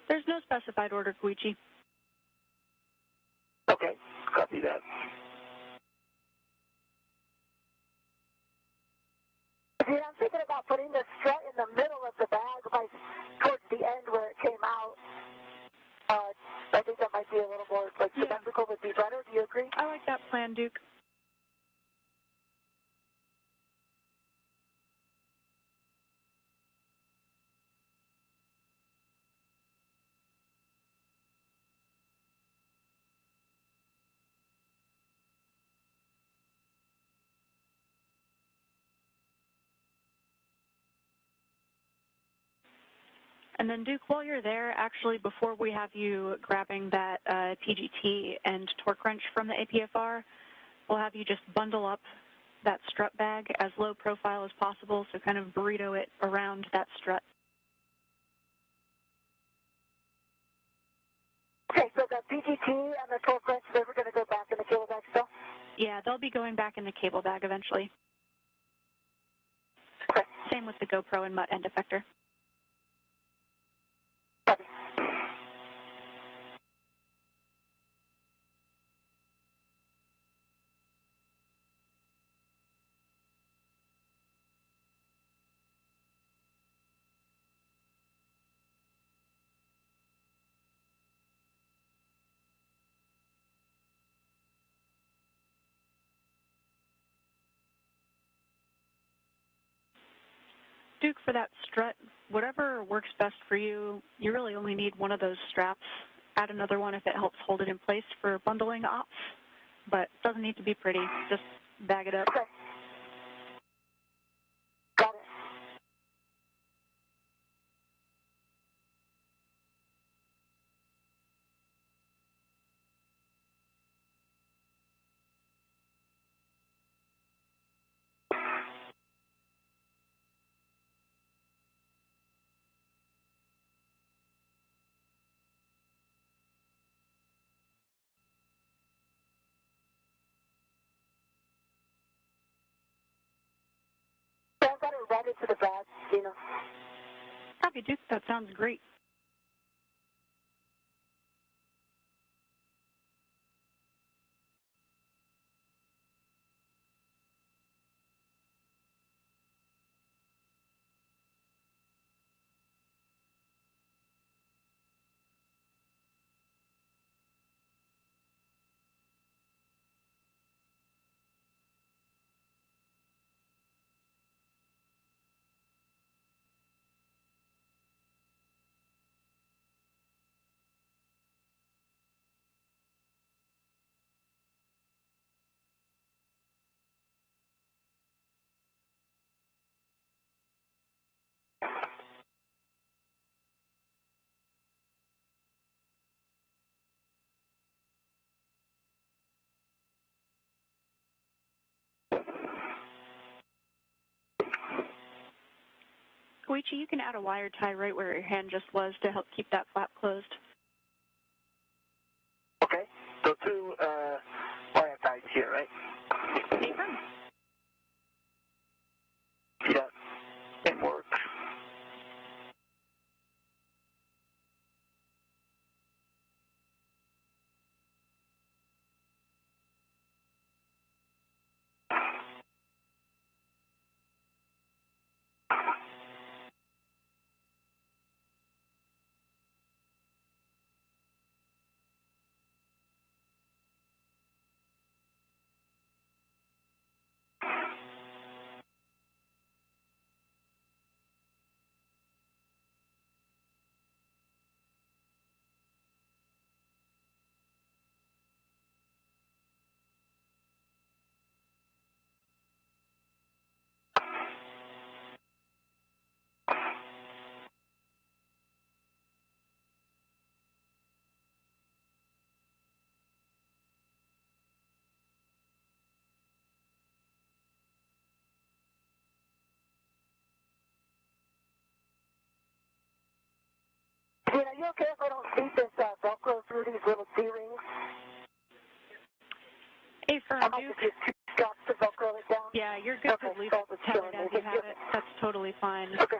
There's no specified order, Koichi.
Okay, copy that.
Yeah, I'm thinking about putting the strut in the middle of the bag, like towards the end where it came out. I think that might be a little more like symmetrical would be better. Do you agree?
I like that plan, Duke. And then, Duke, while you're there, actually, before we have you grabbing that PGT and torque wrench from the APFR, we'll have you just bundle up that strut bag as low profile as possible, so kind of burrito it around that strut.
Okay, so the PGT and the torque wrench, they were going to go back in the cable bag still?
Yeah, they'll be going back in the cable bag eventually.
Okay.
Same with the GoPro and MUT end effector. Duke, for that strut, whatever works best for you, you really only need one of those straps. Add another one if it helps hold it in place for bundling off, but it doesn't need to be pretty. Just bag it up.
Okay. Got it. Yeah, I've got it routed to the bag, Gina.
Copy, Duke. That sounds great. Koichi, you can add a wire tie right where your hand just was to help keep that flap closed.
Okay, so two wire ties here, right?
Apron.
Yeah, it works. Gina, are you okay if I don't feed this Velcro through these little C-rings?
Apron,
I might
Duke.
just use two straps to Velcro it down.
Yeah, you're good
Okay,
to leave
so
it
it's
tethered
done.
as you have it. That's totally fine.
Okay.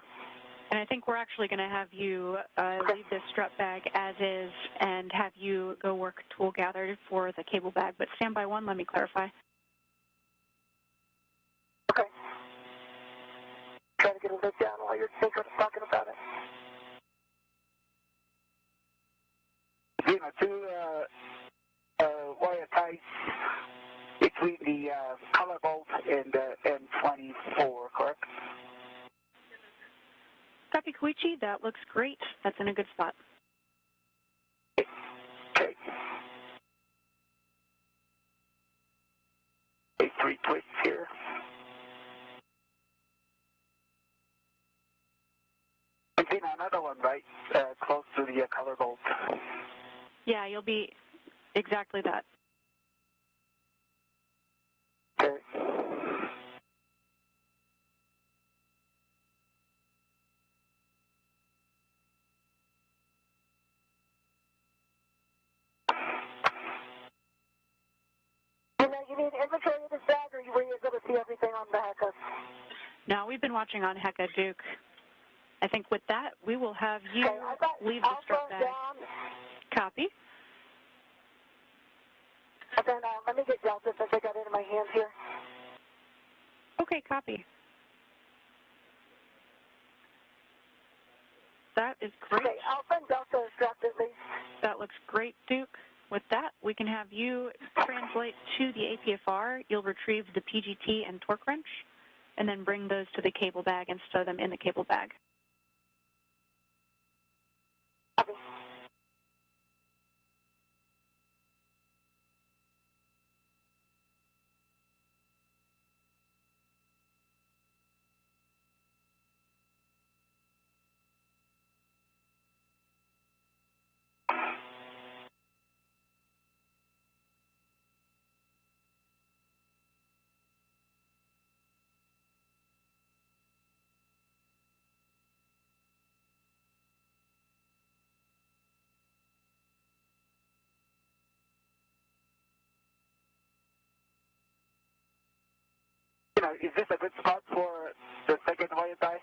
And I think we're actually going to have you leave this strut bag as is and have you go work tool gathered for the cable bag. But stand by one, let me clarify.
Okay. Try to get a lid down while you're talking about it. Gina, two wire ties between the color bolt and the M24, correct?
Copy, Koichi. That looks great. That's in a good spot.
Okay. Okay, three twists here. And then another one, right, close to the color bolt.
Yeah, you'll be exactly that.
Okay. You need inventory of this bag, or were you able to see everything on the HECA?
Now, we've been watching on HECA, Duke. I think with that, we will have you
Okay, I've got
leave the strut
Alpha
bag.
down,
Copy.
and then let me get Delta since I got it in my hands here.
Okay, copy. That is great.
Okay, Alpha and Delta are strapped at least.
That looks great, Duke. With that, we can have you translate to the APFR. You'll retrieve the PGT and torque wrench, and then bring those to the cable bag and stow them in the cable bag.
Copy.
Is this a good spot for the second Wi-Fi?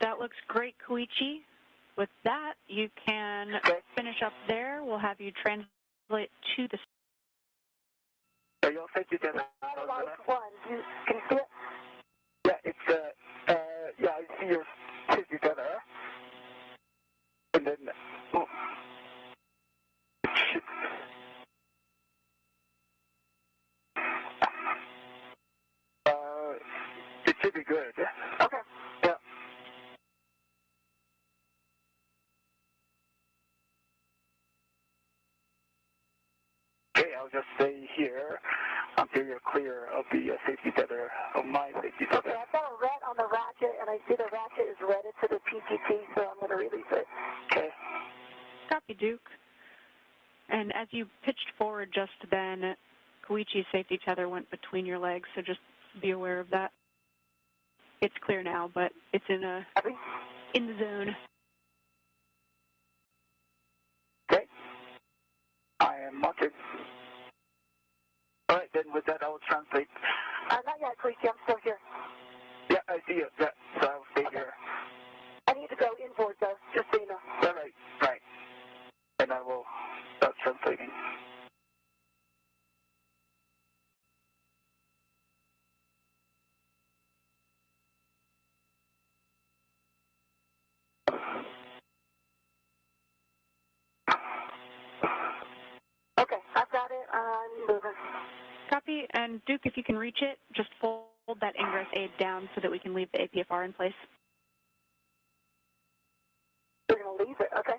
That looks great, Koichi. With that, you can finish up there. We'll have you translate to the...
So you'll send you the...
One. Can you see it?
Yeah, it's, yeah, I see your safety tether. And then... It should be good.
Okay.
Yeah. Okay, I'll just stay here until you're clear of the safety tether, of my safety tether.
Okay, I've got a red on the ratchet, and I see the ratchet is redded to the PTT, so I'm going to release it.
Okay.
Copy, Duke. And as you pitched forward just then, Koichi's safety tether went between your legs, so just be aware of that. It's clear now, but it's in the zone.
Okay. I am marking. All right, then with that, I will translate.
Not yet, Koichi. I'm still here.
Yeah, I see you. Yeah, so I'll stay here.
I need to go inboard, though, just so you know.
All right, right. And I will start translating.
Okay, I've got it. I'm moving.
Copy. And Duke, if you can reach it, just fold that ingress aid down so that we can leave the APFR in place.
We're going to leave it, okay.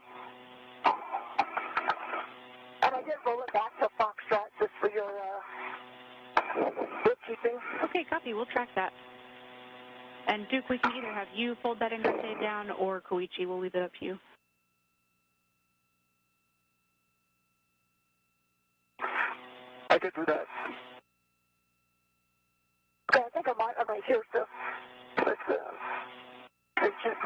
And I did roll it back to Foxtrot just for your bookkeeping.
Okay, copy. We'll track that. And Duke, we can either have you fold that ingress aid down or Koichi. We'll leave it up to you.
I can do that.
Okay, I think I'm right here, so let's check.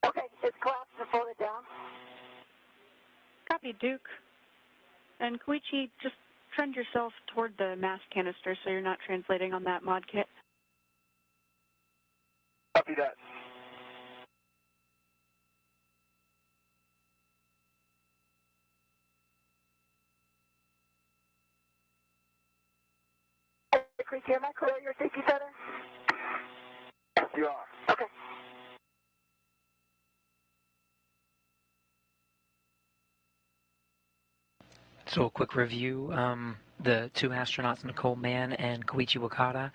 Okay, it's collapsed and folded down.
Copy, Duke. And Koichi, just trend yourself toward the mass canister so you're not translating on that mod kit.
Copy that.
Koichi, am I clear your safety tether?
Yes, you are.
Okay.
So a quick review. The two astronauts, Nicole Mann and Koichi Wakata,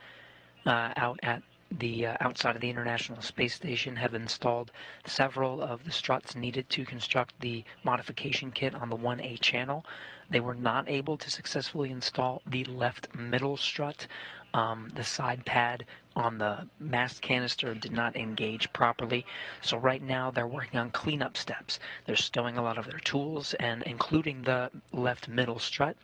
out at the outside of the International Space Station, have installed several of the struts needed to construct the modification kit on the 1A channel. They were not able to successfully install the left middle strut The side pad on the mast canister did not engage properly. So right now they're working on cleanup steps. They're stowing a lot of their tools, and including the left middle strut,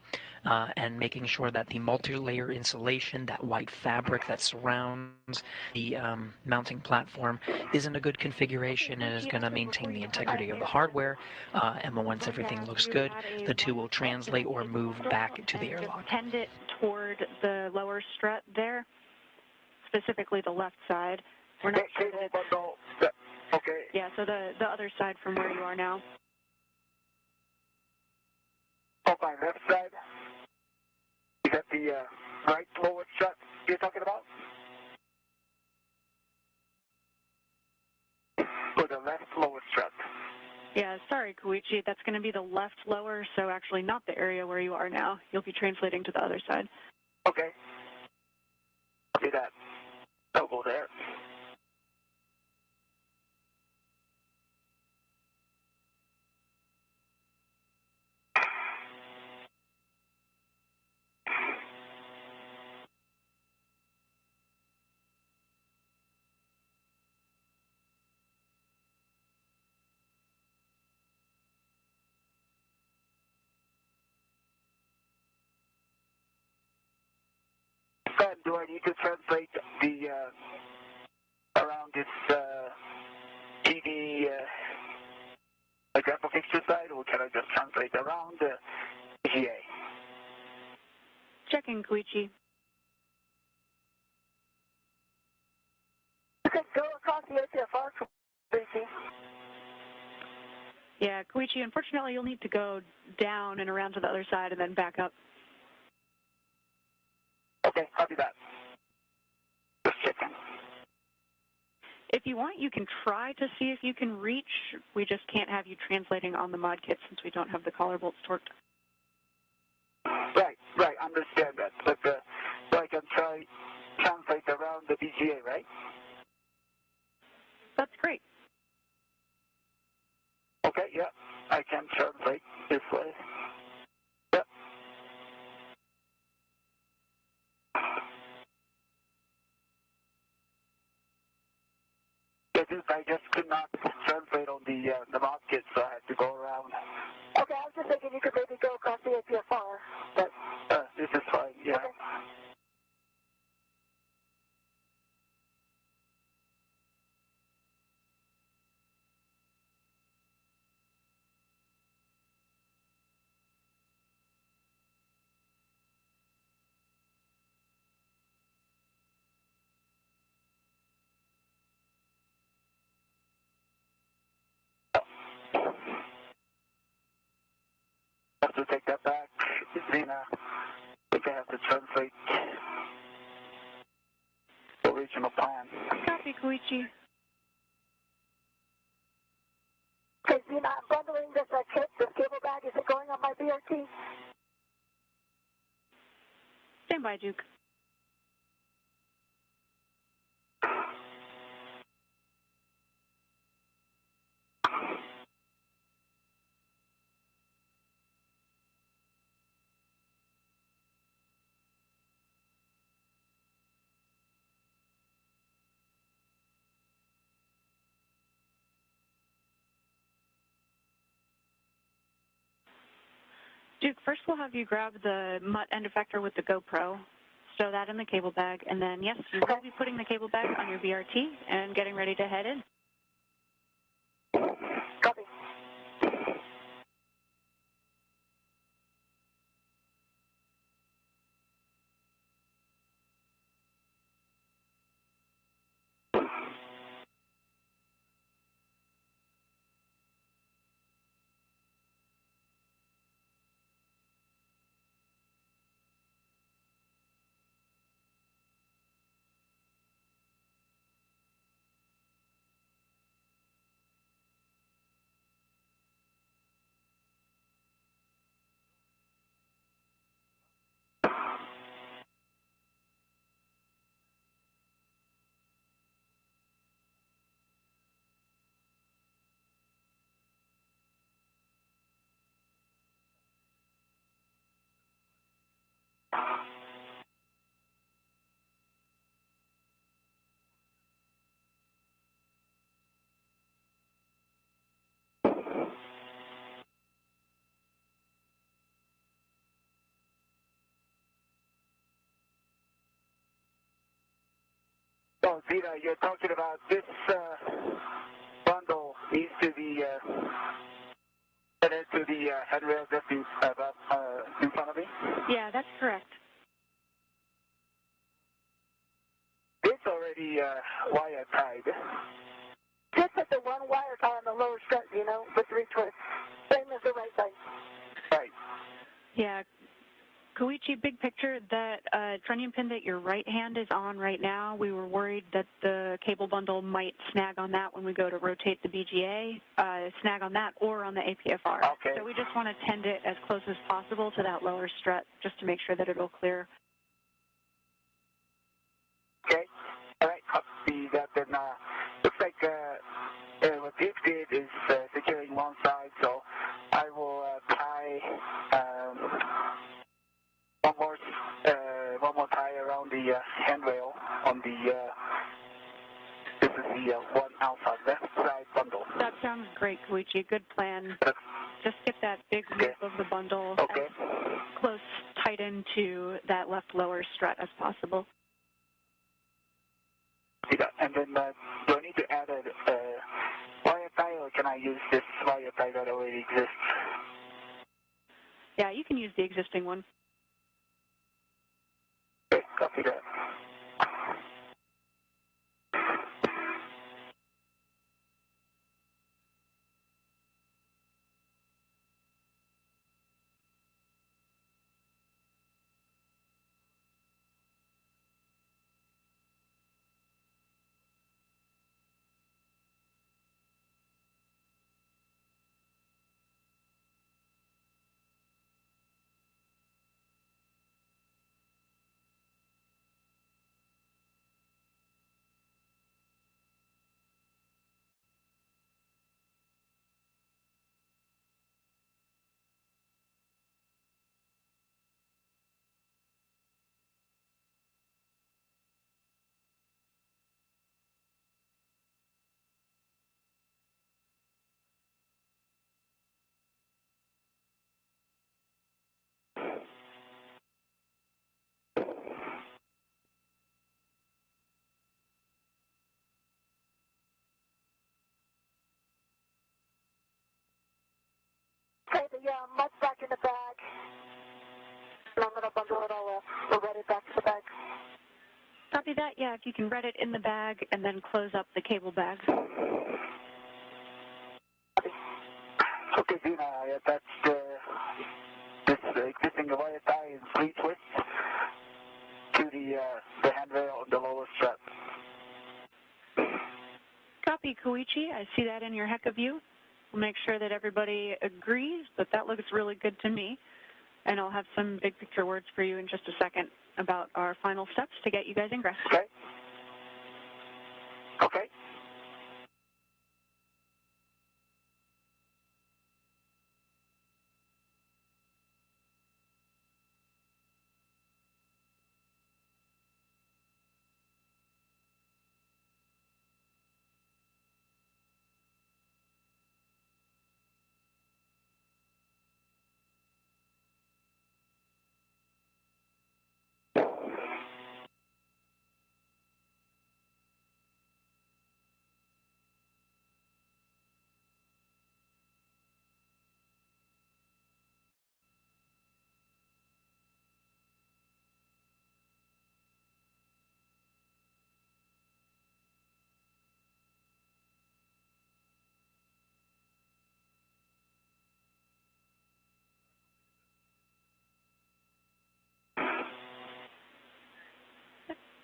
and making sure that the multi-layer insulation, that white fabric that surrounds the mounting platform, is in a good configuration and is going to maintain the integrity of the hardware. And once everything looks good, the two will translate or move back to the airlock.
Tend it toward the lower strut there, specifically the left side. We're not sure that it's...
Okay.
Yeah, so the other side from where you are now.
On my left side, is that the right lower strut you're talking about? Or the left lower strut?
Yeah, sorry, Koichi. That's going to be the left lower, so actually not the area where you are now. You'll be translating to the other side.
Okay. Do that. I'll go there. And do I need to translate the around this TV example fixture side, or can I just translate around the GA?
Checking, Koichi.
Okay, go across the ATFR from BC.
Yeah, Koichi, unfortunately you'll need to go down and around to the other side and then back up.
Okay, I'll do that. Just checking.
If you want, you can try to see if you can reach. We just can't have you translating on the mod kit since we don't have the collar bolts torqued.
Right, understand that. But so I can try translate around the BGA, right?
That's great.
Okay, yeah, I can translate this way. Yep. I just could not translate on the market, so I had to go around.
Okay, I was just thinking you could maybe go across the ATFR, but...
This is fine, yeah.
Okay.
Have to take that back. Zena, I think I have to translate the original plan.
Copy, Koichi.
Okay, Zena, I'm bundling this kit, this cable bag. Is it going on my BRT?
Stand by, Duke. Duke, first we'll have you grab the MUT end effector with the GoPro, stow that in the cable bag, and then, yes, you will be putting the cable bag on your BRT and getting ready to head in.
Copy.
Vita, you're talking about this bundle needs to be added to the handrail just in front of me?
Yeah, that's correct.
It's already wire tied.
Just put the one wire tie on the lower strut, with 3 twists. Same as the right side.
Right.
Yeah. Koichi, big picture, that trunnion pin that your right hand is on right now, we were worried that the cable bundle might snag on that when we go to rotate the BGA, snag on that or on the APFR.
Okay.
So we just want to tend it as close as possible to that lower strut just to make sure that it'll clear.
Okay. All right. Copy that. Then looks like what Dave did is securing one side, so I will tie one more tie around the handrail on the this is the one outside left side bundle.
That sounds great, Koichi. Good plan. Just get that big loop of the bundle as close, tight into that left lower strut as possible.
And then do I need to add a wire tie, or can I use this wire tie that already exists?
Yeah, you can use the existing one.
Okay, copy that.
Okay, the mud's back in the bag. And I'm going to bundle it all up. We'll read it back to the bag.
Copy that. Yeah, if you can read it in the bag and then close up the cable bag.
Okay, Dina, that's this existing wire tie in 3 twists to the handrail on the lower strap.
Copy, Koichi. I see that in your HECA view. We'll make sure that everybody agrees, but that looks really good to me. And I'll have some big picture words for you in just a second about our final steps to get you guys ingress.
Okay. Okay.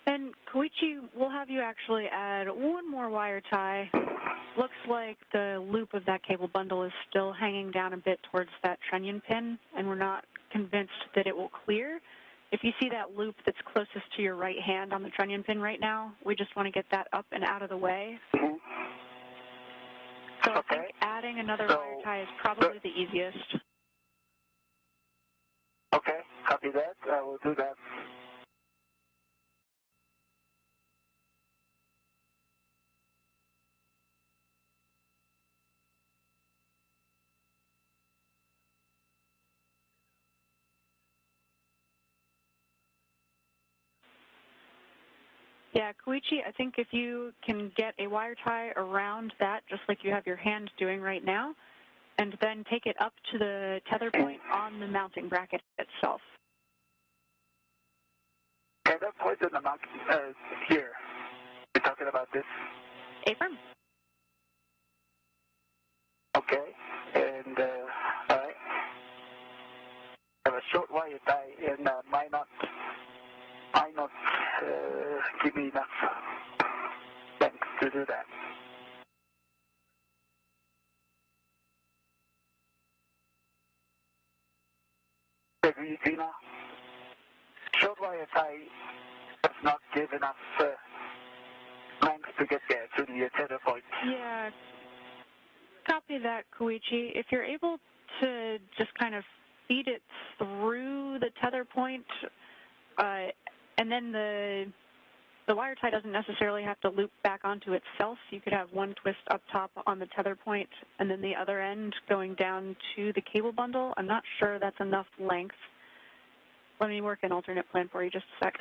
And Koichi, we'll have you actually add one more wire tie. Looks like the loop of that cable bundle is still hanging down a bit towards that trunnion pin, and we're not convinced that it will clear. If you see that loop that's closest to your right hand on the trunnion pin right now, we just want to get that up and out of the way.
Mm-hmm.
So I think adding another wire tie is probably the easiest.
Okay, copy that. I will do that.
Yeah, Koichi, I think if you can get a wire tie around that, just like you have your hand doing right now, and then take it up to the tether point on the mounting bracket itself.
Tether point on the mounting, here. You're talking about this?
Affirm.
Okay, and, all right. I have a short wire tie, and might not give me enough length to do that. Agree, Gina? Short wire tie does not give enough length to get there to the tether point.
Yeah, copy that, Koichi. If you're able to just kind of feed it through the tether point, and then the wire tie doesn't necessarily have to loop back onto itself. You could have one twist up top on the tether point and then the other end going down to the cable bundle. I'm not sure that's enough length. Let me work an alternate plan for you just a sec.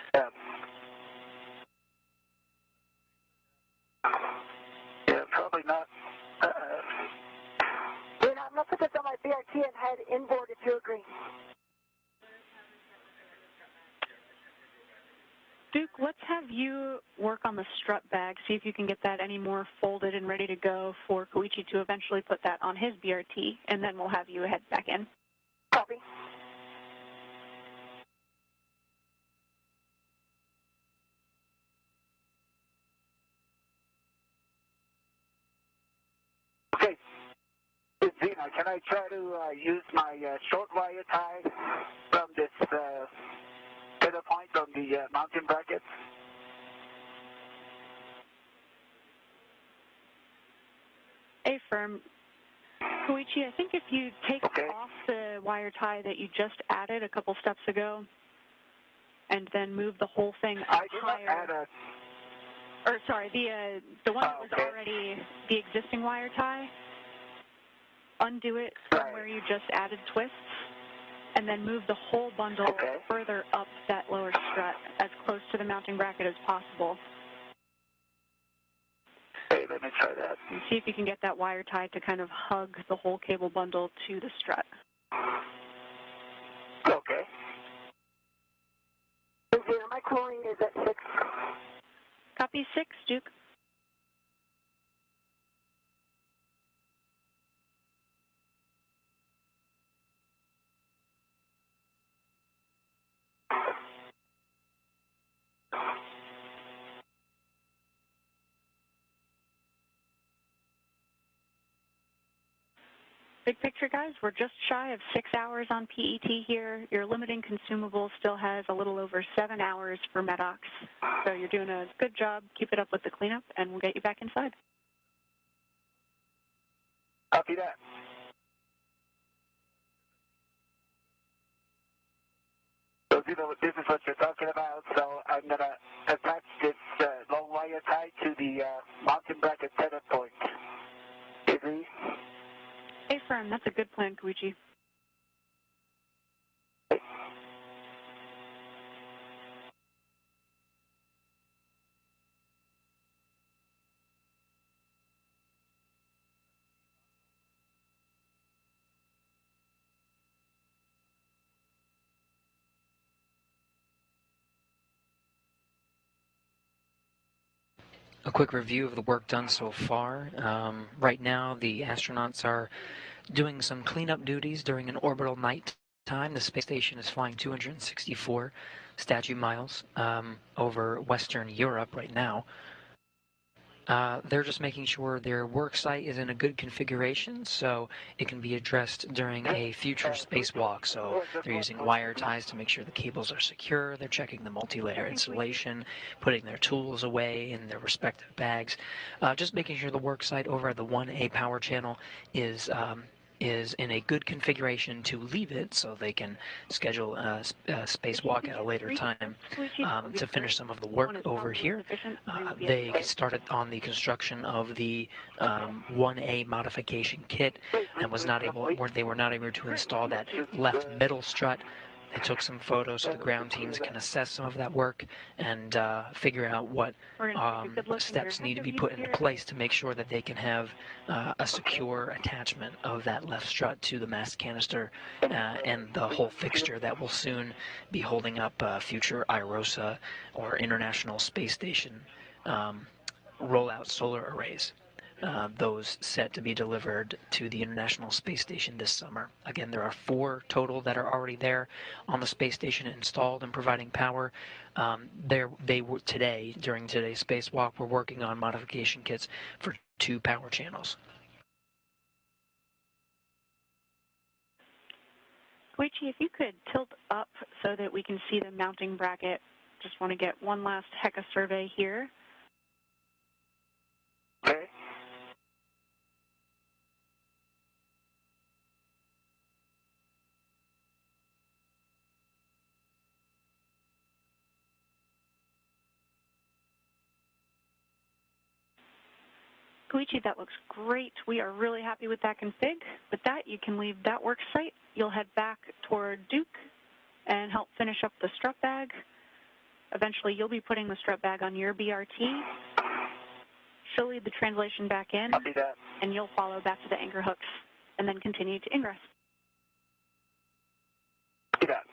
Yeah, probably not.
I'm going to put this on my BRT and head inboard if you agree.
Duke, let's have you work on the strut bag, see if you can get that any more folded and ready to go for Koichi to eventually put that on his BRT, and then we'll have you head back in.
Copy.
Okay. Zena, can I try to use my short wire tie from this tether point on the mounting bracket?
Affirm. Koichi, I think if you take off the wire tie that you just added a couple steps ago and then move the whole thing up higher. Or sorry, the one that was already the existing wire tie, undo it from where you just added twists, and then move the whole bundle further up that lower strut as close to the mounting bracket as possible.
Okay, let me try that.
And see if you can get that wire tie to kind of hug the whole cable bundle to the strut.
Okay.
My cooling is at 6.
Copy 6, Duke. Big picture, guys, we're just shy of 6 hours on PET here. Your limiting consumable still has a little over 7 hours for MEDOX. So you're doing a good job. Keep it up with the cleanup, and we'll get you back inside.
Copy that. So, you know, this is what you're talking about. So I'm going to attach this long wire tie to the mounting bracket tether point. Agree?
Affirm. That's a good plan, Koichi.
A quick review of the work done so far. Right now, the astronauts are doing some cleanup duties during an orbital night time. The space station is flying 264 statute miles over Western Europe right now. They're just making sure their work site is in a good configuration so it can be addressed during a future spacewalk. So they're using wire ties to make sure the cables are secure. They're checking the multi-layer insulation, putting their tools away in their respective bags. Just making sure the work site over at the 1A power channel is in a good configuration to leave it so they can schedule a spacewalk at a later time to finish some of the work over here. They started on the construction of the 1A modification kit and they were not able to install that left middle strut They took some photos so the ground teams can assess some of that work and figure out what steps need to be put into place to make sure that they can have a secure attachment of that left strut to the mast canister and the whole fixture that will soon be holding up future IROSA or International Space Station rollout solar arrays. Those set to be delivered to the International Space Station this summer. Again, there are 4 total that are already there on the space station installed and providing power. They were today, during today's spacewalk, we're working on modification kits for 2 power channels.
Koichi, if you could tilt up so that we can see the mounting bracket. Just want to get one last HECA survey here.
Okay.
Koichi, that looks great. We are really happy with that config. With that, you can leave that work site. You'll head back toward Duke and help finish up the strut bag. Eventually, you'll be putting the strut bag on your BRT. She'll lead the translation back in, and you'll follow back to the anchor hooks and then continue to ingress.
Do that.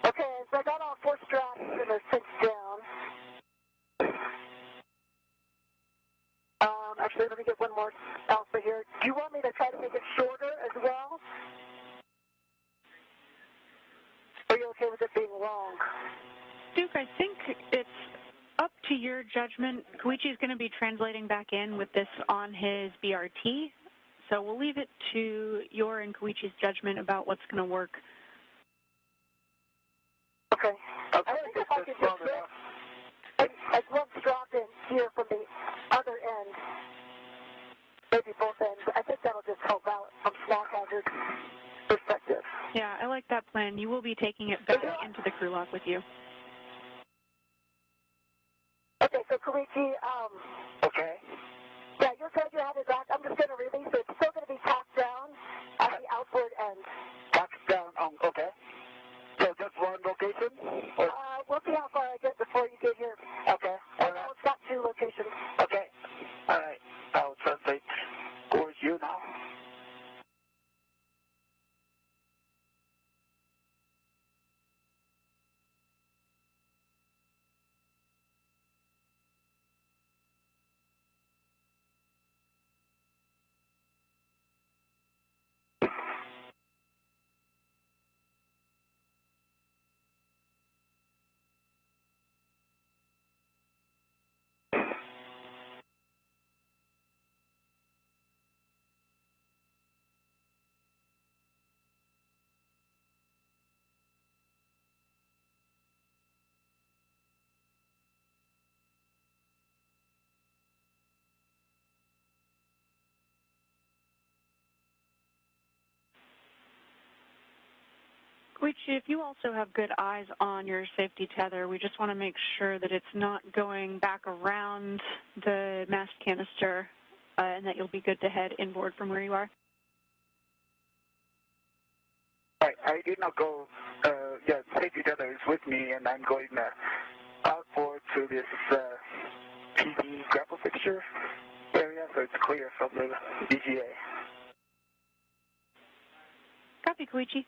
Okay, so I got all 4 straps and they're cinched down. Actually, let me get one more alpha here. Do you want me to try to make it shorter as well? Are you okay with it being long?
Duke, I think it's up to your judgment. Koichi is going to be translating back in with this on his BRT, so we'll leave it to your and Koichi's judgment about what's going to work.
Okay. I think if I could just get one strap in here from the other end, maybe both ends, I think that'll just help out from small hazard perspective.
Yeah, I like that plan. You will be taking it back into the crew lock with you.
Okay, so Koichi,
Okay.
yeah, you're good, you have it back. I'm just going to release it. It's still going to be tacked down at the outboard end.
Tacked down on, okay. So just one location? Or?
We'll see how far I get before you get here.
Okay.
And now it's got 2 locations.
Okay. All right. I'll translate towards you now.
Koichi, if you also have good eyes on your safety tether, we just want to make sure that it's not going back around the mast canister and that you'll be good to head inboard from where you are.
All right. I did not go, safety tether is with me, and I'm going outboard to this PD grapple fixture area, so it's clear from the DGA.
Copy, Koichi.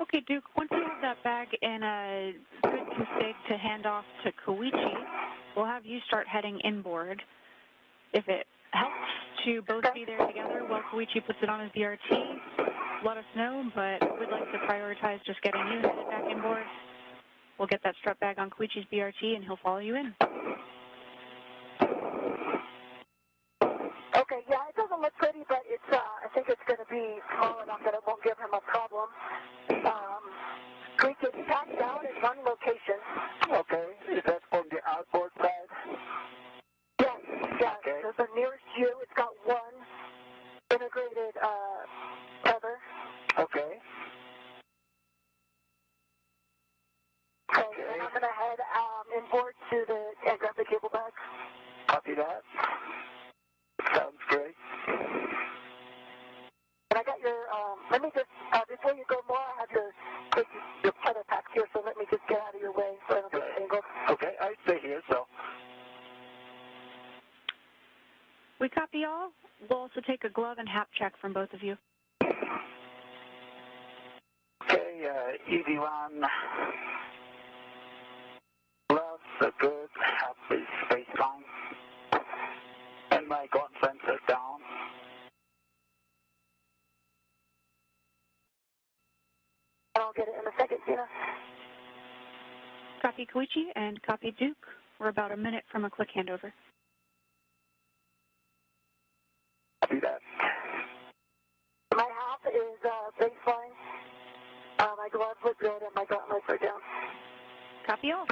Okay, Duke, once you have that bag in a good config to hand off to Koichi, we'll have you start heading inboard. If it helps to both be there together while Koichi puts it on his BRT, let us know, but we'd like to prioritize just getting you headed back inboard. We'll get that strap bag on Koichi's BRT and he'll follow you in.
Okay, yeah, it doesn't look pretty, but it's, I think it's going to be small enough that it won't give him a problem. Koichi, it's packed down in one location.
Okay, is that on the outboard side?
Yes, yes.
Okay.
So the nearest you, it's got one integrated tether.
Okay.
Okay, and I'm going to head inboard to and grab the cable bags.
Copy that. Sounds great.
And I got your, let me just, before you go more, I have your tether pack here, so let me just get out of your way so I don't get tangled.
Okay, I stay here, so.
We copy all. We'll also take a glove and hap check from both of you.
Okay, easy one. Gloves are good. Happy baseline. And my gun sensor down.
I'll get it in a second, Gina.
Copy Koichi and copy Duke. We're about a minute from a quick handover.
See that?
My half is baseline. My gloves look good and my gauntlets are down.
Copy all.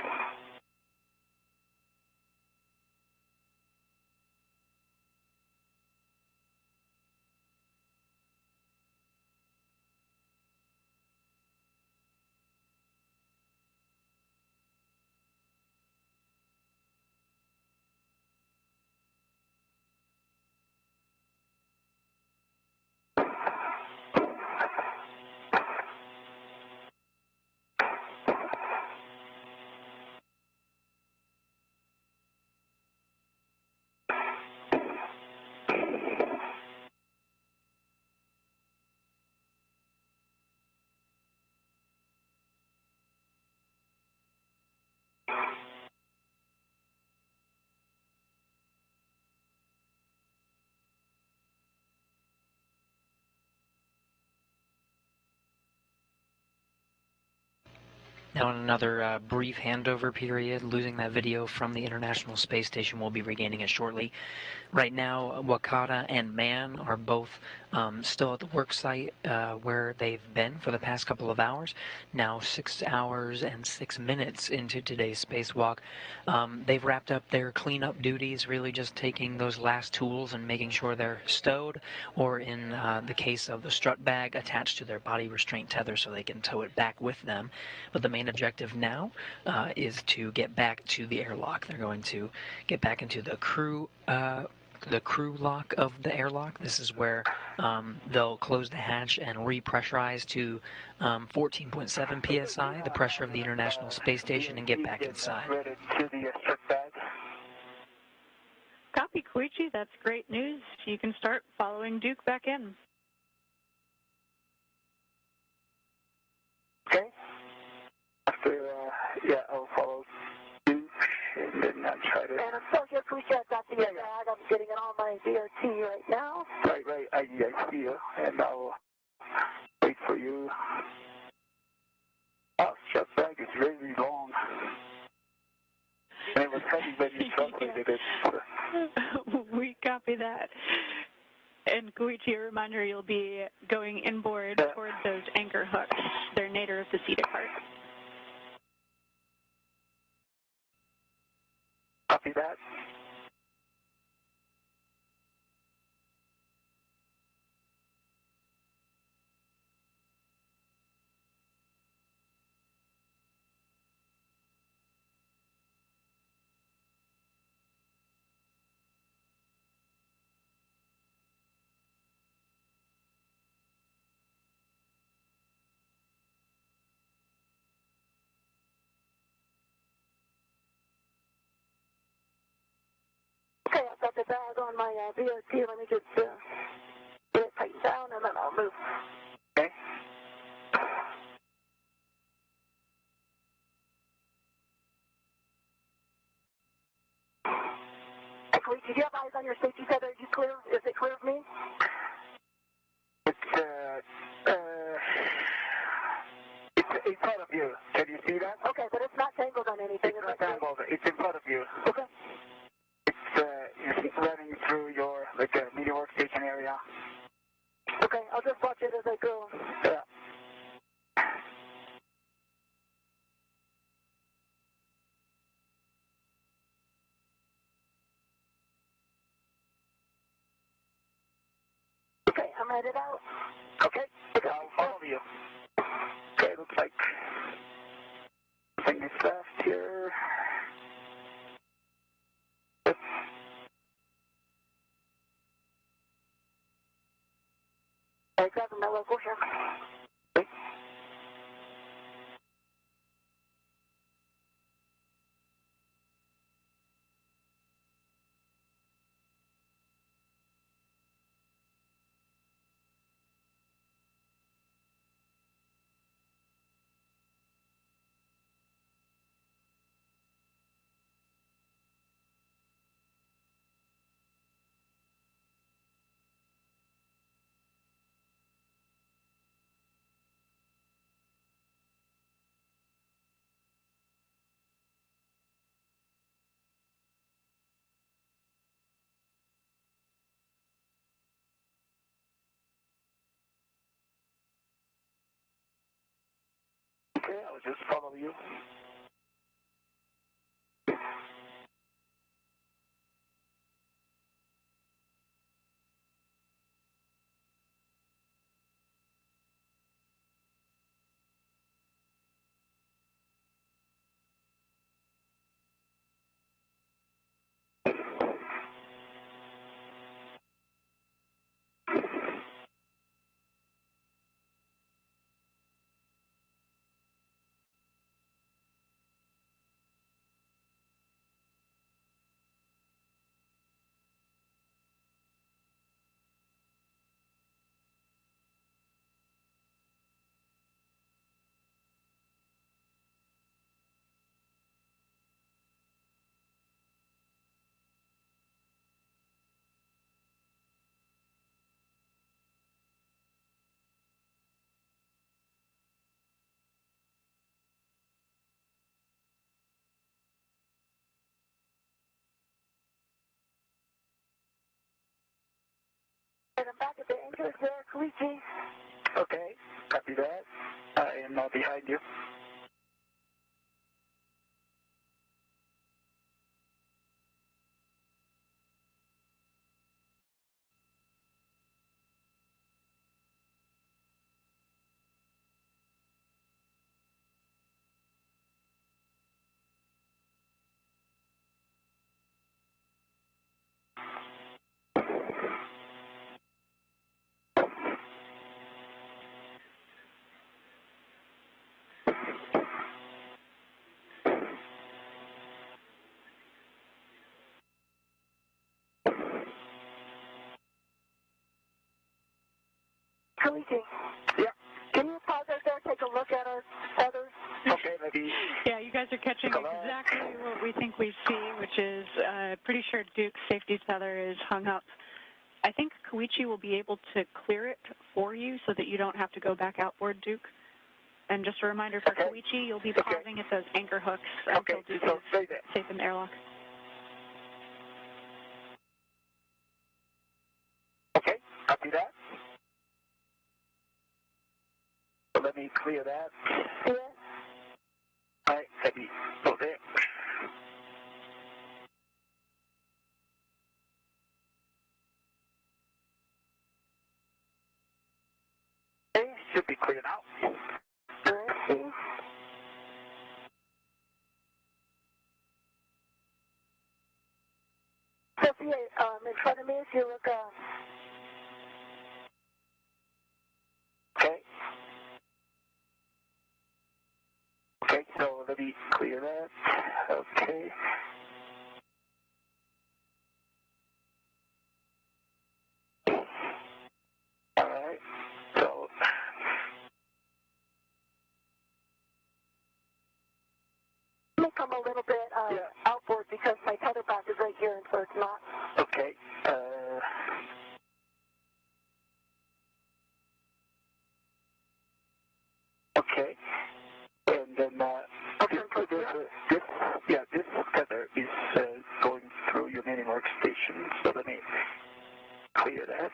Now in another brief handover period, losing that video from the International Space Station. We'll be regaining it shortly. Right now, Wakata and Mann are both still at the work site where they've been for the past couple of hours. Now 6 hours and 6 minutes into today's spacewalk. They've wrapped up their cleanup duties, really just taking those last tools and making sure they're stowed, or in the case of the strut bag, attached to their body restraint tether so they can tow it back with them. But the main objective now is to get back to the airlock. They're going to get back into the crew lock of the airlock. This is where they'll close the hatch and repressurize to 14.7 psi, the pressure of the International Space Station, and get back inside.
Ready to the strip bag.
Copy Koichi. That's great news. You can start following Duke back in.
Okay. After, yeah, I'll follow Duke and then I'll try to.
And I'm still here, Koichi. I've got the bag. I'm getting it on my BRT right now.
Right. I see you, and I'll wait for you. Oh, strap bag is really long. And it was heavy when you translated it.
We copy that. And Koichi, a reminder, you'll be going inboard towards those anchor hooks. They're nadir of the seated part.
Copy that.
Okay, I've got the bag on my BRT. Let me just get it tightened down and then I'll move.
Okay.
on your safety tether, are you clear? Is it clear of me?
It's in front of you. Can you see that?
Okay, but it's not tangled on anything.
It's not tangled. It's in front of you.
Okay.
It's running through your mini workstation area.
Okay, I'll just watch it as I go.
Yeah.
Okay, I'm headed out.
Okay, I'll follow you. Okay, looks like something is left here.
I grab my local here.
Okay, I'll just follow you.
And I'm back at the anchors there, Koichi.
Okay, copy that. I am now behind you.
Koichi.
Yeah.
Can you pause right there, take a look at our feathers?
Okay, maybe.
Yeah, you guys are catching exactly what we think we see, which is pretty sure Duke's safety tether is hung up. I think Koichi will be able to clear it for you so that you don't have to go back outboard, Duke. And just a reminder for Koichi, you'll be pausing at those anchor hooks until Duke
so
is
stay there.
safe in the airlock.
Okay, copy that. So let me clear that.
Yeah.
All right, let me go there. Okay, should be clear now.
Alright. Sophia, in front of me, if you look,
Okay. Okay, so let me clear that. Okay. All right. So
let me come a little bit outboard because my tether back is right here, and so it's not
Okay. Okay. And then this tether is going through your main workstation. So let me clear that.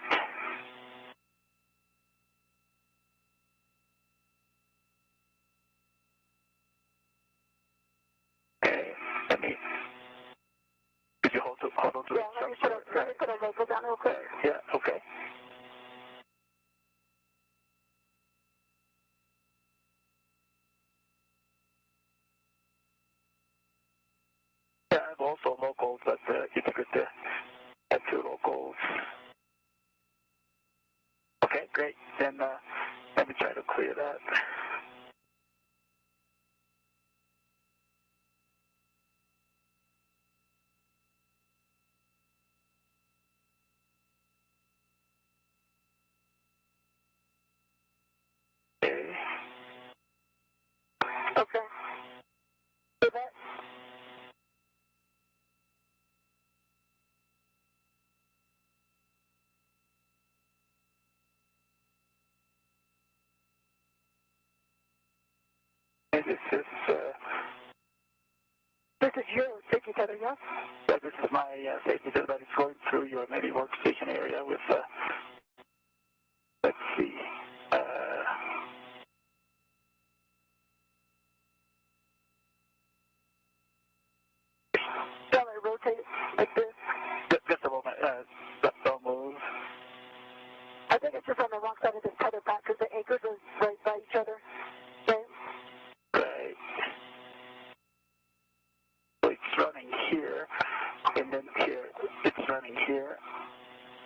Okay. Could you hold on to it?
Let me put a label down real quick.
Yeah. Okay. Yeah, I'm also local, but it's good to have two locals. Okay, great. Then let me try to clear that. Okay.
Okay. See that?
And this is
your safety tether, yes?
Yeah, this is my safety tether, but it's going through your maybe workstation area with, let's see,
Shall I rotate like this?
just a moment, don't move.
I think it's just on the wrong side of this tether pack because the anchors are right by each other. Okay?
Right. So it's running here, and then here, it's running here,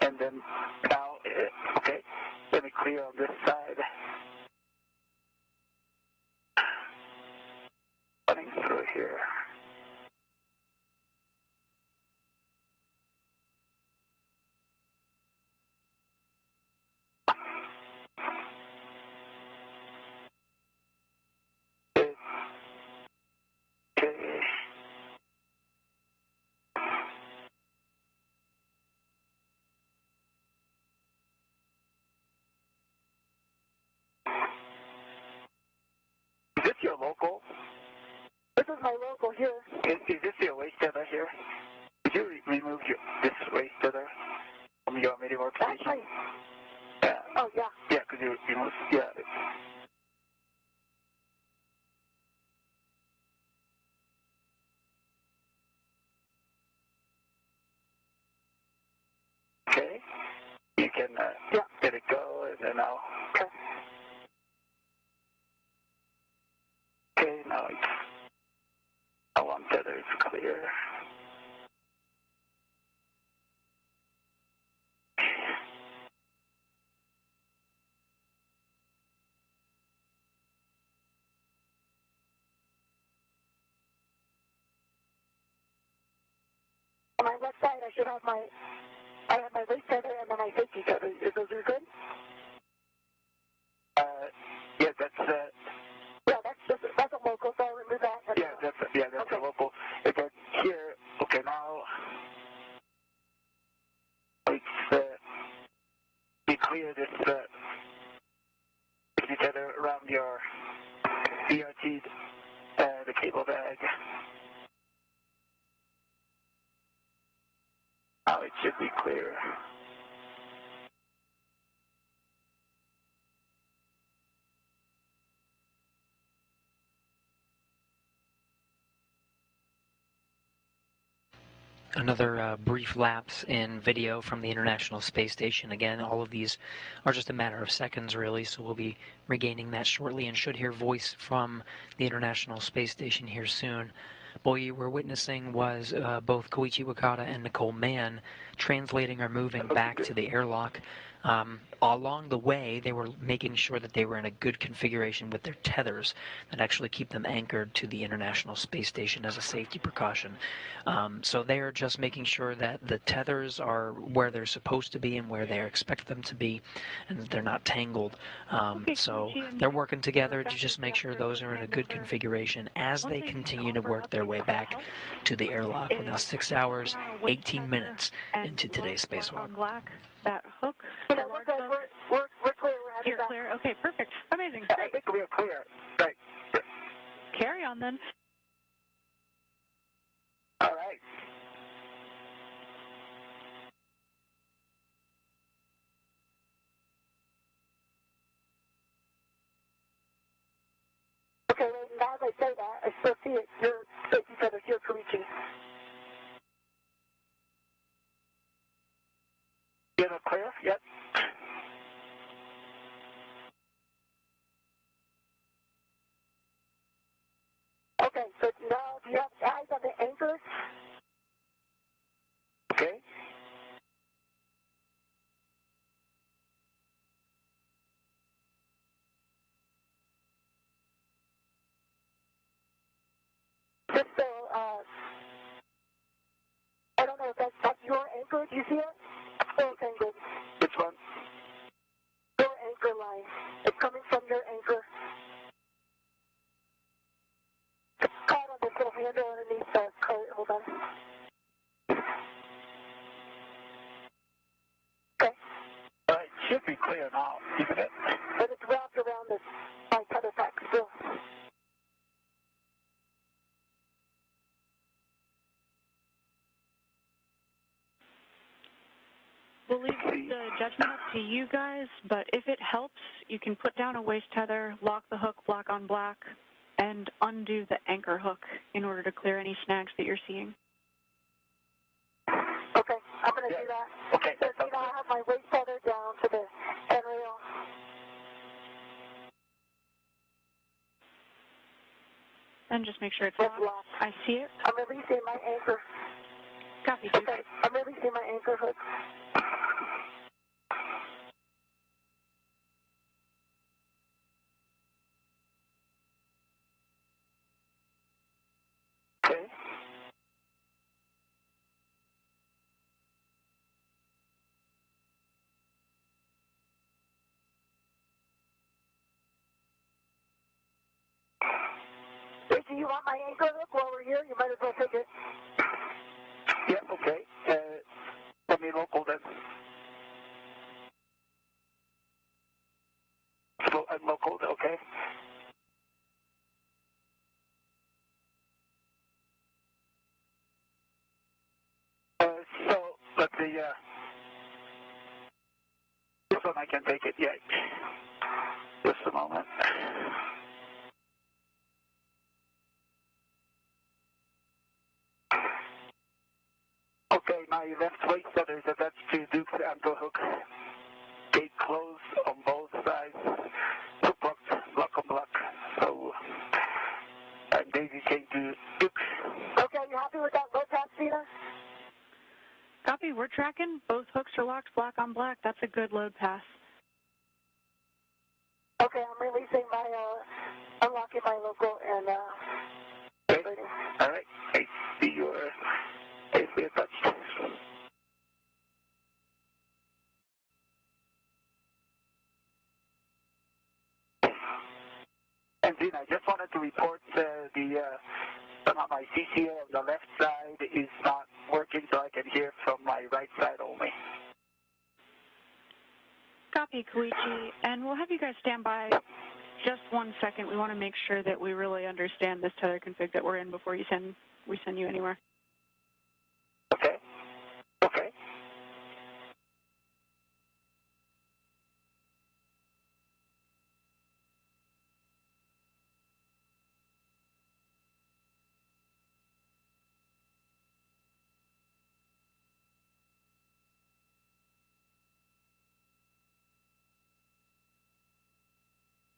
and then now, okay, let me clear on this side. Running through here. Okay. Is this your local?
This is my local here.
Is this your waste tether here? Did you remove this waste tether from your media workstation?
Actually,
Yeah.
oh yeah.
Yeah, because you removed, yeah. Okay. You can let it go, and then I'll.
Okay.
Okay, now it's. One tether is clear.
On my left side, I should have my waist tether and then my safety tether. Is those are good?
Yeah, that's
That's a local, so I'll remove that.
that's
okay.
a local. And then here, okay, now it's we clear this safety tether around your BRT, the cable bag. Now it should be clear.
Another brief lapse in video from the International Space Station. Again, all of these are just a matter of seconds, really, so we'll be regaining that shortly and should hear voice from the International Space Station here soon. What you were witnessing was both Koichi Wakata and Nicole Mann translating or moving back to the airlock. Along the way, they were making sure that they were in a good configuration with their tethers that actually keep them anchored to the International Space Station as a safety precaution. So they're just making sure that the tethers are where they're supposed to be and where they're expected them to be, and that they're not tangled. So they're working together to just make sure those are in a good configuration as they continue to work their way back to the airlock. We're now 6 hours, 18 minutes into today's spacewalk.
That hook,
You know, we're good. We're clear. We're headed
you're
back.
clear. Okay, perfect. Amazing.
I think we're clear. Right.
Carry on then.
All right.
Okay, wait, now as I say that, I still see it. You're safety feathers. You're Koichi.
You're clear? Yep.
Okay, so now do you have eyes on the anchors?
Okay.
Just so, I don't know if that's your anchor. Do you see it? Oh, okay, good.
Which one?
Your anchor line. It's coming from your anchor. It's caught on this little handle underneath the coat. Hold on. Okay.
All right. Should be clear now, isn't it?
But it's wrapped around this my tether pack still.
We'll leave the judgment up to you guys, but if it helps, you can put down a waist tether, lock the hook black on black, and undo the anchor hook in order to clear any snags that you're seeing.
Okay, I'm going to do that.
Okay.
So, you know, I have my waist tether down to the handrail.
And just make sure it's
It's
locked.
locked.
I see it.
I'm releasing my anchor.
Copy.
Okay, I'm releasing my anchor hook.
Okay.
Hey, do you want my anchor hook while we're here? You might as well take it.
Yeah, okay. Let me local then. So I'm local, okay. So let's see, this one I can take it, yeah. Just a moment. Okay, my left waist tether is attached to Duke's ankle hook. Gate closed on both sides. Hook block on block. So, and Daisy chain to Duke.
Okay, you happy with that low pass, Tina?
Copy. We're tracking. Both hooks are locked black on black. That's a good load pass.
Okay, I'm releasing my, unlocking my local and,
Okay. All right. I see your safely attached. And then I just wanted to report somehow my CCO on the left side is not working, so I can hear from my right side only.
Copy, Koichi. And we'll have you guys stand by just 1 second. We want to make sure that we really understand this tether config that we're in before we send you anywhere.
Okay. Okay.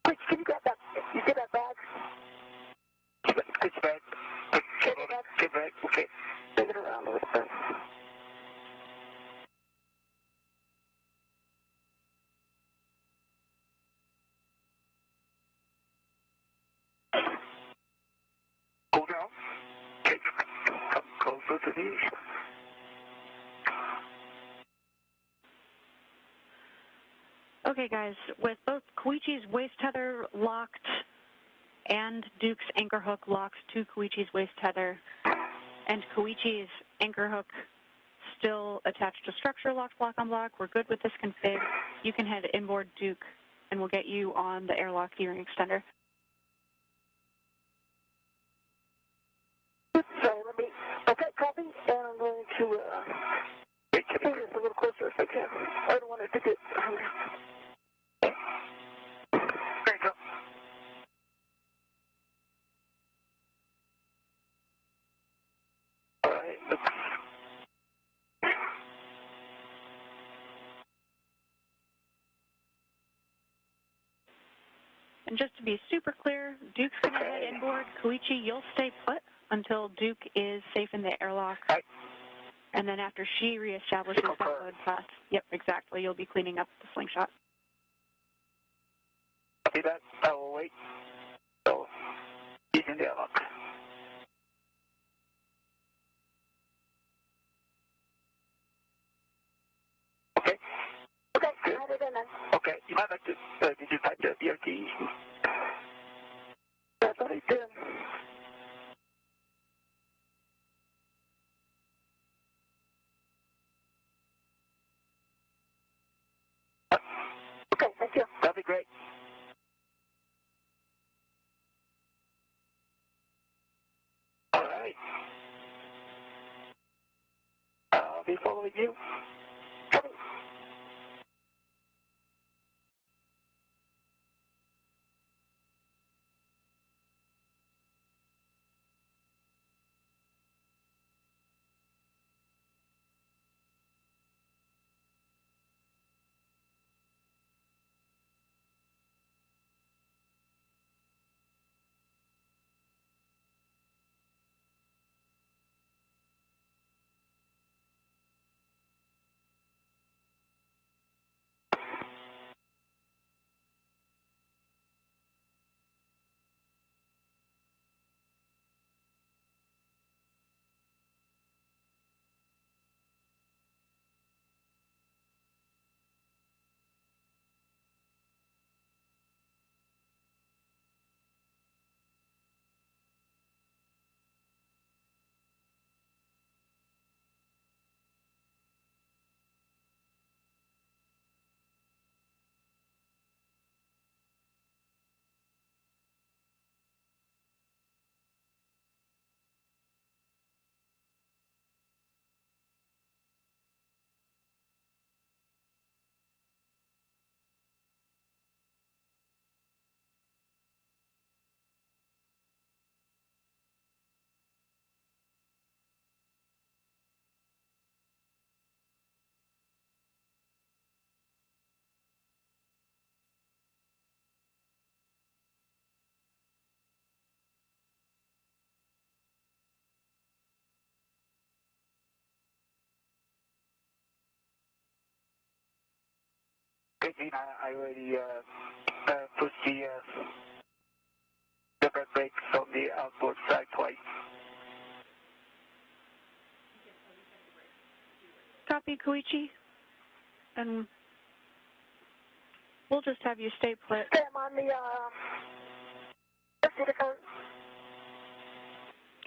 Quick, can you grab that? You see that bag?
It's back. Get back. Okay. finish.
Okay, guys, with both Koichi's waist tether locked and Duke's anchor hook locked to Koichi's waist tether, and Koichi's anchor hook still attached to structure, locked block on block, we're good with this config. You can head inboard Duke, and we'll get you on the airlock gearing extender.
Sorry, okay, copy, and I'm going to bring this a little closer if I can. I don't want it to get...
There you go. All right,
And just to be super clear, Duke's going to head inboard. Koichi, you'll stay put until Duke is safe in the airlock.
Right.
And then after she reestablishes that load path, yep, exactly, you'll be cleaning up the slingshot.
copy that. I will wait. So, he's in the airlock. Okay.
Okay, add it in then.
Okay, you might like to, did you type the DRT?
That's what I did. Okay, thank you.
That'd be great. All right. I'll be following you.
Copy.
Okay, Gene, I already pushed the brake brakes on the outboard side twice.
Copy, Koichi. And we'll just have you stay put.
Okay, I'm on the, city phone.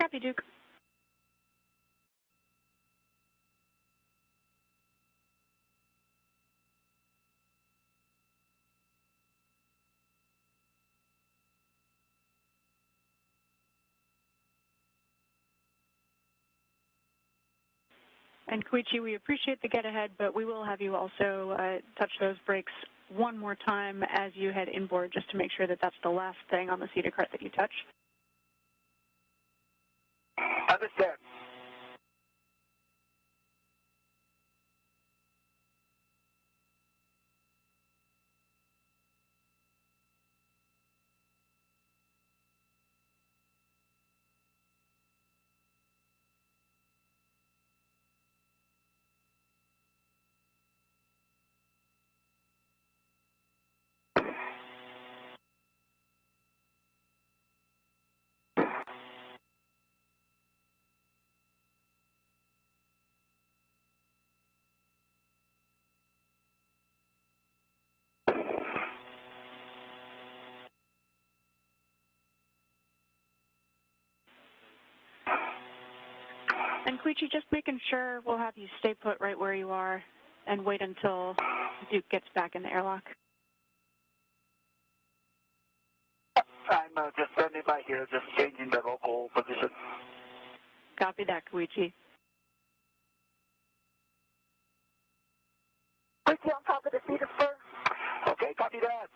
Copy, Duke. And Koichi, we appreciate the get-ahead, but we will have you also touch those brakes one more time as you head inboard, just to make sure that that's the last thing on the seated cart that you touch.
Understand.
And Koichi, just making sure we'll have you stay put right where you are and wait until Duke gets back in the airlock.
I'm just standing by here, just changing the local position.
Copy that, Koichi.
Koichi on top of the feeder first.
Okay, copy that.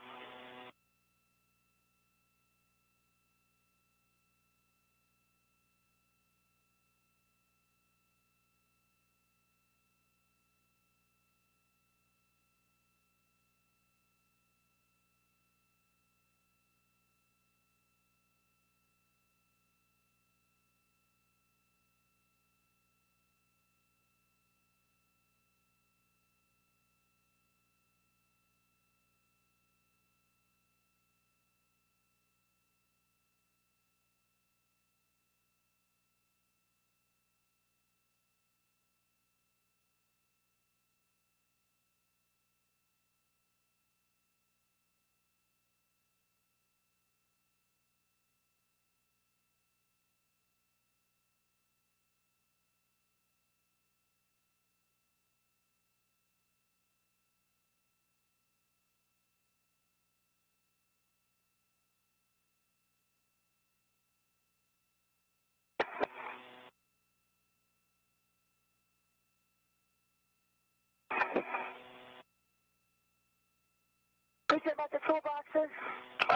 Koichi about the toolboxes.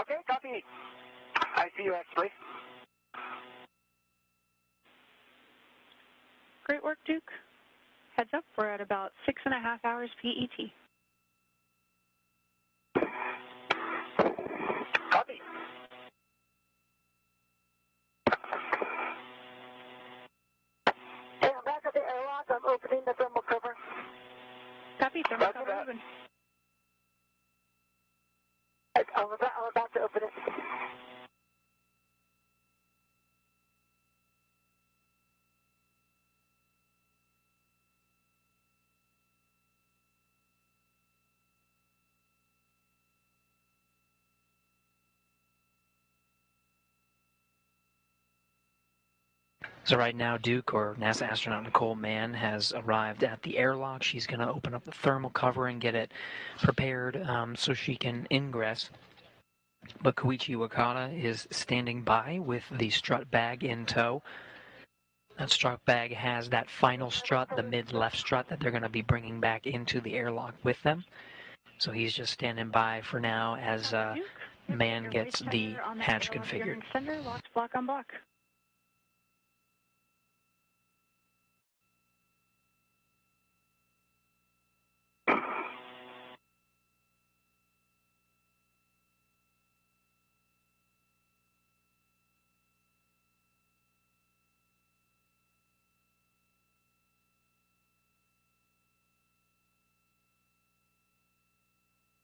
Okay, copy. I see you actually.
Great work, Duke. Heads up, we're at about 6.5 hours PET.
Copy.
Hey, I'm back at the airlock. I'm opening the thermal cover.
Copy, thermal
Roger
cover
that.
open.
I'm about to open it.
So right now, Duke, or NASA astronaut Nicole Mann, has arrived at the airlock. She's going to open up the thermal cover and get it prepared so she can ingress. But Koichi Wakata is standing by with the strut bag in tow. That strut bag has that final strut, the mid-left strut, that they're going to be bringing back into the airlock with them. So he's just standing by for now as Mann gets the hatch configured.
Extender, locks block on block.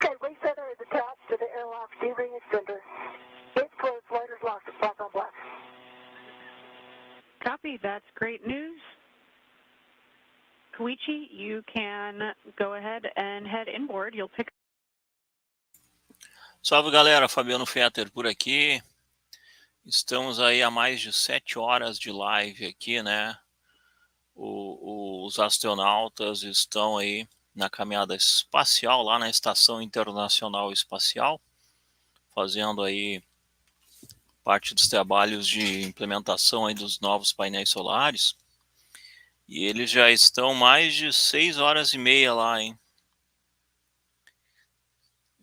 Okay, weight center is attached to the airlock D-ring extender. Gates closed, lighters locked, block on block.
Copy, that's great news. Koichi, you can go ahead and head inboard. You'll pick.
Salve galera, Fabiano Fetter por aqui. Estamos aí há mais de 7 horas de live aqui, né? Os astronautas estão aí na caminhada espacial, lá na Estação Internacional Espacial, fazendo aí parte dos trabalhos de implementação aí dos novos painéis solares. E eles já estão mais de 6 horas e meia lá, hein?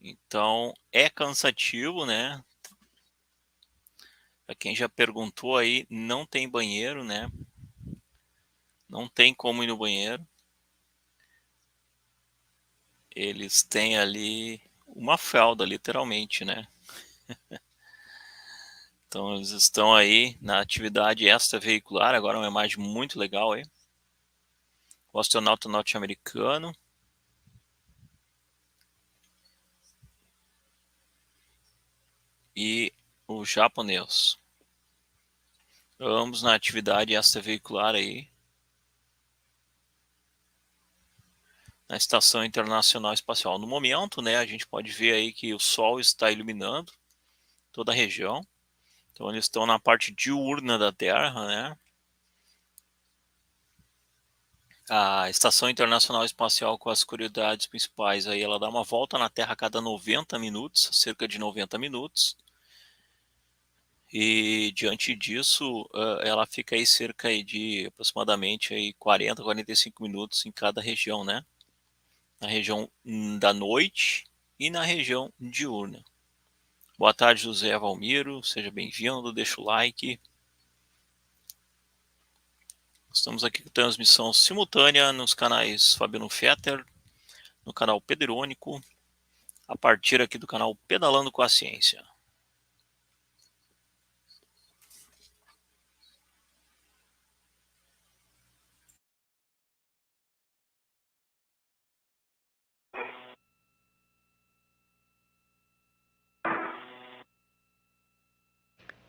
Então, é cansativo, né? Para quem já perguntou aí, não tem banheiro, né? Não tem como ir no banheiro. Eles têm ali uma felda, literalmente, né? Então, eles estão aí na atividade extraveicular. Agora uma imagem muito legal aí. O astronauta norte-americano. E o japonês. Ambos na atividade extraveicular aí. Na Estação Internacional Espacial. No momento, né, a gente pode ver aí que o Sol está iluminando toda a região. Então, eles estão na parte diurna da Terra, né? A Estação Internacional Espacial, com as curiosidades principais, aí ela dá uma volta na Terra a cada 90 minutos, cerca de 90 minutos. E diante disso, ela fica aí cerca aí de aproximadamente aí 40, 45 minutos em cada região, né? Na região da noite e na região diurna. Boa tarde, José Valmiro, seja bem-vindo, deixa o like. Estamos aqui com transmissão simultânea nos canais Fabiano Fetter, no canal Pedrônico, a partir aqui do canal Pedalando com a Ciência.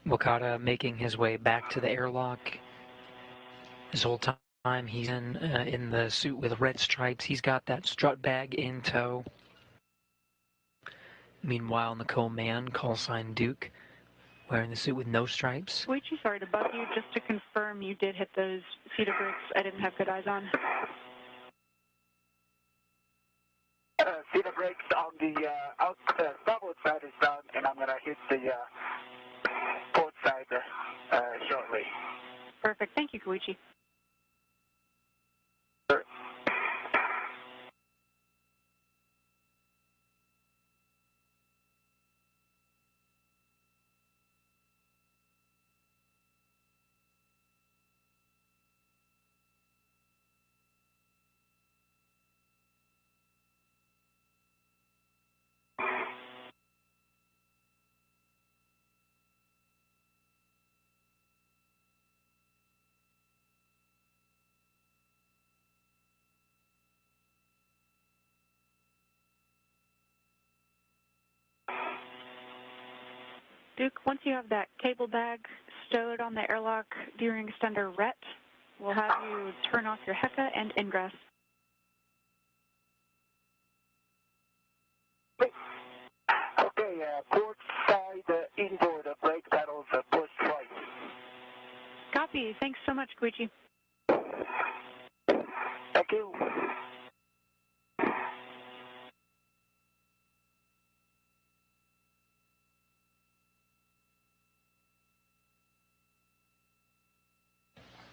Wakata making his way back to the airlock. This whole time he's in the suit with red stripes. He's got that strut bag in tow. Meanwhile, Nicole Mann, call sign Duke, wearing the suit with no stripes.
Koichi, sorry to bug you. Just to confirm, you did hit those cedar bricks. I didn't have good eyes on.
Cedar brakes on the starboard side is done, and I'm going to hit the port side shortly.
Perfect. Thank you, Koichi.
Sure.
Duke, once you have that cable bag stowed on the airlock during extender RET, we'll have you turn off your HECA and ingress.
Okay, port side inboard brake pedals push twice.
Copy. Thanks so much, Koichi.
Thank you.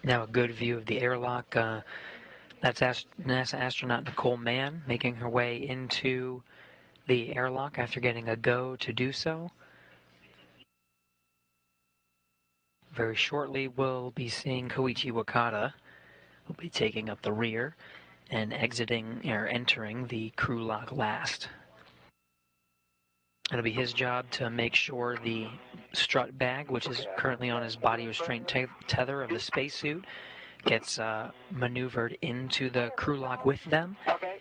Now a good view of the airlock. That's NASA astronaut Nicole Mann making her way into the airlock after getting a go to do so. Very shortly, we'll be seeing Koichi Wakata. Will be taking up the rear and entering the crew lock last. It'll be his job to make sure the strut bag, which is currently on his body restraint tether of the spacesuit, gets maneuvered into the crew lock with them.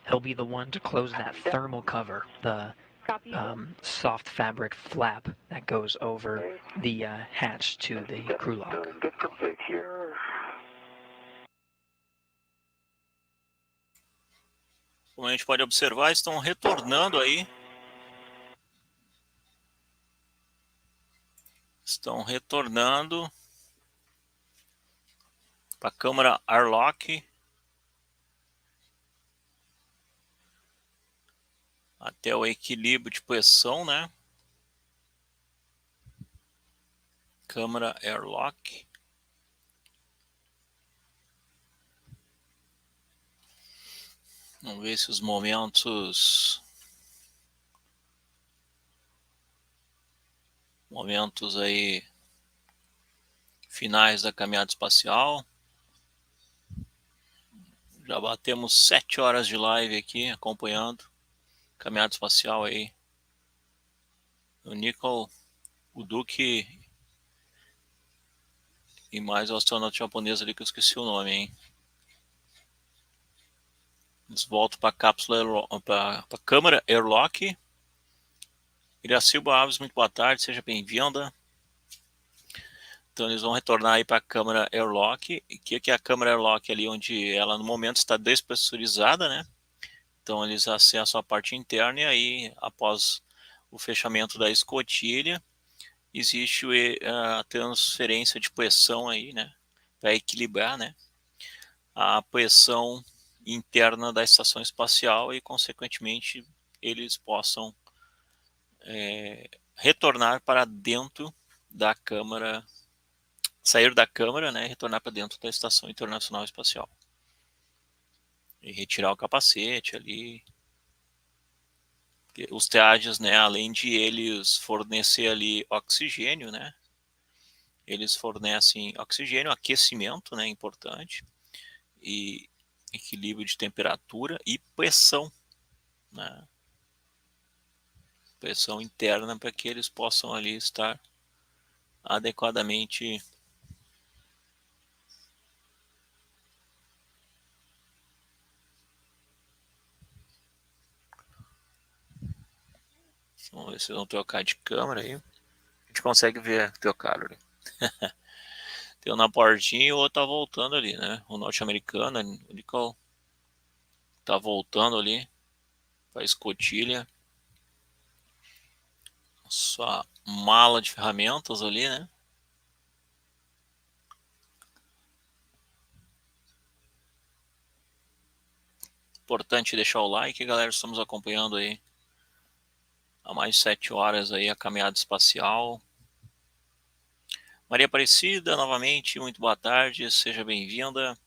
He'll be the one to close that thermal cover, the soft fabric flap that goes over the hatch to the crew lock.
Como a gente pode observar, estão retornando aí. Estão retornando para a câmara airlock. Até o equilíbrio de pressão, né? Câmara airlock. Vamos ver se os momentos aí finais da caminhada espacial. Já batemos 7 horas de live aqui acompanhando a caminhada espacial aí. O Nicole, o Duque e mais o astronauta japonês ali que eu esqueci o nome, hein? Eles voltam para a cápsula, para a câmara airlock. Iracilba Alves, muito boa tarde, seja bem-vinda. Então eles vão retornar aí para a câmara airlock. O que é a câmara airlock ali, onde ela no momento está despressurizada, né? Então eles acessam a parte interna e aí, após o fechamento da escotilha, existe a transferência de pressão aí, né? Para equilibrar, né? A pressão interna da Estação Espacial e, consequentemente, eles possam retornar para dentro da Câmara, sair da Câmara, né, e retornar para dentro da Estação Internacional Espacial. E retirar o capacete ali. Os TEADs, né, além de eles fornecer ali oxigênio, né, eles fornecem oxigênio, aquecimento, né, importante, e equilíbrio de temperatura e pressão, né, pressão interna para que eles possam ali estar adequadamente Vamos ver se vão trocar de câmera aí. A gente consegue ver teu cara ali. Tem um na portinha e o outro tá voltando ali, né? O norte-americano, o Nicole, tá voltando ali pra escotilha. Sua mala de ferramentas ali, né? Importante deixar o like, galera. Estamos acompanhando aí há mais de 7 horas aí a caminhada espacial. Maria Aparecida, novamente, muito boa tarde, seja bem-vinda.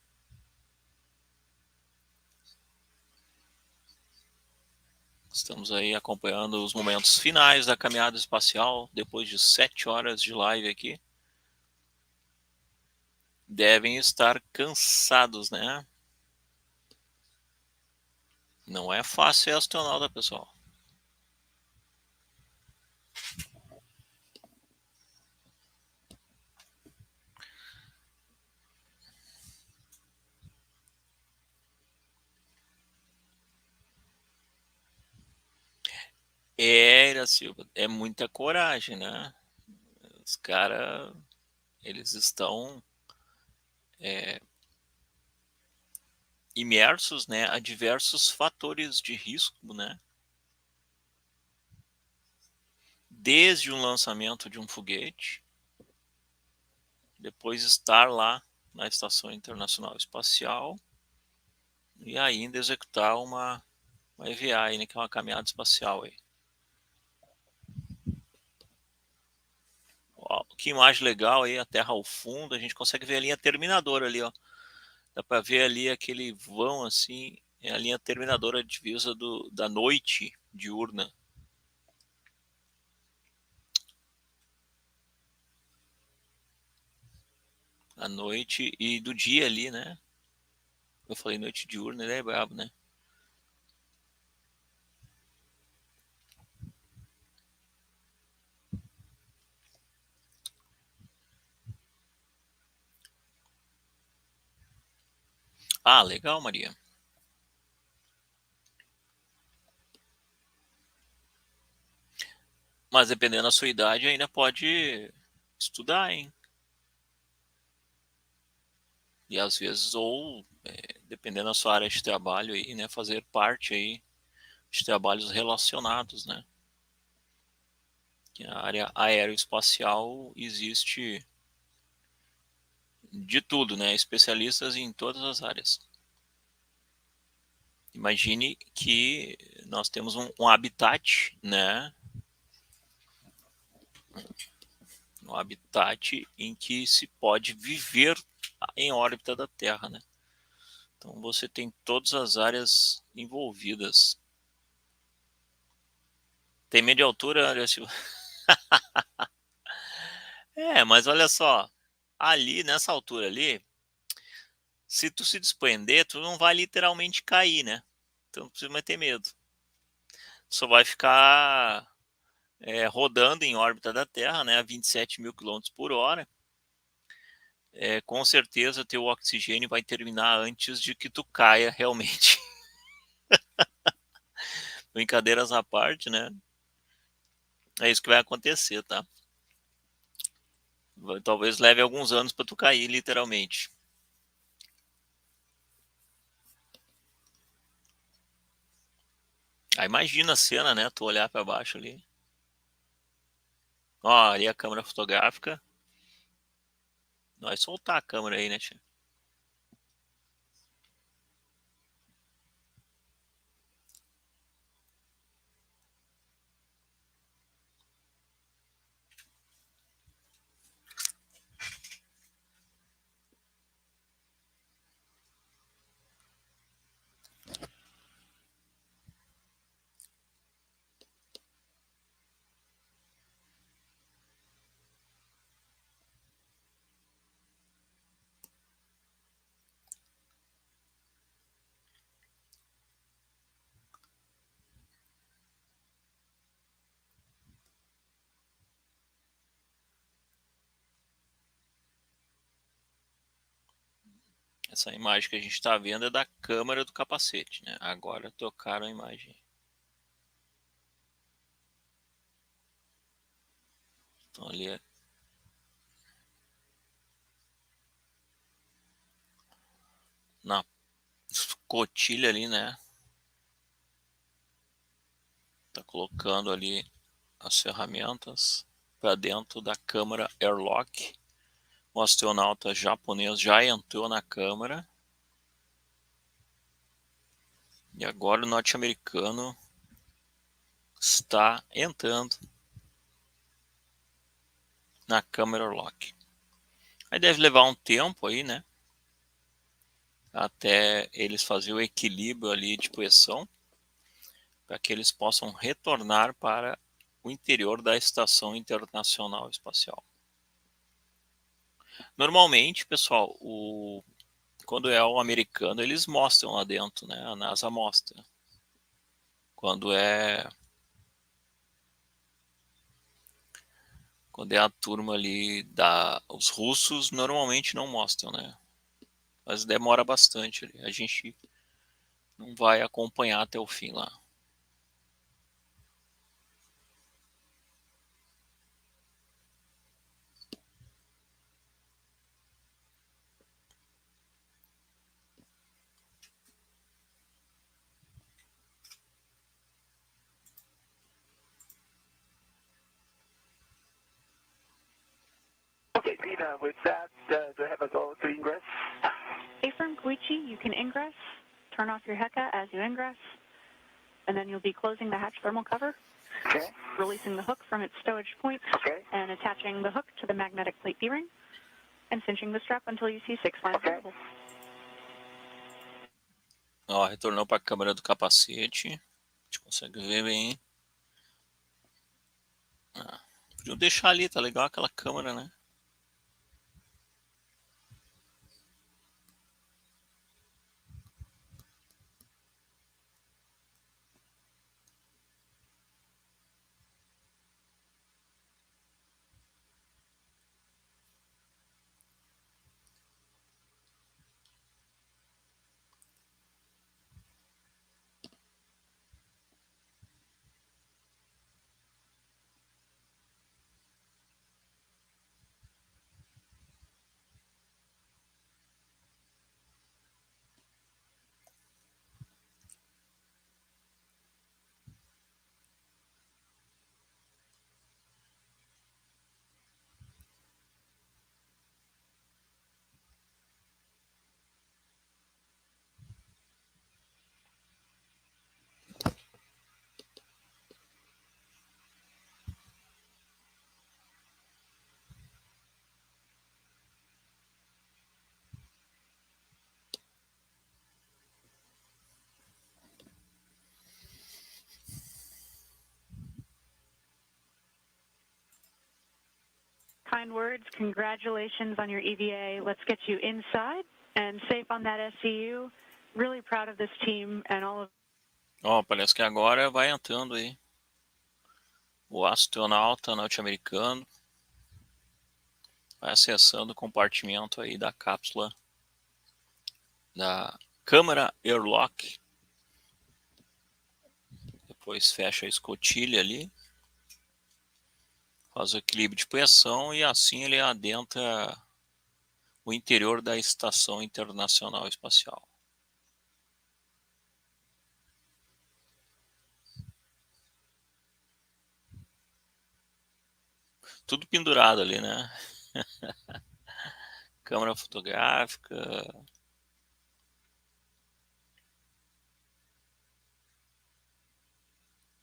Estamos aí acompanhando os momentos finais da caminhada espacial, depois de 7 horas de live aqui. Devem estar cansados, né? Não é fácil ser astronauta, pessoal. Silva, é muita coragem, né? Os caras, eles estão imersos, né, a diversos fatores de risco, né? Desde um lançamento de um foguete, depois estar lá na Estação Internacional Espacial e ainda executar uma EVA, né, que é uma caminhada espacial aí. Ó, que imagem legal aí, a Terra ao fundo, a gente consegue ver a linha terminadora ali, ó. Dá para ver ali aquele vão assim, é a linha terminadora divisa da noite diurna. A noite e do dia ali, né? Eu falei noite diurna, ele é brabo, né? Ah, legal, Maria. Mas dependendo da sua idade, ainda pode estudar, hein? E às vezes, ou dependendo da sua área de trabalho aí, né? Fazer parte aí de trabalhos relacionados, né? Que a área aeroespacial existe de tudo, né? Especialistas em todas as áreas. Imagine que nós temos um habitat, né? Um habitat em que se pode viver em órbita da Terra, né? Então você tem todas as áreas envolvidas. Tem medo de altura, André Silva? Mas olha só, ali nessa altura ali, se tu se desprender, tu não vai literalmente cair, né? Então não precisa mais ter medo. Tu só vai ficar rodando em órbita da Terra, né, a 27 mil km por hora. Com certeza teu oxigênio vai terminar antes de que tu caia realmente. Brincadeiras à parte, né? É isso que vai acontecer, tá? Talvez leve alguns anos para tu cair, literalmente. Aí imagina a cena, né? Tu olhar para baixo ali. Ó, ali a câmera fotográfica. Vai soltar a câmera aí, né, tia? Essa imagem que a gente está vendo é da câmera do capacete, né? Agora trocaram a imagem. Então ali é... na escotilha ali, né? Tá colocando ali as ferramentas para dentro da câmara airlock. O astronauta japonês já entrou na câmara. E agora o norte-americano está entrando na câmara airlock. Aí deve levar um tempo aí, né? Até eles fazerem o equilíbrio ali de pressão, para que eles possam retornar para o interior da Estação Internacional Espacial. Normalmente, pessoal, quando é o americano, eles mostram lá dentro, né? A NASA mostra. Quando é a turma ali os russos normalmente não mostram, né? Mas demora bastante ali. A gente não vai acompanhar até o fim lá.
Okay, Pina, with that, do I have a go to ingress?
Affirm, Koichi, you can ingress. Turn off your HECA as you ingress, and then you'll be closing the hatch thermal cover,
Okay,
releasing the hook from its stowage point,
okay,
and attaching the hook to the magnetic plate D-ring, and cinching the strap until you see 6 lines
Okay.
visible.
Ó, retornou para a câmera do capacete. A gente consegue ver bem. Podiam deixar ali, tá legal aquela câmera, né?
Kind words, congratulations on your EVA. Let's get you inside and safe on that SCU. Really proud of this team and all of...
Ó, parece que agora vai entrando aí o astronauta norte-americano. Vai acessando o compartimento aí da cápsula da câmara airlock. Depois fecha a escotilha ali. Faz o equilíbrio de pressão e assim ele adentra o interior da Estação Internacional Espacial. Tudo pendurado ali, né? Câmera fotográfica.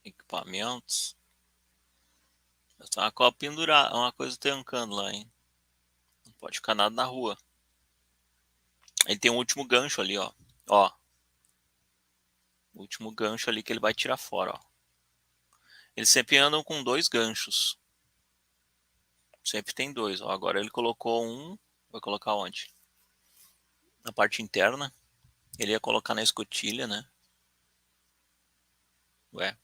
Equipamentos. Tá uma copa pendurada, uma coisa trancando lá, hein? Não pode ficar nada na rua. Ele tem um último gancho ali, ó. Ó. O último gancho ali que ele vai tirar fora, ó. Eles sempre andam com 2 ganchos. Sempre tem 2, ó. Agora ele colocou um. Vai colocar onde? Na parte interna. Ele ia colocar na escotilha, né? Ué.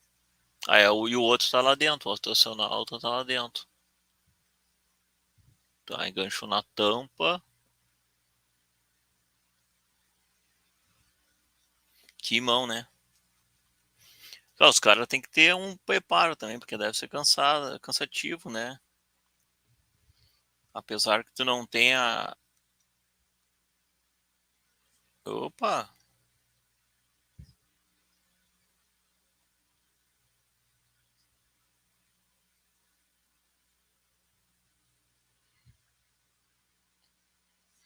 Ah, e o outro tá lá dentro. O astronauta tá lá dentro. Tá, enganchou na tampa. Que mão, né? Então, os caras têm que ter um preparo também, porque deve ser cansativo, né? Apesar que tu não tenha... Opa!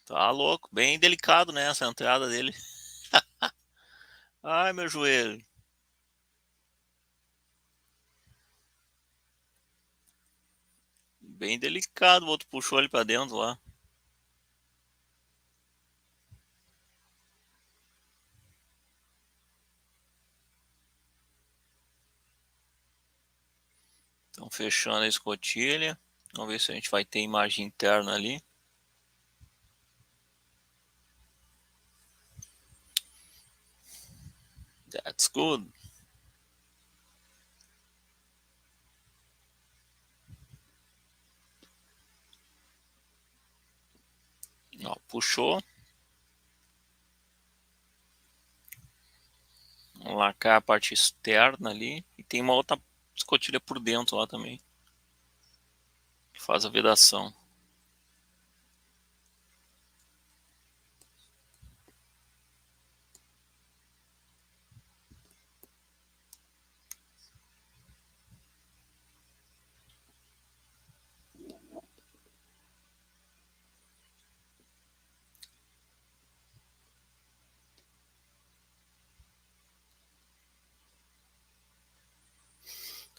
Tá louco. Bem delicado, né? Essa entrada dele. Ai, meu joelho. Bem delicado. O outro puxou ele pra dentro lá. Então, fechando a escotilha. Vamos ver se a gente vai ter imagem interna ali. That's good. Ó, puxou. Vamos lacar a parte externa ali. E tem uma outra escotilha por dentro lá também, que faz a vedação.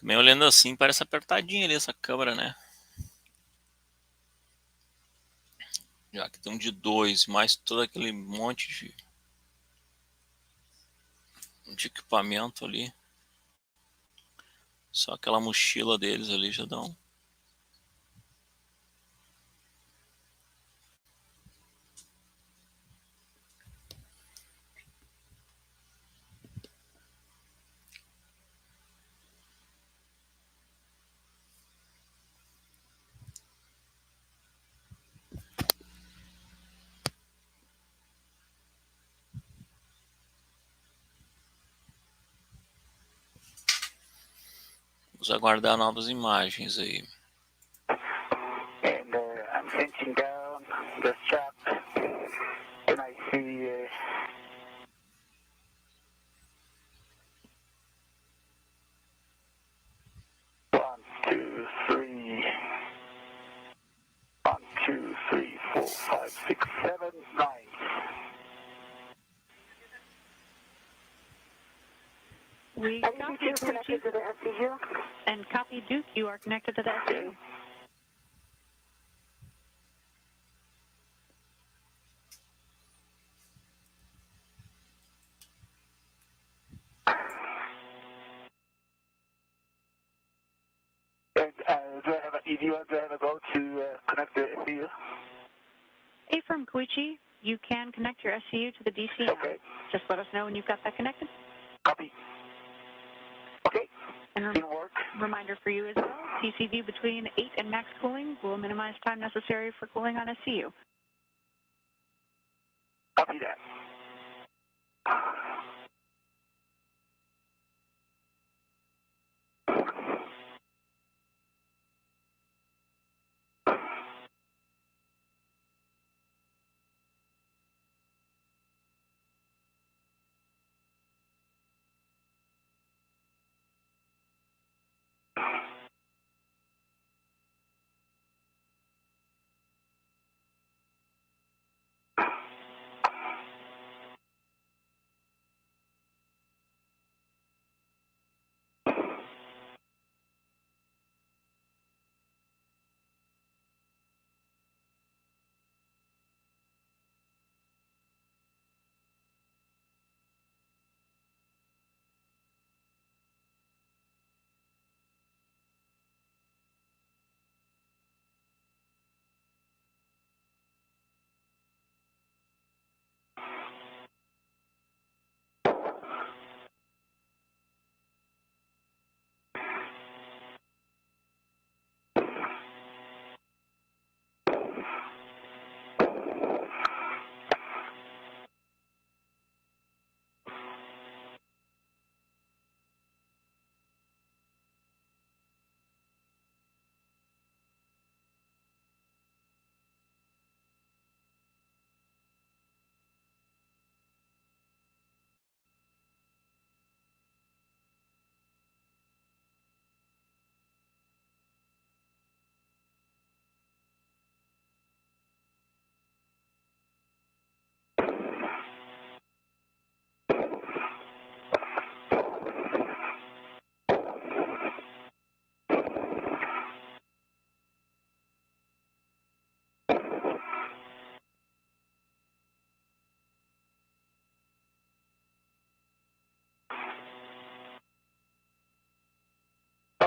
Também olhando assim, parece apertadinha ali essa câmera, né? Já que tem um de 2, mais todo aquele monte de equipamento ali. Só aquela mochila deles ali já dá um... Vamos aguardar novas imagens aí.
And I'm cinching down the strap, and I see 1, 2, 3, 1, 2, 3, 4, 5, 6, 7, 9.
We
Any
copy
features connected to the SCU?
and copy Duke. You are connected to the SU.
And do I have an ED one? Do I have a go to connect the SCU?
Hey, from Koichi, you can connect your SCU to the DC now.
Okay.
Just let us know when you've got that connected.
Copy. Okay.
And
Didn't work.
reminder for you as well, TCV between 8 and max cooling will minimize time necessary for cooling on SCU.
Copy that.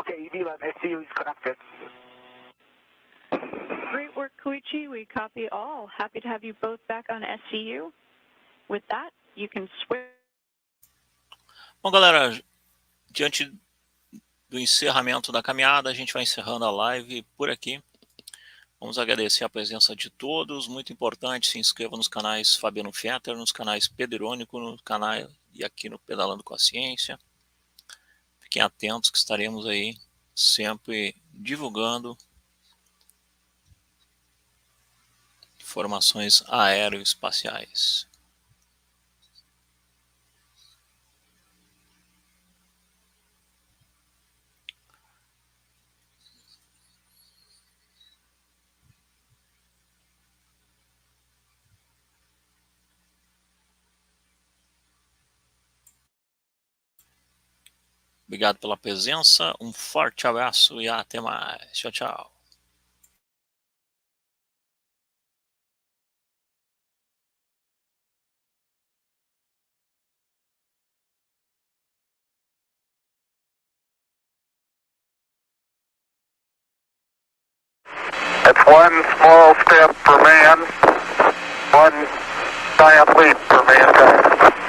Okay, ED11, SCU is connected.
Great work, Koichi. We copy all. Happy to have you both back on SCU. With that, you can switch.
Bom, galera, diante do encerramento da caminhada, a gente vai encerrando a live por aqui. Vamos agradecer a presença de todos, muito importante, se inscreva nos canais Fabiano Fetter, nos canais Pedro Irônico, no canal e aqui no Pedalando com a Ciência. Fiquem atentos que estaremos aí sempre divulgando informações aeroespaciais. Obrigado pela presença, um forte abraço e até mais. Tchau, tchau.
It's one small step for man, one giant leap for mankind.